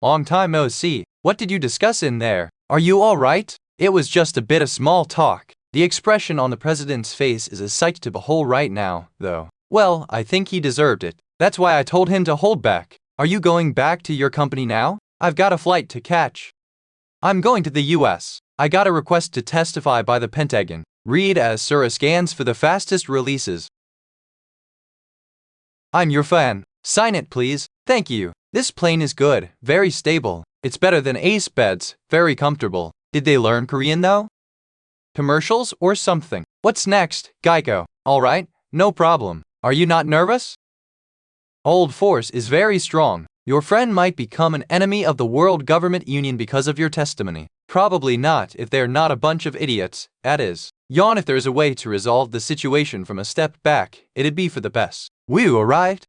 Speaker 1: Long time no see. What did you discuss in there? Are you all right? It was just a bit of small talk. The expression on the president's face is a sight to behold right now, though. Well, I think he deserved it. That's why I told him to hold back. Are you going back to your company now? I've got a flight to catch. I'm going to the US. I got a request to testify by the Pentagon. Read as Sura scans for the fastest releases. I'm your fan. Sign it, please. Thank you. This plane is good, very stable. It's better than Ace beds, very comfortable. Did they learn Korean though? Commercials or something? What's next, Geico? Alright, no problem. Are you not nervous? Old force is very strong. Your friend might become an enemy of the World Government Union because of your testimony. Probably not if they're not a bunch of idiots, that is. Yawn if there's a way to resolve the situation from a step back, it'd be for the best. We arrived.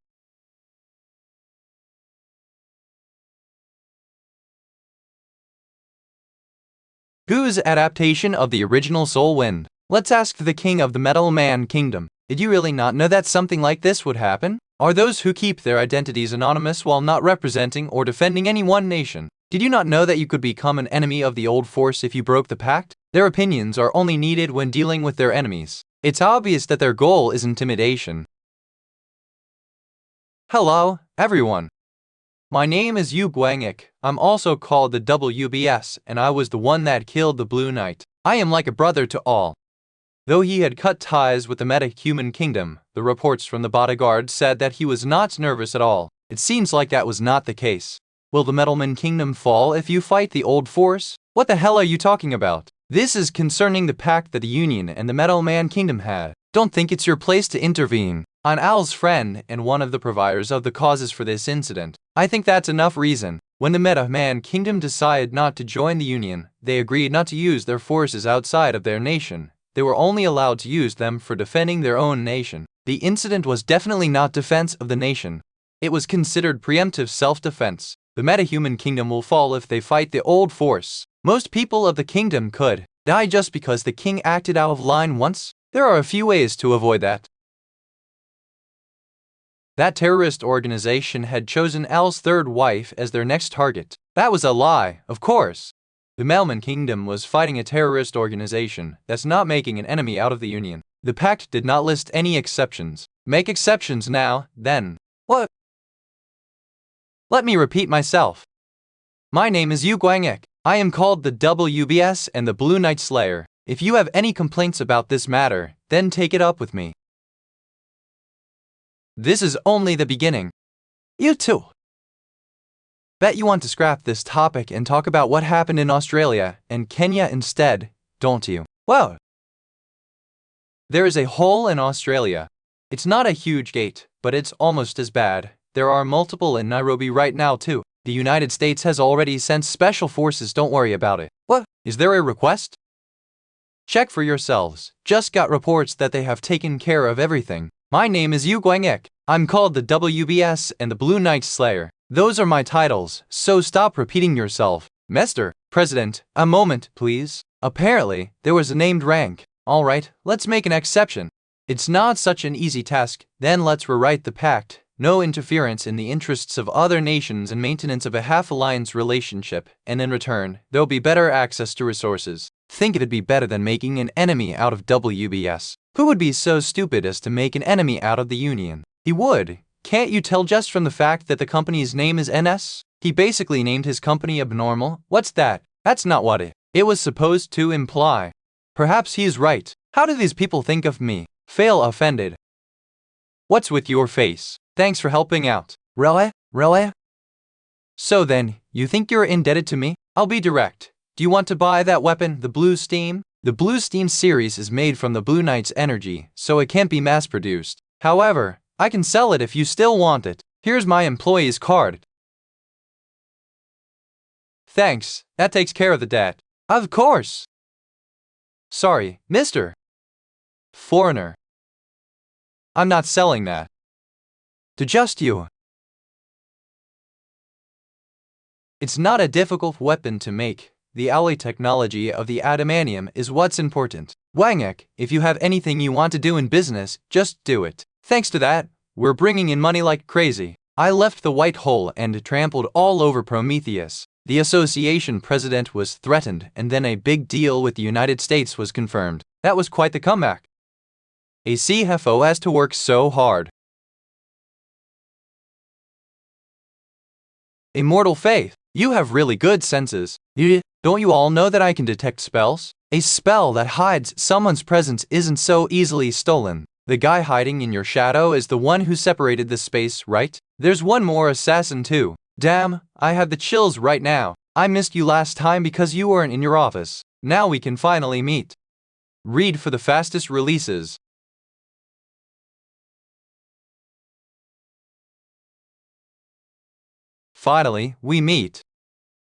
Speaker 1: Whose adaptation of the original Soul Wind? Let's ask the king of the Metal Man Kingdom. Did you really not know that something like this would happen? Are those who keep their identities anonymous while not representing or defending any one nation? Did you not know that you could become an enemy of the old force if you broke the pact? Their opinions are only needed when dealing with their enemies. It's obvious that their goal is intimidation. Hello, everyone. My name is Yu Guangik. I'm also called the WBS, and I was the one that killed the Blue Knight. I am like a brother to all. Though he had cut ties with the meta-human kingdom, the reports from the bodyguard said that he was not nervous at all. It seems like that was not the case. Will the Metalman Kingdom fall if you fight the old force? What the hell are you talking about? This is concerning the pact that the Union and the Metalman Kingdom had. Don't think it's your place to intervene. I'm Al's friend and one of the providers of the causes for this incident. I think that's enough reason. When the Metalman Kingdom decided not to join the Union, they agreed not to use their forces outside of their nation. They were only allowed to use them for defending their own nation. The incident was definitely not defense of the nation. It was considered preemptive self-defense. The metahuman kingdom will fall if they fight the old force. Most people of the kingdom could die just because the king acted out of line once. There are a few ways to avoid that. That terrorist organization had chosen Al's third wife as their next target. That was a lie, of course. The Metalman Kingdom was fighting a terrorist organization that's not making an enemy out of the Union. The pact did not list any exceptions. Make exceptions now, then. What? Let me repeat myself. My name is Yu Guangik. I am called the WBS and the Blue Knight Slayer. If you have any complaints about this matter, then take it up with me. This is only the beginning. You too. Bet you want to scrap this topic and talk about what happened in Australia and Kenya instead, don't you? Well, there is a hole in Australia. It's not a huge gate, but it's almost as bad. There are multiple in Nairobi right now too. The United States has already sent special forces, don't worry about it. What? Is there a request? Check for yourselves. Just got reports that they have taken care of everything. My name is Yu Guangik. I'm called the WBS and the Blue Knight Slayer. Those are my titles, so stop repeating yourself. Mr. President, a moment, please. Apparently, there was a named rank. Alright, let's make an exception. It's not such an easy task, then let's rewrite the pact. No interference in the interests of other nations and maintenance of a half-alliance relationship, and in return, there'll be better access to resources. Think it'd be better than making an enemy out of WBS. Who would be so stupid as to make an enemy out of the Union? He would. Can't you tell just from the fact that the company's name is NS? He basically named his company Abnormal. What's that? That's not what it was supposed to imply. Perhaps he's right. How do these people think of me? Fail offended. What's with your face? Thanks for helping out. Really? Really? So then, you think you're indebted to me? I'll be direct. Do you want to buy that weapon, the Blue Steam? The Blue Steam series is made from the Blue Knight's energy, so it can't be mass-produced. However, I can sell it if you still want it. Here's my employee's card. Thanks, that takes care of the debt. Of course. Sorry, Mr. Foreigner. I'm not selling that. To just you. It's not a difficult weapon to make. The alloy technology of the adamantium is what's important. Wangek, if you have anything you want to do in business, just do it. Thanks to that, we're bringing in money like crazy. I left the white hole and trampled all over Prometheus. The association president was threatened, and then a big deal with the United States was confirmed. That was quite the comeback. A CFO has to work so hard. Immortal Faith, you have really good senses. Don't you all know that I can detect spells? A spell that hides someone's presence isn't so easily stolen. The guy hiding in your shadow is the one who separated the space, right? There's one more assassin too. Damn, I have the chills right now. I missed you last time because you weren't in your office. Now we can finally meet. Read for the fastest releases. Finally, we meet.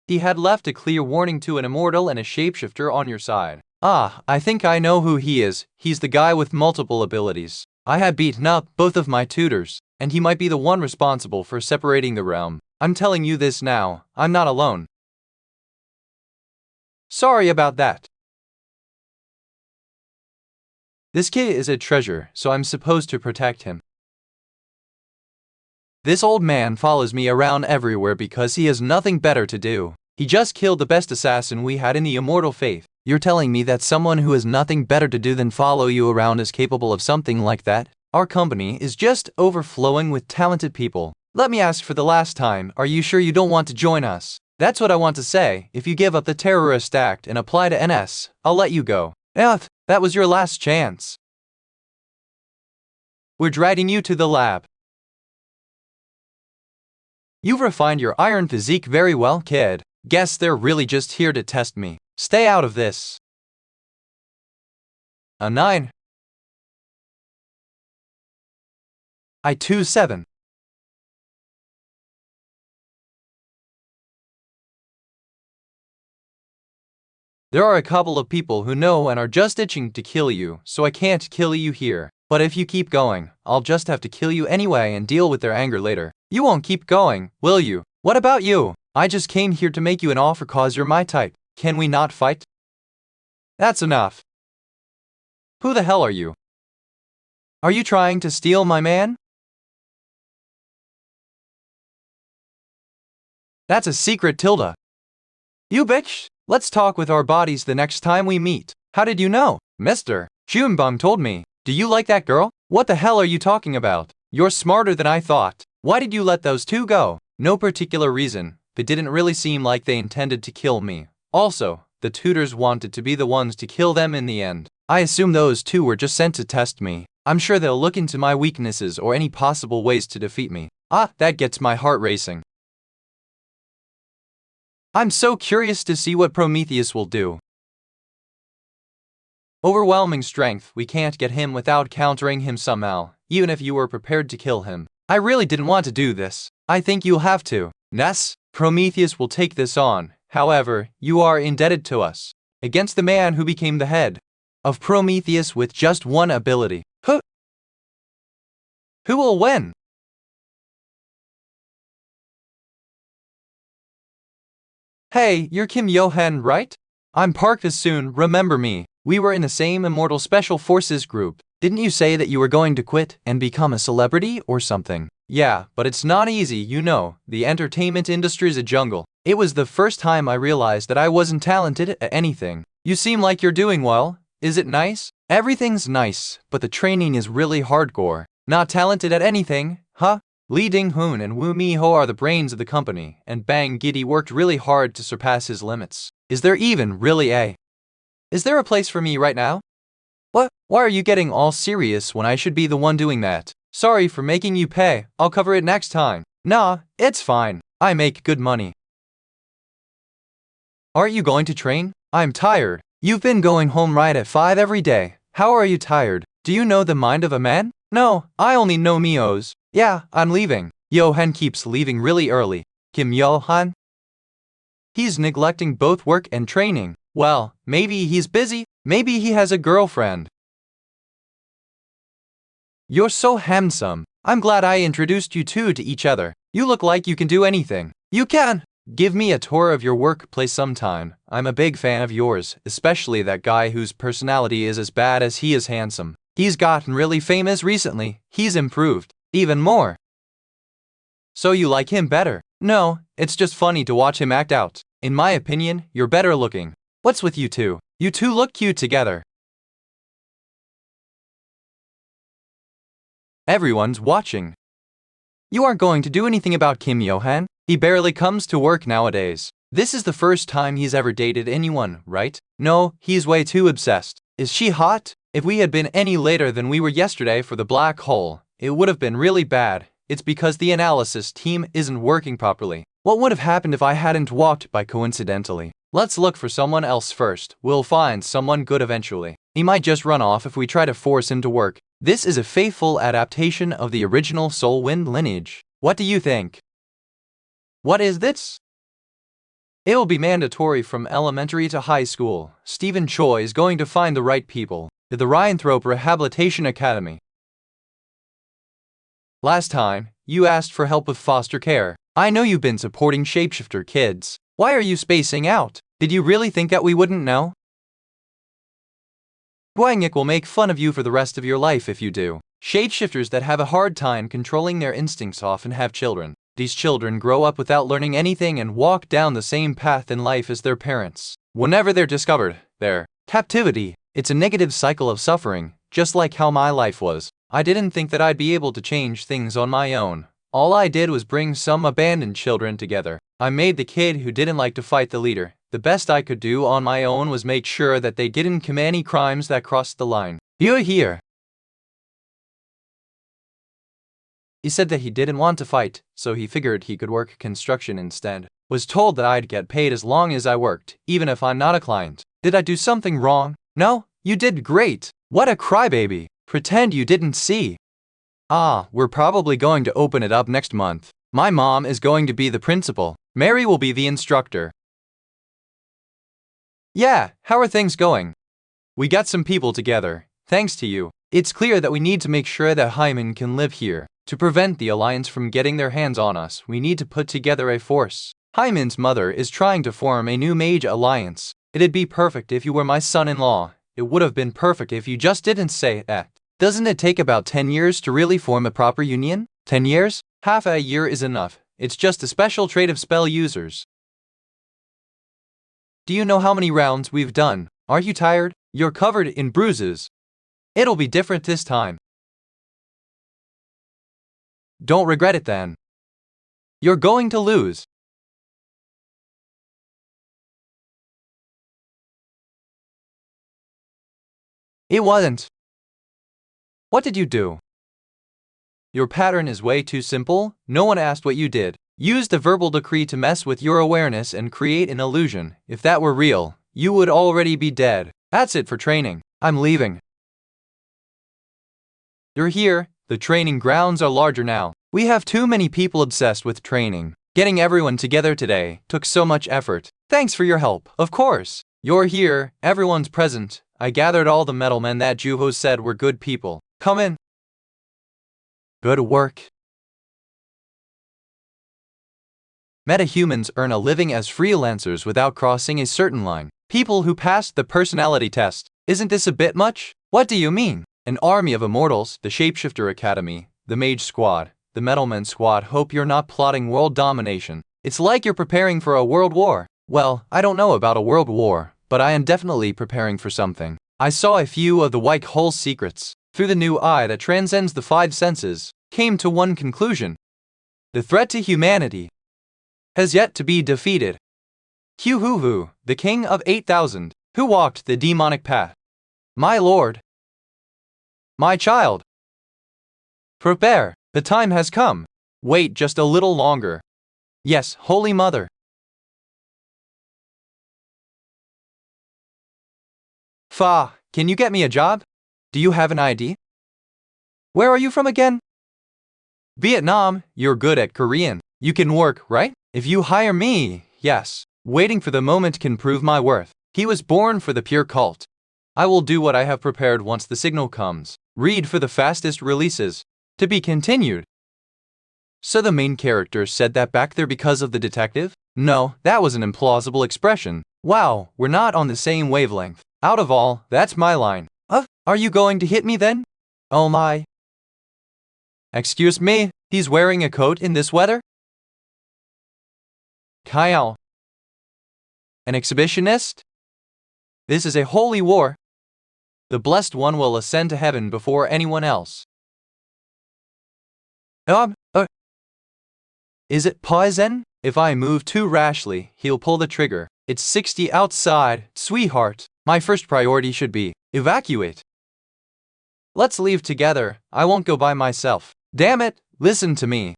Speaker 1: He had left a clear warning to an immortal and a shapeshifter on your side. Ah, I think I know who he is. He's the guy with multiple abilities. I had beaten up both of my tutors, and he might be the one responsible for separating the realm. I'm telling you this now, I'm not alone. Sorry about that. This kid is a treasure, so I'm supposed to protect him. This old man follows me around everywhere because he has nothing better to do. He just killed the best assassin we had in the Immortal Faith. You're telling me that someone who has nothing better to do than follow you around is capable of something like that? Our company is just overflowing with talented people. Let me ask for the last time, are you sure you don't want to join us? That's what I want to say. If you give up the terrorist act and apply to NS, I'll let you go. That was your last chance. We're dragging you to the lab. You've refined your iron physique very well, kid. Guess they're really just here to test me. Stay out of this. A 9. I 2-7. There are a couple of people who know and are just itching to kill you, so I can't kill you here. But if you keep going, I'll just have to kill you anyway and deal with their anger later. You won't keep going, will you? What about you? I just came here to make you an offer cause you're my type. Can we not fight? That's enough. Who the hell are you? Are you trying to steal my man? That's a secret, Tilda. You bitch! Let's talk with our bodies the next time we meet. How did you know? Mr. Junebum told me. Do you like that girl? What the hell are you talking about? You're smarter than I thought. Why did you let those two go? No particular reason, but didn't really seem like they intended to kill me. Also, the tutors wanted to be the ones to kill them in the end. I assume those two were just sent to test me. I'm sure they'll look into my weaknesses or any possible ways to defeat me. That gets my heart racing. I'm so curious to see what Prometheus will do. Overwhelming strength, we can't get him without countering him somehow, even if you were prepared to kill him. I really didn't want to do this. I think you'll have to. Ness, Prometheus will take this on. However, you are indebted to us. Against the man who became the head of Prometheus with just one ability. Who will win? Hey, you're Kim Yo-hen, right? I'm Park As-soon, remember me. We were in the same Immortal Special Forces group. Didn't you say that you were going to quit and become a celebrity or something? Yeah, but it's not easy, you know. The entertainment industry's a jungle. It was the first time I realized that I wasn't talented at anything. You seem like you're doing well. Is it nice? Everything's nice, but the training is really hardcore. Not talented at anything, huh? Lee Ding-hoon and Woo Mi-ho are the brains of the company, and Bang Giddy worked really hard to surpass his limits. Is there even really a? Is there a place for me right now? What? Why are you getting all serious when I should be the one doing that? Sorry for making you pay. I'll cover it next time. Nah, it's fine. I make good money. Aren't you going to train? I'm tired. You've been going home right at 5 every day. How are you tired? Do you know the mind of a man? No, I only know Mio's. Yeah, I'm leaving. Yo-hen keeps leaving really early. Kim Yo-han? He's neglecting both work and training. Well, maybe he's busy. Maybe he has a girlfriend. You're so handsome. I'm glad I introduced you two to each other. You look like you can do anything. You can. Give me a tour of your workplace sometime. I'm a big fan of yours, especially that guy whose personality is as bad as he is handsome. He's gotten really famous recently. He's improved. Even more. So you like him better? No, it's just funny to watch him act out. In my opinion, you're better looking. What's with you two? You two look cute together. Everyone's watching. You aren't going to do anything about Kim Yo-han? He barely comes to work nowadays. This is the first time he's ever dated anyone, right? No, he's way too obsessed. Is she hot? If we had been any later than we were yesterday for the black hole, it would have been really bad. It's because the analysis team isn't working properly. What would have happened if I hadn't walked by coincidentally? Let's look for someone else first. We'll find someone good eventually. He might just run off if we try to force him to work. This is a faithful adaptation of the original Soul Wind Lineage. What do you think? What is this? It will be mandatory from elementary to high school. Stephen Choi is going to find the right people. To the Rheinthrope Rehabilitation Academy. Last time, you asked for help with foster care. I know you've been supporting shapeshifter kids. Why are you spacing out? Did you really think that we wouldn't know? Guangik will make fun of you for the rest of your life if you do. Shapeshifters that have a hard time controlling their instincts often have children. These children grow up without learning anything and walk down the same path in life as their parents. Whenever they're discovered, their captivity, it's a negative cycle of suffering, just like how my life was. I didn't think that I'd be able to change things on my own. All I did was bring some abandoned children together. I made the kid who didn't like to fight the leader. The best I could do on my own was make sure that they didn't commit any crimes that crossed the line. You're here. He said that he didn't want to fight, so he figured he could work construction instead. Was told that I'd get paid as long as I worked, even if I'm not a client. Did I do something wrong? No, you did great. What a crybaby. Pretend you didn't see. We're probably going to open it up next month. My mom is going to be the principal. Mary will be the instructor. Yeah, how are things going? We got some people together, thanks to you. It's clear that we need to make sure that Hyman can live here. To prevent the Alliance from getting their hands on us, we need to put together a force. Hyman's mother is trying to form a new mage alliance. It'd be perfect if you were my son-in-law. It would have been perfect if you just didn't say that. Doesn't it take about 10 years to really form a proper union? 10 years? Half a year is enough. It's just a special trait of spell users. Do you know how many rounds we've done? Are you tired? You're covered in bruises. It'll be different this time. Don't regret it then. You're going to lose. It wasn't. What did you do? Your pattern is way too simple. No one asked what you did. Use the verbal decree to mess with your awareness and create an illusion. If that were real, you would already be dead. That's it for training. I'm leaving. You're here. The training grounds are larger now. We have too many people obsessed with training. Getting everyone together today took so much effort. Thanks for your help. Of course. You're here. Everyone's present. I gathered all the metalmen that Juho said were good people. Come in. Good work. Metahumans earn a living as freelancers without crossing a certain line. People who passed the personality test. Isn't this a bit much? What do you mean? An army of immortals, the Shapeshifter Academy, the Mage Squad, the Metalman Squad. Hope you're not plotting world domination. It's like you're preparing for a world war. Well, I don't know about a world war, but I am definitely preparing for something. I saw a few of the white hole's secrets. Through the new eye that transcends the five senses, came to one conclusion. The threat to humanity has yet to be defeated. Hu, the king of 8,000, who walked the demonic path. My lord. My child. Prepare, the time has come. Wait just a little longer. Yes, Holy Mother. Fa, can you get me a job? Do you have an ID? Where are you from again? Vietnam. You're good at Korean. You can work, right? If you hire me, yes. Waiting for the moment can prove my worth. He was born for the pure cult. I will do what I have prepared once the signal comes. Read for the fastest releases. To be continued. So the main character said that back there because of the detective? No, that was an implausible expression. Wow, we're not on the same wavelength. Out of all, that's my line. Are you going to hit me then? Oh my. Excuse me, he's wearing a coat in this weather? Kyle. An exhibitionist? This is a holy war. The blessed one will ascend to heaven before anyone else. Is it poison? If I move too rashly, he'll pull the trigger. It's 60 outside, sweetheart. My first priority should be evacuate. Let's leave together. I won't go by myself. Damn it, listen to me.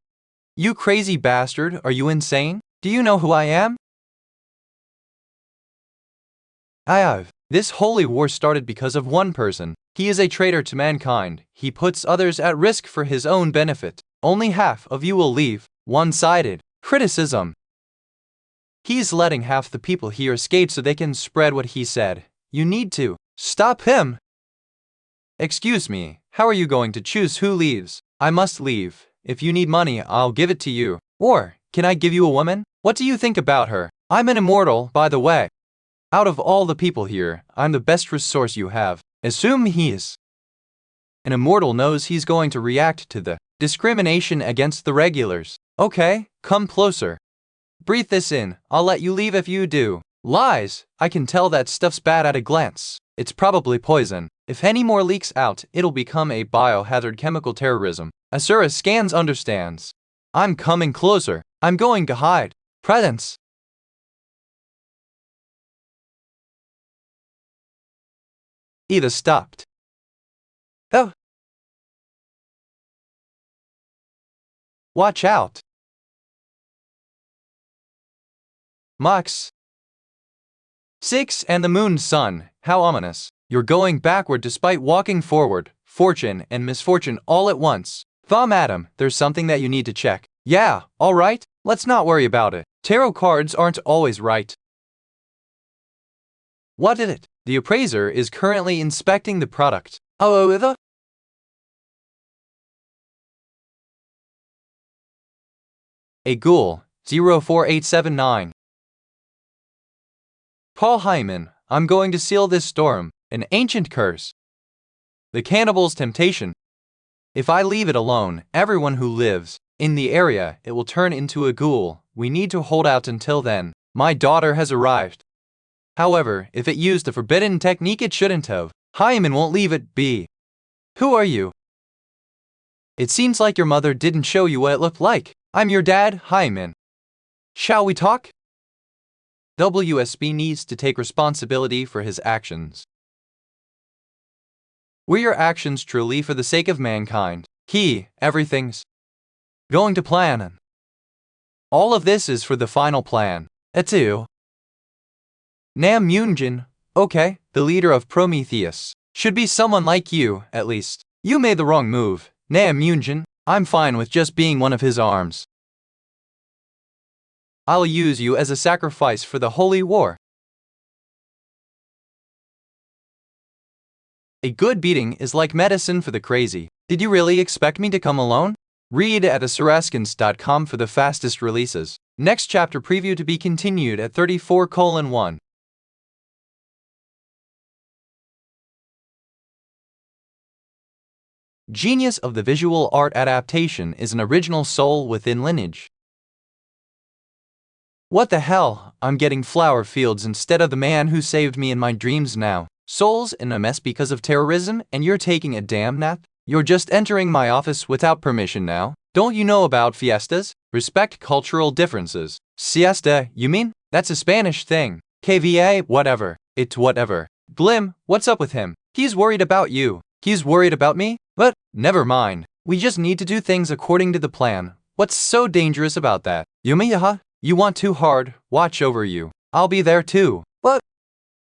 Speaker 1: You crazy bastard, are you insane? Do you know who I am? This holy war started because of one person. He is a traitor to mankind. He puts others at risk for his own benefit. Only half of you will leave. One-sided criticism. He's letting half the people here escape so they can spread what he said. You need to stop him. Excuse me, how are you going to choose who leaves? I must leave. If you need money, I'll give it to you. Or, can I give you a woman? What do you think about her? I'm an immortal, by the way. Out of all the people here, I'm the best resource you have. Assume he is. An immortal knows he's going to react to the discrimination against the regulars. Okay, come closer. Breathe this in. I'll let you leave if you do. Lies. I can tell that stuff's bad at a glance. It's probably poison. If any more leaks out, it'll become a biohazard chemical terrorism. Asura scans understands. I'm coming closer. I'm going to hide. Presence. Ida stopped. Oh. Watch out. Max. 6 and the moon's sun. How ominous. You're going backward despite walking forward. Fortune and misfortune all at once. Madam, there's something that you need to check. Yeah, alright, let's not worry about it. Tarot cards aren't always right. What is it? The appraiser is currently inspecting the product. Oh, a ghoul, 04879. Paul Hyman, I'm going to seal this storm. An ancient curse. The cannibal's temptation. If I leave it alone, everyone who lives in the area, it will turn into a ghoul. We need to hold out until then. My daughter has arrived. However, if it used a forbidden technique it shouldn't have. Hyman won't leave it be. Who are you? It seems like your mother didn't show you what it looked like. I'm your dad, Hyman. Shall we talk? WSB needs to take responsibility for his actions. Were your actions truly for the sake of mankind? Everything's going to plan. All of this is for the final plan. Etu. Nam Yoonjin, okay, the leader of Prometheus. Should be someone like you, at least. You made the wrong move. Nam Yoonjin, I'm fine with just being one of his arms. I'll use you as a sacrifice for the holy war. A good beating is like medicine for the crazy. Did you really expect me to come alone? Read at asuraskins.com for the fastest releases. Next chapter preview to be continued at 34:1. Genius of the visual art adaptation is an original soul within Lineage. What the hell? I'm getting flower fields instead of the man who saved me in my dreams now. Souls in a mess because of terrorism and you're taking a damn nap? You're just entering my office without permission now. Don't you know about fiestas? Respect cultural differences. Siesta, you mean? That's a Spanish thing. KVA, whatever. It's whatever. Blim, what's up with him? He's worried about you. He's worried about me? But, never mind. We just need to do things according to the plan. What's so dangerous about that? Yumiyaha? You want too hard, watch over you. I'll be there too. What?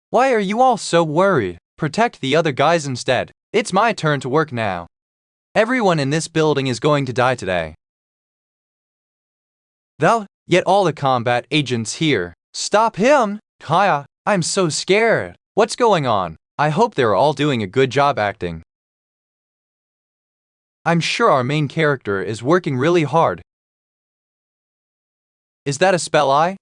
Speaker 1: Why are you all so worried? Protect the other guys instead. It's my turn to work now. Everyone in this building is going to die today. Yet all the combat agents here. Stop him! Kaya, I'm so scared. What's going on? I hope they're all doing a good job acting. I'm sure our main character is working really hard. Is that a spell eye?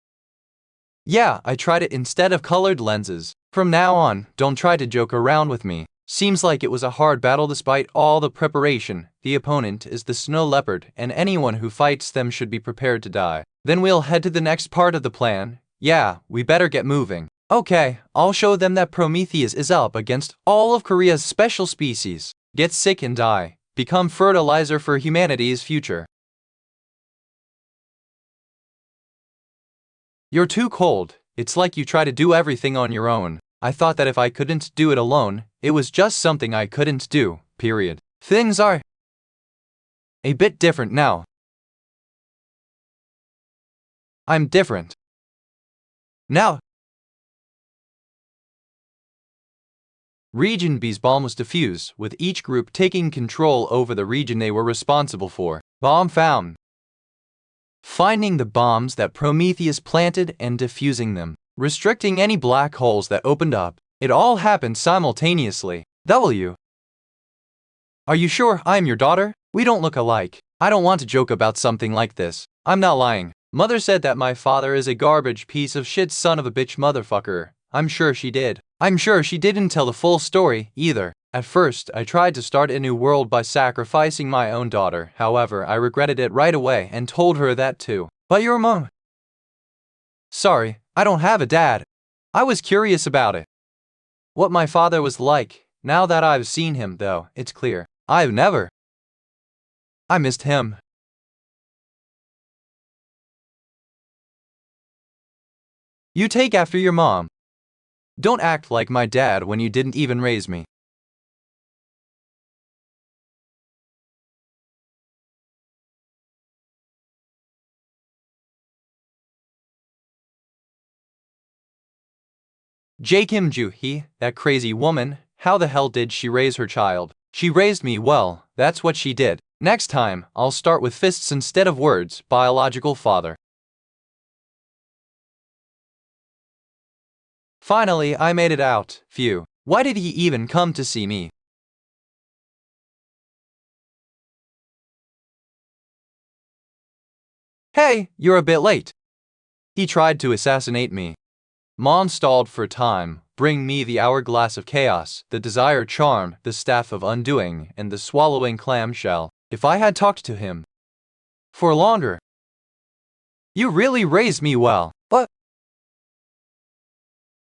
Speaker 1: Yeah, I tried it instead of colored lenses. From now on, don't try to joke around with me. Seems like it was a hard battle despite all the preparation. The opponent is the snow leopard, and anyone who fights them should be prepared to die. Then we'll head to the next part of the plan. Yeah, we better get moving. Okay, I'll show them that Prometheus is up against all of Korea's special species. Get sick and die. Become fertilizer for humanity's future. You're too cold. It's like you try to do everything on your own. I thought that if I couldn't do it alone, it was just something I couldn't do, period. Things are a bit different now. I'm different. Now. Region B's bomb was defused, with each group taking control over the region they were responsible for. Bomb found. Finding the bombs that Prometheus planted and defusing them. Restricting any black holes that opened up. It all happened simultaneously. W. Are you sure I'm your daughter? We don't look alike. I don't want to joke about something like this. I'm not lying. Mother said that my father is a garbage piece of shit son of a bitch motherfucker. I'm sure she did. I'm sure she didn't tell the full story, either. At first, I tried to start a new world by sacrificing my own daughter. However, I regretted it right away and told her that too. But your mom? Sorry, I don't have a dad. I was curious about it. What my father was like. Now that I've seen him, though, it's clear. I missed him. You take after your mom. Don't act like my dad when you didn't even raise me. Kim Joo-hee, that crazy woman, how the hell did she raise her child? She raised me well, that's what she did. Next time, I'll start with fists instead of words, biological father. Finally, I made it out. Phew. Why did he even come to see me? Hey, you're a bit late. He tried to assassinate me. Mom stalled for time. Bring me the hourglass of chaos, the desire charm, the staff of undoing, and the swallowing clamshell. If I had talked to him for longer. You really raised me well. But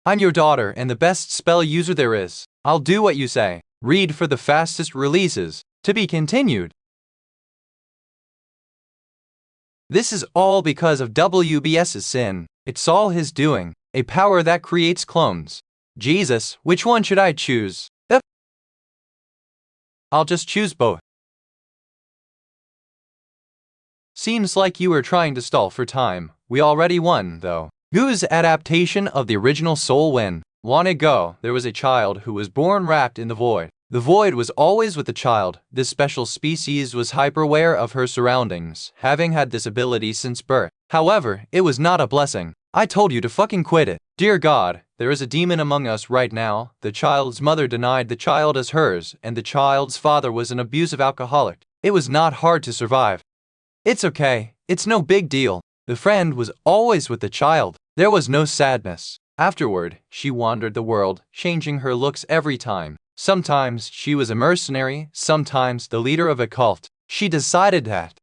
Speaker 1: I'm your daughter and the best spell user there is. I'll do what you say. Read for the fastest releases. To be continued. This is all because of WBS's sin. It's all his doing. A power that creates clones. Jesus, which one should I choose? I'll just choose both. Seems like you were trying to stall for time. We already won, though. Whose adaptation of the original Soul Win? Long ago, there was a child who was born wrapped in the void. The void was always with the child. This special species was hyper-aware of her surroundings, having had this ability since birth. However, it was not a blessing. I told you to fucking quit it. Dear God, there is a demon among us right now. The child's mother denied the child as hers, and the child's father was an abusive alcoholic. It was not hard to survive. It's okay. It's no big deal. The friend was always with the child. There was no sadness. Afterward, she wandered the world, changing her looks every time. Sometimes she was a mercenary, sometimes the leader of a cult. She decided that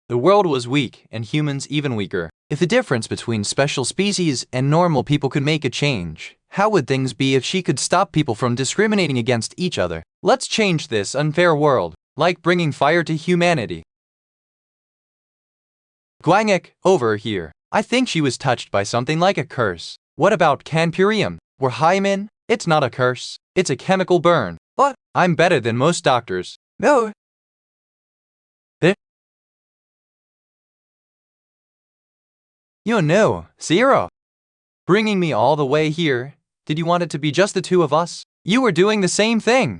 Speaker 1: the world was weak and humans even weaker. If the difference between special species and normal people could make a change, how would things be if she could stop people from discriminating against each other? Let's change this unfair world, like bringing fire to humanity. Gwangik, over here. I think she was touched by something like a curse. What about Canpurium? Or Hymen? It's not a curse. It's a chemical burn. But I'm better than most doctors. No. You know, Zero. Bringing me all the way here. Did you want it to be just the two of us? You were doing the same thing.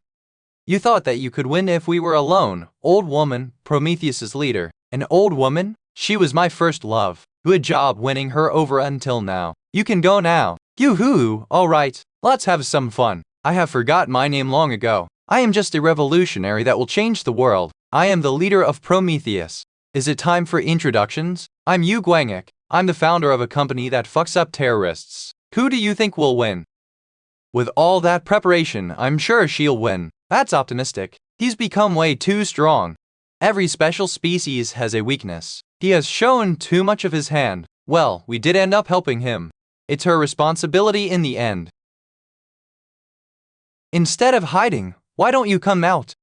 Speaker 1: You thought that you could win if we were alone. Old woman, Prometheus's leader. An old woman? She was my first love. Good job winning her over until now. You can go now. Yoo-hoo, alright, let's have some fun. I have forgot my name long ago. I am just a revolutionary that will change the world. I am the leader of Prometheus. Is it time for introductions? I'm Yu Gwangik. I'm the founder of a company that fucks up terrorists. Who do you think will win? With all that preparation, I'm sure she'll win. That's optimistic. He's become way too strong. Every special species has a weakness. He has shown too much of his hand. Well, we did end up helping him. It's her responsibility in the end. Instead of hiding, why don't you come out?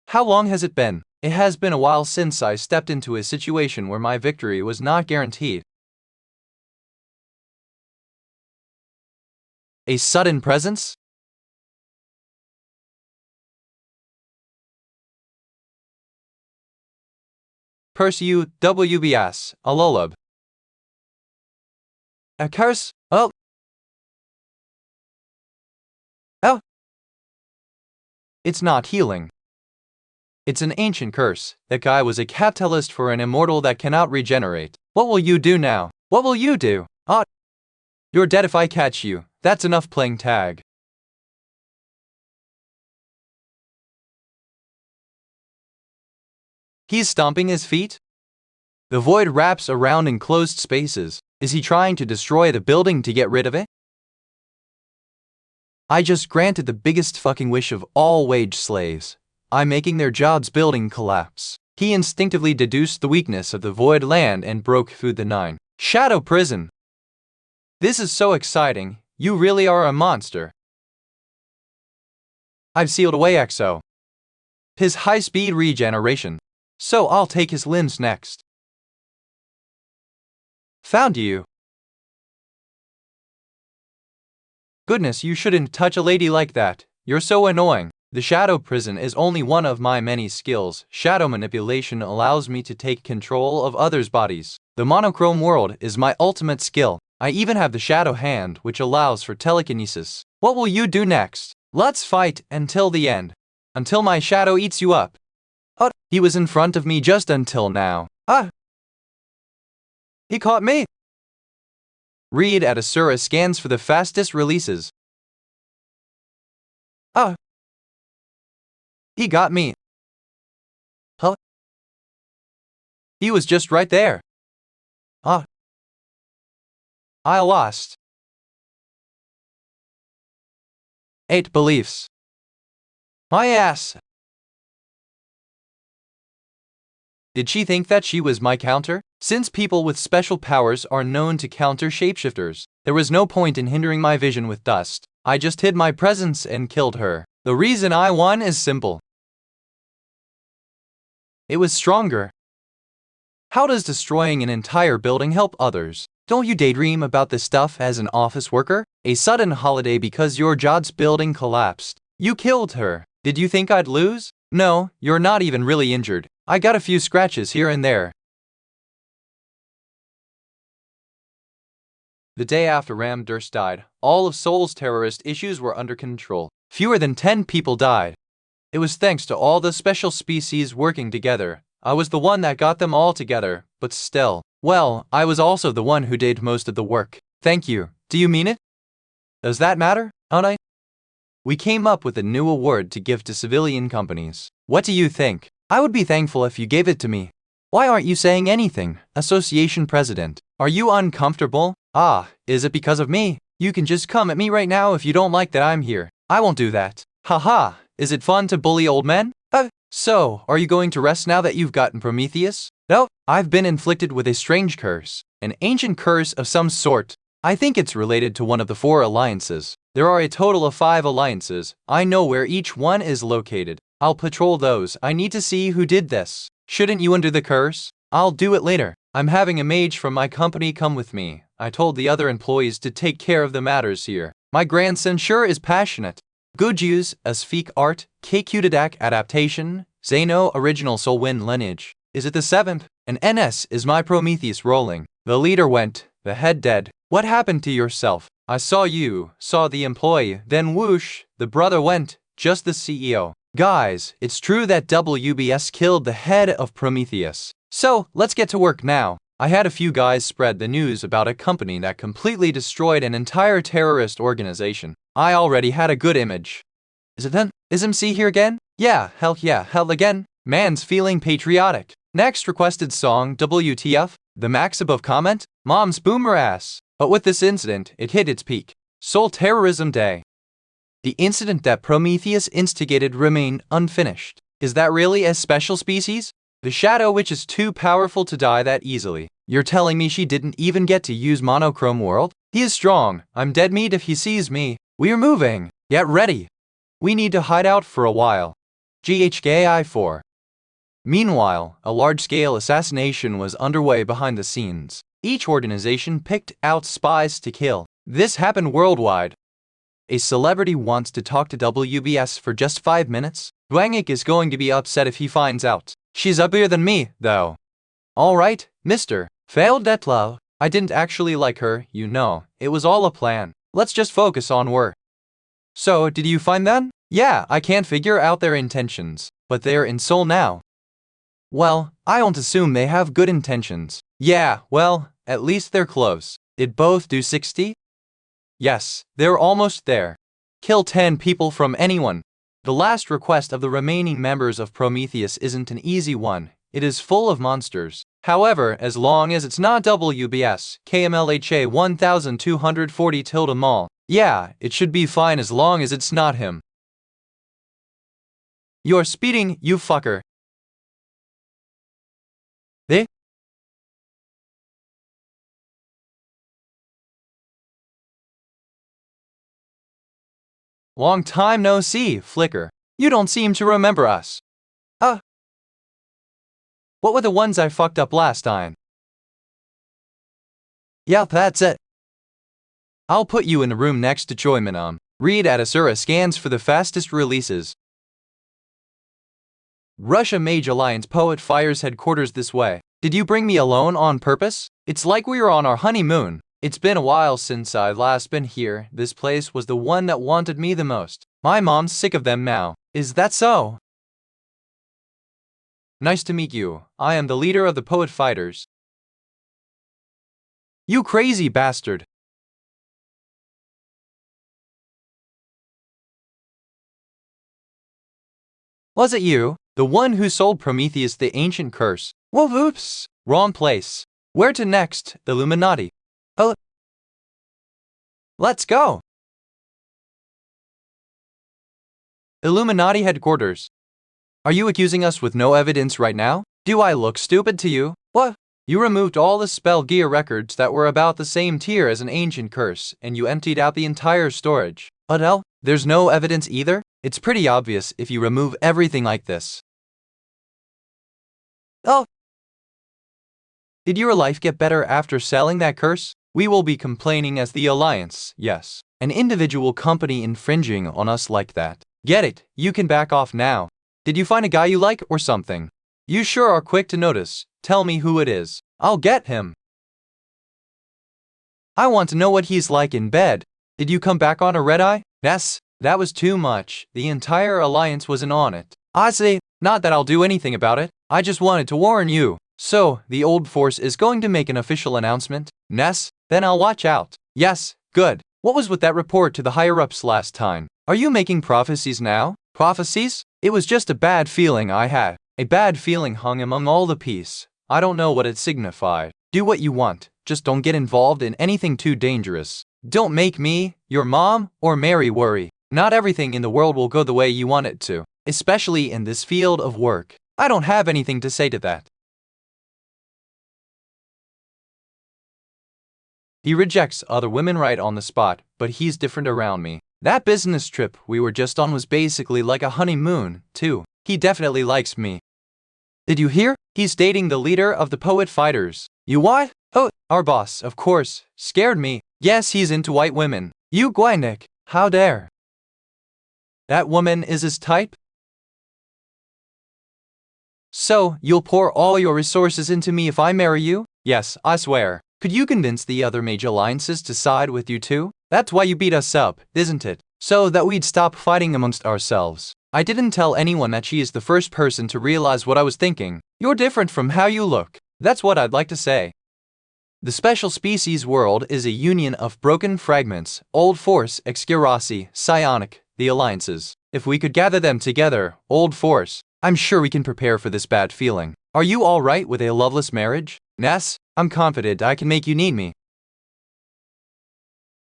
Speaker 1: How long has it been? It has been a while since I stepped into a situation where my victory was not guaranteed. A sudden presence? Pursue WBS, a lullub. A curse? Oh. Oh. It's not healing. It's an ancient curse. That guy was a catalyst for an immortal that cannot regenerate. What will you do now? What will you do? You're dead if I catch you. That's enough playing tag. He's stomping his feet? The void wraps around enclosed spaces. Is he trying to destroy the building to get rid of it? I just granted the biggest fucking wish of all wage slaves. I'm making their jobs building collapse. He instinctively deduced the weakness of the void land and broke through the 9 shadow prison. This is so exciting. You really are a monster. I've sealed away EXO. His high-speed regeneration. So I'll take his limbs next. Found you. Goodness, you shouldn't touch a lady like that. You're so annoying. The shadow prison is only one of my many skills. Shadow manipulation allows me to take control of others' bodies. The monochrome world is my ultimate skill. I even have the shadow hand, which allows for telekinesis. What will you do next? Let's fight until the end. Until my shadow eats you up. Oh, he was in front of me just until now. Ah! He caught me! Read at Asura scans for the fastest releases. Ah! He got me. Huh? He was just right there. Ah! I lost. 8 beliefs. My ass. Did she think that she was my counter? Since people with special powers are known to counter shapeshifters, there was no point in hindering my vision with dust. I just hid my presence and killed her. The reason I won is simple. It was stronger. How does destroying an entire building help others? Don't you daydream about this stuff as an office worker? A sudden holiday because your job's building collapsed. You killed her. Did you think I'd lose? No, you're not even really injured. I got a few scratches here and there. The day after Ram Durst died, all of Seoul's terrorist issues were under control. Fewer than 10 people died. It was thanks to all the special species working together. I was the one that got them all together, but still. Well, I was also the one who did most of the work. Thank you. Do you mean it? Does that matter? I? We came up with a new award to give to civilian companies. What do you think? I would be thankful if you gave it to me. Why aren't you saying anything, Association President? Are you uncomfortable? Ah, is it because of me? You can just come at me right now if you don't like that I'm here. I won't do that. Haha, is it fun to bully old men? So, are you going to rest now that you've gotten Prometheus? No, I've been inflicted with a strange curse. An ancient curse of some sort. I think it's related to one of the 4 alliances. There are a total of 5 alliances. I know where each one is located. I'll patrol those. I need to see who did this. Shouldn't you undo the curse? I'll do it later. I'm having a mage from my company come with me. I told the other employees to take care of the matters here. My grandson sure is passionate. Good use, Asfik art, KQ adaptation, Zeno original Soul Win Lineage. Is it the 7th? An NS is my Prometheus rolling. The leader went, the head dead. What happened to yourself? I saw you, saw the employee, then whoosh, the brother went, just the CEO. Guys, it's true that WBS killed the head of Prometheus. So, let's get to work now. I had a few guys spread the news about a company that completely destroyed an entire terrorist organization. I already had a good image. Is it then? Is MC here again? Yeah, hell again. Man's feeling patriotic. Next requested song, WTF? The max above comment? Mom's boomer ass. But with this incident, it hit its peak. Seoul Terrorism Day. The incident that Prometheus instigated remained unfinished. Is that really a special species? The Shadow Witch is too powerful to die that easily. You're telling me she didn't even get to use monochrome world? He is strong. I'm dead meat if he sees me. We're moving. Get ready. We need to hide out for a while. GHKI 4. Meanwhile, a large-scale assassination was underway behind the scenes. Each organization picked out spies to kill. This happened worldwide. A celebrity wants to talk to WBS for just 5 minutes. Dwangik is going to be upset if he finds out. She's uglier than me, though. Alright, Mr. Failed Detlow. I didn't actually like her, you know. It was all a plan. Let's just focus on work. So, did you find them? Yeah, I can't figure out their intentions. But they're in Seoul now. Well, I won't assume they have good intentions. Yeah, well, at least they're close. Did both do 60? Yes, they're almost there. Kill 10 people from anyone. The last request of the remaining members of Prometheus isn't an easy one. It is full of monsters. However, as long as it's not WBS, KMLHA 1240 tilde mall. Yeah, it should be fine as long as it's not him. You're speeding, you fucker. Eh? Long time no see, Flicker. You don't seem to remember us. What were the ones I fucked up last time? Yeah, that's it. I'll put you in a room next to Choimanam. Read at Asura scans for the fastest releases. Russia Mage Alliance Poet Fires headquarters this way. Did you bring me alone on purpose? It's like we were on our honeymoon. It's been a while since I've last been here. This place was the one that wanted me the most. My mom's sick of them now. Is that so? Nice to meet you. I am the leader of the Poet Fighters. You crazy bastard. Was it you? The one who sold Prometheus the ancient curse? Whoa, oops. Wrong place. Where to next? The Illuminati. Oh. Let's go. Illuminati headquarters. Are you accusing us with no evidence right now? Do I look stupid to you? What? You removed all the spell gear records that were about the same tier as an ancient curse, and you emptied out the entire storage. But hell, there's no evidence either? It's pretty obvious if you remove everything like this. Oh! Did your life get better after selling that curse? We will be complaining as the Alliance, yes. An individual company infringing on us like that. Get it, you can back off now. Did you find a guy you like or something? You sure are quick to notice. Tell me who it is. I'll get him. I want to know what he's like in bed. Did you come back on a red eye? Yes, that was too much. The entire Alliance wasn't on it. I say, not that I'll do anything about it. I just wanted to warn you. So, the old force is going to make an official announcement? Ness? Then I'll watch out. Yes, good. What was with that report to the higher-ups last time? Are you making prophecies now? Prophecies? It was just a bad feeling I had. A bad feeling hung among all the peace. I don't know what it signified. Do what you want. Just don't get involved in anything too dangerous. Don't make me, your mom, or Mary worry. Not everything in the world will go the way you want it to, especially in this field of work. I don't have anything to say to that. He rejects other women right on the spot, but he's different around me. That business trip we were just on was basically like a honeymoon, too. He definitely likes me. Did you hear? He's dating the leader of the Poet Fighters. You what? Oh, our boss, of course. Scared me. Yes, he's into white women. You Gwynnick, how dare? That woman is his type? So, you'll pour all your resources into me if I marry you? Yes, I swear. Could you convince the other major alliances to side with you too? That's why you beat us up, isn't it? So that we'd stop fighting amongst ourselves. I didn't tell anyone that she is the first person to realize what I was thinking. You're different from how you look. That's what I'd like to say. The special species world is a union of broken fragments, old force, Exkurasi, psionic, the alliances. If we could gather them together, old force, I'm sure we can prepare for this bad feeling. Are you all right with a loveless marriage? Ness, I'm confident I can make you need me.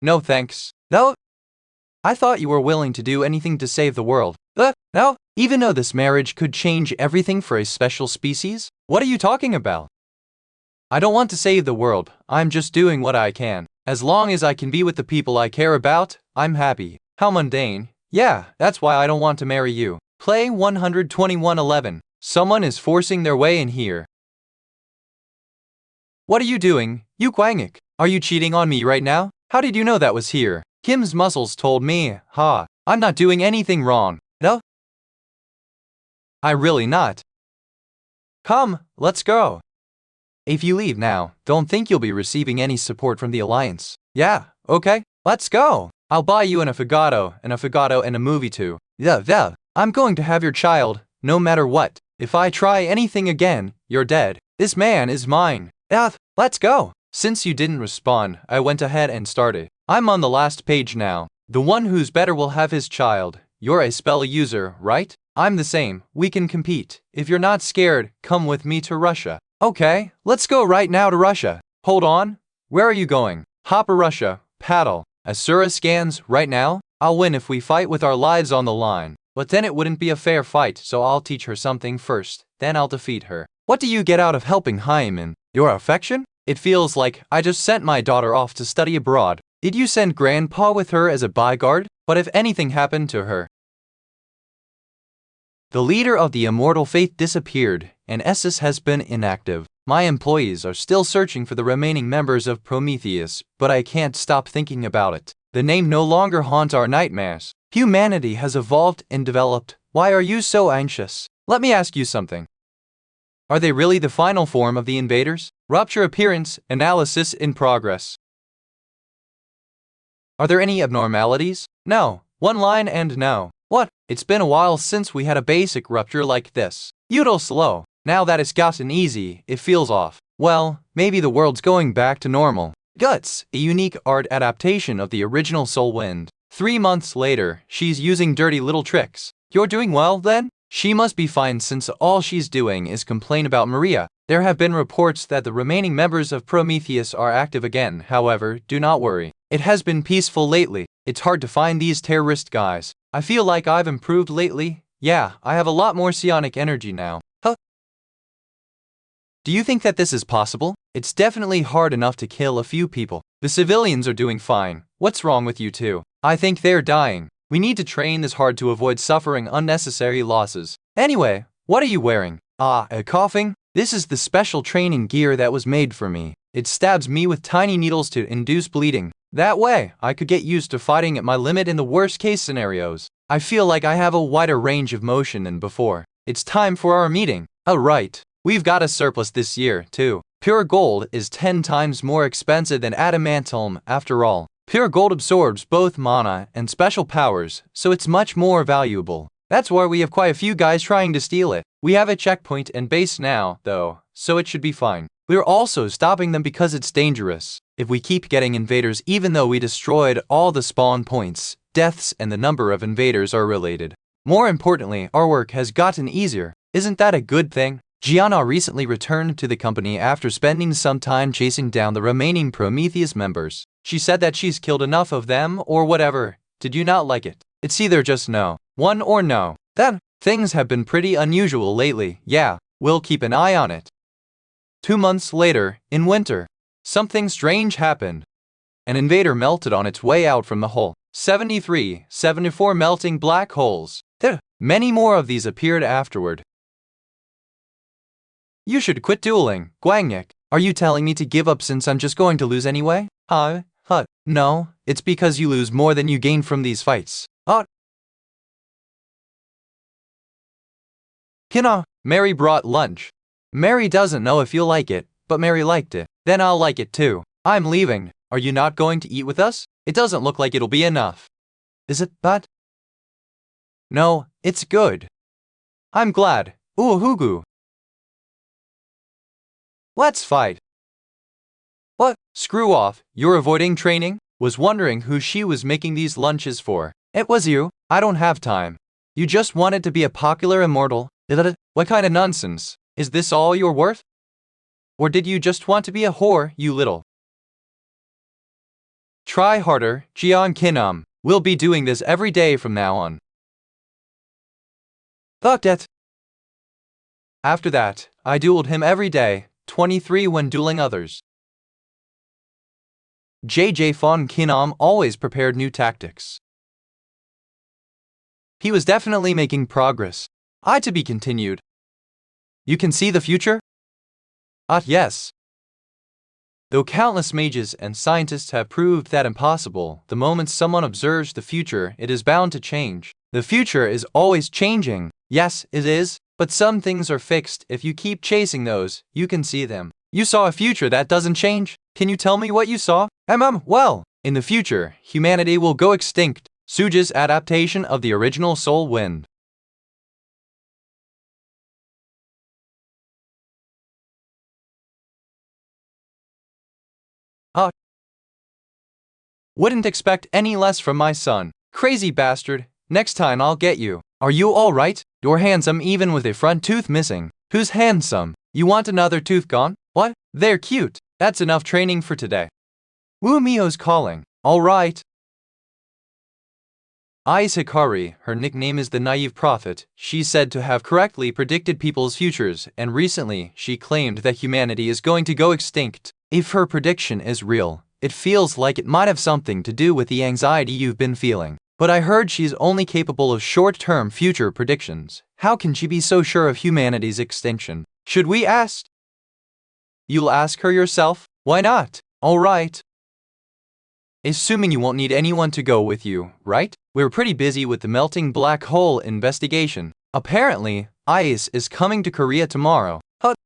Speaker 1: No thanks. No? I thought you were willing to do anything to save the world. No? Even though this marriage could change everything for a special species? What are you talking about? I don't want to save the world. I'm just doing what I can. As long as I can be with the people I care about, I'm happy. How mundane. Yeah, that's why I don't want to marry you. Play 12111. Someone is forcing their way in here. What are you doing, you Gwangik? Are you cheating on me right now? How did you know that was here? Kim's muscles told me, ha. I'm not doing anything wrong. No? I really not. Come, let's go. If you leave now, don't think you'll be receiving any support from the Alliance. Yeah, okay, let's go. I'll buy you an affogato and a movie too. Yeah. I'm going to have your child, no matter what. If I try anything again, you're dead. This man is mine. Let's go. Since you didn't respond, I went ahead and started. I'm on the last page now. The one who's better will have his child. You're a spell user, right? I'm the same. We can compete. If you're not scared, come with me to Russia. Okay, let's go right now to Russia. Hold on. Where are you going? Hopper Russia. Paddle. Asura scans right now? I'll win if we fight with our lives on the line. But then it wouldn't be a fair fight, so I'll teach her something first. Then I'll defeat her. What do you get out of helping Hyman? Your affection? It feels like I just sent my daughter off to study abroad. Did you send Grandpa with her as a bodyguard? What if anything happened to her? The leader of the immortal faith disappeared, and Essus has been inactive. My employees are still searching for the remaining members of Prometheus, but I can't stop thinking about it. The name no longer haunts our nightmares. Humanity has evolved and developed. Why are you so anxious? Let me ask you something. Are they really the final form of the invaders? Rupture appearance, analysis in progress. Are there any abnormalities? No. One line and no. What? It's been a while since we had a basic rupture like this. Udal slow. Now that it's gotten easy, it feels off. Well, maybe the world's going back to normal. Guts, a unique art adaptation of the original Soul Wind. 3 months later, she's using dirty little tricks. You're doing well, then? She must be fine since all she's doing is complain about Maria. There have been reports that the remaining members of Prometheus are active again, however, do not worry. It has been peaceful lately. It's hard to find these terrorist guys. I feel like I've improved lately. Yeah, I have a lot more psionic energy now. Huh? Do you think that this is possible? It's definitely hard enough to kill a few people. The civilians are doing fine. What's wrong with you two? I think they're dying. We need to train this hard to avoid suffering unnecessary losses. Anyway, what are you wearing? Coughing? This is the special training gear that was made for me. It stabs me with tiny needles to induce bleeding. That way, I could get used to fighting at my limit in the worst case scenarios. I feel like I have a wider range of motion than before. It's time for our meeting. Oh right. We've got a surplus this year, too. Pure gold is 10 times more expensive than adamantium after all. Pure gold absorbs both mana and special powers, so it's much more valuable. That's why we have quite a few guys trying to steal it. We have a checkpoint and base now, though, so it should be fine. We're also stopping them because it's dangerous. If we keep getting invaders even though we destroyed all the spawn points, deaths and the number of invaders are related. More importantly, our work has gotten easier. Isn't that a good thing? Gianna recently returned to the company after spending some time chasing down the remaining Prometheus members. She said that she's killed enough of them or whatever. Did you not like it? It's either just no, one or no. Then, things have been pretty unusual lately. Yeah, we'll keep an eye on it. 2 months later, in winter, something strange happened. An invader melted on its way out from the hole. 73, 74 melting black holes. There, many more of these appeared afterward. You should quit dueling, Guangnik. Are you telling me to give up since I'm just going to lose anyway? No, it's because you lose more than you gain from these fights. Kina, Mary brought lunch. Mary doesn't know if you'll like it, but Mary liked it. Then I'll like it too. I'm leaving. Are you not going to eat with us? It doesn't look like it'll be enough. Is it, but? No, it's good. I'm glad. Hugu. Let's fight. What? Screw off. You're avoiding training? Was wondering who she was making these lunches for. It was you. I don't have time. You just wanted to be a popular immortal. What kind of nonsense? Is this all you're worth? Or did you just want to be a whore, you little? Try harder, Jian Kinam. We'll be doing this every day from now on. Fuck it. After that, I dueled him every day, 23 when dueling others. JJ Fon Kinam always prepared new tactics. He was definitely making progress. To be continued. You can see the future? Yes. Though countless mages and scientists have proved that impossible, the moment someone observes the future, it is bound to change. The future is always changing. Yes, it is, but some things are fixed. If you keep chasing those, you can see them. You saw a future that doesn't change? Can you tell me what you saw? Well, in the future, humanity will go extinct. Suja's adaptation of the original Soul Wind. Wouldn't expect any less from my son. Crazy bastard. Next time I'll get you. Are you alright? You're handsome even with a front tooth missing. Who's handsome? You want another tooth gone? What? They're cute. That's enough training for today. Wu Mio's calling. Alright. Ais Hikari, her nickname is the Naive Prophet. She's said to have correctly predicted people's futures, and recently she claimed that humanity is going to go extinct. If her prediction is real, it feels like it might have something to do with the anxiety you've been feeling. But I heard she's only capable of short-term future predictions. How can she be so sure of humanity's extinction? Should we ask? You'll ask her yourself? Why not? Alright. Assuming you won't need anyone to go with you, right? We're pretty busy with the melting black hole investigation. Apparently, Ice is coming to Korea tomorrow.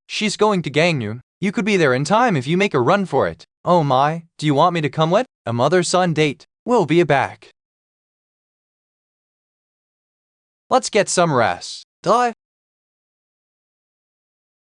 Speaker 1: She's going to Gangneung. You could be there in time if you make a run for it. Oh my, do you want me to come with? A mother-son date. We'll be back. Let's get some rest.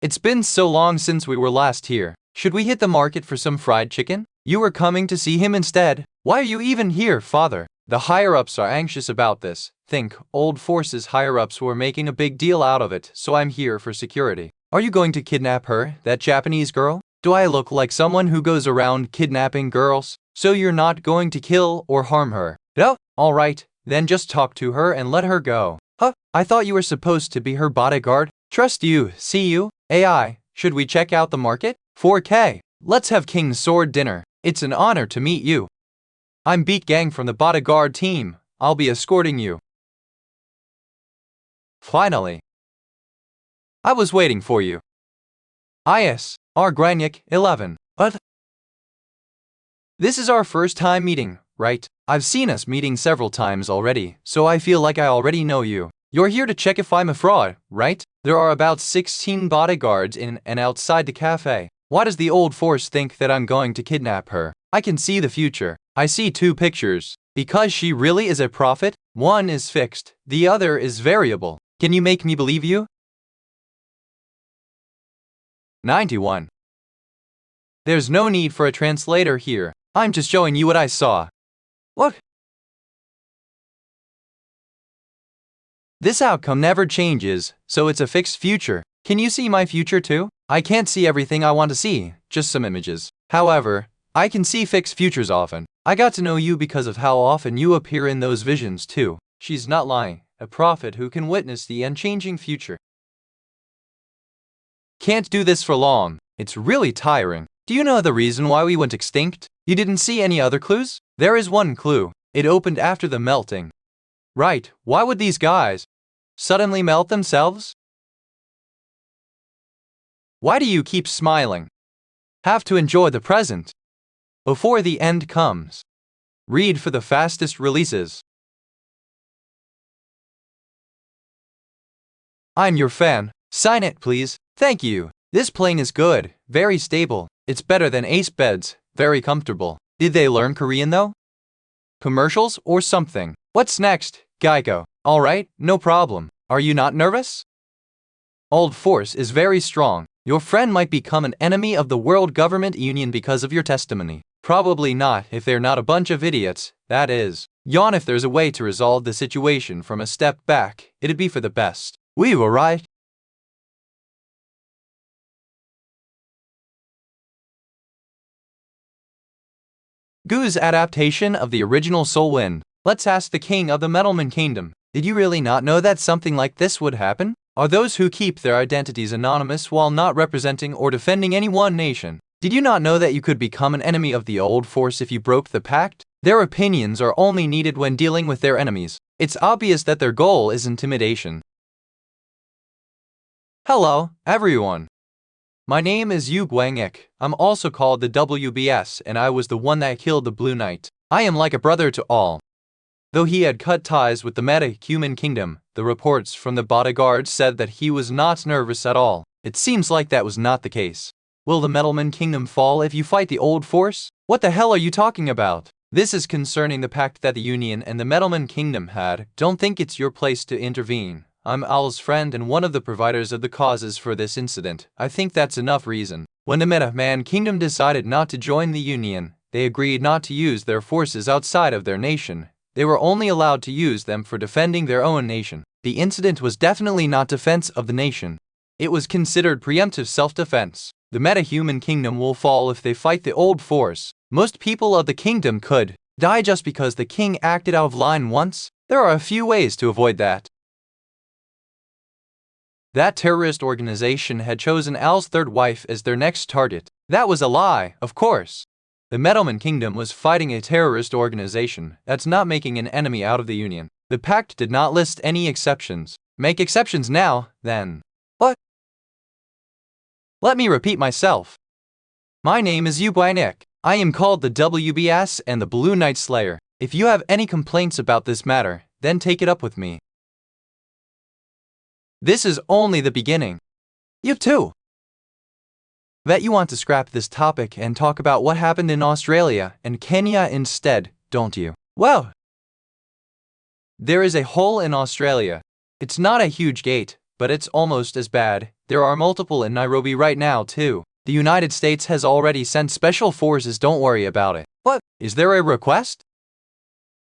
Speaker 1: It's been so long since we were last here. Should we hit the market for some fried chicken? You were coming to see him instead. Why are you even here, father? The higher-ups are anxious about this. Think, old forces higher-ups were making a big deal out of it, so I'm here for security. Are you going to kidnap her, that Japanese girl? Do I look like someone who goes around kidnapping girls? So you're not going to kill or harm her? No? Alright, then just talk to her and let her go. I thought you were supposed to be her bodyguard. Trust you, see you. AI, should we check out the market? 4K. Let's have King's Sword dinner. It's an honor to meet you. I'm Beat Gang from the bodyguard team. I'll be escorting you. Finally. I was waiting for you. IS, R. Graniak, 11. But this is our first time meeting, right? I've seen us meeting several times already, so I feel like I already know you. You're here to check if I'm a fraud, right? There are about 16 bodyguards in and outside the cafe. Why does the old force think that I'm going to kidnap her? I can see the future. I see two pictures. Because she really is a prophet, one is fixed, the other is variable. Can you make me believe you? 91. There's no need for a translator here. I'm just showing you what I saw. What? This outcome never changes, so it's a fixed future. Can you see my future too? I can't see everything I want to see, just some images. However, I can see fixed futures often. I got to know you because of how often you appear in those visions too. She's not lying, a prophet who can witness the unchanging future. Can't do this for long. It's really tiring. Do you know the reason why we went extinct? You didn't see any other clues? There is one clue. It opened after the melting. Right, why would these guys suddenly melt themselves? Why do you keep smiling? Have to enjoy the present before the end comes. Read for the fastest releases. I'm your fan. Sign it, please. Thank you. This plane is good, very stable. It's better than Ace beds, very comfortable. Did they learn Korean though? Commercials or something? What's next? Geico. Alright, no problem. Are you not nervous? Old force is very strong. Your friend might become an enemy of the World Government Union because of your testimony. Probably not if they're not a bunch of idiots, that is. Yawn if there's a way to resolve the situation from a step back, it'd be for the best. We were right. Goo's adaptation of the original Soul Wind. Let's ask the king of the Metalman Kingdom. Did you really not know that something like this would happen? Are those who keep their identities anonymous while not representing or defending any one nation? Did you not know that you could become an enemy of the old force if you broke the pact? Their opinions are only needed when dealing with their enemies. It's obvious that their goal is intimidation. Hello, everyone. My name is Yu Guangik. I'm also called the WBS, and I was the one that killed the Blue Knight. I am like a brother to all. Though he had cut ties with the meta-human kingdom, the reports from the bodyguards said that he was not nervous at all. It seems like that was not the case. Will the Metalman Kingdom fall if you fight the old force? What the hell are you talking about? This is concerning the pact that the Union and the Metalman Kingdom had. Don't think it's your place to intervene. I'm Al's friend and one of the providers of the causes for this incident. I think that's enough reason. When the Meta-Man Kingdom decided not to join the Union, they agreed not to use their forces outside of their nation. They were only allowed to use them for defending their own nation. The incident was definitely not defense of the nation. It was considered preemptive self-defense. The meta-human kingdom will fall if they fight the old force. Most people of the kingdom could die just because the king acted out of line once. There are a few ways to avoid that. That terrorist organization had chosen Al's third wife as their next target. That was a lie, of course. The Metalman Kingdom was fighting a terrorist organization that's not making an enemy out of the Union. The pact did not list any exceptions. Make exceptions now, then. What? Let me repeat myself. My name is Nick. I am called the WBS and the Blue Knight Slayer. If you have any complaints about this matter, then take it up with me. This is only the beginning. You too. Bet you want to scrap this topic and talk about what happened in Australia and Kenya instead, don't you? Well, there is a hole in Australia. It's not a huge gate, but it's almost as bad. There are multiple in Nairobi right now too. The United States has already sent special forces, don't worry about it. What? Is there a request?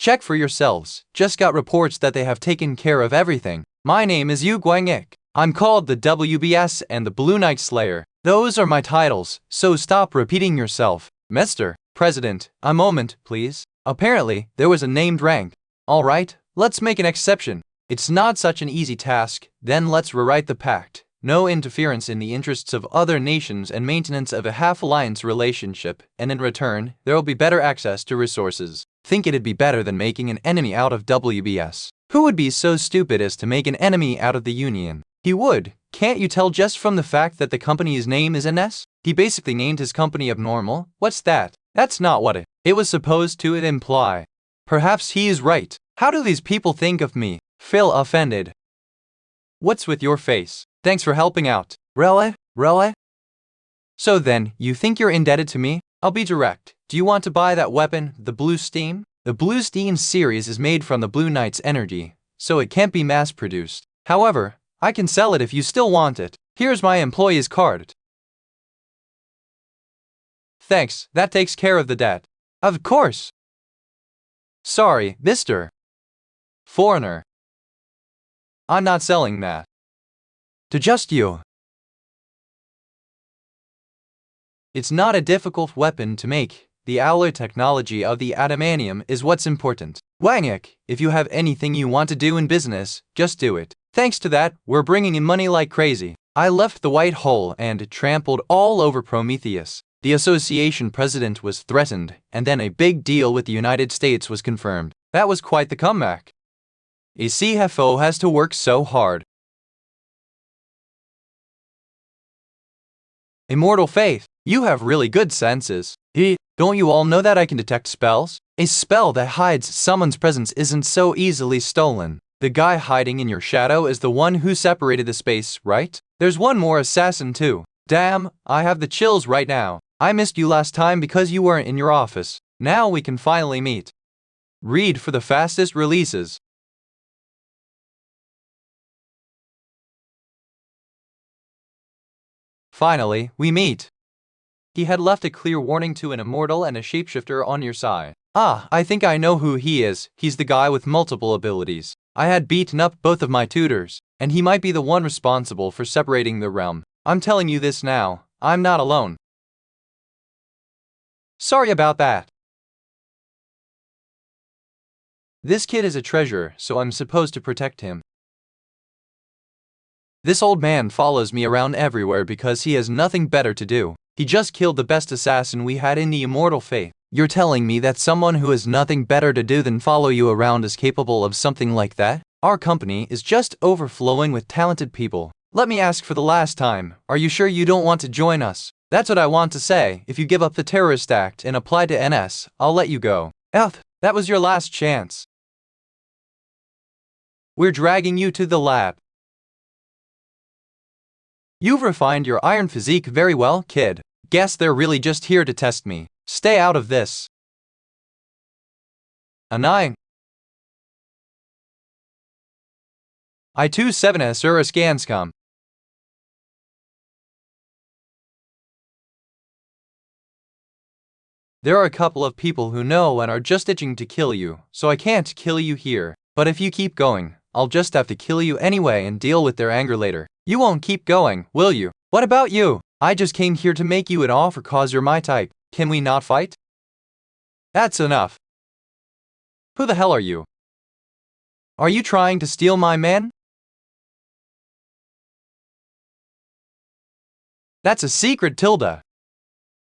Speaker 1: Check for yourselves. Just got reports that they have taken care of everything. My name is Nick. I'm called the WBS and the Blue Knight Slayer. Those are my titles, so stop repeating yourself. Mr. President, a moment, please. Apparently, there was a named rank. Alright, let's make an exception. It's not such an easy task, then let's rewrite the pact. No interference in the interests of other nations and maintenance of a half-alliance relationship, and in return, there will be better access to resources. Think it'd be better than making an enemy out of WBS. Who would be so stupid as to make an enemy out of the Union? He would. Can't you tell just from the fact that the company's name is an S? He basically named his company Abnormal. What's that? That's not what it was supposed to imply. Perhaps he is right. How do these people think of me? Phil offended. What's with your face? Thanks for helping out. Really? So then, you think you're indebted to me? I'll be direct. Do you want to buy that weapon, the Blue Steam? The Blue Steam series is made from the Blue Knight's energy, so it can't be mass-produced. However, I can sell it if you still want it. Here's my employee's card. Thanks, that takes care of the debt. Of course. Sorry, Mr. Foreigner. I'm not selling that. To just you. It's not a difficult weapon to make. The alloy technology of the adamantium is what's important. Nick, if you have anything you want to do in business, just do it. Thanks to that, we're bringing in money like crazy. I left the White Hole and trampled all over Prometheus. The association president was threatened, and then a big deal with the United States was confirmed. That was quite the comeback. A CFO has to work so hard. Immortal Faith, you have really good senses. Don't you all know that I can detect spells? A spell that hides someone's presence isn't so easily stolen. The guy hiding in your shadow is the one who separated the space, right? There's one more assassin too. Damn, I have the chills right now. I missed you last time because you weren't in your office. Now we can finally meet. Read for the fastest releases. Finally, we meet. He had left a clear warning to an immortal and a shapeshifter on your side. Ah, I think I know who he is. He's the guy with multiple abilities. I had beaten up both of my tutors, and he might be the one responsible for separating the realm. I'm telling you this now, I'm not alone. Sorry about that. This kid is a treasure, so I'm supposed to protect him. This old man follows me around everywhere because he has nothing better to do. He just killed the best assassin we had in the Immortal Faith. You're telling me that someone who has nothing better to do than follow you around is capable of something like that? Our company is just overflowing with talented people. Let me ask for the last time, are you sure you don't want to join us? That's what I want to say. If you give up the terrorist act and apply to NS, I'll let you go. That was your last chance. We're dragging you to the lab. You've refined your iron physique very well, kid. Guess they're really just here to test me. Stay out of this. Annoying. I27S Uraskanscom. There are a couple of people who know and are just itching to kill you, so I can't kill you here. But if you keep going, I'll just have to kill you anyway and deal with their anger later. You won't keep going, will you? What about you? I just came here to make you an offer cause you're my type. Can we not fight? That's enough. Who the hell are you? Are you trying to steal my men? That's a secret, Tilda.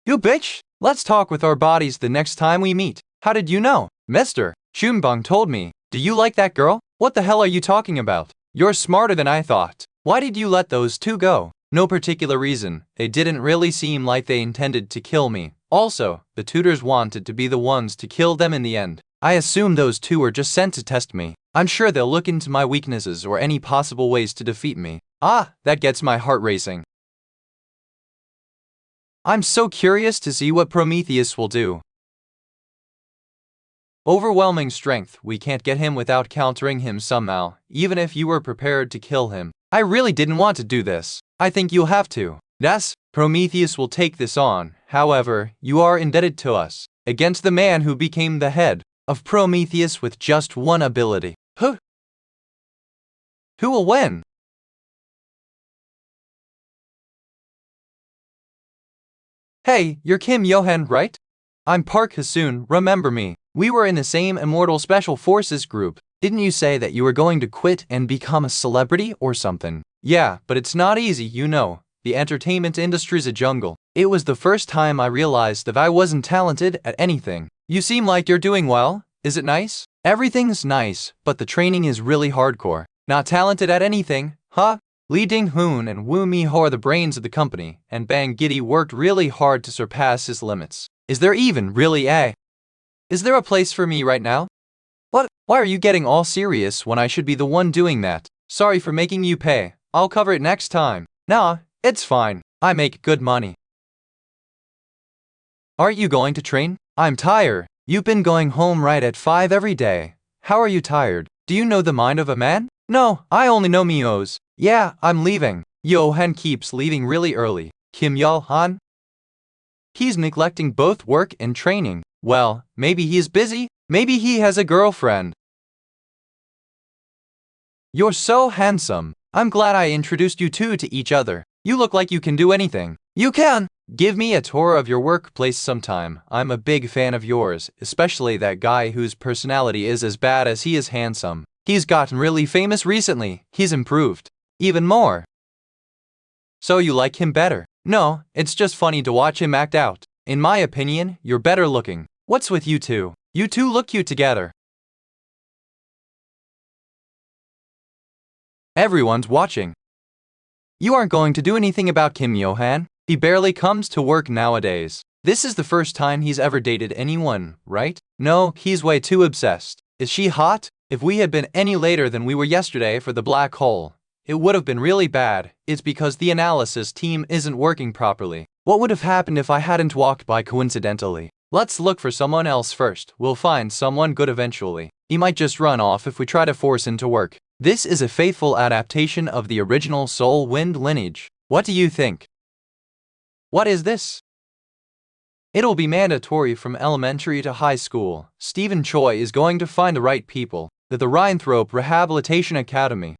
Speaker 1: You bitch! Let's talk with our bodies the next time we meet. How did you know? Mr. Chumbung told me. Do you like that girl? What the hell are you talking about? You're smarter than I thought. Why did you let those two go? No particular reason. It didn't really seem like they intended to kill me. Also, the tutors wanted to be the ones to kill them in the end. I assume those two were just sent to test me. I'm sure they'll look into my weaknesses or any possible ways to defeat me. Ah, that gets my heart racing. I'm so curious to see what Prometheus will do. Overwhelming strength. We can't get him without countering him somehow, even if you were prepared to kill him. I really didn't want to do this. I think you'll have to. Yes, Prometheus will take this on. However, you are indebted to us. Against the man who became the head of Prometheus with just one ability. Who will win? Hey, you're Kim Yohan, right? I'm Park Hasoon, remember me? We were in the same Immortal Special Forces group. Didn't you say that you were going to quit and become a celebrity or something? Yeah, but it's not easy, you know. The entertainment industry's a jungle. It was the first time I realized that I wasn't talented at anything. You seem like you're doing well. Is it nice? Everything's nice, but the training is really hardcore. Not talented at anything, huh? Lee Ding-hoon and Woo Mi-ho are the brains of the company, and Bang Giddy worked really hard to surpass his limits. Is there even really a? Is there a place for me right now? What? Why are you getting all serious when I should be the one doing that? Sorry for making you pay. I'll cover it next time. Nah, it's fine. I make good money. Aren't you going to train? I'm tired. You've been going home right at 5 every day. How are you tired? Do you know the mind of a man? No, I only know Mio's. Yeah, I'm leaving. Yo-han keeps leaving really early. Kim Yo-han? He's neglecting both work and training. Well, maybe he's busy. Maybe he has a girlfriend. You're so handsome. I'm glad I introduced you two to each other. You look like you can do anything. You can! Give me a tour of your workplace sometime. I'm a big fan of yours, especially that guy whose personality is as bad as he is handsome. He's gotten really famous recently. He's improved. Even more. So you like him better? No, it's just funny to watch him act out. In my opinion, you're better looking. What's with you two? You two look cute together. Everyone's watching. You aren't going to do anything about Kim Yo-han? He barely comes to work nowadays. This is the first time he's ever dated anyone, right? No, he's way too obsessed. Is she hot? If we had been any later than we were yesterday for the black hole, it would have been really bad. It's because the analysis team isn't working properly. What would have happened if I hadn't walked by coincidentally? Let's look for someone else first. We'll find someone good eventually. He might just run off if we try to force him to work. This is a faithful adaptation of the original Soul Wind Lineage. What do you think? What is this? It'll be mandatory from elementary to high school. Stephen Choi is going to find the right people. The Rhinethrope Rehabilitation Academy.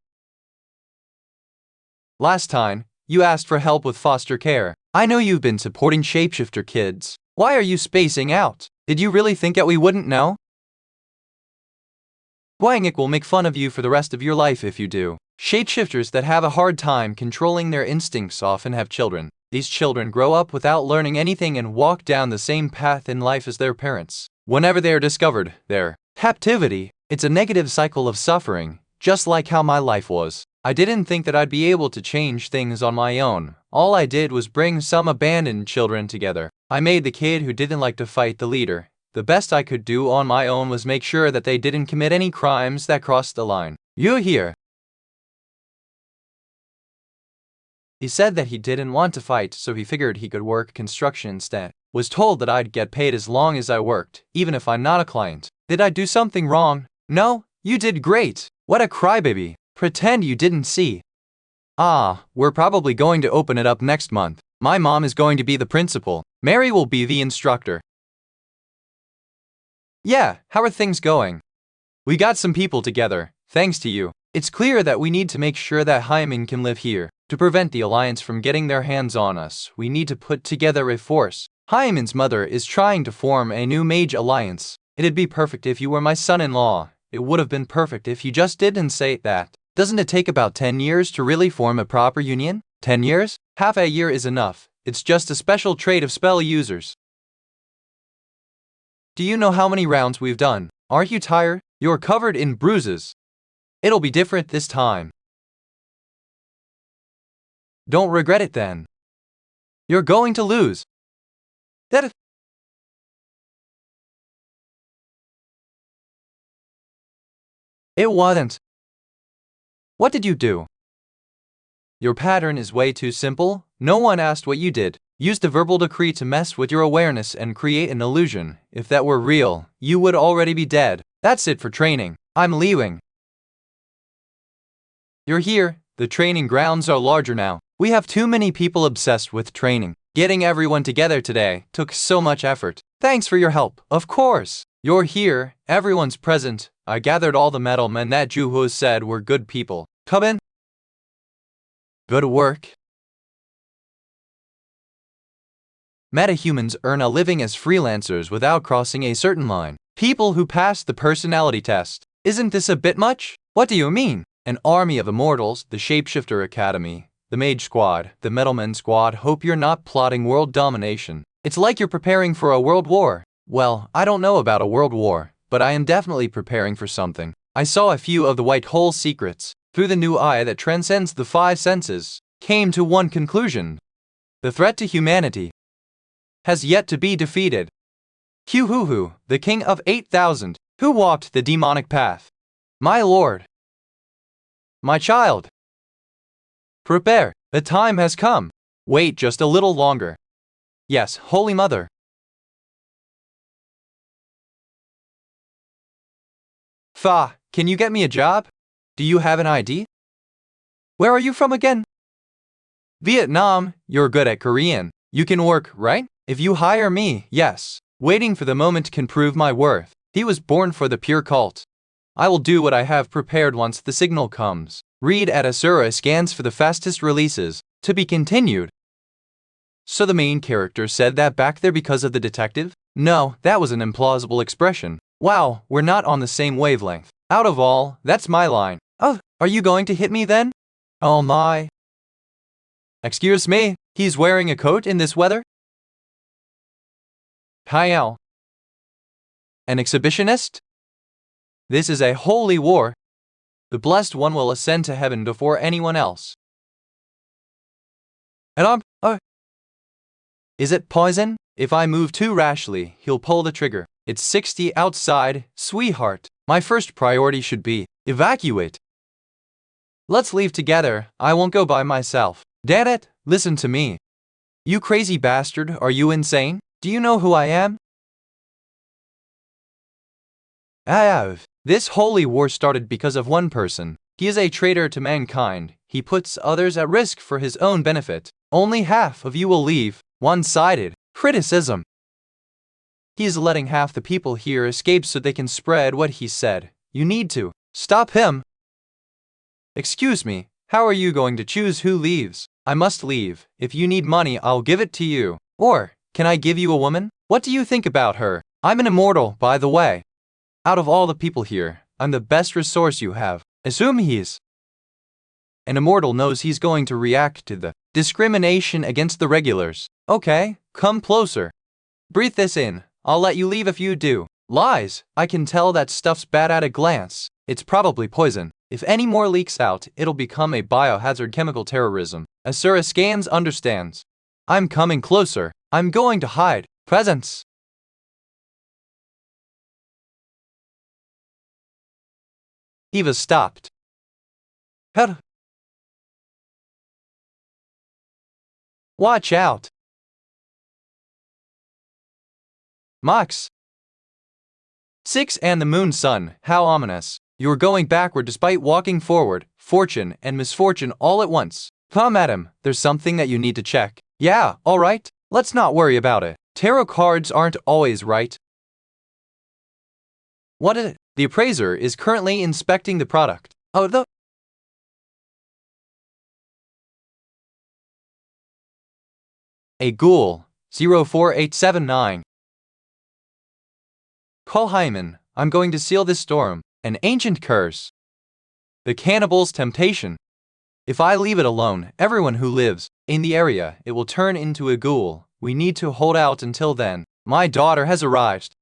Speaker 1: Last time, you asked for help with foster care. I know you've been supporting shapeshifter kids. Why are you spacing out? Did you really think that we wouldn't know? Hwangik will make fun of you for the rest of your life if you do. Shapeshifters that have a hard time controlling their instincts often have children. These children grow up without learning anything and walk down the same path in life as their parents. Whenever they are discovered, their captivity, it's a negative cycle of suffering, just like how my life was. I didn't think that I'd be able to change things on my own. All I did was bring some abandoned children together. I made the kid who didn't like to fight the leader. The best I could do on my own was make sure that they didn't commit any crimes that crossed the line. You here? He said that he didn't want to fight, so he figured he could work construction instead. Was told that I'd get paid as long as I worked, even if I'm not a client. Did I do something wrong? No, you did great. What a crybaby. Pretend you didn't see. Ah, we're probably going to open it up next month. My mom is going to be the principal. Mary will be the instructor. Yeah, how are things going? We got some people together, thanks to you. It's clear that we need to make sure that Hyman can live here. To prevent the Alliance from getting their hands on us, we need to put together a force. Hyman's mother is trying to form a new mage alliance. It'd be perfect if you were my son-in-law. It would have been perfect if you just didn't say that. Doesn't it take about 10 years to really form a proper union? 10 years? Half a year is enough. It's just a special trait of spell users. Do you know how many rounds we've done? Aren't you tired? You're covered in bruises. It'll be different this time. Don't regret it then. You're going to lose. That it wasn't. What did you do? Your pattern is way too simple. No one asked what you did. Used a verbal decree to mess with your awareness and create an illusion. If that were real, you would already be dead. That's it for training. I'm leaving. You're here. The training grounds are larger now. We have too many people obsessed with training. Getting everyone together today took so much effort. Thanks for your help. Of course. You're here. Everyone's present. I gathered all the metal men that Juho said were good people. Come in. Good work. Metahumans earn a living as freelancers without crossing a certain line. People who pass the personality test. Isn't this a bit much? What do you mean? An army of immortals, the Shapeshifter Academy, the Mage Squad, the Metalman Squad. Hope you're not plotting world domination. It's like you're preparing for a world war. Well, I don't know about a world war, but I am definitely preparing for something. I saw a few of the white hole secrets. Through the new eye that transcends the five senses, came to one conclusion. The threat to humanity has yet to be defeated. Huhuhu, the king of 8,000, who walked the demonic path. My lord. My child. Prepare, the time has come. Wait just a little longer. Yes, Holy Mother. Fa, can you get me a job? Do you have an ID? Where are you from again? Vietnam. You're good at Korean. You can work, right? If you hire me, yes. Waiting for the moment can prove my worth. He was born for the pure cult. I will do what I have prepared once the signal comes. Read at Asura scans for the fastest releases. To be continued. So the main character said that back there because of the detective? No, that was an implausible expression. Wow, we're not on the same wavelength. Out of all, that's my line. Oh, are you going to hit me then? Oh my. Excuse me, he's wearing a coat in this weather? Hiao. An exhibitionist? This is a holy war. The Blessed One will ascend to heaven before anyone else. And is it poison? If I move too rashly, he'll pull the trigger. It's 60 outside, sweetheart. My first priority should be evacuate. Let's leave together. I won't go by myself. Damn it, listen to me. You crazy bastard, are you insane? Do you know who I am? This holy war started because of one person. He is a traitor to mankind. He puts others at risk for his own benefit. Only half of you will leave. One-sided criticism. He is letting half the people here escape so they can spread what he said. You need to stop him. Excuse me, how are you going to choose who leaves? I must leave. If you need money, I'll give it to you. Or, can I give you a woman? What do you think about her? I'm an immortal, by the way. Out of all the people here, I'm the best resource you have. Assume he's an immortal knows he's going to react to the discrimination against the regulars. Okay, come closer. Breathe this in. I'll let you leave if you do. Lies. I can tell that stuff's bad at a glance. It's probably poison. If any more leaks out, it'll become a biohazard chemical terrorism. Asura Scans understands. I'm coming closer. I'm going to hide. Presence. Eva stopped. Head. Watch out. Mox. 6 and the moon sun, how ominous. You are going backward despite walking forward, fortune and misfortune all at once. Come at him, there's something that you need to check. Yeah, alright, let's not worry about it. Tarot cards aren't always right. What is it? The appraiser is currently inspecting the product. Oh, a ghoul, 04879. Call Hyman, I'm going to seal this storm. An ancient curse. The cannibal's temptation. If I leave it alone, everyone who lives in the area, it will turn into a ghoul. We need to hold out until then. My daughter has arrived.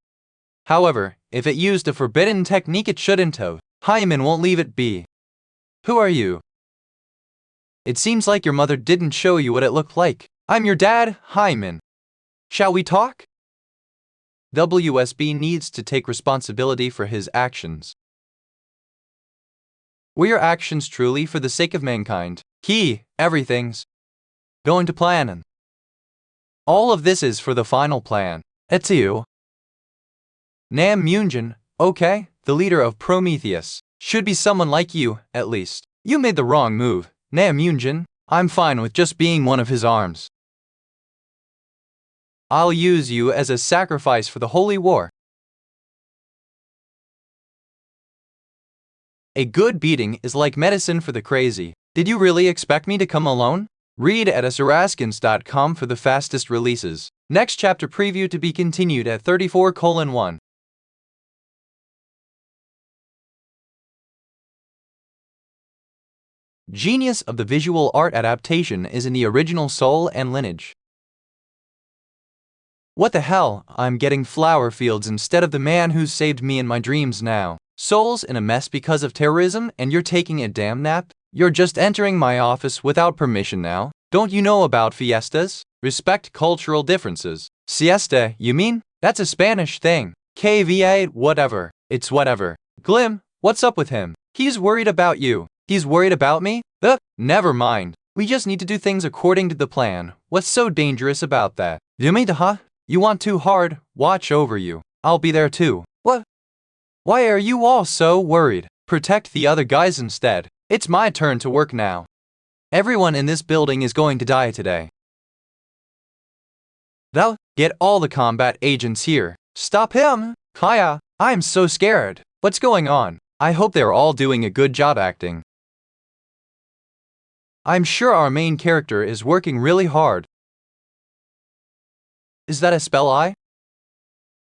Speaker 1: However, if it used a forbidden technique it shouldn't have. Hyman won't leave it be. Who are you? It seems like your mother didn't show you what it looked like. I'm your dad, Hyman. Shall we talk? WSB needs to take responsibility for his actions. Were your actions truly for the sake of mankind? Everything's going to plan. All of this is for the final plan. It's you. Nam Myunjin, okay, the leader of Prometheus, should be someone like you, at least. You made the wrong move, Nam Myunjin. I'm fine with just being one of his arms. I'll use you as a sacrifice for the holy war. A good beating is like medicine for the crazy. Did you really expect me to come alone? Read at asaraskins.com for the fastest releases. Next chapter preview to be continued at 34:1. Genius of the visual art adaptation is in the original Soul and Lineage. What the hell, I'm getting flower fields instead of the man who saved me in my dreams now. Soul's in a mess because of terrorism and you're taking a damn nap? You're just entering my office without permission now. Don't you know about fiestas? Respect cultural differences. Siesta, you mean? That's a Spanish thing. KVA, whatever. It's whatever. Glim, what's up with him? He's worried about you. He's worried about me? Never mind. We just need to do things according to the plan. What's so dangerous about that? You want too hard? Watch over you. I'll be there too. What? Why are you all so worried? Protect the other guys instead. It's my turn to work now. Everyone in this building is going to die today. Thou, get all the combat agents here. Stop him! Kaya, I'm so scared. What's going on? I hope they're all doing a good job acting. I'm sure our main character is working really hard. Is that a spell eye?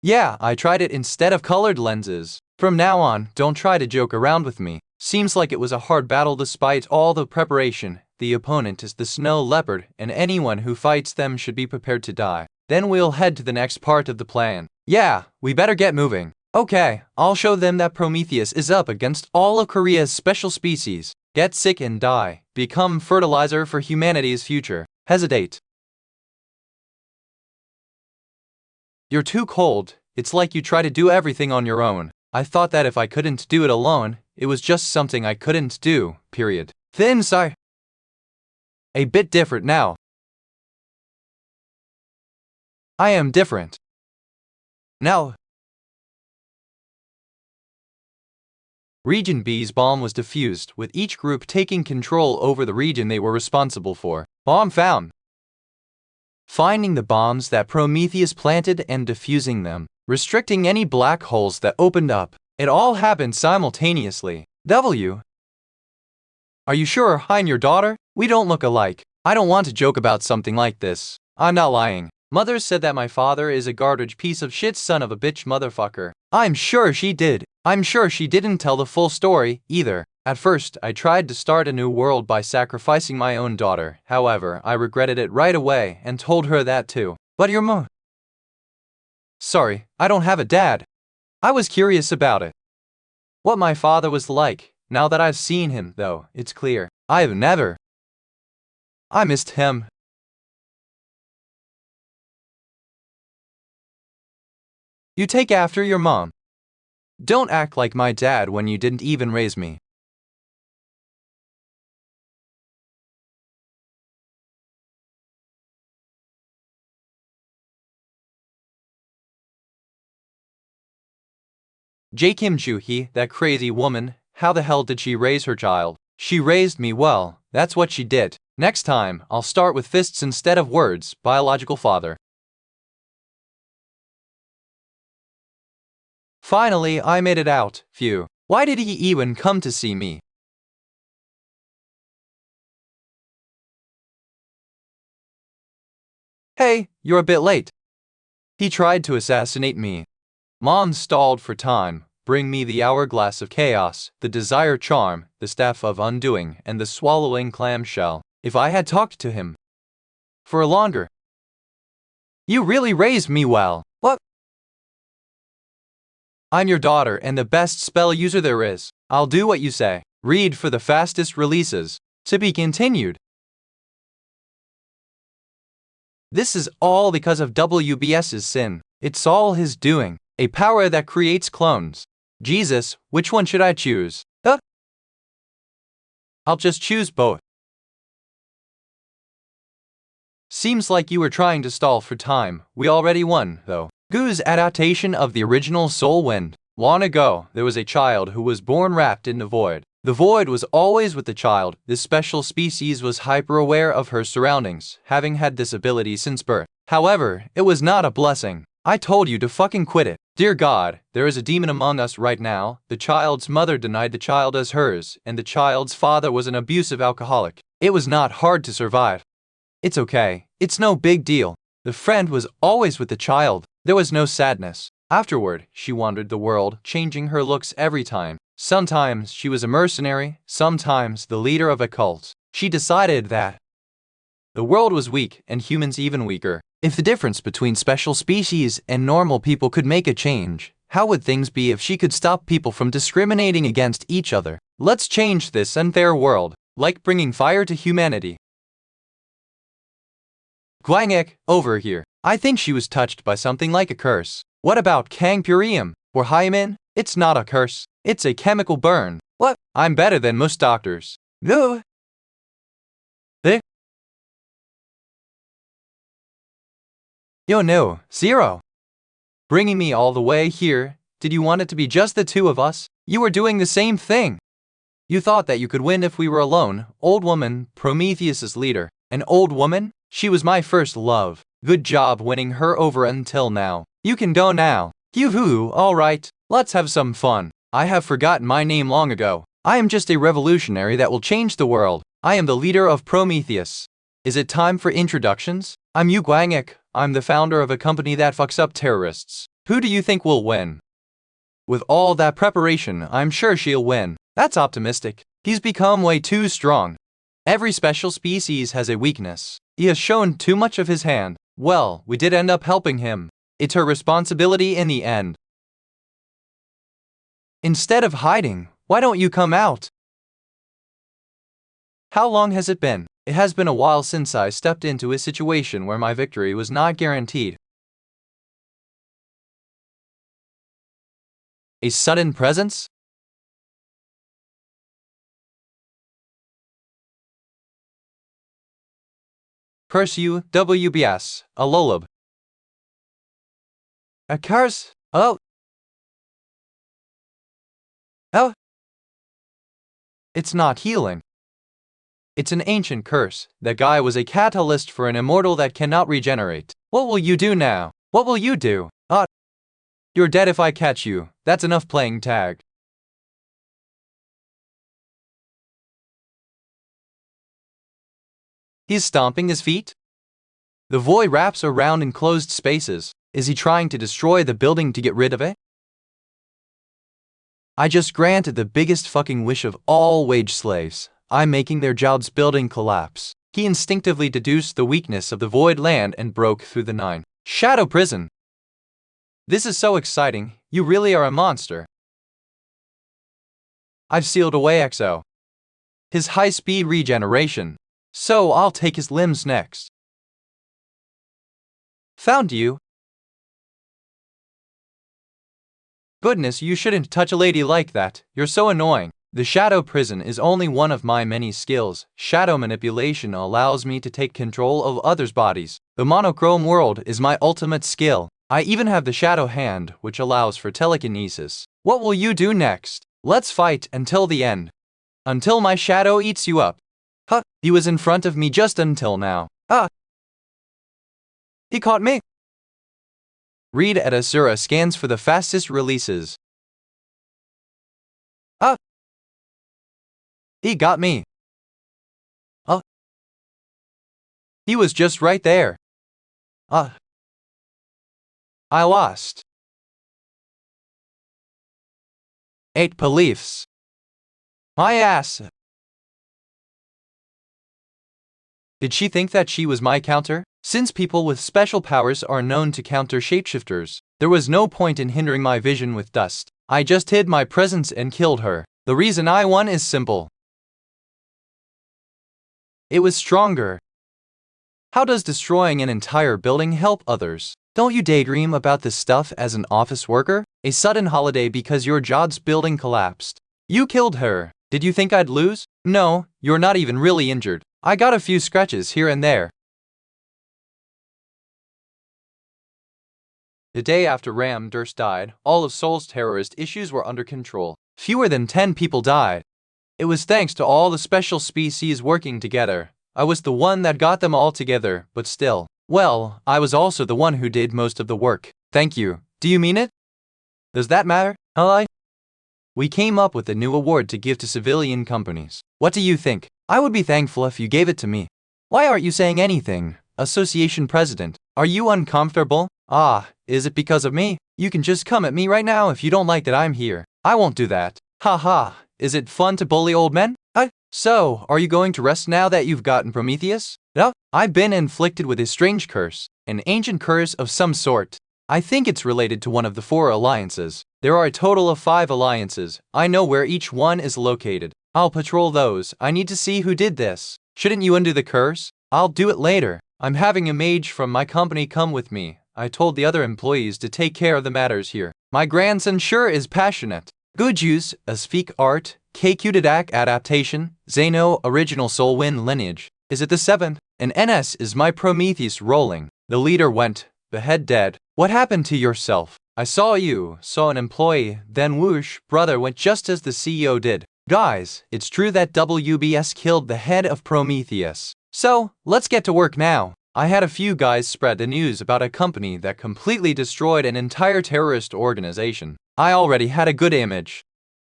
Speaker 1: Yeah, I tried it instead of colored lenses. From now on, don't try to joke around with me. Seems like it was a hard battle despite all the preparation. The opponent is the snow leopard, and anyone who fights them should be prepared to die. Then we'll head to the next part of the plan. Yeah, we better get moving. Okay, I'll show them that Prometheus is up against all of Korea's special species. Get sick and die. Become fertilizer for humanity's future. Hesitate. You're too cold. It's like you try to do everything on your own. I thought that if I couldn't do it alone, it was just something I couldn't do, period. Thin side. A bit different now. I am different. Now. Region B's bomb was defused, with each group taking control over the region they were responsible for. Bomb found. Finding the bombs that Prometheus planted and defusing them, restricting any black holes that opened up. It all happened simultaneously. W. Are you sure I'm your daughter? We don't look alike. I don't want to joke about something like this. I'm not lying. Mother said that my father is a garbage piece of shit son of a bitch motherfucker. I'm sure she did. I'm sure she didn't tell the full story, either. At first, I tried to start a new world by sacrificing my own daughter. However, I regretted it right away and told her that too. But your mom... Sorry, I don't have a dad. I was curious about it. What my father was like. Now that I've seen him, though, it's clear. I missed him. You take after your mom. Don't act like my dad when you didn't even raise me. J. Kim Joo-hee, that crazy woman, how the hell did she raise her child? She raised me well, that's what she did. Next time, I'll start with fists instead of words, biological father. Finally, I made it out, phew. Why did he even come to see me? Hey, you're a bit late. He tried to assassinate me. Mom stalled for time. Bring me the hourglass of chaos, the desire charm, the staff of undoing, and the swallowing clamshell. If I had talked to him for longer. You really raised me well. What? I'm your daughter and the best spell user there is. I'll do what you say. Read for the fastest releases. To be continued. This is all because of WBS's sin. It's all his doing. A power that creates clones. Jesus, which one should I choose? I'll just choose both. Seems like you were trying to stall for time. We already won, though. Goo's adaptation of the original Soul Wind. Long ago, there was a child who was born wrapped in the void. The void was always with the child. This special species was hyper-aware of her surroundings, having had this ability since birth. However, it was not a blessing. I told you to fucking quit it. Dear God, there is a demon among us right now. The child's mother denied the child as hers, and the child's father was an abusive alcoholic. It was not hard to survive. It's okay. It's no big deal. The friend was always with the child. There was no sadness. Afterward, she wandered the world, changing her looks every time. Sometimes she was a mercenary, sometimes the leader of a cult. She decided that the world was weak and humans even weaker. If the difference between special species and normal people could make a change, how would things be if she could stop people from discriminating against each other? Let's change this unfair world, like bringing fire to humanity. Gwangek, over here. I think she was touched by something like a curse. What about Kang Purium or Hymen? It's not a curse. It's a chemical burn. What? I'm better than most doctors. No. Yo no, Zero. Bringing me all the way here, did you want it to be just the two of us? You were doing the same thing. You thought that you could win if we were alone. Old woman, Prometheus's leader. An old woman? She was my first love. Good job winning her over until now. You can go now. Yoo-hoo, alright. Let's have some fun. I have forgotten my name long ago. I am just a revolutionary that will change the world. I am the leader of Prometheus. Is it time for introductions? I'm Yu Gwangek. I'm the founder of a company that fucks up terrorists. Who do you think will win? With all that preparation, I'm sure she'll win. That's optimistic. He's become way too strong. Every special species has a weakness. He has shown too much of his hand. Well, we did end up helping him. It's her responsibility in the end. Instead of hiding, why don't you come out? How long has it been? It has been a while since I stepped into a situation where my victory was not guaranteed. A sudden presence? Curse you, WBS, a lullab. A curse? Oh. Oh. It's not healing. It's an ancient curse. That guy was a catalyst for an immortal that cannot regenerate. What will you do now? What will you do? You're dead if I catch you. That's enough playing tag. He's stomping his feet. The void wraps around enclosed spaces. Is he trying to destroy the building to get rid of it? I just granted the biggest fucking wish of all wage slaves. I'm making their jobs building collapse. He instinctively deduced the weakness of the void land and broke through the 9 shadow prison. This is so exciting. You really are a monster. I've sealed away Exo. His high-speed regeneration. So I'll take his limbs next. Found you. Goodness, you shouldn't touch a lady like that. You're so annoying. The shadow prison is only one of my many skills. Shadow manipulation allows me to take control of others' bodies. The monochrome world is my ultimate skill. I even have the shadow hand, which allows for telekinesis. What will you do next? Let's fight until the end. Until my shadow eats you up. He was in front of me just until now. He caught me. Read at Asura scans for the fastest releases. He got me. He was just right there. I lost. 8 beliefs. My ass. Did she think that she was my counter? Since people with special powers are known to counter shapeshifters, there was no point in hindering my vision with dust. I just hid my presence and killed her. The reason I won is simple. It was stronger. How does destroying an entire building help others? Don't you daydream about this stuff as an office worker? A sudden holiday because your job's building collapsed. You killed her. Did you think I'd lose? No, you're not even really injured. I got a few scratches here and there. The day after Ram Durst died, all of Seoul's terrorist issues were under control. Fewer than 10 people died. It was thanks to all the special species working together. I was the one that got them all together, but still. Well, I was also the one who did most of the work. Thank you. Do you mean it? Does that matter? We came up with a new award to give to civilian companies. What do you think? I would be thankful if you gave it to me. Why aren't you saying anything? Association president. Are you uncomfortable? Is it because of me? You can just come at me right now if you don't like that I'm here. I won't do that. Haha. Is it fun to bully old men? So, are you going to rest now that you've gotten Prometheus? No, I've been inflicted with a strange curse, an ancient curse of some sort. I think it's related to one of the 4 alliances. There are a total of 5 alliances. I know where each one is located. I'll patrol those. I need to see who did this. Shouldn't you undo the curse? I'll do it later. I'm having a mage from my company come with me. I told the other employees to take care of the matters here. My grandson sure is passionate. Good use, a speak art, KQ Didac adaptation, Zeno original Soul Win Lineage. Is it the 7th? An NS is my Prometheus rolling. The leader went, behead dead. What happened to yourself? I saw an employee, then whoosh, brother went just as the CEO did. Guys, it's true that WBS killed the head of Prometheus. So, let's get to work now. I had a few guys spread the news about a company that completely destroyed an entire terrorist organization. I already had a good image.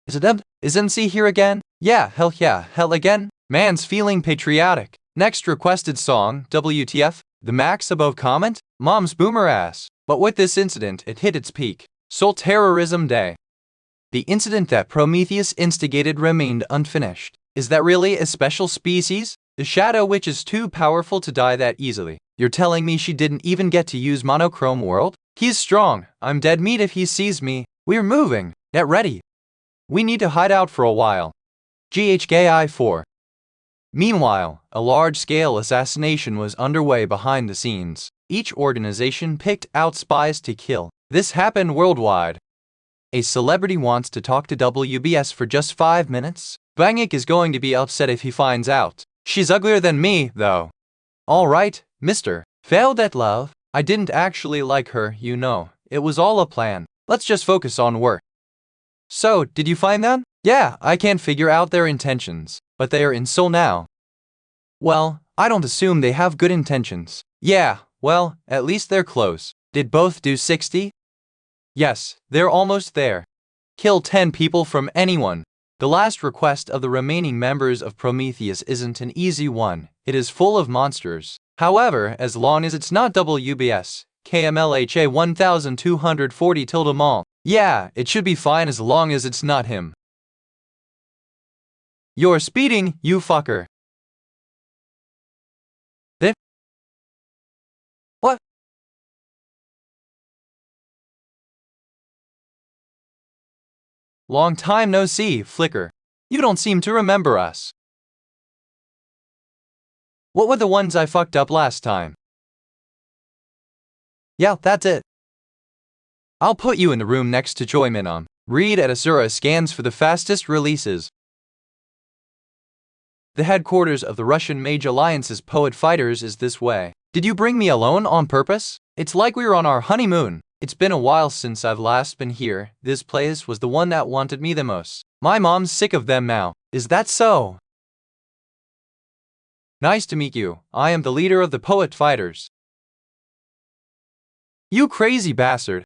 Speaker 1: Is it them? Is MC here again? Yeah, hell again? Man's feeling patriotic. Next requested song, WTF? The max above comment? Mom's boomer ass. But with this incident, it hit its peak. Seoul Terrorism Day. The incident that Prometheus instigated remained unfinished. Is that really a special species? The Shadow Witch is too powerful to die that easily. You're telling me she didn't even get to use Monochrome World? He's strong. I'm dead meat if he sees me. We're moving. Get ready. We need to hide out for a while. GHKI 4. Meanwhile, a large-scale assassination was underway behind the scenes. Each organization picked out spies to kill. This happened worldwide. A celebrity wants to talk to WBS for just 5 minutes. Bangik is going to be upset if he finds out. She's uglier than me, though. Alright, mister. Failed at love? I didn't actually like her, you know. It was all a plan. Let's just focus on work. So, did you find them? Yeah, I can't figure out their intentions. But they are in Seoul now. Well, I don't assume they have good intentions. Yeah, well, at least they're close. Did both do 60? Yes, they're almost there. Kill 10 people from anyone. The last request of the remaining members of Prometheus isn't an easy one. It is full of monsters. However, as long as it's not WBS, KMLHA 1240 tilde mall. Yeah, it should be fine as long as it's not him. You're speeding, you fucker. What? Long time no see, Flicker. You don't seem to remember us. What were the ones I fucked up last time? Yeah, that's it. I'll put you in the room next to Choi Min-am. Read at Asura scans for the fastest releases. The headquarters of the Russian Mage Alliance's Poet Fighters is this way. Did you bring me alone on purpose? It's like we were on our honeymoon. It's been a while since I've last been here. This place was the one that wanted me the most. My mom's sick of them now. Is that so? Nice to meet you. I am the leader of the Poet Fighters. You crazy bastard.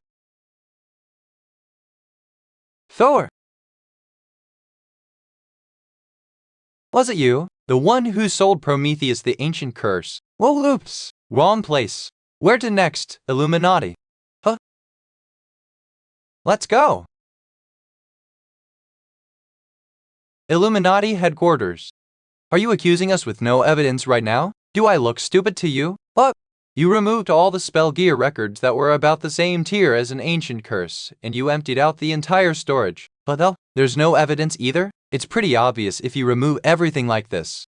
Speaker 1: Thor. Was it you? The one who sold Prometheus the ancient curse? Well, oops. Wrong place. Where to next, Illuminati? Huh? Let's go. Illuminati headquarters. Are you accusing us with no evidence right now? Do I look stupid to you? What? You removed all the spell gear records that were about the same tier as an ancient curse, and you emptied out the entire storage. But though, there's no evidence either? It's pretty obvious if you remove everything like this.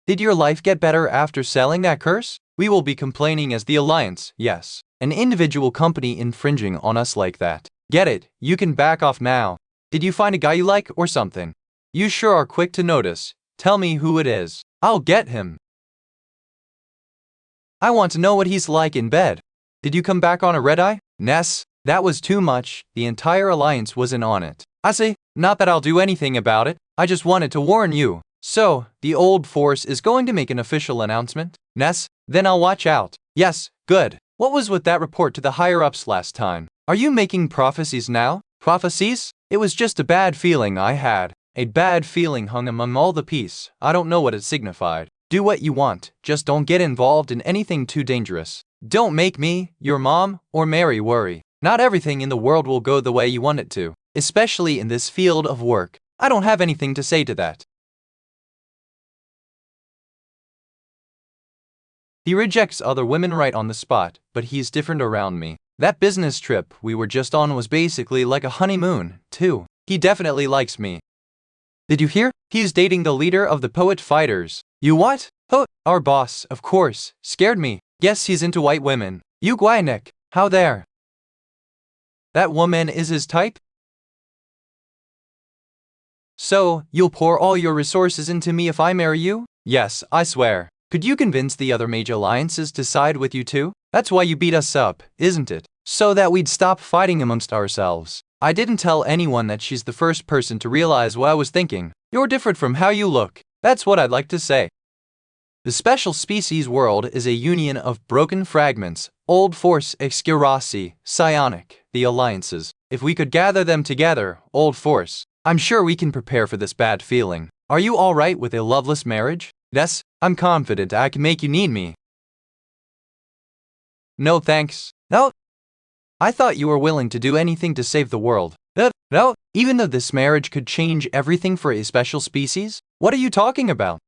Speaker 1: Did your life get better after selling that curse? We will be complaining as the Alliance, yes. An individual company infringing on us like that. Get it, you can back off now. Did you find a guy you like or something? You sure are quick to notice. Tell me who it is. I'll get him. I want to know what he's like in bed. Did you come back on a red-eye? Ness, that was too much. The entire Alliance was in on it. I say, not that I'll do anything about it. I just wanted to warn you. So, the old force is going to make an official announcement? Ness, then I'll watch out. Yes, good. What was with that report to the higher-ups last time? Are you making prophecies now? Prophecies? It was just a bad feeling I had. A bad feeling hung among all the peace. I don't know what it signified. Do what you want, just don't get involved in anything too dangerous. Don't make me, your mom, or Mary worry. Not everything in the world will go the way you want it to, especially in this field of work. I don't have anything to say to that. He rejects other women right on the spot, but he's different around me. That business trip we were just on was basically like a honeymoon, too. He definitely likes me. Did you hear? He's dating the leader of the poet fighters. You what? Oh, our boss, of course. Scared me. Guess he's into white women. You Gwyneth, how there? That woman is his type? So, you'll pour all your resources into me if I marry you? Yes, I swear. Could you convince the other major alliances to side with you too? That's why you beat us up, isn't it? So that we'd stop fighting amongst ourselves. I didn't tell anyone that she's the first person to realize what I was thinking. You're different from how you look. That's what I'd like to say. The special species world is a union of broken fragments, old force Exkirasi, psionic, the alliances. If we could gather them together, old force, I'm sure we can prepare for this bad feeling. Are you alright with a loveless marriage? Yes, I'm confident I can make you need me. No thanks. No. I thought you were willing to do anything to save the world. No, even though this marriage could change everything for a special species? What are you talking about?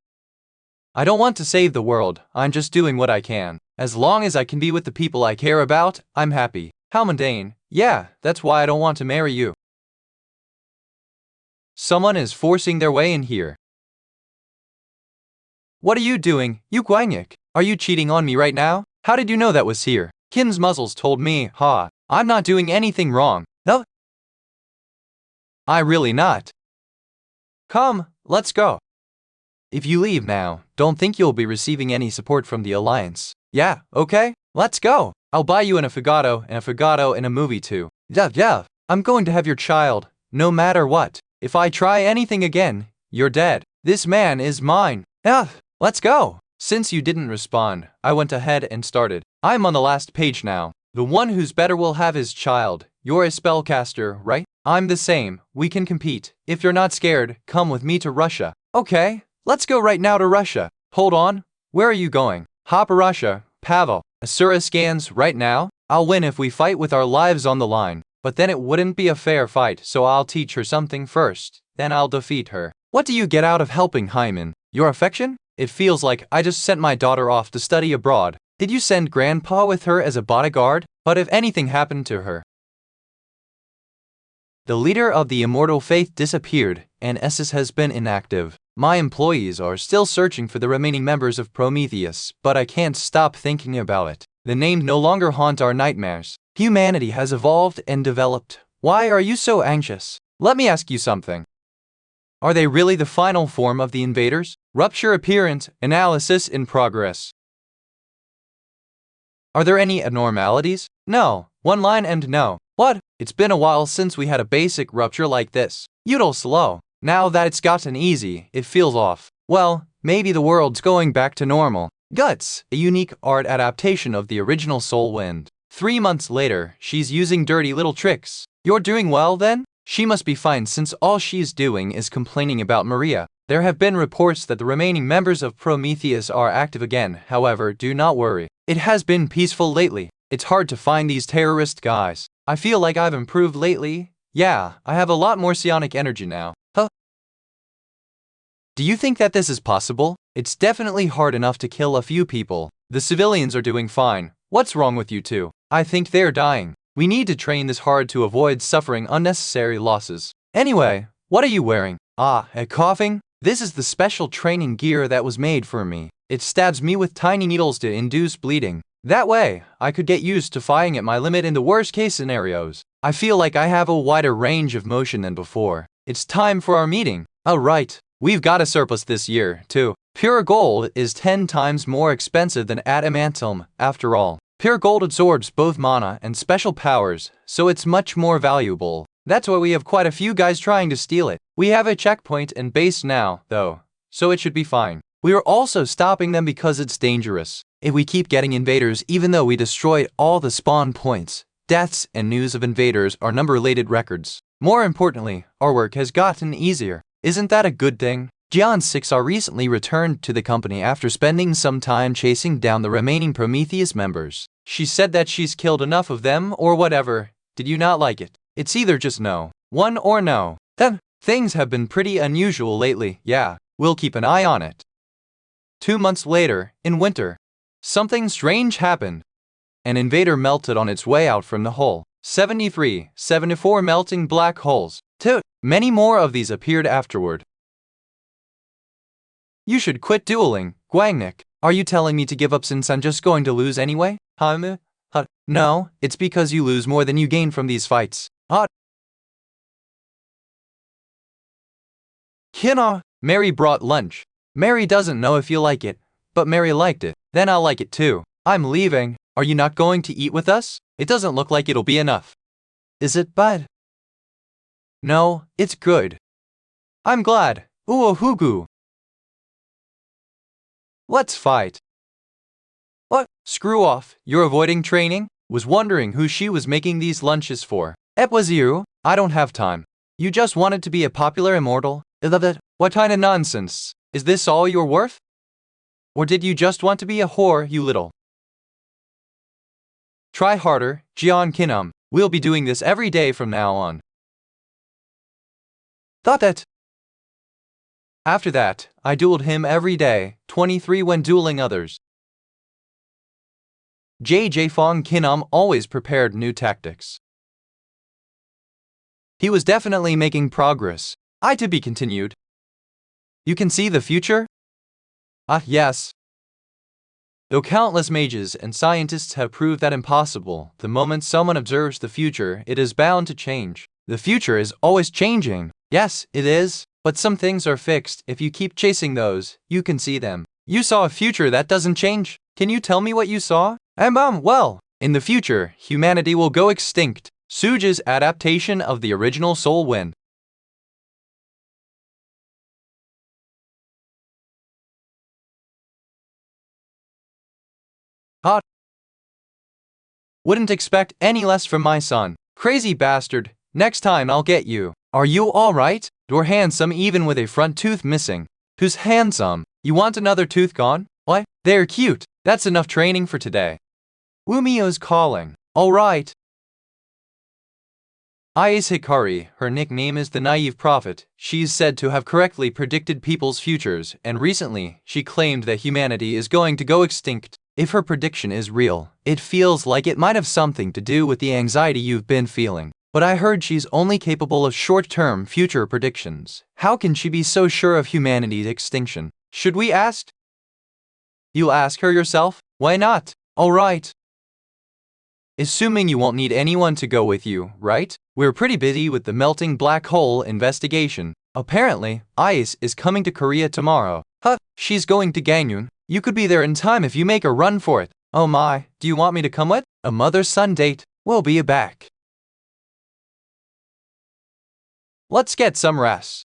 Speaker 1: I don't want to save the world, I'm just doing what I can. As long as I can be with the people I care about, I'm happy. How mundane. Yeah, that's why I don't want to marry you. Someone is forcing their way in here. What are you doing, you Gwyneth? Are you cheating on me right now? How did you know that was here? Kim's muzzles told me, ha. I'm not doing anything wrong. No. I really not. Come, let's go. If you leave now, don't think you'll be receiving any support from the Alliance. Yeah, okay, let's go. I'll buy you an affogato and a movie too. Yeah, I'm going to have your child, no matter what. If I try anything again, you're dead. This man is mine. Let's go. Since you didn't respond, I went ahead and started. I'm on the last page now. The one who's better will have his child. You're a spellcaster, right? I'm the same. We can compete. If you're not scared, come with me to Russia. Okay, let's go right now to Russia. Hold on. Where are you going? Hop Russia, Pavel. Asura scans right now? I'll win if we fight with our lives on the line. But then it wouldn't be a fair fight, so I'll teach her something first. Then I'll defeat her. What do you get out of helping Hyman? Your affection? It feels like I just sent my daughter off to study abroad. Did you send Grandpa with her as a bodyguard? But if anything happened to her? The leader of the immortal faith disappeared, and Essus has been inactive. My employees are still searching for the remaining members of Prometheus, but I can't stop thinking about it. The name no longer haunt our nightmares. Humanity has evolved and developed. Why are you so anxious? Let me ask you something. Are they really the final form of the invaders? Rupture appearance, analysis in progress. Are there any abnormalities? No. One line and no. What? It's been a while since we had a basic rupture like this. Udal slow. Now that it's gotten easy, it feels off. Well, maybe the world's going back to normal. Guts, a unique art adaptation of the original Soul Wind. 3 months later, she's using dirty little tricks. You're doing well then? She must be fine since all she's doing is complaining about Maria. There have been reports that the remaining members of Prometheus are active again, however, do not worry. It has been peaceful lately. It's hard to find these terrorist guys. I feel like I've improved lately. Yeah, I have a lot more psionic energy now. Huh? Do you think that this is possible? It's definitely hard enough to kill a few people. The civilians are doing fine. What's wrong with you two? I think they're dying. We need to train this hard to avoid suffering unnecessary losses. Anyway, what are you wearing? A coughing? This is the special training gear that was made for me. It stabs me with tiny needles to induce bleeding. That way, I could get used to fighting at my limit in the worst case scenarios. I feel like I have a wider range of motion than before. It's time for our meeting. Oh right, we've got a surplus this year, too. Pure gold is 10 times more expensive than adamantium, after all. Pure gold absorbs both mana and special powers, so it's much more valuable. That's why we have quite a few guys trying to steal it. We have a checkpoint and base now, though, so it should be fine. We are also stopping them because it's dangerous. If we keep getting invaders even though we destroyed all the spawn points, deaths and news of invaders are number-related records. More importantly, our work has gotten easier. Isn't that a good thing? Jian 6R recently returned to the company after spending some time chasing down the remaining Prometheus members. She said that she's killed enough of them or whatever. Did you not like it? It's either just no, one or no. Then, things have been pretty unusual lately, yeah. We'll keep an eye on it. 2 months later, in winter, something strange happened. An invader melted on its way out from the hole. 74 melting black holes. Many more of these appeared afterward. You should quit dueling, Guangnik. Are you telling me to give up since I'm just going to lose anyway? No, it's because you lose more than you gain from these fights. Kina, Mary brought lunch. Mary doesn't know if you like it, but Mary liked it. Then I'll like it too. I'm leaving. Are you not going to eat with us? It doesn't look like it'll be enough. Is it bad? No, it's good. I'm glad. Uohugu. Let's fight. What? Screw off. You're avoiding training? Was wondering who she was making these lunches for. It was you. I don't have time. You just wanted to be a popular immortal? What kind of nonsense? Is this all you're worth? Or did you just want to be a whore, you little? Try harder, Jian Kinum. We'll be doing this every day from now on. Thought that. After that, I dueled him every day, 23 when dueling others. JJ Fong Kinum always prepared new tactics. He was definitely making progress. To be continued. You can see the future? Yes. Though countless mages and scientists have proved that impossible, the moment someone observes the future, it is bound to change. The future is always changing. Yes, it is. But some things are fixed. If you keep chasing those, you can see them. You saw a future that doesn't change. Can you tell me what you saw? Well, in the future, humanity will go extinct. Suge's adaptation of the original Soul Wind. Wouldn't expect any less from my son. Crazy bastard. Next time I'll get you. Are you alright? You're handsome even with a front tooth missing. Who's handsome? You want another tooth gone? What? They're cute. That's enough training for today. Umio's calling. Alright. Ais Hikari, her nickname is the Naive Prophet. She's said to have correctly predicted people's futures, and recently, she claimed that humanity is going to go extinct. If her prediction is real, it feels like it might have something to do with the anxiety you've been feeling. But I heard she's only capable of short-term future predictions. How can she be so sure of humanity's extinction? Should we ask? You'll ask her yourself? Why not? Alright. Assuming you won't need anyone to go with you, right? We're pretty busy with the melting black hole investigation. Apparently, Ice is coming to Korea tomorrow. She's going to Gangneung. You could be there in time if you make a run for it. Oh my, do you want me to come with? A mother-son date. We'll be back. Let's get some rest.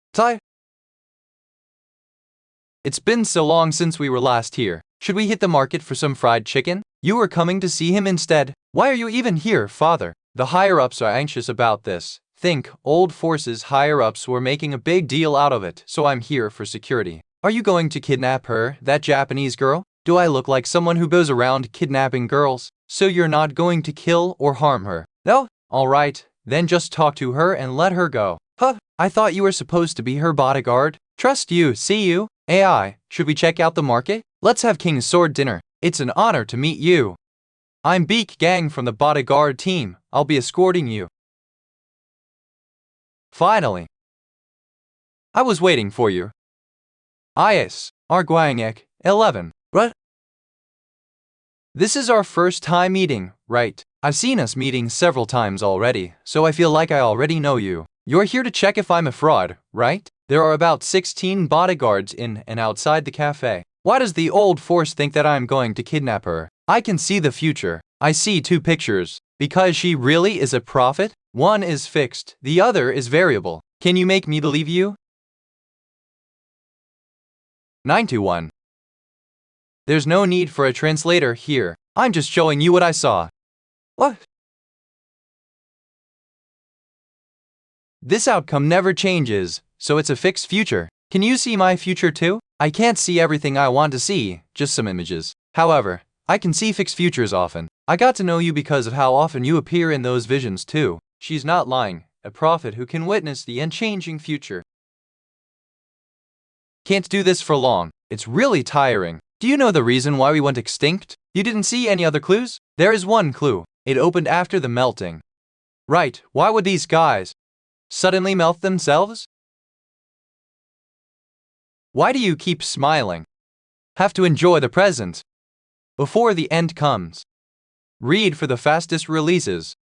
Speaker 1: It's been so long since we were last here. Should we hit the market for some fried chicken? You were coming to see him instead. Why are you even here, father? The higher-ups are anxious about this. Think, old forces higher-ups were making a big deal out of it, so I'm here for security. Are you going to kidnap her, that Japanese girl? Do I look like someone who goes around kidnapping girls? So you're not going to kill or harm her? No? Alright, then just talk to her and let her go. I thought you were supposed to be her bodyguard. Trust you, see you. AI, should we check out the market? Let's have King's Sword dinner. It's an honor to meet you. I'm Beak Gang from the bodyguard team. I'll be escorting you. Finally. I was waiting for you. IS, Arguangek, 11.
Speaker 2: What?
Speaker 1: This is our first time meeting, right? I've seen us meeting several times already, so I feel like I already know you. You're here to check if I'm a fraud, right? There are about 16 bodyguards in and outside the cafe. Why does the old force think that I'm going to kidnap her? I can see the future. I see two pictures. Because she really is a prophet? One is fixed, the other is variable. Can you make me believe you? 921. There's no need for a translator here. I'm just showing you what I saw.
Speaker 2: What?
Speaker 1: This outcome never changes, so it's a fixed future. Can you see my future too? I can't see everything I want to see, just some images. However, I can see fixed futures often. I got to know you because of how often you appear in those visions too. She's not lying, a prophet who can witness the unchanging future. Can't do this for long. It's really tiring. Do you know the reason why we went extinct? You didn't see any other clues? There is one clue. It opened after the melting. Right, why would these guys suddenly melt themselves? Why do you keep smiling? Have to enjoy the present before the end comes. Read for the fastest releases.